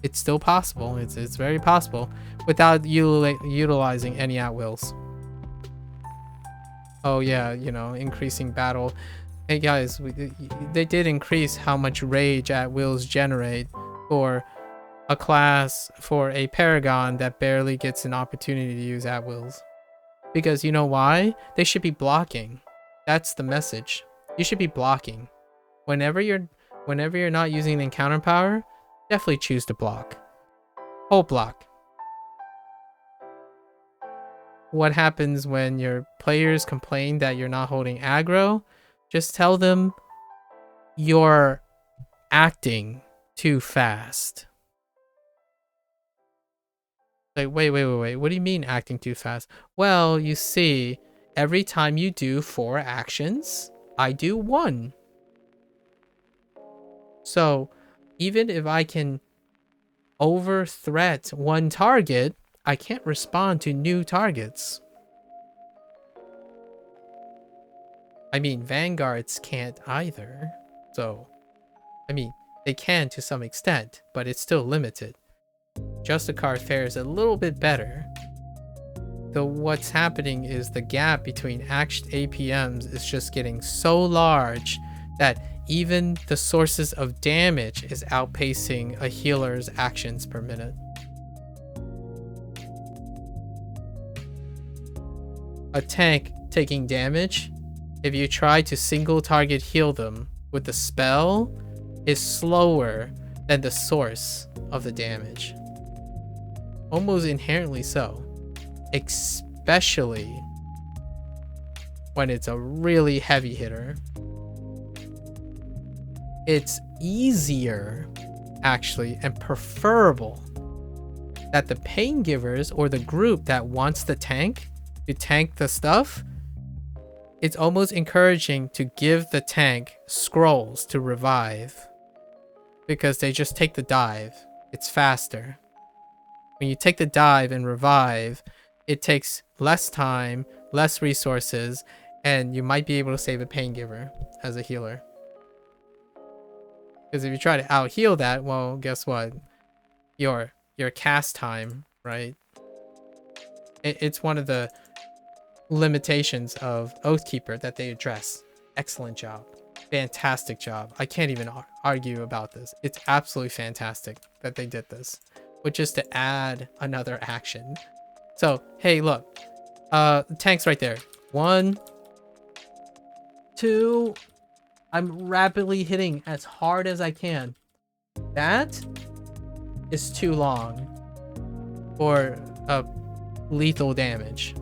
It's still possible. It's very possible without utilizing any at-wills. oh yeah, you know, increasing battle. Hey guys, they did increase how much rage at wills generate for a class, for a paragon that barely gets an opportunity to use at wills. Because you know why? They should be blocking. That's the message. You should be blocking. Whenever you're not using encounter power, definitely choose to block. Hold block. What happens when your players complain that you're not holding aggro? Just tell them you're acting too fast. Like, wait. What do you mean acting too fast? Well, you see, every time you do 4 actions, I do 1. So, even if I can over-threat one target, I can't respond to new targets. I mean, Vanguards can't either. So, I mean, they can to some extent, but it's still limited. Justicar fares a little bit better. Though what's happening is the gap between action APMs is just getting so large that even the sources of damage is outpacing a healer's actions per minute. A tank taking damage, if you try to single target heal them with the spell, is slower than the source of the damage. Almost inherently so. Especially when it's a really heavy hitter. It's easier, actually, and preferable that the pain givers or the group that wants the tank to tank the stuff, it's almost encouraging to give the tank scrolls to revive because they just take the dive. It's faster. When you take the dive and revive, it takes less time, less resources, and you might be able to save a pain giver as a healer. Because if you try to out heal that, well, guess what? Your cast time, right? It's one of the limitations of Oathkeeper that they address. Excellent job. Fantastic job. I can't even argue about this. It's absolutely fantastic that they did this, which is to add another action. So, hey, look. The tank's right there. 1, 2. I'm rapidly hitting as hard as I can. That is too long for lethal damage.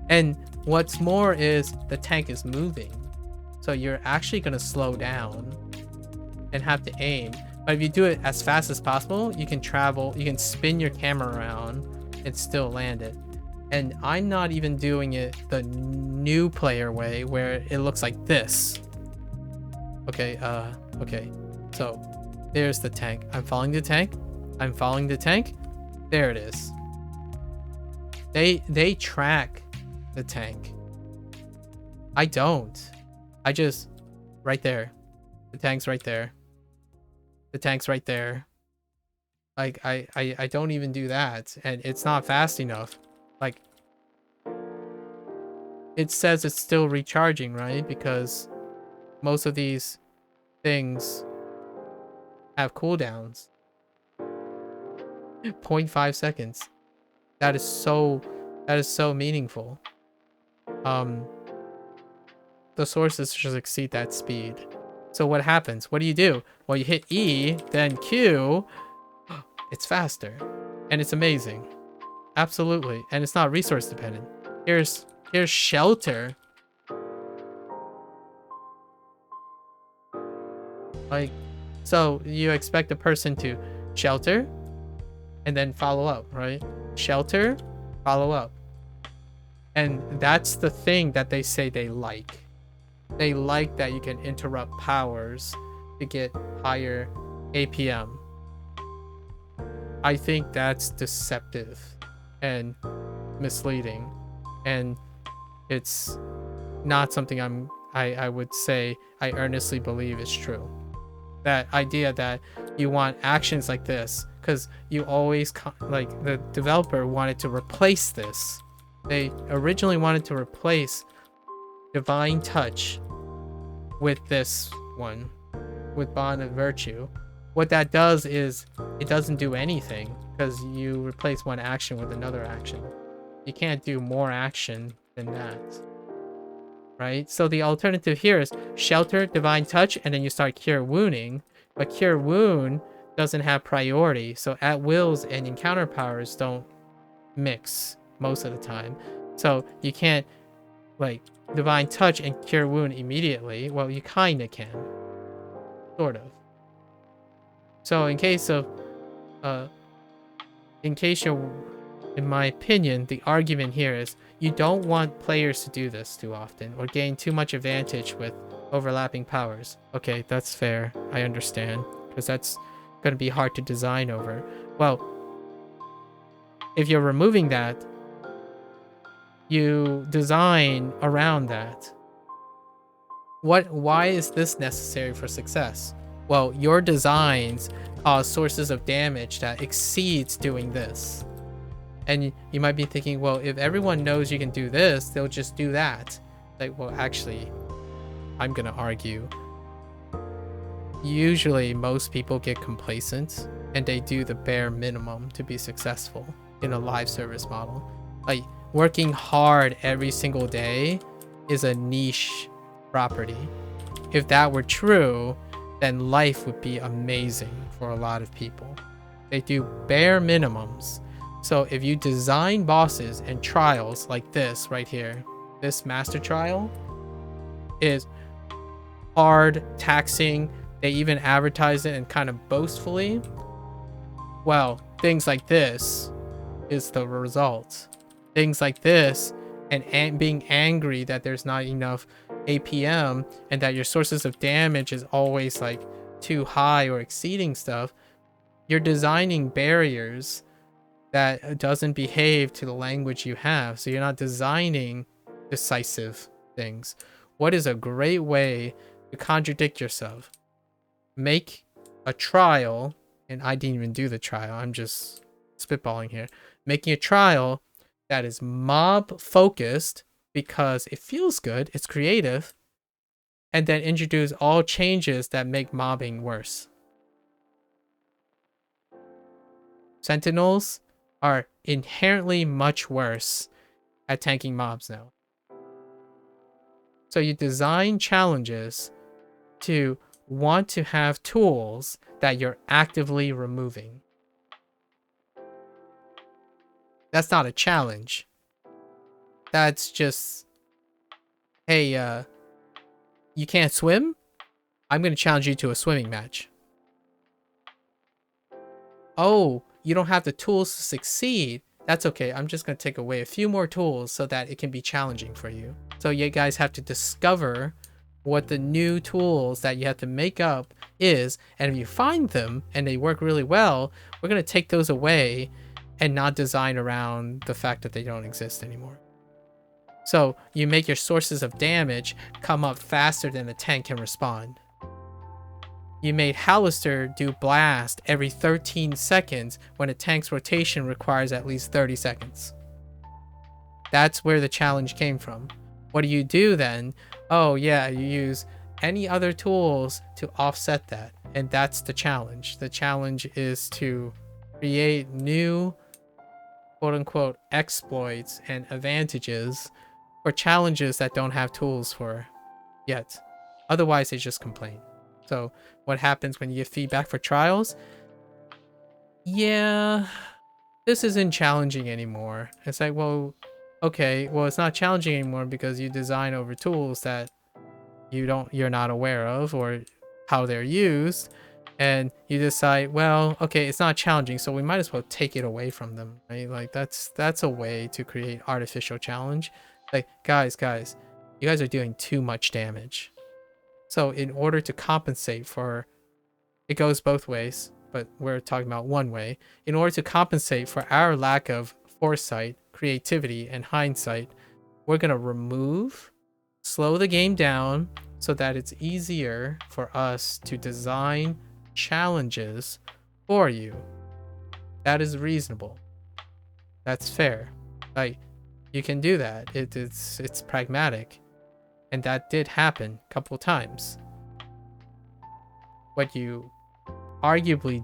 And what's more is the tank is moving. So you're actually going to slow down and have to aim. But if you do it as fast as possible, you can travel, you can spin your camera around and still land it. And I'm not even doing it the new player way where it looks like this. Okay, okay. So there's the tank. I'm following the tank. I'm following the tank. There it is. They track the tank. I don't. I just right there. The tank's right there. The tank's right there. Like I don't even do that, and it's not fast enough. Like it says it's still recharging, right? Because most of these things have cooldowns. 0.5 seconds. That is so meaningful. The sources just exceed that speed. So what happens? What do you do? Well, you hit E, then Q. It's faster, and it's amazing. Absolutely, and it's not resource dependent. Here's shelter. Like, so you expect a person to shelter and then follow up, right? Shelter, follow up. And that's the thing that they say they like. They like that you can interrupt powers to get higher APM. I think that's deceptive and misleading, and it's not something I would say I earnestly believe is true. That idea that you want actions like this because you always like the developer wanted to replace this They originally wanted to replace Divine Touch with this one, with Bond of Virtue. What that does is it doesn't do anything because you replace one action with another action. You can't do more action than that, right? So the alternative here is Shelter, Divine Touch, and then you start Cure Wounding. But Cure Wound doesn't have priority, so at wills and encounter powers don't mix most of the time. So you can't like Divine Touch and Cure Wound immediately. Well, you kinda can, sort of. So in case you're, in my opinion, the argument here is you don't want players to do this too often or gain too much advantage with overlapping powers. Okay, that's fair. I understand, because that's going to be hard to design over. Well, if you're removing that, you design around that. Why is this necessary for success? Well, your designs cause sources of damage that exceeds doing this. And you might be thinking, well, if everyone knows you can do this, they'll just do that. Like, well, actually, I'm gonna argue. Usually, most people get complacent and they do the bare minimum to be successful in a live service model. Like, working hard every single day is a niche property. If that were true, then life would be amazing for a lot of people. They do bare minimums. So if you design bosses and trials like this right here, this master trial is hard, taxing. They even advertise it and kind of boastfully. Well, things like this is the result. Things like this and being angry that there's not enough APM and that your sources of damage is always like too high or exceeding stuff. You're designing barriers that doesn't behave to the language you have. So you're not designing decisive things. What is a great way to contradict yourself? Make a trial, and I didn't even do the trial, I'm just spitballing here. Making a trial that is mob focused because it feels good, it's creative, and then introduce all changes that make mobbing worse. Sentinels are inherently much worse at tanking mobs now. So you design challenges to want to have tools that you're actively removing. That's not a challenge. That's just, hey, you can't swim? I'm going to challenge you to a swimming match. Oh, you don't have the tools to succeed. That's okay. I'm just going to take away a few more tools so that it can be challenging for you. So you guys have to discover what the new tools that you have to make up is. And if you find them and they work really well, we're going to take those away and not design around the fact that they don't exist anymore. So you make your sources of damage come up faster than a tank can respond. You made Hallister do blast every 13 seconds when a tank's rotation requires at least 30 seconds. That's where the challenge came from. What do you do then? Oh yeah, you use any other tools to offset that. And that's the challenge. The challenge is to create new quote-unquote exploits and advantages for challenges that don't have tools for yet. Otherwise, they just complain. So what happens when you get feedback for trials? Yeah, this isn't challenging anymore. It's like, well, okay, well, it's not challenging anymore because you design over tools that you're not aware of or how they're used. And you decide, well, okay, it's not challenging, so we might as well take it away from them, right? Like that's a way to create artificial challenge. Like, guys, you guys are doing too much damage. So in order to compensate for, it goes both ways, but we're talking about one way. In order to compensate for our lack of foresight, creativity, and hindsight, we're going to slow the game down so that it's easier for us to design challenges for you. That is reasonable. That's fair. Like, You can do that. It's pragmatic. And that did happen a couple times. What you arguably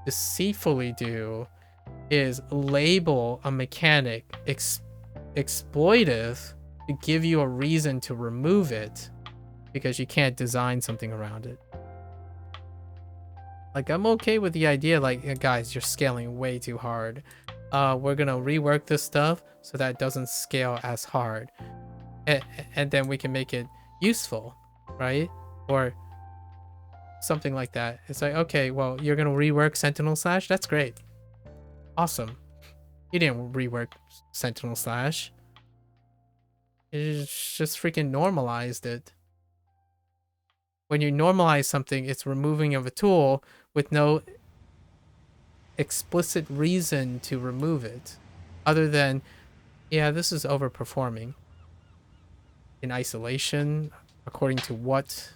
deceitfully do is label a mechanic exploitive to give you a reason to remove it because you can't design something around it. Like, I'm okay with the idea, like, guys, you're scaling way too hard. We're gonna rework this stuff so that it doesn't scale as hard. And then we can make it useful, right? Or something like that. It's like, okay, well, you're gonna rework Sentinel Slash? That's great. Awesome. You didn't rework Sentinel Slash. You just freaking normalized it. When you normalize something, it's removing of a tool with no explicit reason to remove it. Other than, yeah, this is overperforming. In isolation, according to what?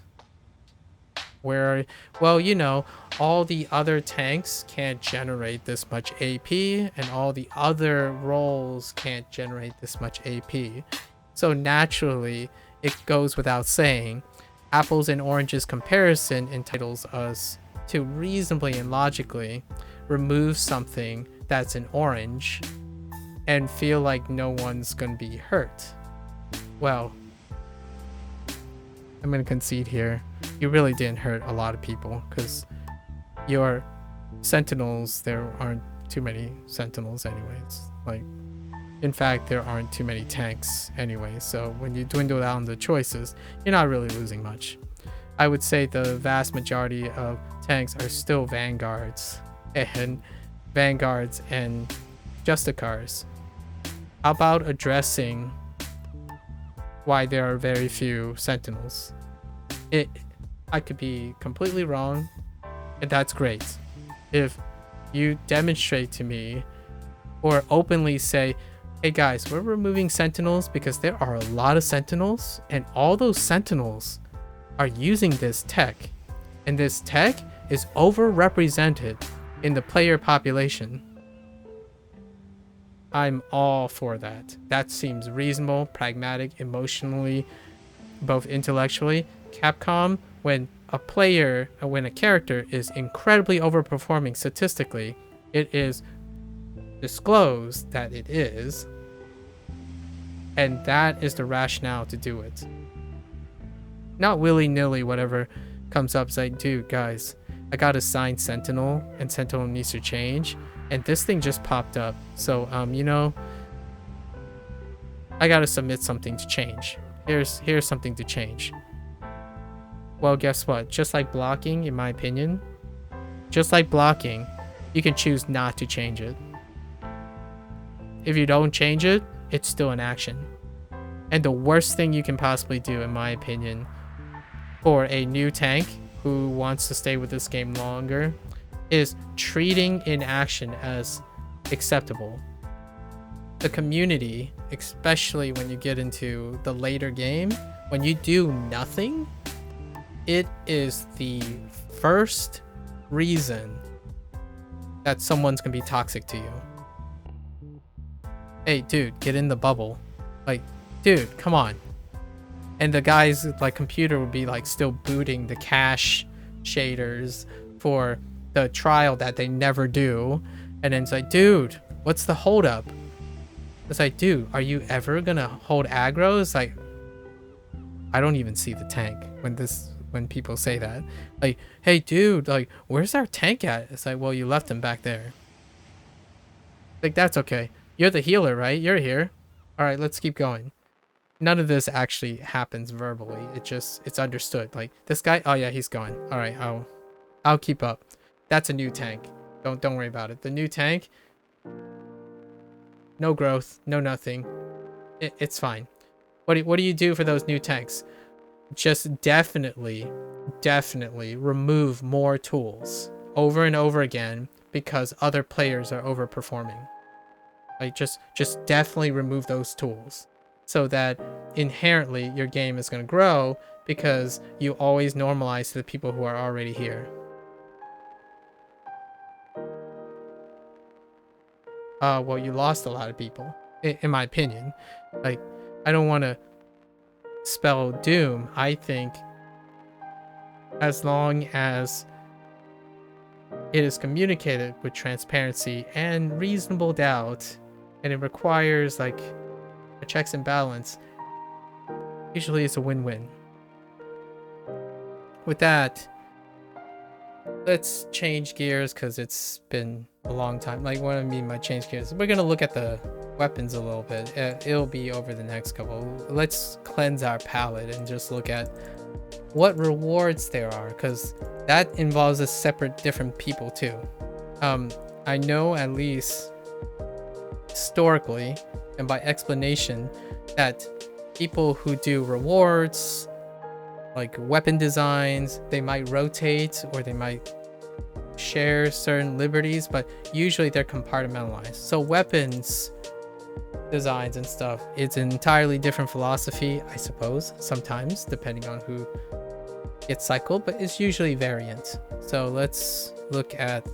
Where, well, you know, all the other tanks can't generate this much AP, and all the other roles can't generate this much AP. So naturally, it goes without saying, apples and oranges comparison entitles us to reasonably and logically remove something that's an orange and feel like no one's gonna be hurt. Well, I'm gonna concede here. You really didn't hurt a lot of people because your sentinels, there aren't too many sentinels anyways. Like, in fact, there aren't too many tanks anyway. So when you dwindle down the choices, you're not really losing much. I would say the vast majority of tanks are still vanguards and justicars. How about addressing why there are very few sentinels? I could be completely wrong, and that's great. If you demonstrate to me or openly say, hey guys, we're removing sentinels because there are a lot of sentinels, and all those sentinels are using this tech, and this tech is overrepresented in the player population. I'm all for that. That seems reasonable, pragmatic, emotionally, both intellectually. Capcom, when a character is incredibly overperforming statistically, it is disclosed that it is, and that is the rationale to do it. Not willy-nilly, whatever comes up. It's like, dude, guys, I got assigned Sentinel, and Sentinel needs to change, and this thing just popped up. So, you know, I gotta submit something to change. Here's something to change. Well, guess what? Just like blocking, in my opinion, just like blocking, you can choose not to change it. If you don't change it, it's still an action. And the worst thing you can possibly do, in my opinion, for a new tank who wants to stay with this game longer, is treating inaction as acceptable. The community, especially when you get into the later game, when you do nothing, it is the first reason that someone's gonna be toxic to you. Hey, dude, get in the bubble. Like, dude, come on. And the guy's like computer would be like still booting the cache shaders for the trial that they never do. And then it's like, dude, what's the holdup? It's like, dude, are you ever gonna hold aggro? It's like, I don't even see the tank when people say that. Like, hey, dude, like, where's our tank at? It's like, well, you left him back there. Like, that's okay. You're the healer, right? You're here. All right, let's keep going. None of this actually happens verbally. It's understood. Like, this guy, oh yeah, he's gone. All right, I'll keep up. That's a new tank. Don't worry about it. The new tank, no growth, no nothing. It's fine. What do you do for those new tanks? Just definitely remove more tools over and over again because other players are overperforming. Like, just definitely remove those tools so that inherently your game is going to grow because you always normalize to the people who are already here. Well, you lost a lot of people. in my opinion. Like, I don't want to spell doom. I think as long as it is communicated with transparency and reasonable doubt, and it requires like a checks and balance, usually it's a win-win. With that, let's change gears because it's been a long time. Like, what I mean by change gears, we're gonna look at the weapons a little bit. It'll be over the next couple. Let's cleanse our palate and just look at what rewards there are, because that involves a separate different people too. I know, at least historically and by explanation, that people who do rewards, like weapon designs, they might rotate or they might share certain liberties, but usually they're compartmentalized. So weapons designs and stuff, it's an entirely different philosophy, I suppose, sometimes depending on who gets cycled, but it's usually variant. So let's look at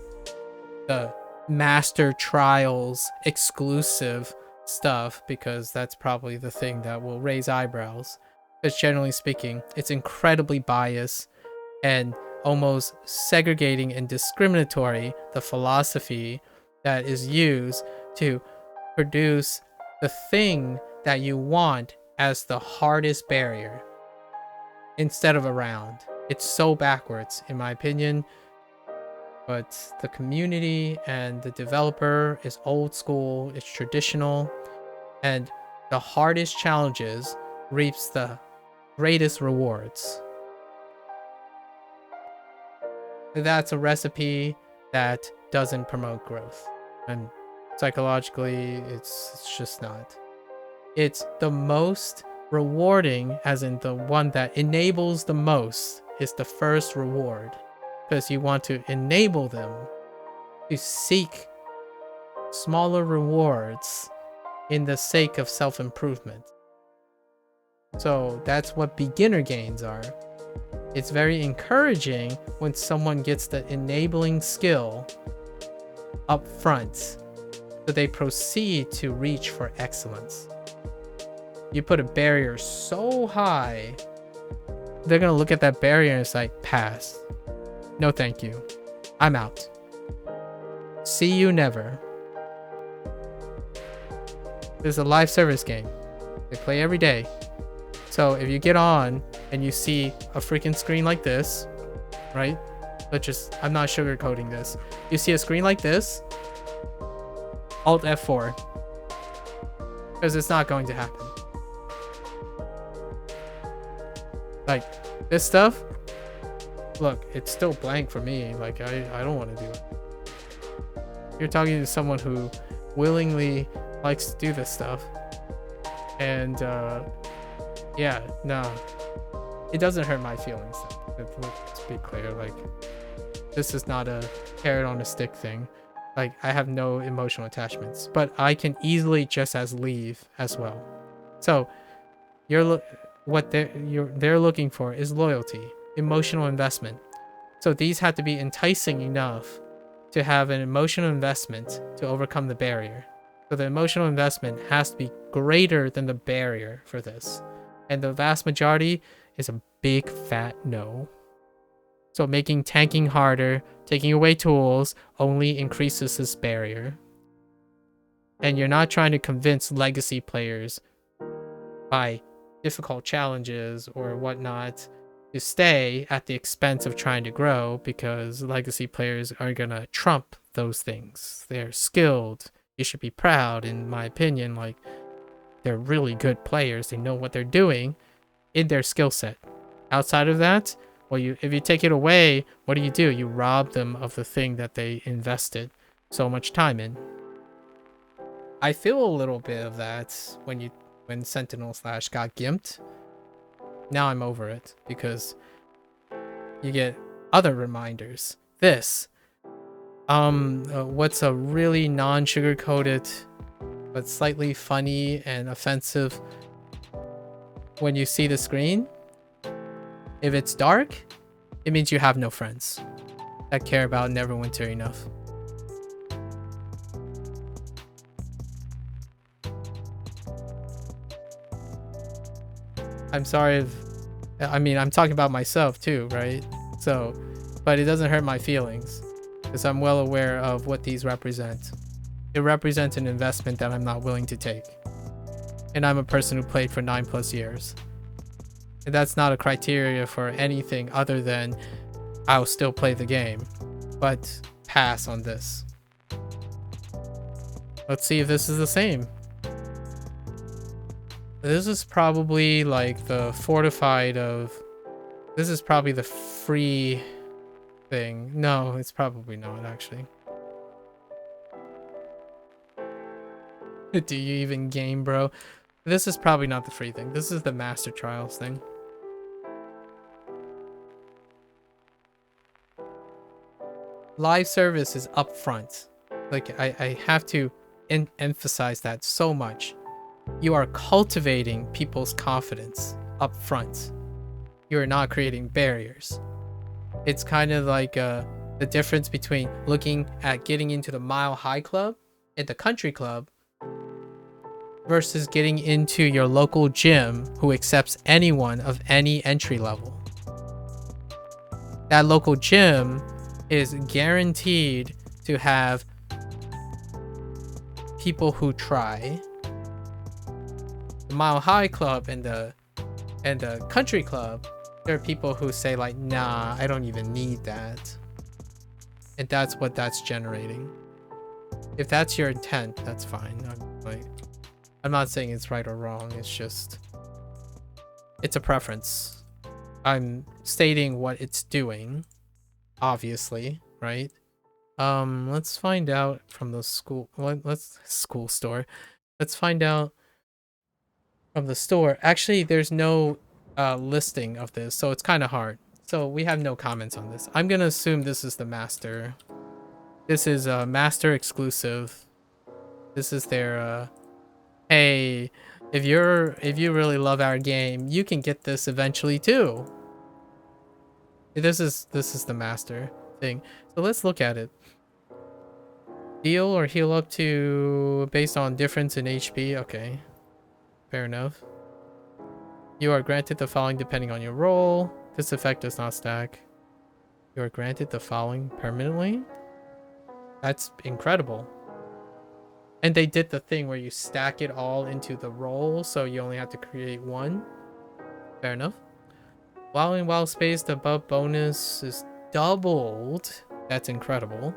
the Master Trials exclusive stuff, because that's probably the thing that will raise eyebrows. Because generally speaking, it's incredibly biased and almost segregating and discriminatory, the philosophy that is used to produce the thing that you want as the hardest barrier instead of around. It's so backwards, in my opinion. But the community and the developer is old school, it's traditional, and the hardest challenges reaps the greatest rewards. That's a recipe that doesn't promote growth, and psychologically it's just not. It's the most rewarding, as in the one that enables the most, is the first reward, because you want to enable them to seek smaller rewards in the sake of self-improvement. So that's what beginner gains are. It's very encouraging when someone gets the enabling skill up front, so they proceed to reach for excellence. You put a barrier so high, they're gonna look at that barrier and it's like, pass. No thank you. I'm out. See you never. This is a live service game. They play every day. So if you get on and you see a freaking screen like this, right? I'm not sugarcoating this. You see a screen like this, Alt F4. Because it's not going to happen. Like, this stuff, look, it's still blank for me. Like, I don't want to do it. You're talking to someone who willingly likes to do this stuff. And, yeah, no. It doesn't hurt my feelings. Let's be clear. Like, this is not a carrot on a stick thing. Like, I have no emotional attachments. But I can easily just as leave as well. So, what they're looking for is loyalty, emotional investment. So these have to be enticing enough to have an emotional investment to overcome the barrier. So the emotional investment has to be greater than the barrier for this. And the vast majority is a big fat no. So making tanking harder, taking away tools, only increases this barrier. And you're not trying to convince legacy players by difficult challenges or whatnot to stay at the expense of trying to grow, because legacy players are gonna trump those things. They're skilled. You should be proud, in my opinion. Like, they're really good players. They know what they're doing in their skill set. Outside of that, well, if you take it away, what do? You rob them of the thing that they invested so much time in. I feel a little bit of that when Sentinel Slash got gimped. Now I'm over it, because you get other reminders. This, what's a really non-sugar-coated but slightly funny and offensive when you see the screen? If it's dark, it means you have no friends that care about Neverwinter enough. I'm sorry if, I mean, I'm talking about myself too, right? So, but it doesn't hurt my feelings because I'm well aware of what these represent. It represents an investment that I'm not willing to take. And I'm a person who played for 9+ years. And that's not a criteria for anything other than I'll still play the game, but pass on this. Let's see if this is the same. This is probably like the fortified of... This is probably the free thing. No, it's probably not, actually. Do you even game, bro? This is probably not the free thing. This is the Master Trials thing. Live service is up front. Like, I have to emphasize that so much. You are cultivating people's confidence up front. You are not creating barriers. It's kind of like the difference between looking at getting into the Mile High Club and the Country Club versus getting into your local gym who accepts anyone of any entry level. That local gym is guaranteed to have people who try. The Mile High Club and the Country Club, there are people who say like, nah, I don't even need that. And that's what that's generating. If that's your intent, that's fine. I'm not saying it's right or wrong. It's just, it's a preference. I'm stating what it's doing, obviously, right? Let's find out from the school. Let's school store. Let's find out from the store. Actually, there's no listing of this, so it's kind of hard. So we have no comments on this. I'm gonna assume this is the master. This is a master exclusive. This is their hey, if you really love our game, you can get this eventually too. This is the master thing. So let's look at it. Heal or heal up to based on difference in HP. Okay, fair enough. You are granted the following depending on your role. This effect does not stack. You are granted the following permanently. That's incredible. And they did the thing where you stack it all into the role, so you only have to create one. Fair enough. While in wild space, the buff bonus is doubled. That's incredible.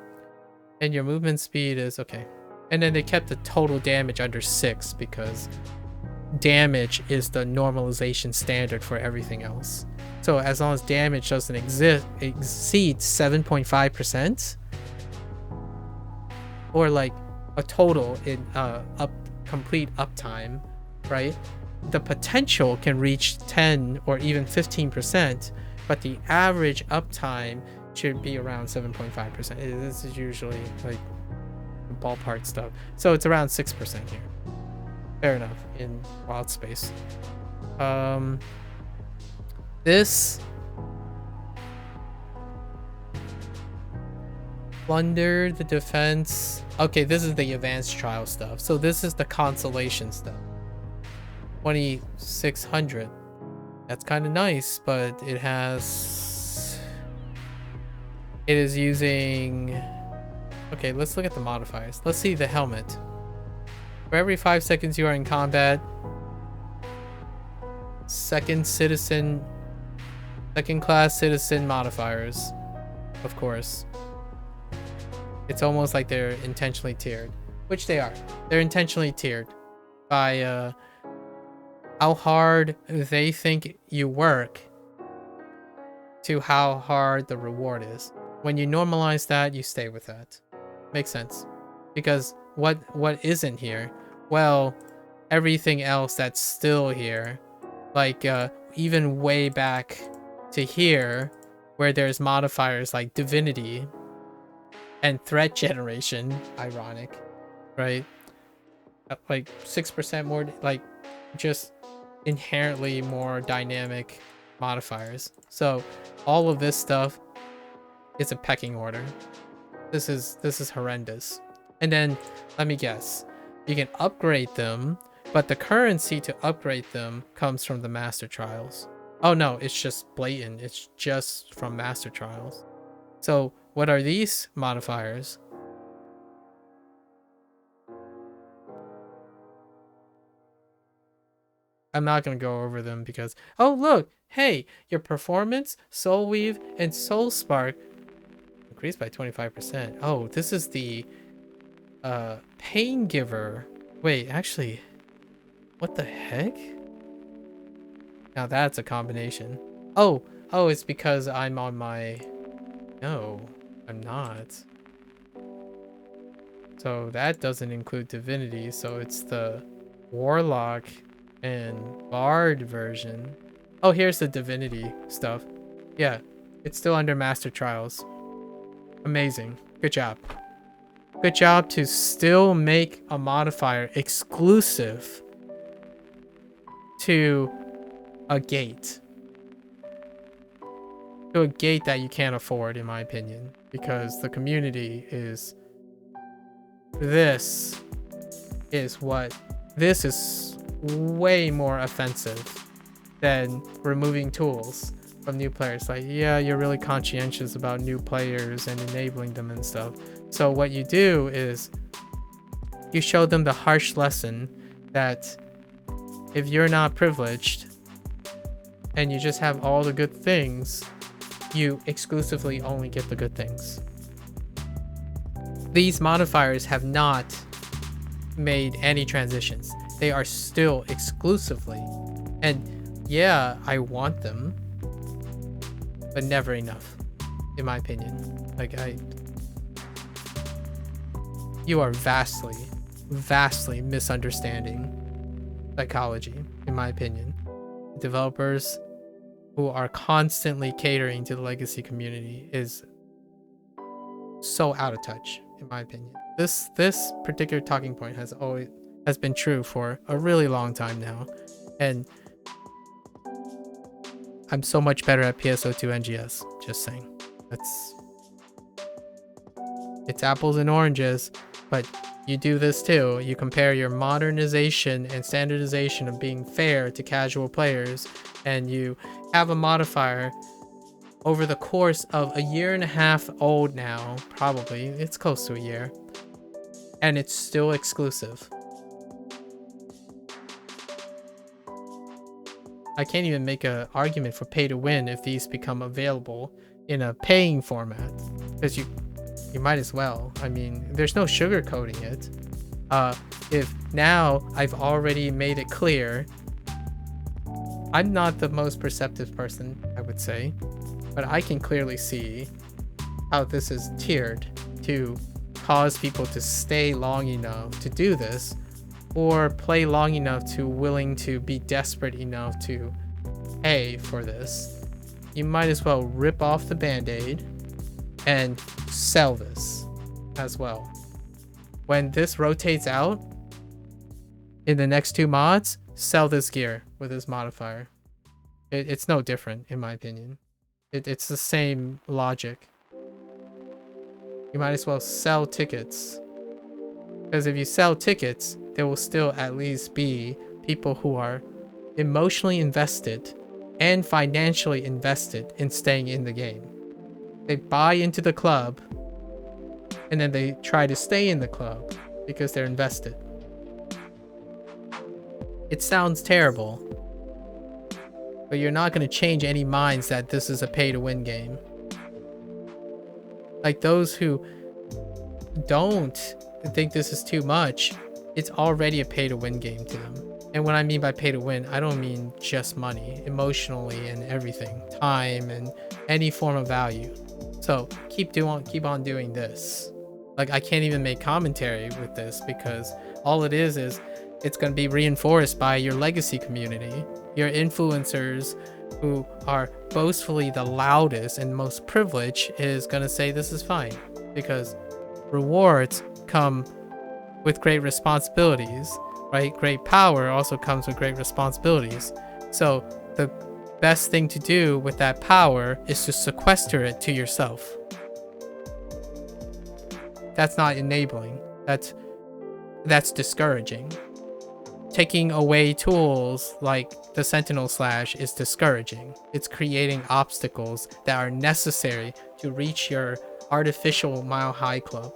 And your movement speed is okay. And then they kept the total damage under 6 because damage is the normalization standard for everything else. So as long as damage doesn't exceed 7.5%, or like a total in complete uptime, right? The potential can reach 10 or even 15%, but the average uptime should be around 7.5%. This is usually like ballpark stuff. So it's around 6% here. Fair enough in wild space. This plunder the defense. Okay, this is the advanced trial stuff. So this is the consolation stuff. 2600. That's kind of nice, but it is using... Okay, let's look at the modifiers. Let's see the helmet. For every 5 seconds you are in combat, second class citizen modifiers, of course. It's almost like they're intentionally tiered, which they are. They're intentionally tiered by how hard they think you work to how hard the reward is. When you normalize that, you stay with that. Makes sense. Because what isn't here? Well, everything else that's still here, like even way back to here, where there's modifiers like divinity and threat generation, ironic, right? Like 6% more, like just inherently more dynamic modifiers. So all of this stuff is a pecking order. This is horrendous. And then let me guess, you can upgrade them but the currency to upgrade them comes from the Master Trials. Oh no, it's just blatant. It's just from Master Trials. So what are these modifiers? I'm not going to go over them because, oh look, hey, your performance, Soul Weave, and Soul Spark increased by 25%. Oh, this is the Pain Giver. Wait, actually, what the heck? Now that's a combination. Oh, it's because I'm on my... No, I'm not. So that doesn't include Divinity, so it's the Warlock and Bard version. Oh, here's the Divinity stuff. Yeah, it's still under Master Trials. Amazing. Good job. Good job to still make a modifier exclusive to a gate. To a gate that you can't afford, in my opinion. Because the community is... This is way more offensive than removing tools from new players. Like, yeah, you're really conscientious about new players and enabling them and stuff. So what you do is you show them the harsh lesson that if you're not privileged and you just have all the good things, you exclusively only get the good things. These modifiers have not made any transitions. They are still exclusively. And yeah, I want them, but never enough, in my opinion. Like, you are vastly misunderstanding psychology, in my opinion. Developers who are constantly catering to the legacy community is so out of touch, in my opinion. This particular talking point has been true for a really long time now, and I'm so much better at PSO2 NGS. Just saying. It's apples and oranges, but you do this too. You compare your modernization and standardization of being fair to casual players, and you have a modifier over the course of a year and a half old now, probably. It's close to a year. And it's still exclusive. I can't even make an argument for pay to win if these become available in a paying format. Because you might as well. I mean, there's no sugarcoating it. If now I've already made it clear, I'm not the most perceptive person, I would say, but I can clearly see how this is tiered to cause people to stay long enough to do this, or play long enough to willing to be desperate enough to pay for this. You might as well rip off the band-aid and sell this as well. When this rotates out in the next 2 mods, sell this gear with this modifier. It's no different, in my opinion. It's the same logic. You might as well sell tickets. Because if you sell tickets, there will still at least be people who are emotionally invested and financially invested in staying in the game. They buy into the club, and then they try to stay in the club because they're invested. It sounds terrible, but you're not going to change any minds that this is a pay-to-win game. Like, those who don't think this is too much, it's already a pay-to-win game to them. And what I mean by pay-to-win, I don't mean just money, emotionally and everything, time and any form of value. So keep on doing this. Like, I can't even make commentary with this because all it is it's going to be reinforced by your legacy community, your influencers who are boastfully the loudest and most privileged is going to say this is fine, because rewards come with great responsibilities, right? Great power also comes with great responsibilities. So the best thing to do with that power is to sequester it to yourself. That's not enabling. That's discouraging. taking away tools like the Sentinel Slash is discouraging. It's creating obstacles that are necessary to reach your artificial Mile High Club.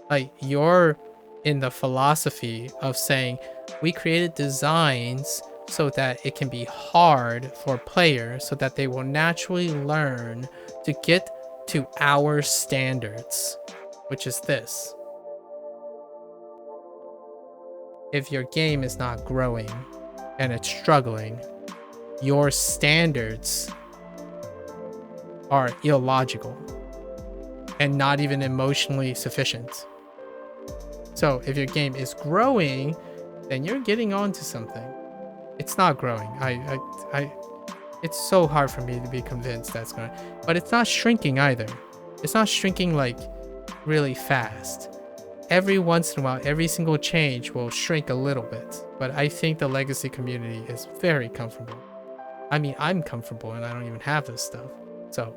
Like, you're in the philosophy of saying, we created designs so that it can be hard for players so that they will naturally learn to get to our standards, which is this. If your game is not growing and it's struggling, your standards are illogical and not even emotionally sufficient. So if your game is growing, then you're getting onto something. It's not growing. It's so hard for me to be convinced that's going to, but it's not shrinking either. It's not shrinking like really fast. Every once in a while, every single change will shrink a little bit, but I think the legacy community is very comfortable. I mean, I'm comfortable and I don't even have this stuff. So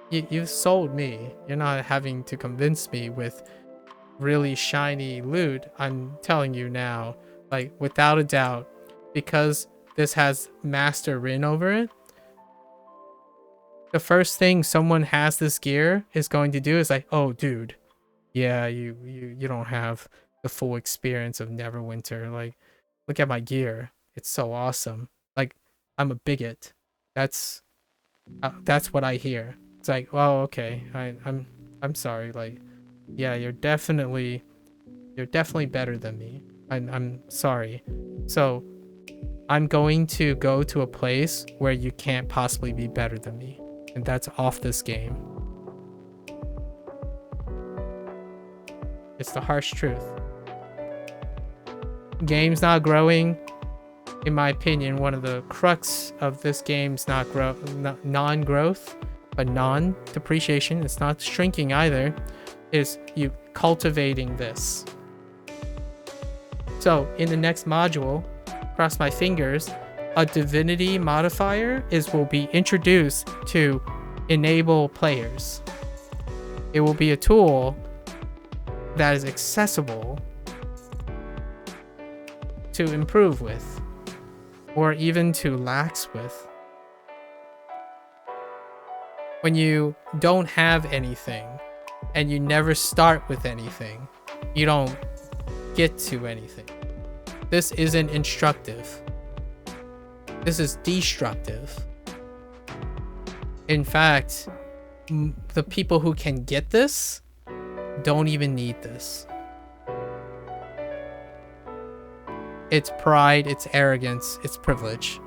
you've sold me. You're not having to convince me with really shiny loot. I'm telling you now, like, without a doubt, because this has Master Rin over it, the first thing someone has this gear is going to do is like, oh dude, yeah, you don't have the full experience of Neverwinter. Like, look at my gear. It's so awesome. Like, I'm a bigot. That's what I hear. It's like, oh, okay. I'm sorry. Like, yeah, you're definitely better than me. I'm sorry. So I'm going to go to a place where you can't possibly be better than me. And that's off this game. It's the harsh truth. Game's not growing. In my opinion, one of the crux of this game's non-growth, but non-depreciation, it's not shrinking either, is you cultivating this. So in the next module, cross my fingers, a divinity modifier will be introduced to enable players. It will be a tool that is accessible to improve with, or even to lax with. When you don't have anything and you never start with anything, you don't get to anything. This isn't instructive. This is destructive. In fact, the people who can get this don't even need this. It's pride, it's arrogance, it's privilege.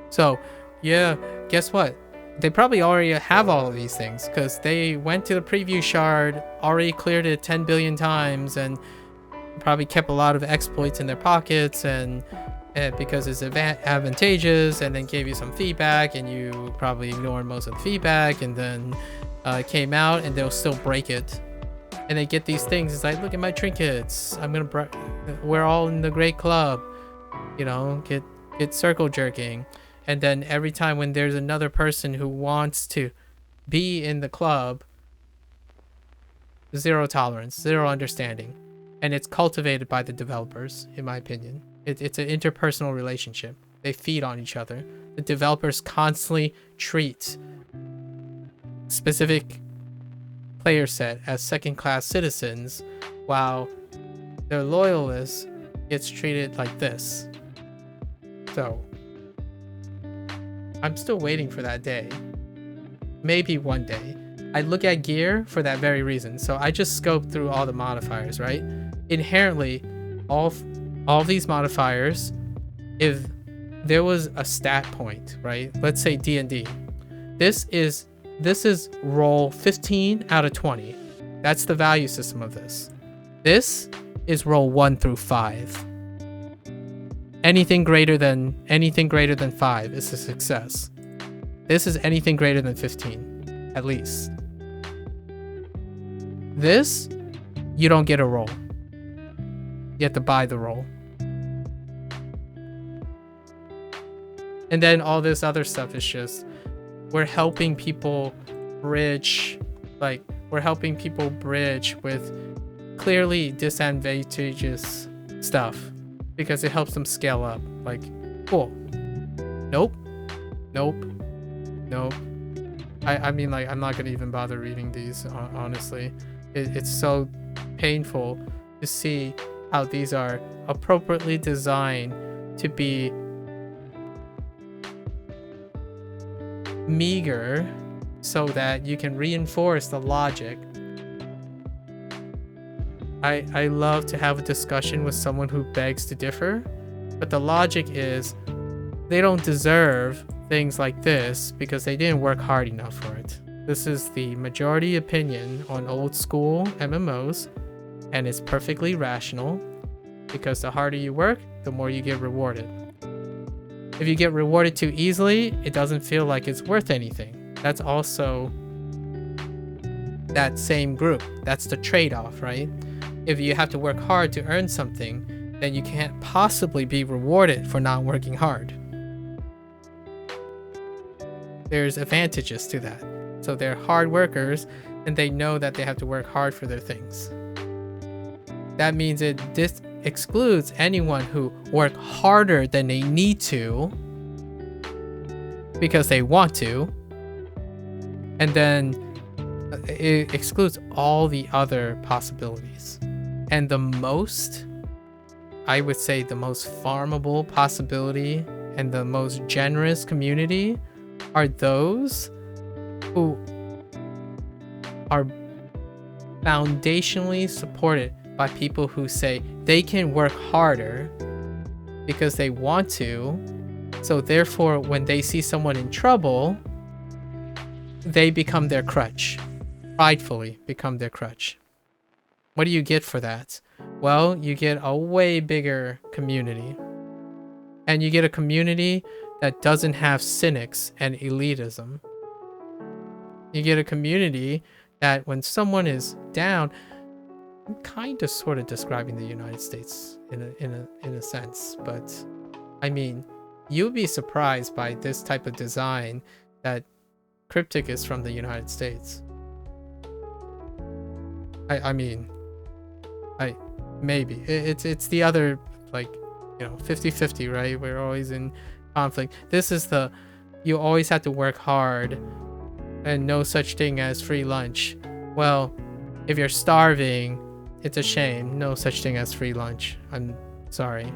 So, yeah, guess what? They probably already have all of these things because they went to the preview shard, already cleared it 10 billion times, and probably kept a lot of exploits in their pockets, and because it's advantageous, and then gave you some feedback, and you probably ignored most of the feedback, and then it came out, and they'll still break it. And they get these things. It's like, look at my trinkets. We're all in the great club. You know, get circle jerking. And then every time when there's another person who wants to be in the club, zero tolerance, zero understanding. And it's cultivated by the developers, in my opinion. It's an interpersonal relationship. They feed on each other. The developers constantly treat specific player set as second-class citizens, while their loyalists gets treated like this. So I'm still waiting for that day. Maybe one day. I look at gear for that very reason. So I just scoped through all the modifiers, right? Inherently, all these modifiers, if there was a stat point, right? Let's say D&D. This is roll 15 out of 20. That's the value system of this. This is roll 1 through 5. Anything greater than 5 is a success. This is anything greater than 15, at least. This, you don't get a roll. You have to buy the roll. And then all this other stuff is just, we're helping people bridge with clearly disadvantageous stuff. because it helps them scale up. Like, cool. Nope. Nope. Nope. I mean, like, I'm not gonna even bother reading these, honestly. It's so painful to see how these are appropriately designed to be meager so that you can reinforce the logic. I love to have a discussion with someone who begs to differ, but the logic is they don't deserve things like this because they didn't work hard enough for it. This is the majority opinion on old school MMOs, and it's perfectly rational because the harder you work, the more you get rewarded. If you get rewarded too easily, it doesn't feel like it's worth anything. That's also that same group. That's the trade-off, right? If you have to work hard to earn something, then you can't possibly be rewarded for not working hard. There's advantages to that. So they're hard workers and they know that they have to work hard for their things. That means this excludes anyone who work harder than they need to because they want to, and then it excludes all the other possibilities. And the most, I would say the most farmable possibility and the most generous community are those who are foundationally supported by people who say they can work harder because they want to. So therefore, when they see someone in trouble, they become their crutch. Pridefully become their crutch. What do you get for that? Well, you get a way bigger community. And you get a community that doesn't have cynics and elitism. You get a community that when someone is down, I'm kind of sort of describing the United States in a sense, but I mean, you'll be surprised by this type of design that Cryptic is from the United States. I mean, maybe it's the other, like, 50-50, right? We're always in conflict. This is you always have to work hard and no such thing as free lunch. Well, if you're starving, it's a shame. No such thing as free lunch. I'm sorry.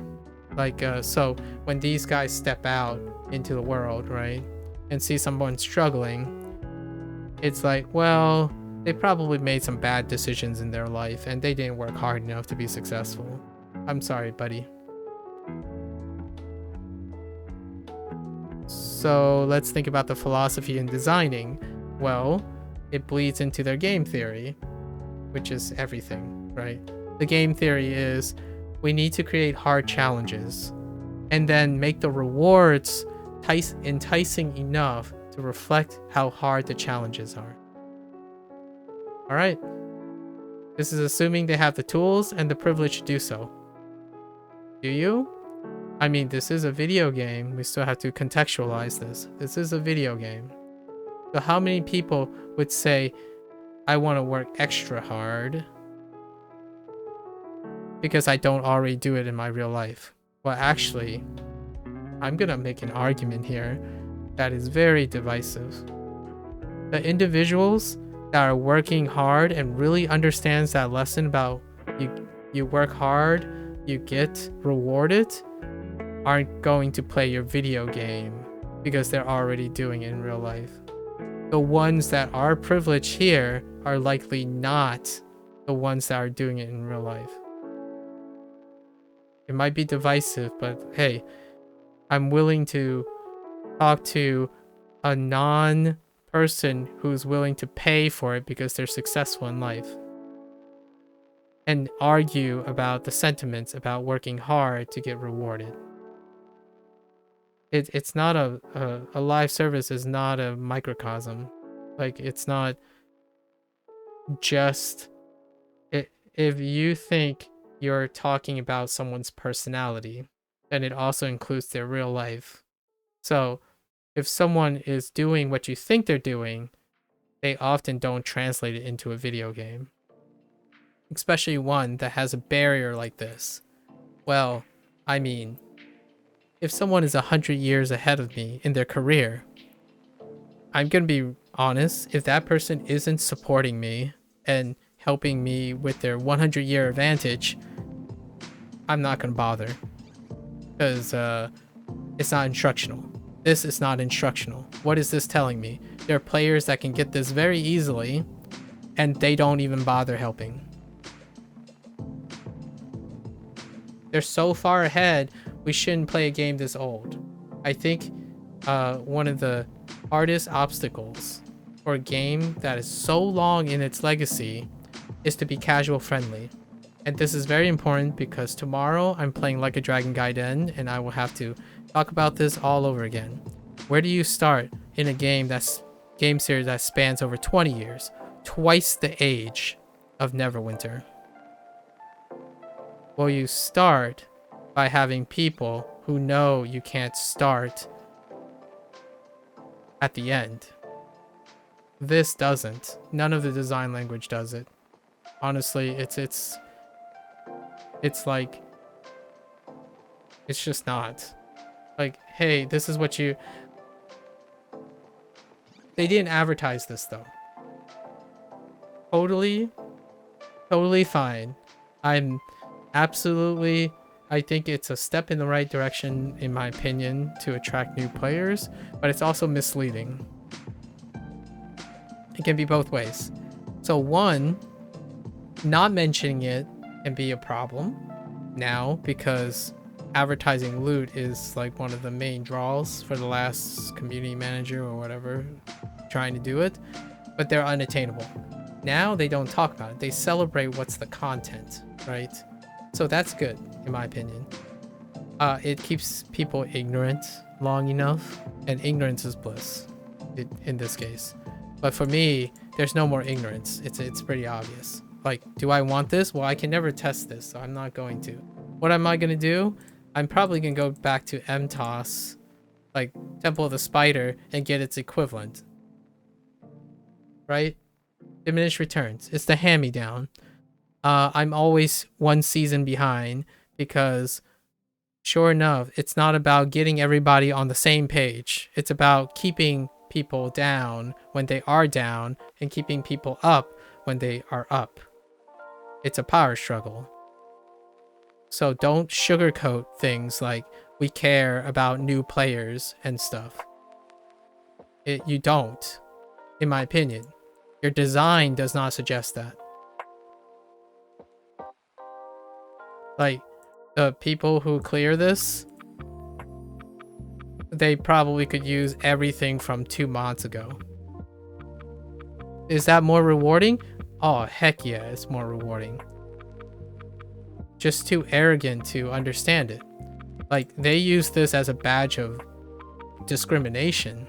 Like, so when these guys step out into the world, right, and see someone struggling, it's like, well, they probably made some bad decisions in their life and they didn't work hard enough to be successful. I'm sorry, buddy. So let's think about the philosophy in designing. Well, it bleeds into their game theory, which is everything, right? The game theory is we need to create hard challenges and then make the rewards enticing enough to reflect how hard the challenges are. All right. This is assuming they have the tools and the privilege to do so. Do you? I mean, this is a video game. We still have to contextualize this. This is a video game. So how many people would say, I want to work extra hard because I don't already do it in my real life? Well, actually, I'm going to make an argument here that is very divisive. The individuals that are working hard and really understands that lesson about you work hard, you get rewarded, aren't going to play your video game because they're already doing it in real life. The ones that are privileged here are likely not the ones that are doing it in real life. It might be divisive, but hey, I'm willing to talk to a non-person who's willing to pay for it because they're successful in life and argue about the sentiments about working hard to get rewarded. It's not a live service is not a microcosm. Like, it's not just if you think you're talking about someone's personality, then it also includes their real life. So if someone is doing what you think they're doing, they often don't translate it into a video game, especially one that has a barrier like this. Well, I mean, if someone is 100 years ahead of me in their career, I'm gonna be honest, if that person isn't supporting me and helping me with their 100-year advantage, I'm not gonna bother. Because it's not instructional. This is not instructional. What is this telling me? There are players that can get this very easily, and they don't even bother helping. They're so far ahead, we shouldn't play a game this old. I think one of the hardest obstacles for a game that is so long in its legacy is to be casual friendly. And this is very important because tomorrow I'm playing Like a Dragon Gaiden and I will have to talk about this all over again. Where do you start in a game series that spans over 20 years? Twice the age of Neverwinter. Well, you start by having people who know you can't start at the end. This doesn't. None of the design language does it. Honestly, it's like, it's just not. Like, hey, this is what you... They didn't advertise this though. Totally fine. I'm absolutely... I think it's a step in the right direction, in my opinion, to attract new players, but it's also misleading. It can be both ways. So one, not mentioning it can be a problem now because advertising loot is like one of the main draws for the last community manager or whatever trying to do it, but they're unattainable. Now they don't talk about it. They celebrate what's the content, right? So that's good, in my opinion. It keeps people ignorant long enough, and ignorance is bliss in this case. But for me, there's no more ignorance. It's pretty obvious. Like, do I want this? Well, I can never test this, so I'm not going to. What am I going to do? I'm probably going to go back to MTOS, like Temple of the Spider, and get its equivalent. Right? Diminished returns. It's the hand-me-down. I'm always one season behind because, sure enough, it's not about getting everybody on the same page. It's about keeping people down when they are down and keeping people up when they are up. It's a power struggle. So don't sugarcoat things like we care about new players and stuff. You don't, in my opinion. Your design does not suggest that. Like, the people who clear this, they probably could use everything from 2 months ago. Is that more rewarding? Oh, heck yeah, it's more rewarding. Just too arrogant to understand it. Like, they use this as a badge of discrimination,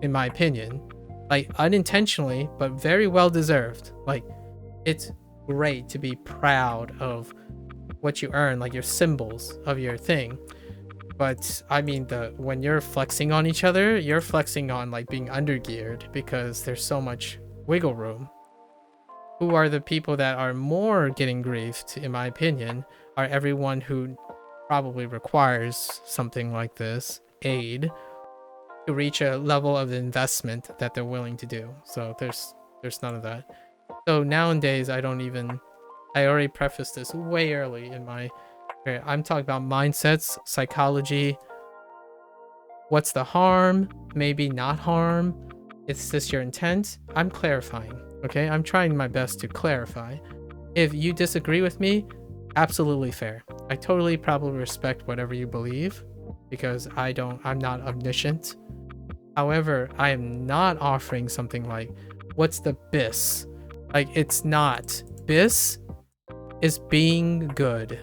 in my opinion. Like, unintentionally, but very well deserved. Like, it's great to be proud of what you earn, like your symbols of your thing. But I mean, when you're flexing on each other, you're flexing on like being undergeared because there's so much wiggle room. Who are the people that are more getting griefed, in my opinion, are everyone who probably requires something like this, aid, to reach a level of investment that they're willing to do. So there's none of that. So nowadays, I already prefaced this way early in my... I'm talking about mindsets, psychology. What's the harm? Maybe not harm. Is this your intent? I'm clarifying, okay? I'm trying my best to clarify. If you disagree with me, absolutely fair. I totally probably respect whatever you believe because I'm not omniscient. However, I am not offering something like, what's the BIS? Like, it's not. BIS is being good.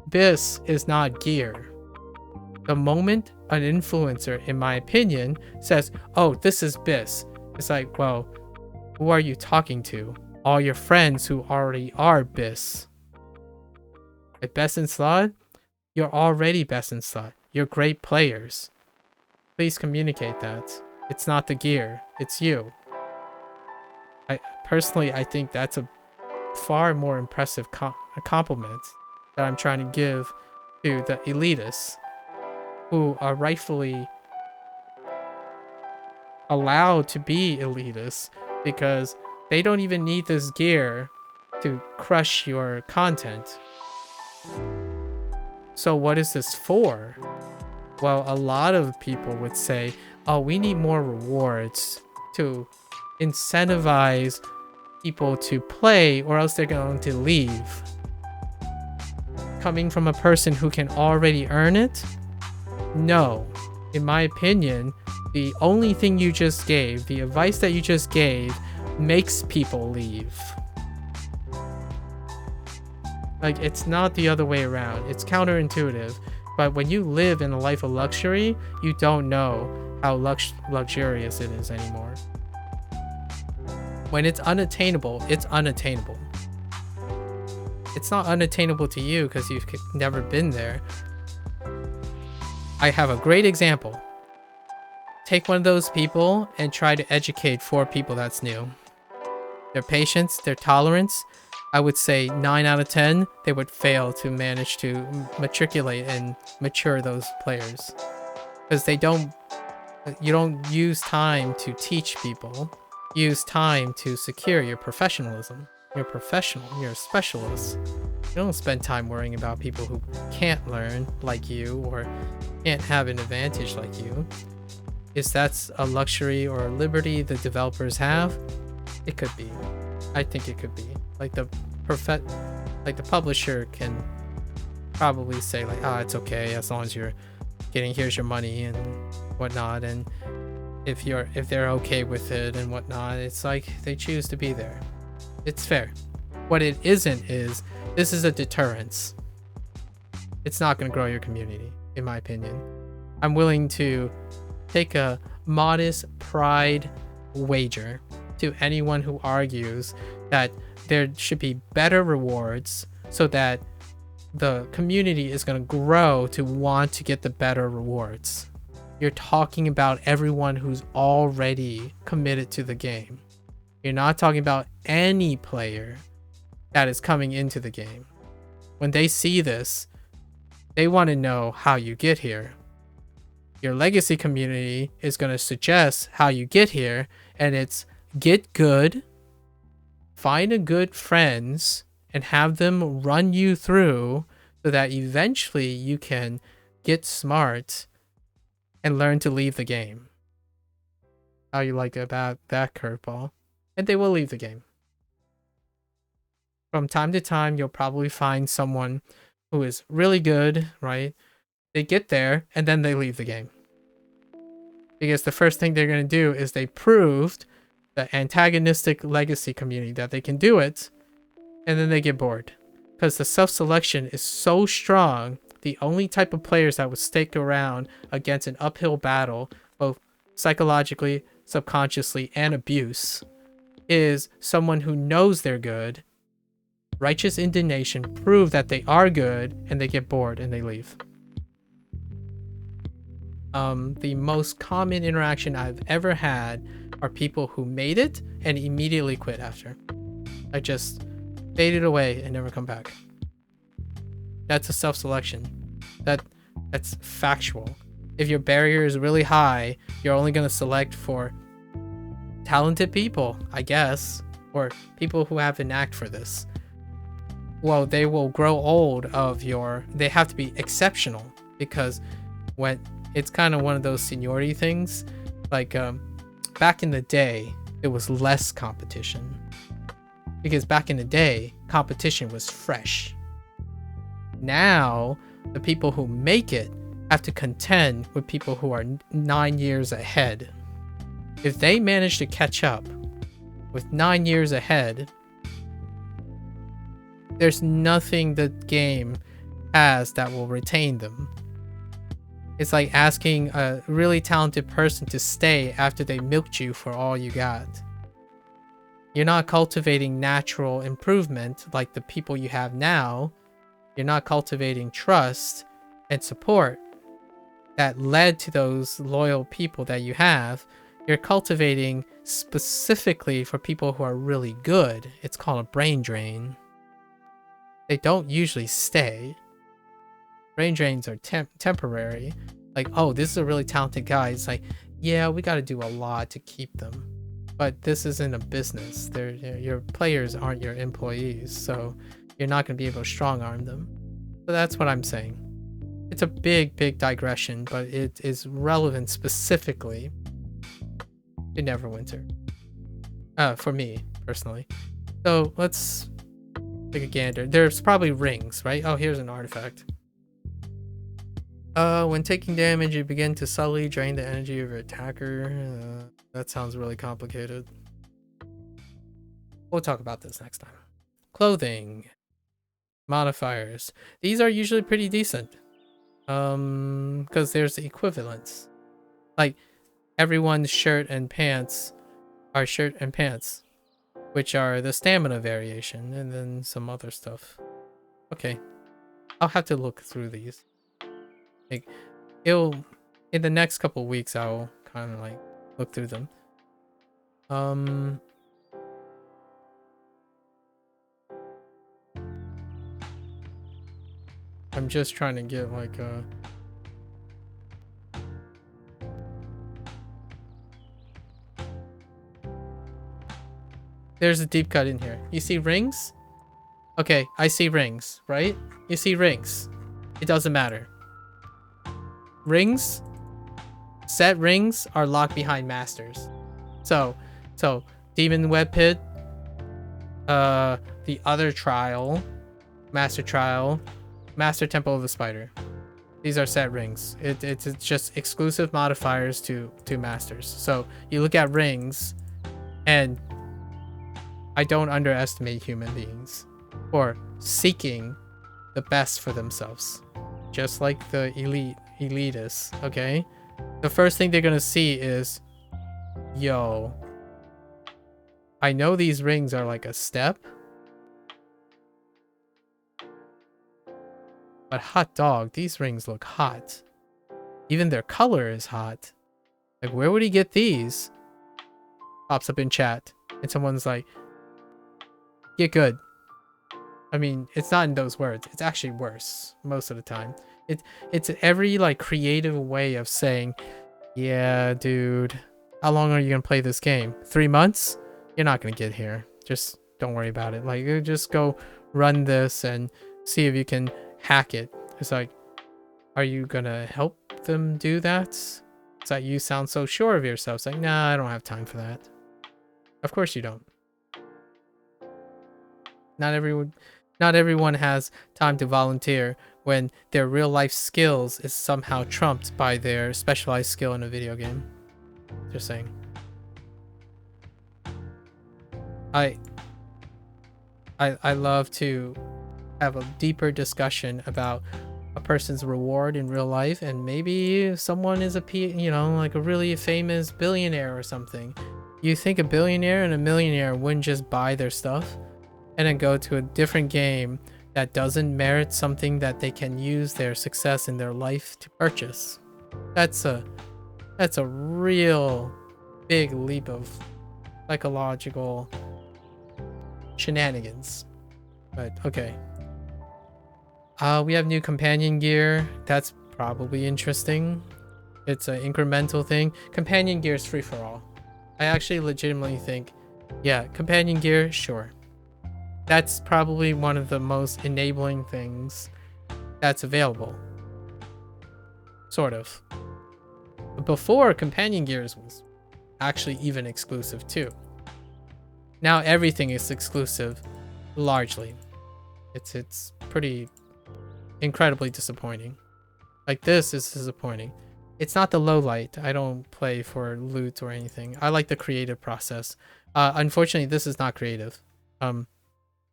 BIS is not gear. The moment an influencer, in my opinion, says, oh, this is BIS, it's like, well, who are you talking to? All your friends who already are BIS. Like Best in Slot? You're already Best in Slot. You're great players. Please communicate that. It's not the gear, it's you. Personally, I think that's a far more impressive compliment that I'm trying to give to the elitists who are rightfully allowed to be elitists because they don't even need this gear to crush your content. So what is this for? Well, a lot of people would say, oh, we need more rewards to incentivize people to play or else they're going to leave. Coming from a person who can already earn it? No. In my opinion, the only thing you just gave, the advice that you just gave, makes people leave. Like, it's not the other way around. It's counterintuitive. But when you live in a life of luxury, you don't know how luxurious it is anymore. When it's unattainable, it's unattainable. It's not unattainable to you because you've never been there. I have a great example. Take one of those people and try to educate 4 people that's new. Their patience, their tolerance, I would say 9 out of 10, they would fail to manage to matriculate and mature those players. Because you don't use time to teach people. You use time to secure your professionalism. You're a professional, you're a specialist. You don't spend time worrying about people who can't learn like you or can't have an advantage like you. Is that a luxury or a liberty the developers have? It could be. I think it could be. Like the publisher can probably say like, it's okay as long as you're getting, here's your money and whatnot, and if they're okay with it and whatnot, it's like they choose to be there. It's fair. What it isn't is, this is a deterrence. It's not going to grow your community, in my opinion. I'm willing to take a modest pride wager to anyone who argues that there should be better rewards so that the community is going to grow to want to get the better rewards. You're talking about everyone who's already committed to the game. You're not talking about any player that is coming into the game. When they see this, they want to know how you get here. Your legacy community is going to suggest how you get here, and it's get good, find a good friends, and have them run you through so that eventually you can get smart and learn to leave the game. How you like about that curveball? And they will leave the game. From time to time, you'll probably find someone who is really good, right? They get there and then they leave the game. Because the first thing they're going to do is they proved the antagonistic legacy community that they can do it, and then they get bored. Because the self-selection is so strong, the only type of players that would stick around against an uphill battle, both psychologically, subconsciously, and abuse, is someone who knows they're good, righteous indignation, prove that they are good, and they get bored and they leave. The most common interaction I've ever had are people who made it and immediately quit after. I just faded away and never come back. That's a self-selection. That's factual. If your barrier is really high, you're only going to select for talented people, I guess, or people who have an knack for this. Well, they will grow old they have to be exceptional, because when it's kind of one of those seniority things, like back in the day, it was less competition. Because back in the day, competition was fresh. Now, the people who make it have to contend with people who are 9 years ahead. If they manage to catch up with 9 years ahead, there's nothing the game has that will retain them. It's like asking a really talented person to stay after they milked you for all you got. You're not cultivating natural improvement like the people you have now. You're not cultivating trust and support that led to those loyal people that you have. you're cultivating specifically for people who are really good. It's called a brain drain. They don't usually stay. Brain drains are temporary. Like, oh, this is a really talented guy. It's like, yeah, we got to do a lot to keep them. But this isn't a business. Your players aren't your employees, so you're not going to be able to strong arm them. So that's what I'm saying. It's a big digression, but it is relevant specifically to Neverwinter. For me, personally. So let's take a gander. There's probably rings, right? Oh, here's an artifact. When taking damage, you begin to subtly drain the energy of your attacker. That sounds really complicated. We'll talk about this next time. Clothing. Modifiers. These are usually pretty decent. Because there's the equivalents. Like, everyone's shirt and pants are shirt and pants, which are the stamina variation, and then some other stuff. Okay. I'll have to look through these. Like, in the next couple weeks, I'll kind of like look through them. I'm just trying to get like there's a deep cut in here. You see rings? Okay, I see rings, right? You see rings. It doesn't matter. Rings, set rings are locked behind masters. So Demon Web Pit, the other trial, Master Trial, Master Temple of the Spider. These are set rings. It's just exclusive modifiers to masters. So you look at rings, and I don't underestimate human beings for seeking the best for themselves, just like the elitists. Okay, the first thing they're gonna see is, yo, I know these rings are like a step, but hot dog, these rings look hot. Even their color is hot. Like, where would he get these? Pops up in chat, and someone's like, get good. I mean, it's not in those words. It's actually worse most of the time. It's every like creative way of saying, yeah, dude, how long are you gonna play this game? 3 months? You're not gonna get here. Just don't worry about it. Like, you just go run this and see if you can hack it. It's like, are you gonna help them do that? It's like, you sound so sure of yourself. It's like, nah, I don't have time for that. Of course you don't. Not everyone has time to volunteer when their real life skills is somehow trumped by their specialized skill in a video game. Just saying. I love to have a deeper discussion about a person's reward in real life, and maybe someone is like a really famous billionaire or something. You think a billionaire and a millionaire wouldn't just buy their stuff and then go to a different game that doesn't merit something that they can use their success in their life to purchase? That's a real big leap of psychological shenanigans. But okay. We have new companion gear. That's probably interesting. It's an incremental thing. Companion gear is free for all. I actually legitimately think, yeah, companion gear, sure. That's probably one of the most enabling things that's available. Sort of. Before, companion gears was actually even exclusive too. Now everything is exclusive, largely. It's pretty incredibly disappointing. Like, this is disappointing. It's not the low light. I don't play for loot or anything. I like the creative process. Unfortunately, this is not creative.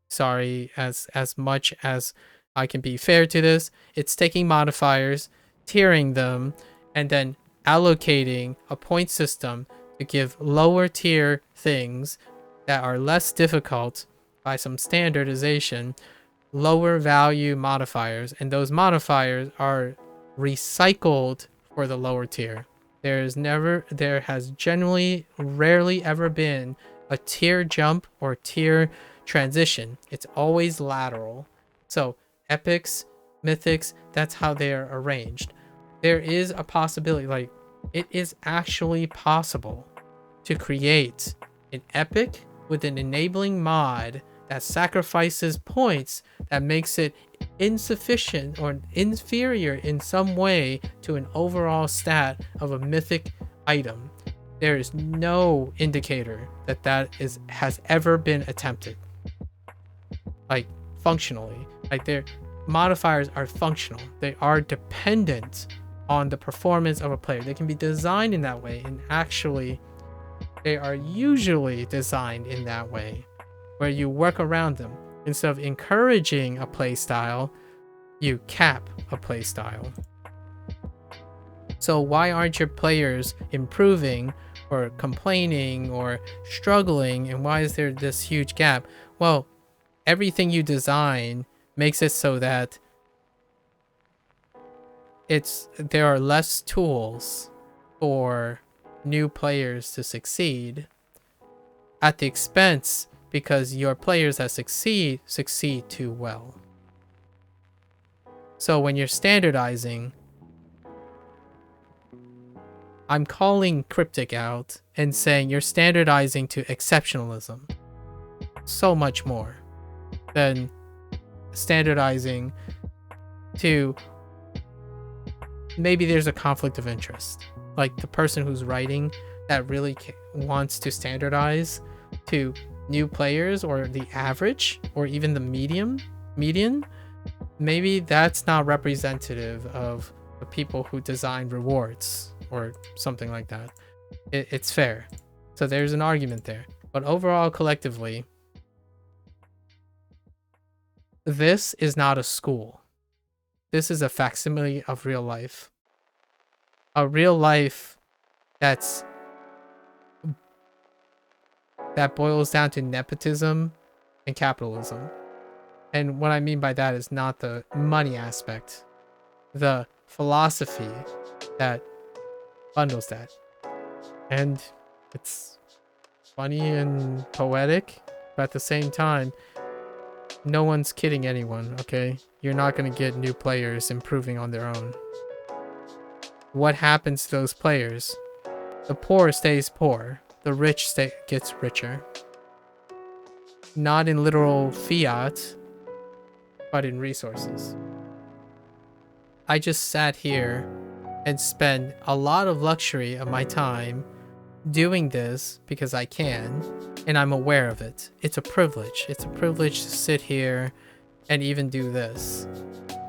Sorry, as much as I can be fair to this, it's taking modifiers, tiering them, and then allocating a point system to give lower tier things that are less difficult by some standardization, lower value modifiers, and those modifiers are recycled for the lower tier. There has generally rarely ever been a tier jump or tier transition. It's always lateral. So epics, mythics, that's how they're arranged. There is a possibility, like it is actually possible to create an epic with an enabling mod that sacrifices points that makes it insufficient or inferior in some way to an overall stat of a mythic item. There is no indicator that has ever been attempted. Like functionally, like their modifiers are functional. They are dependent on the performance of a player. They can be designed in that way, and actually they are usually designed in that way where you work around them. Instead of encouraging a playstyle, you cap a playstyle. So why aren't your players improving or complaining or struggling, and why is there this huge gap? Well, everything you design makes it so that there are less tools for new players to succeed at the expense, because your players that succeed too well. So when you're standardizing, I'm calling Cryptic out and saying you're standardizing to exceptionalism so much more than standardizing to maybe there's a conflict of interest. Like the person who's writing that really wants to standardize to new players or the average or even the median, maybe that's not representative of the people who design rewards or something like that. It's fair. So there's an argument there. But overall, collectively, this is not a school. This is a facsimile of real life. A real life that boils down to nepotism and capitalism. And what I mean by that is not the money aspect, the philosophy that bundles that. And it's funny and poetic, but at the same time, no one's kidding anyone, okay? You're not going to get new players improving on their own. What happens to those players? The poor stays poor. The rich gets richer. Not in literal fiat, but in resources. I just sat here and spent a lot of luxury of my time doing this because I can, and I'm aware of it. It's a privilege. It's a privilege to sit here and even do this.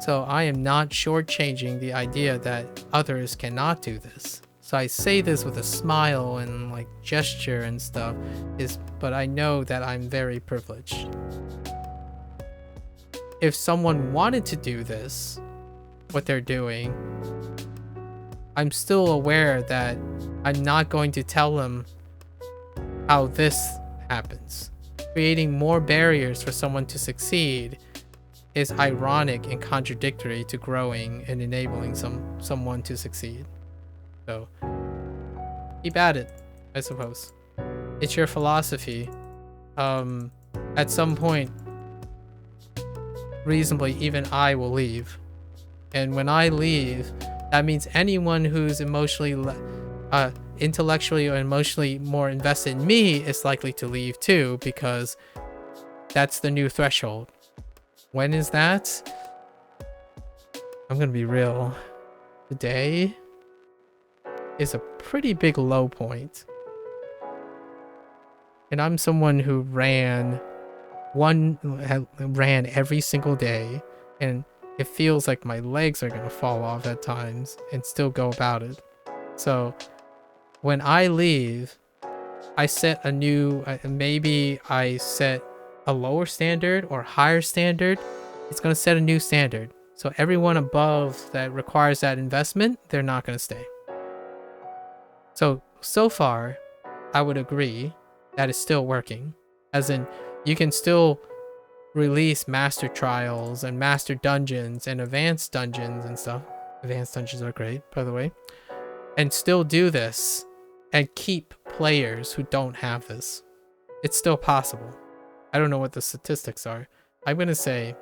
So I am not shortchanging the idea that others cannot do this. So I say this with a smile and like gesture and stuff, but I know that I'm very privileged. If someone wanted to do this, what they're doing, I'm still aware that I'm not going to tell them how this happens. Creating more barriers for someone to succeed is ironic and contradictory to growing and enabling someone to succeed. So, keep at it, I suppose. It's your philosophy. At some point, reasonably, even I will leave. And when I leave, that means anyone who's emotionally, intellectually or emotionally more invested in me is likely to leave too, because that's the new threshold. When is that? I'm gonna be real. Today is a pretty big low point. And I'm someone who ran every single day, and it feels like my legs are gonna fall off at times and still go about it. So when I leave, I set a new, maybe I set a lower standard or higher standard. It's gonna set a new standard. So everyone above that requires that investment, they're not gonna stay. So far, I would agree that it's still working. As in, you can still release master trials and master dungeons and advanced dungeons and stuff. Advanced dungeons are great, by the way. and still do this and keep players who don't have this. It's still possible. I don't know what the statistics are. I'm going to say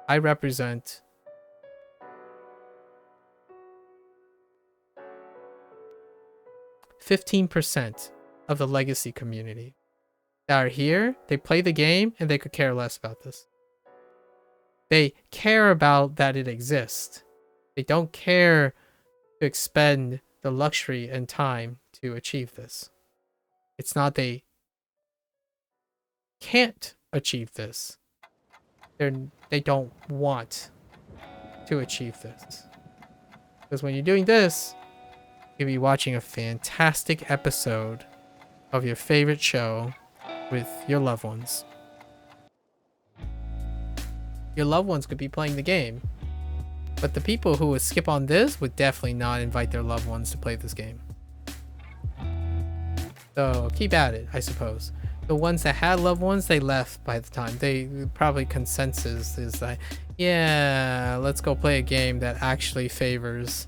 I represent 15% of the legacy community that are here. They play the game and they could care less about this. They care about that it exists. They don't care to expend the luxury and time to achieve this. It's not they can't achieve this. They don't want to achieve this. Because when you're doing this, you'll be watching a fantastic episode of your favorite show with your loved ones. Your loved ones could be playing the game, but the people who would skip on this would definitely not invite their loved ones to play this game. So keep at it, I suppose. The ones that had loved ones, they left by the time. They probably consensus is like, yeah, let's go play a game that actually favors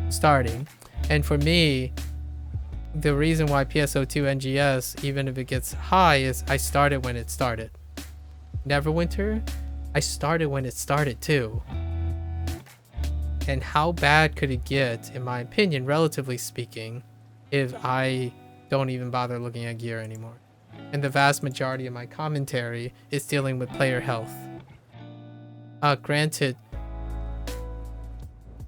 starting. And for me, the reason why PSO2 NGS, even if it gets high, is I started when it started. Neverwinter, I started when it started too. And how bad could it get, in my opinion, relatively speaking, if I don't even bother looking at gear anymore? And the vast majority of my commentary is dealing with player health. Granted,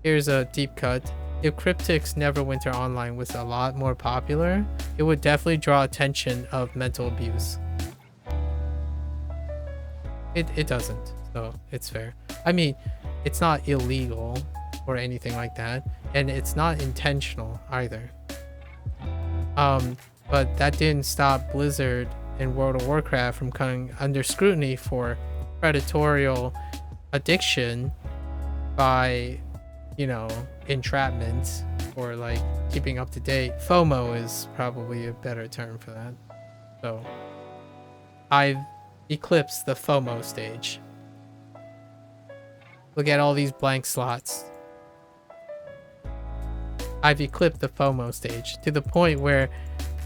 here's a deep cut. If Cryptic's Neverwinter Online was a lot more popular, it would definitely draw attention of mental abuse. It doesn't, so it's fair. I mean, it's not illegal or anything like that, and it's not intentional either. But that didn't stop Blizzard and World of Warcraft from coming under scrutiny for predatorial addiction by, you know, entrapment or like keeping up to date. FOMO is probably a better term for that. So I've eclipsed the FOMO stage. Look at all these blank slots. I've eclipsed the FOMO stage to the point where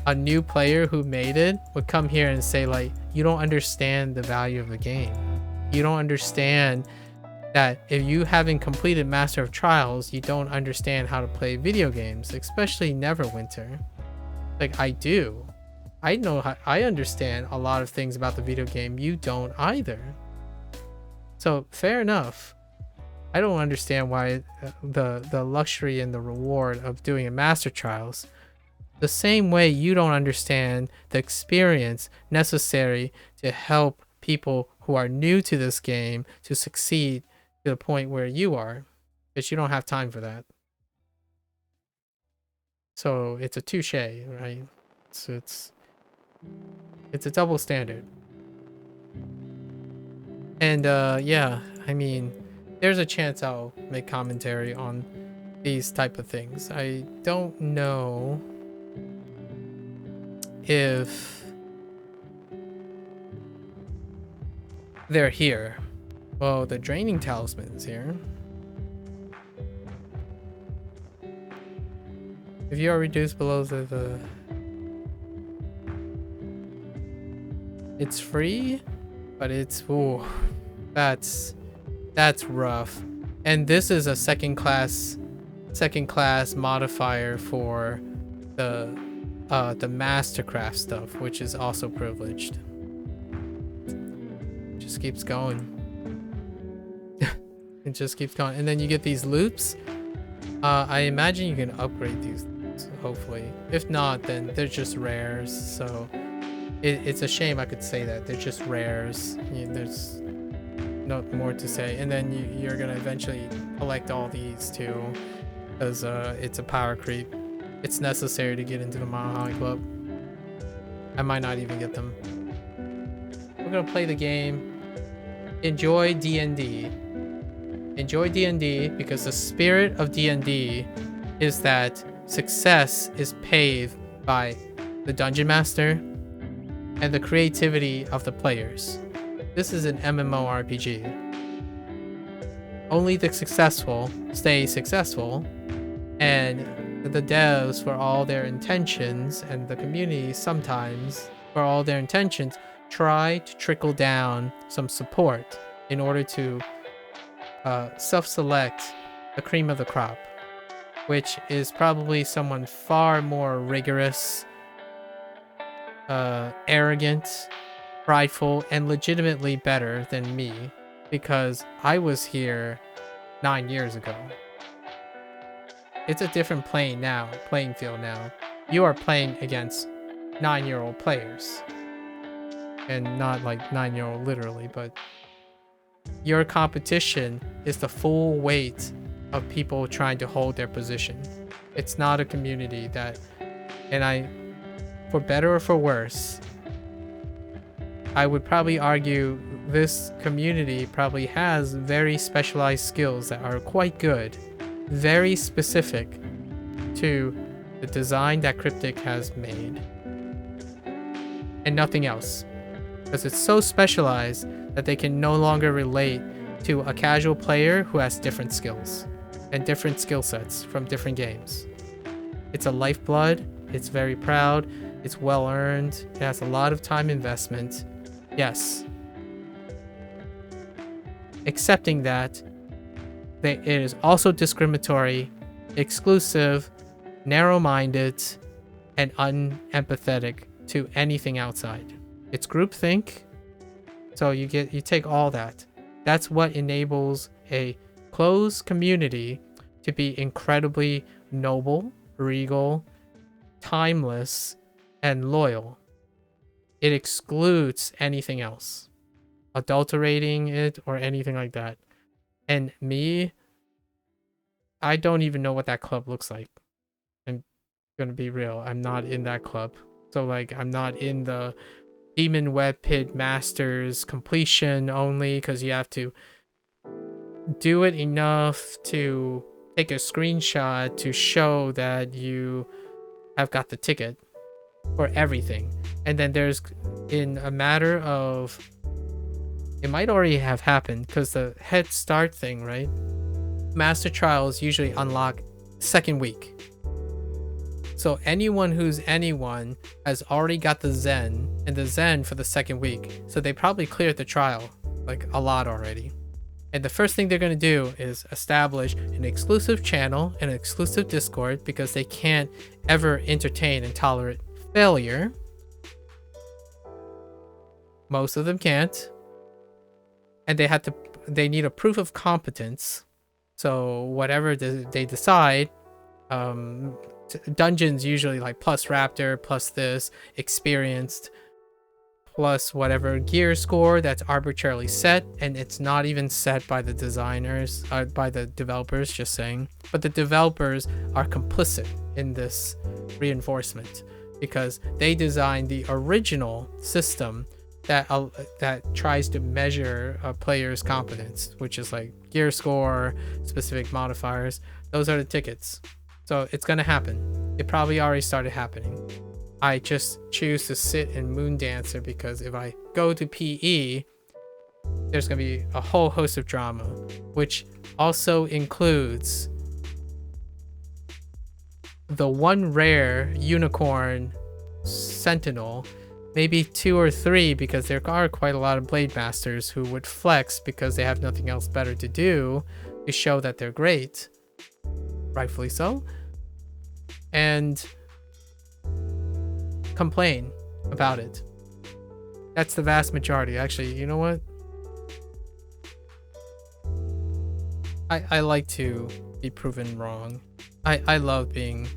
a new player who made it would come here and say like, you don't understand the value of the game. You don't understand that if you haven't completed Master of Trials, you don't understand how to play video games, especially Neverwinter. Like, I do. I know how, I understand a lot of things about the video game. You don't either. So fair enough. I don't understand why the luxury and the reward of doing a Master Trials. The same way you don't understand the experience necessary to help people who are new to this game to succeed to the point where you are, because you don't have time for that. So it's a touche, right? So it's a double standard. And yeah, I mean, there's a chance I'll make commentary on these type of things. I don't know if they're here. Well, the Draining Talisman is here. If you are reduced below the it's free, but it's, ooh, that's rough. And this is a second class modifier for the Mastercraft stuff, which is also privileged. Just keeps going. It just keeps going. And then you get these loops. I imagine you can upgrade these, hopefully. If not, then they're just rares. So it's a shame I could say that. They're just rares. There's no more to say. And then you're going to eventually collect all these too. Because it's a power creep. It's necessary to get into the Mile High Club. I might not even get them. We're going to play the game. Enjoy D&D. Enjoy D&D because the spirit of D&D is that success is paved by the Dungeon Master and the creativity of the players. This is an MMORPG. Only the successful stay successful, and the devs, for all their intentions, and the community sometimes, for all their intentions, try to trickle down some support in order to self-select the cream of the crop, which is probably someone far more rigorous, arrogant, prideful, and legitimately better than me, because I was here 9 years ago. It's a different playing field now. You are playing against 9-year-old players. And not like 9-year-old literally, but your competition is the full weight of people trying to hold their position. It's not a community that, and for better or for worse, I would probably argue this community probably has very specialized skills that are quite good, very specific to the design that Cryptic has made, and nothing else. Because it's so specialized that they can no longer relate to a casual player who has different skills and different skill sets from different games. It's a lifeblood, it's very proud, it's well earned, it has a lot of time investment. Yes. Accepting that, it is also discriminatory, exclusive, narrow-minded, and unempathetic to anything outside. It's groupthink, so you take all that. That's what enables a closed community to be incredibly noble, regal, timeless, and loyal. It excludes anything else, adulterating it or anything like that. And me, I don't even know what that club looks like. I'm gonna be real, I'm not in that club. So like, I'm not in the Demon Web Pit Masters completion only, because you have to do it enough to take a screenshot to show that you have got the ticket for everything. And then there's, in a matter of, it might already have happened because the head start thing, right? Master trials usually unlock second week. So anyone who's anyone has already got the Zen and the Zen for the second week. So they probably cleared the trial like a lot already. And the first thing they're going to do is establish an exclusive channel and an exclusive Discord, because they can't ever entertain and tolerate failure. Most of them can't. And they need a proof of competence. So whatever they decide, dungeons usually like plus Raptor, plus this, experienced, plus whatever gear score that's arbitrarily set, and it's not even set by the designers, by the developers, just saying. But the developers are complicit in this reinforcement, because they designed the original system that tries to measure a player's competence, which is like gear score, specific modifiers. Those are the tickets. So it's gonna happen. It probably already started happening. I just choose to sit in Moon Dancer because if I go to PE, there's gonna be a whole host of drama, which also includes the one rare unicorn sentinel, maybe 2 or 3, because there are quite a lot of Blade Masters who would flex because they have nothing else better to do to show that they're great, rightfully so, and complain about it. That's the vast majority. Actually, you know what? I like to be proven wrong. I love being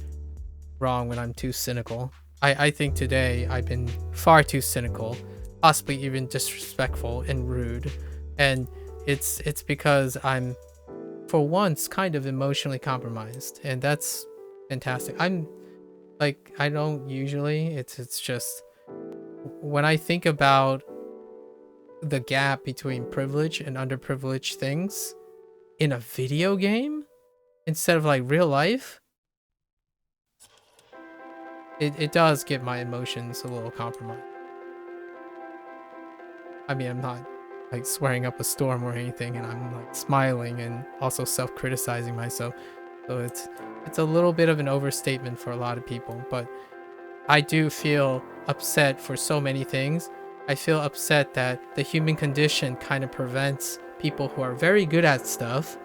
wrong when I'm too cynical. I think today I've been far too cynical, possibly even disrespectful and rude, and it's because I'm, for once, kind of emotionally compromised, and that's fantastic. I'm like, I don't usually, it's just when I think about the gap between privilege and underprivileged things in a video game instead of like real life, it does get my emotions a little compromised. I mean, I'm not like swearing up a storm or anything, and I'm like smiling and also self-criticizing myself. So it's a little bit of an overstatement for a lot of people, but I do feel upset for so many things. I feel upset that the human condition kind of prevents people who are very good at stuff,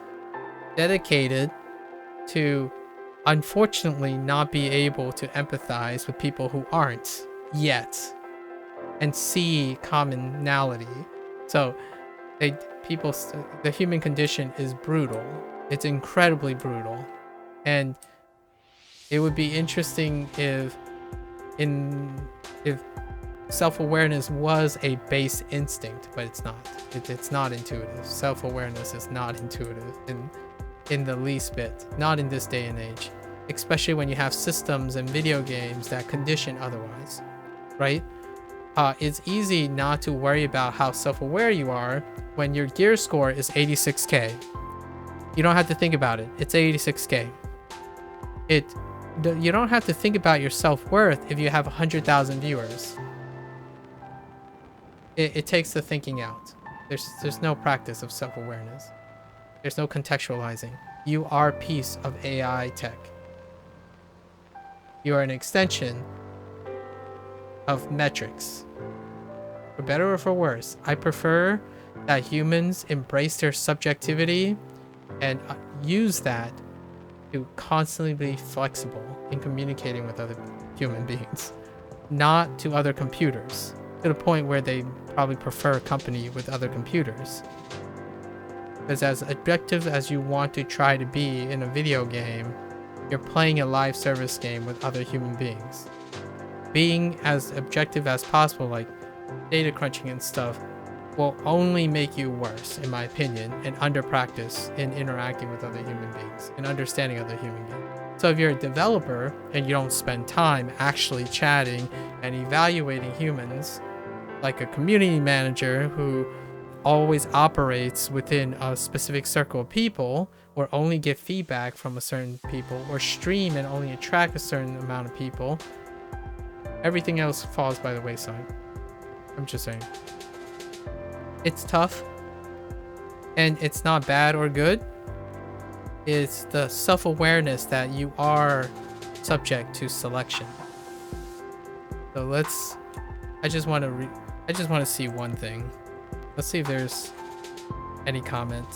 dedicated, to unfortunately not be able to empathize with people who aren't yet and see commonality. So the human condition is brutal. It's incredibly brutal. And it would be interesting if self-awareness was a base instinct, but it's not. It's not intuitive. Self-awareness is not intuitive in the least bit. Not in this day and age. Especially when you have systems and video games that condition otherwise, right? It's easy not to worry about how self-aware you are when your gear score is 86k. You don't have to think about it. It's 86k. You don't have to think about your self-worth if you have 100,000 viewers. It takes the thinking out. There's no practice of self-awareness. There's no contextualizing. You are a piece of AI tech. You are an extension of metrics. For better or for worse, I prefer that humans embrace their subjectivity and use that to constantly be flexible in communicating with other human beings, not to other computers, to the point where they probably prefer company with other computers. Because as objective as you want to try to be in a video game, you're playing a live service game with other human beings. Being as objective as possible, like data crunching and stuff, will only make you worse, in my opinion, and under practice in interacting with other human beings and understanding other human beings. So if you're a developer and you don't spend time actually chatting and evaluating humans, like a community manager who always operates within a specific circle of people, or only get feedback from a certain people, or stream and only attract a certain amount of people, everything else falls by the wayside. I'm just saying. It's tough, and it's not bad or good. It's the self-awareness that you are subject to selection. So I just want to see one thing. Let's see if there's any comment.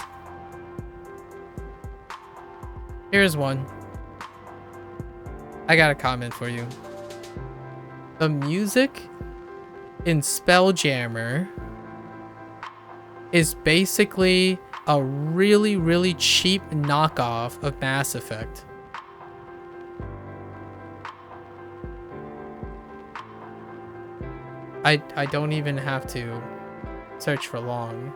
Here's one. I got a comment for you. The music in Spelljammer is basically a really, really cheap knockoff of Mass Effect. I don't even have to search for long.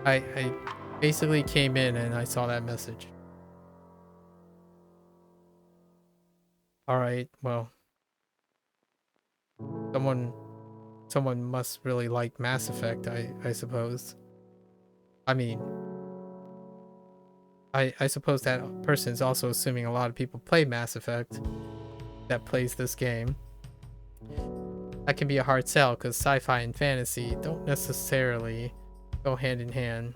I basically came in and I saw that message. Alright, well. Someone must really like Mass Effect, I suppose. I mean, I suppose that person is also assuming a lot of people play Mass Effect that plays this game. That can be a hard sell because sci-fi and fantasy don't necessarily go hand in hand.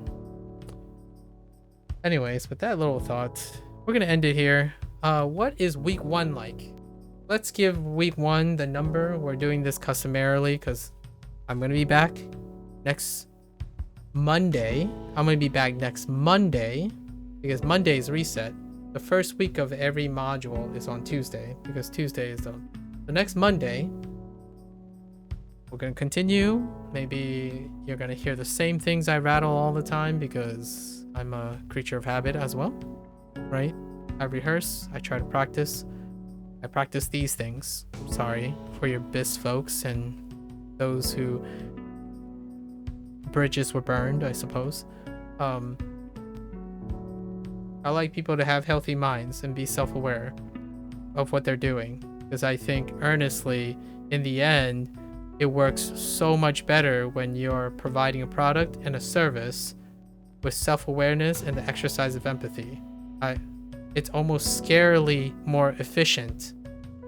Anyways, with that little thought, we're gonna end it here. What is week 1 like? Let's give week 1 the number. We're doing this customarily because I'm gonna be back next Monday. I'm gonna be back next Monday because Monday is reset. The first week of every module is on Tuesday because Tuesday is the next Monday. We're gonna continue. Maybe you're gonna hear the same things I rattle all the time because I'm a creature of habit as well, right? I rehearse, I try to practice. I practice these things. Sorry for your BIS folks and those who bridges were burned, I suppose. I like people to have healthy minds and be self-aware of what they're doing because I think earnestly in the end it works so much better when you're providing a product and a service with self-awareness and the exercise of empathy. It's almost scarily more efficient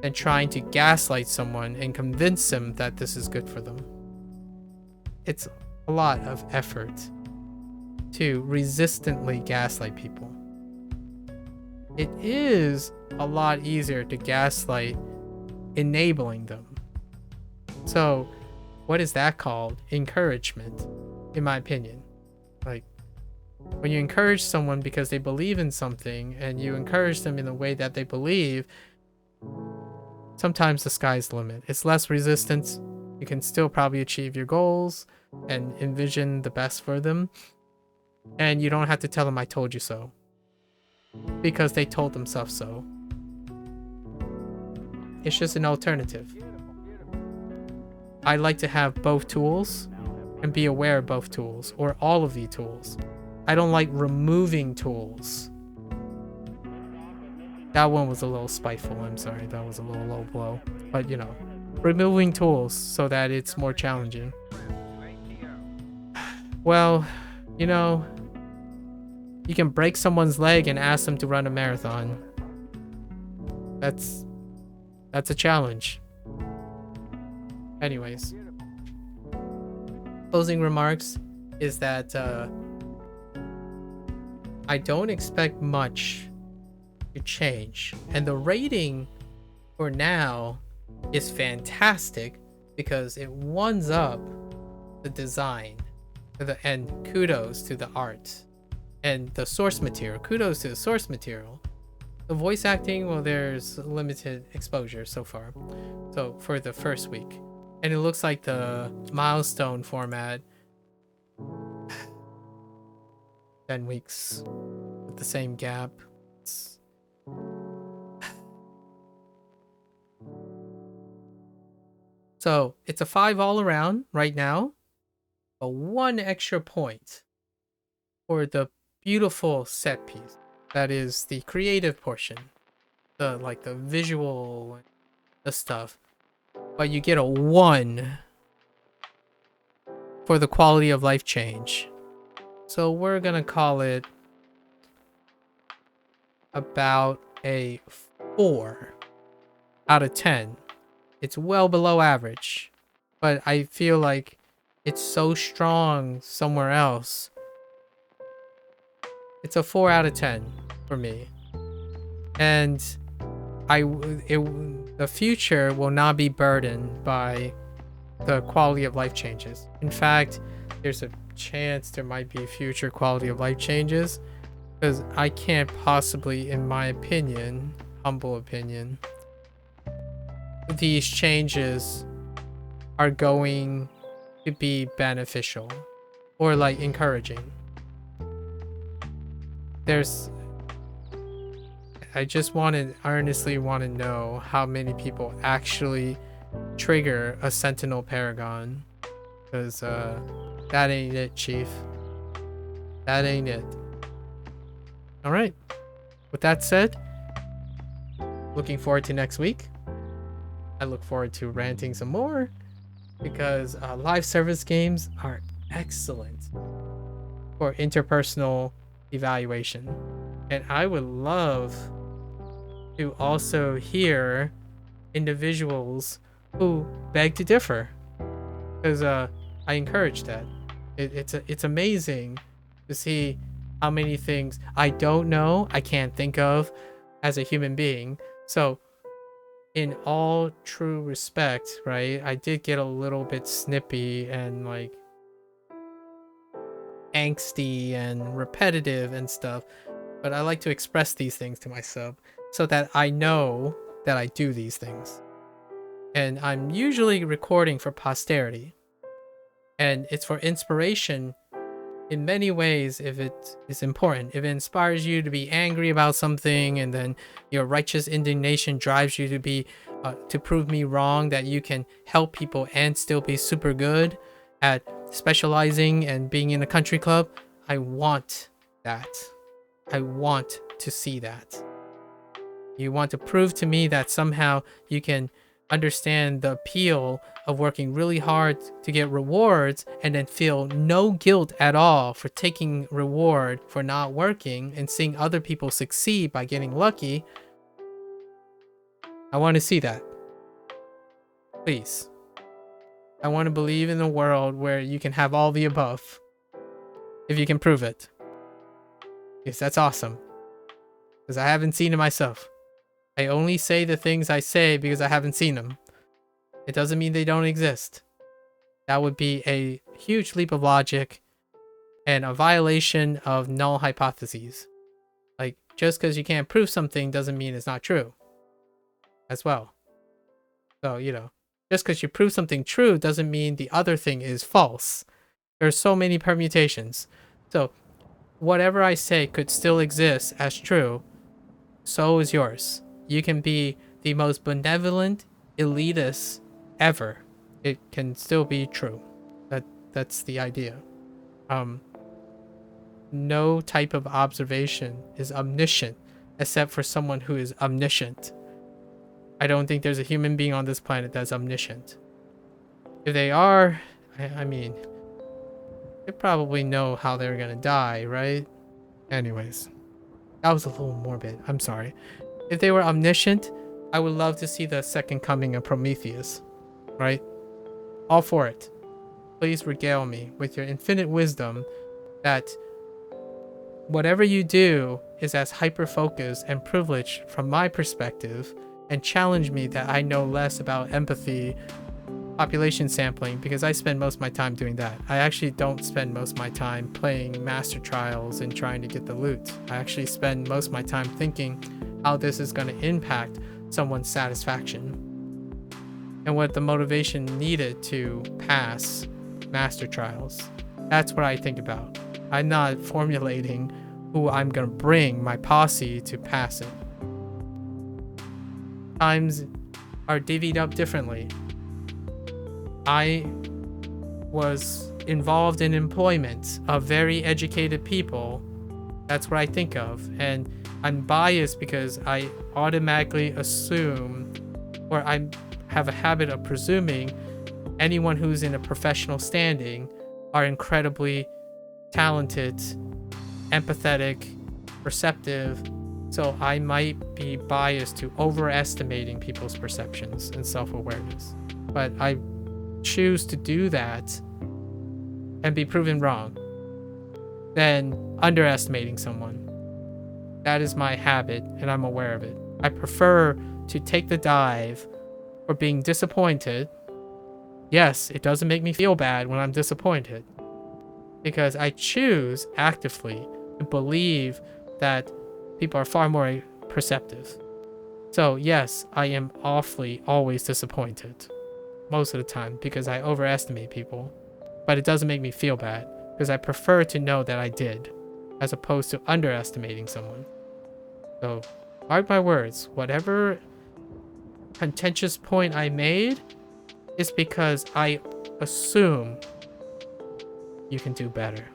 than trying to gaslight someone and convince them that this is good for them. It's a lot of effort to resistantly gaslight people. it is a lot easier to gaslight enabling them. So, what is that called? Encouragement, in my opinion. Like, when you encourage someone because they believe in something and you encourage them in the way that they believe, sometimes the sky's the limit. It's less resistance. You can still probably achieve your goals and envision the best for them. And you don't have to tell them I told you so, because they told themselves so. It's just an alternative. I like to have both tools and be aware of both tools, or all of the tools. I don't like removing tools. That one was a little spiteful, I'm sorry. That was a little low blow. But, you know, removing tools so that it's more challenging. Well, you know, you can break someone's leg and ask them to run a marathon. That's a challenge. Anyways. Closing remarks is that I don't expect much to change. And the rating for now is fantastic because it ones up the design and kudos to the art and the source material. Kudos to the source material. The voice acting, well, there's limited exposure so far. So for the first week. And it looks like the milestone format 10 weeks with the same gap. So it's a 5 all around right now, but 1 extra point for the beautiful set piece. That is the creative portion, the visual, the stuff. But you get a 1 for the quality of life change. So we're gonna call it about a 4 out of 10. It's well below average, but I feel like it's so strong somewhere else. It's a 4 out of 10 for me. And the future will not be burdened by the quality of life changes. In fact, there's a chance there might be future quality of life changes, because I can't possibly, in my opinion, humble opinion, these changes are going to be beneficial or like encouraging. I just earnestly want to know how many people actually trigger a Sentinel Paragon, because that ain't it, Chief. That ain't it. Alright, with that said, looking forward to next week. I look forward to ranting some more, because live service games are excellent for interpersonal evaluation. And I would love to also hear individuals who beg to differ, because I encourage that. It's amazing to see how many things I don't know, I can't think of as a human being. So in all true respect, right, I did get a little bit snippy and like angsty and repetitive and stuff, but I like to express these things to myself so that I know that I do these things. And I'm usually recording for posterity, and it's for inspiration in many ways. If it is important, if it inspires you to be angry about something, and then your righteous indignation drives you to be to prove me wrong, that you can help people and still be super good at specializing and being in a country club, I want that. I want to see that. You want to prove to me that somehow you can understand the appeal of working really hard to get rewards and then feel no guilt at all for taking reward for not working and seeing other people succeed by getting lucky. I want to see that. Please. I want to believe in a world where you can have all the above. If you can prove it. Yes, that's awesome. because I haven't seen it myself. I only say the things I say because I haven't seen them. It doesn't mean they don't exist. That would be a huge leap of logic and a violation of null hypotheses. Like, just because you can't prove something doesn't mean it's not true as well. So, you know, just because you prove something true doesn't mean the other thing is false. There's so many permutations. So, whatever I say could still exist as true. So is yours. You can be the most benevolent elitist ever. It can still be true. That's the idea. No type of observation is omniscient except for someone who is omniscient. I don't think there's a human being on this planet that's omniscient. If they are, I mean, they probably know how they're gonna die, right? Anyways, that was a little morbid. I'm sorry. If they were omniscient, I would love to see the second coming of Prometheus, right? All for it. Please regale me with your infinite wisdom that whatever you do is as hyper-focused and privileged from my perspective, and challenge me that I know less about empathy, population sampling, because I spend most of my time doing that. I actually don't spend most of my time playing master trials and trying to get the loot. I actually spend most of my time thinking how this is going to impact someone's satisfaction and what the motivation needed to pass master trials. That's what I think about. I'm not formulating who I'm gonna bring my posse to pass it. Times are divvied up differently. I was involved in employment of very educated people. That's what I think of. And I'm biased because I automatically assume, or I have a habit of presuming, anyone who's in a professional standing are incredibly talented, empathetic, receptive. So I might be biased to overestimating people's perceptions and self-awareness. But I choose to do that and be proven wrong than underestimating someone. That is my habit, and I'm aware of it. I prefer to take the dive for being disappointed. Yes, it doesn't make me feel bad when I'm disappointed, because I choose actively to believe that people are far more perceptive. So yes, I am awfully always disappointed most of the time because I overestimate people, but it doesn't make me feel bad because I prefer to know that I did as opposed to underestimating someone. So mark my words, whatever contentious point I made is because I assume you can do better.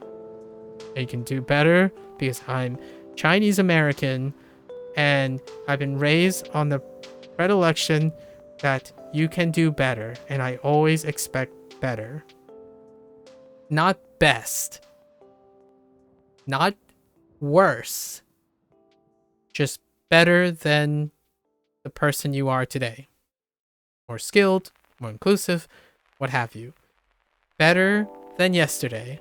And you can do better because I'm Chinese American and I've been raised on the predilection that you can do better, and I always expect better. Not best. Not worse. Just better than the person you are today. More skilled, more inclusive, what have you. Better than yesterday.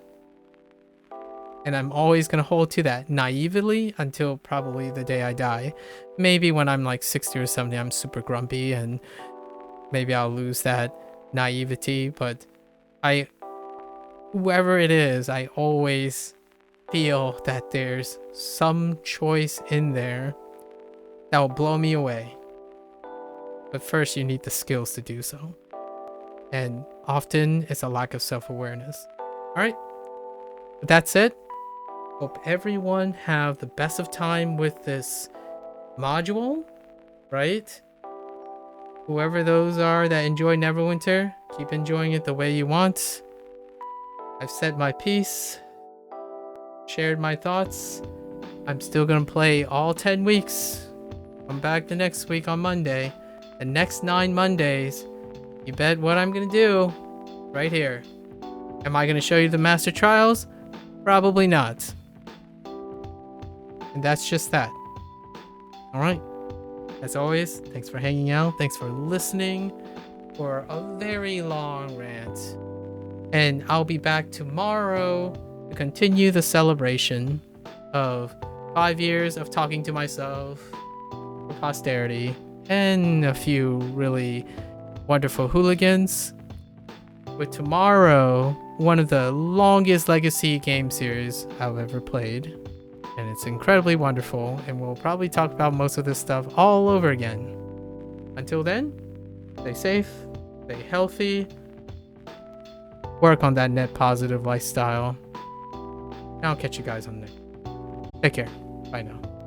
And I'm always going to hold to that naively until probably the day I die. Maybe when I'm like 60 or 70, I'm super grumpy and maybe I'll lose that naivety. But whoever it is, I always feel that there's some choice in there that will blow me away. But first, you need the skills to do so. And often, it's a lack of self-awareness. Alright, that's it. Hope everyone have the best of time with this module, right? Whoever those are that enjoy Neverwinter, keep enjoying it the way you want. I've said my piece, shared my thoughts. I'm still gonna play all 10 weeks. Come back the next week on Monday. The next 9 Mondays, you bet what I'm gonna do right here. Am I gonna show you the Master Trials? Probably not. And that's just that. Alright. As always, thanks for hanging out. Thanks for listening for a very long rant. And I'll be back tomorrow to continue the celebration of 5 years of talking to myself for posterity and a few really wonderful hooligans. With tomorrow, one of the longest legacy game series I've ever played. And it's incredibly wonderful, and we'll probably talk about most of this stuff all over again. Until then, stay safe, stay healthy, work on that net positive lifestyle. And I'll catch you guys on the next. Take care. Bye now.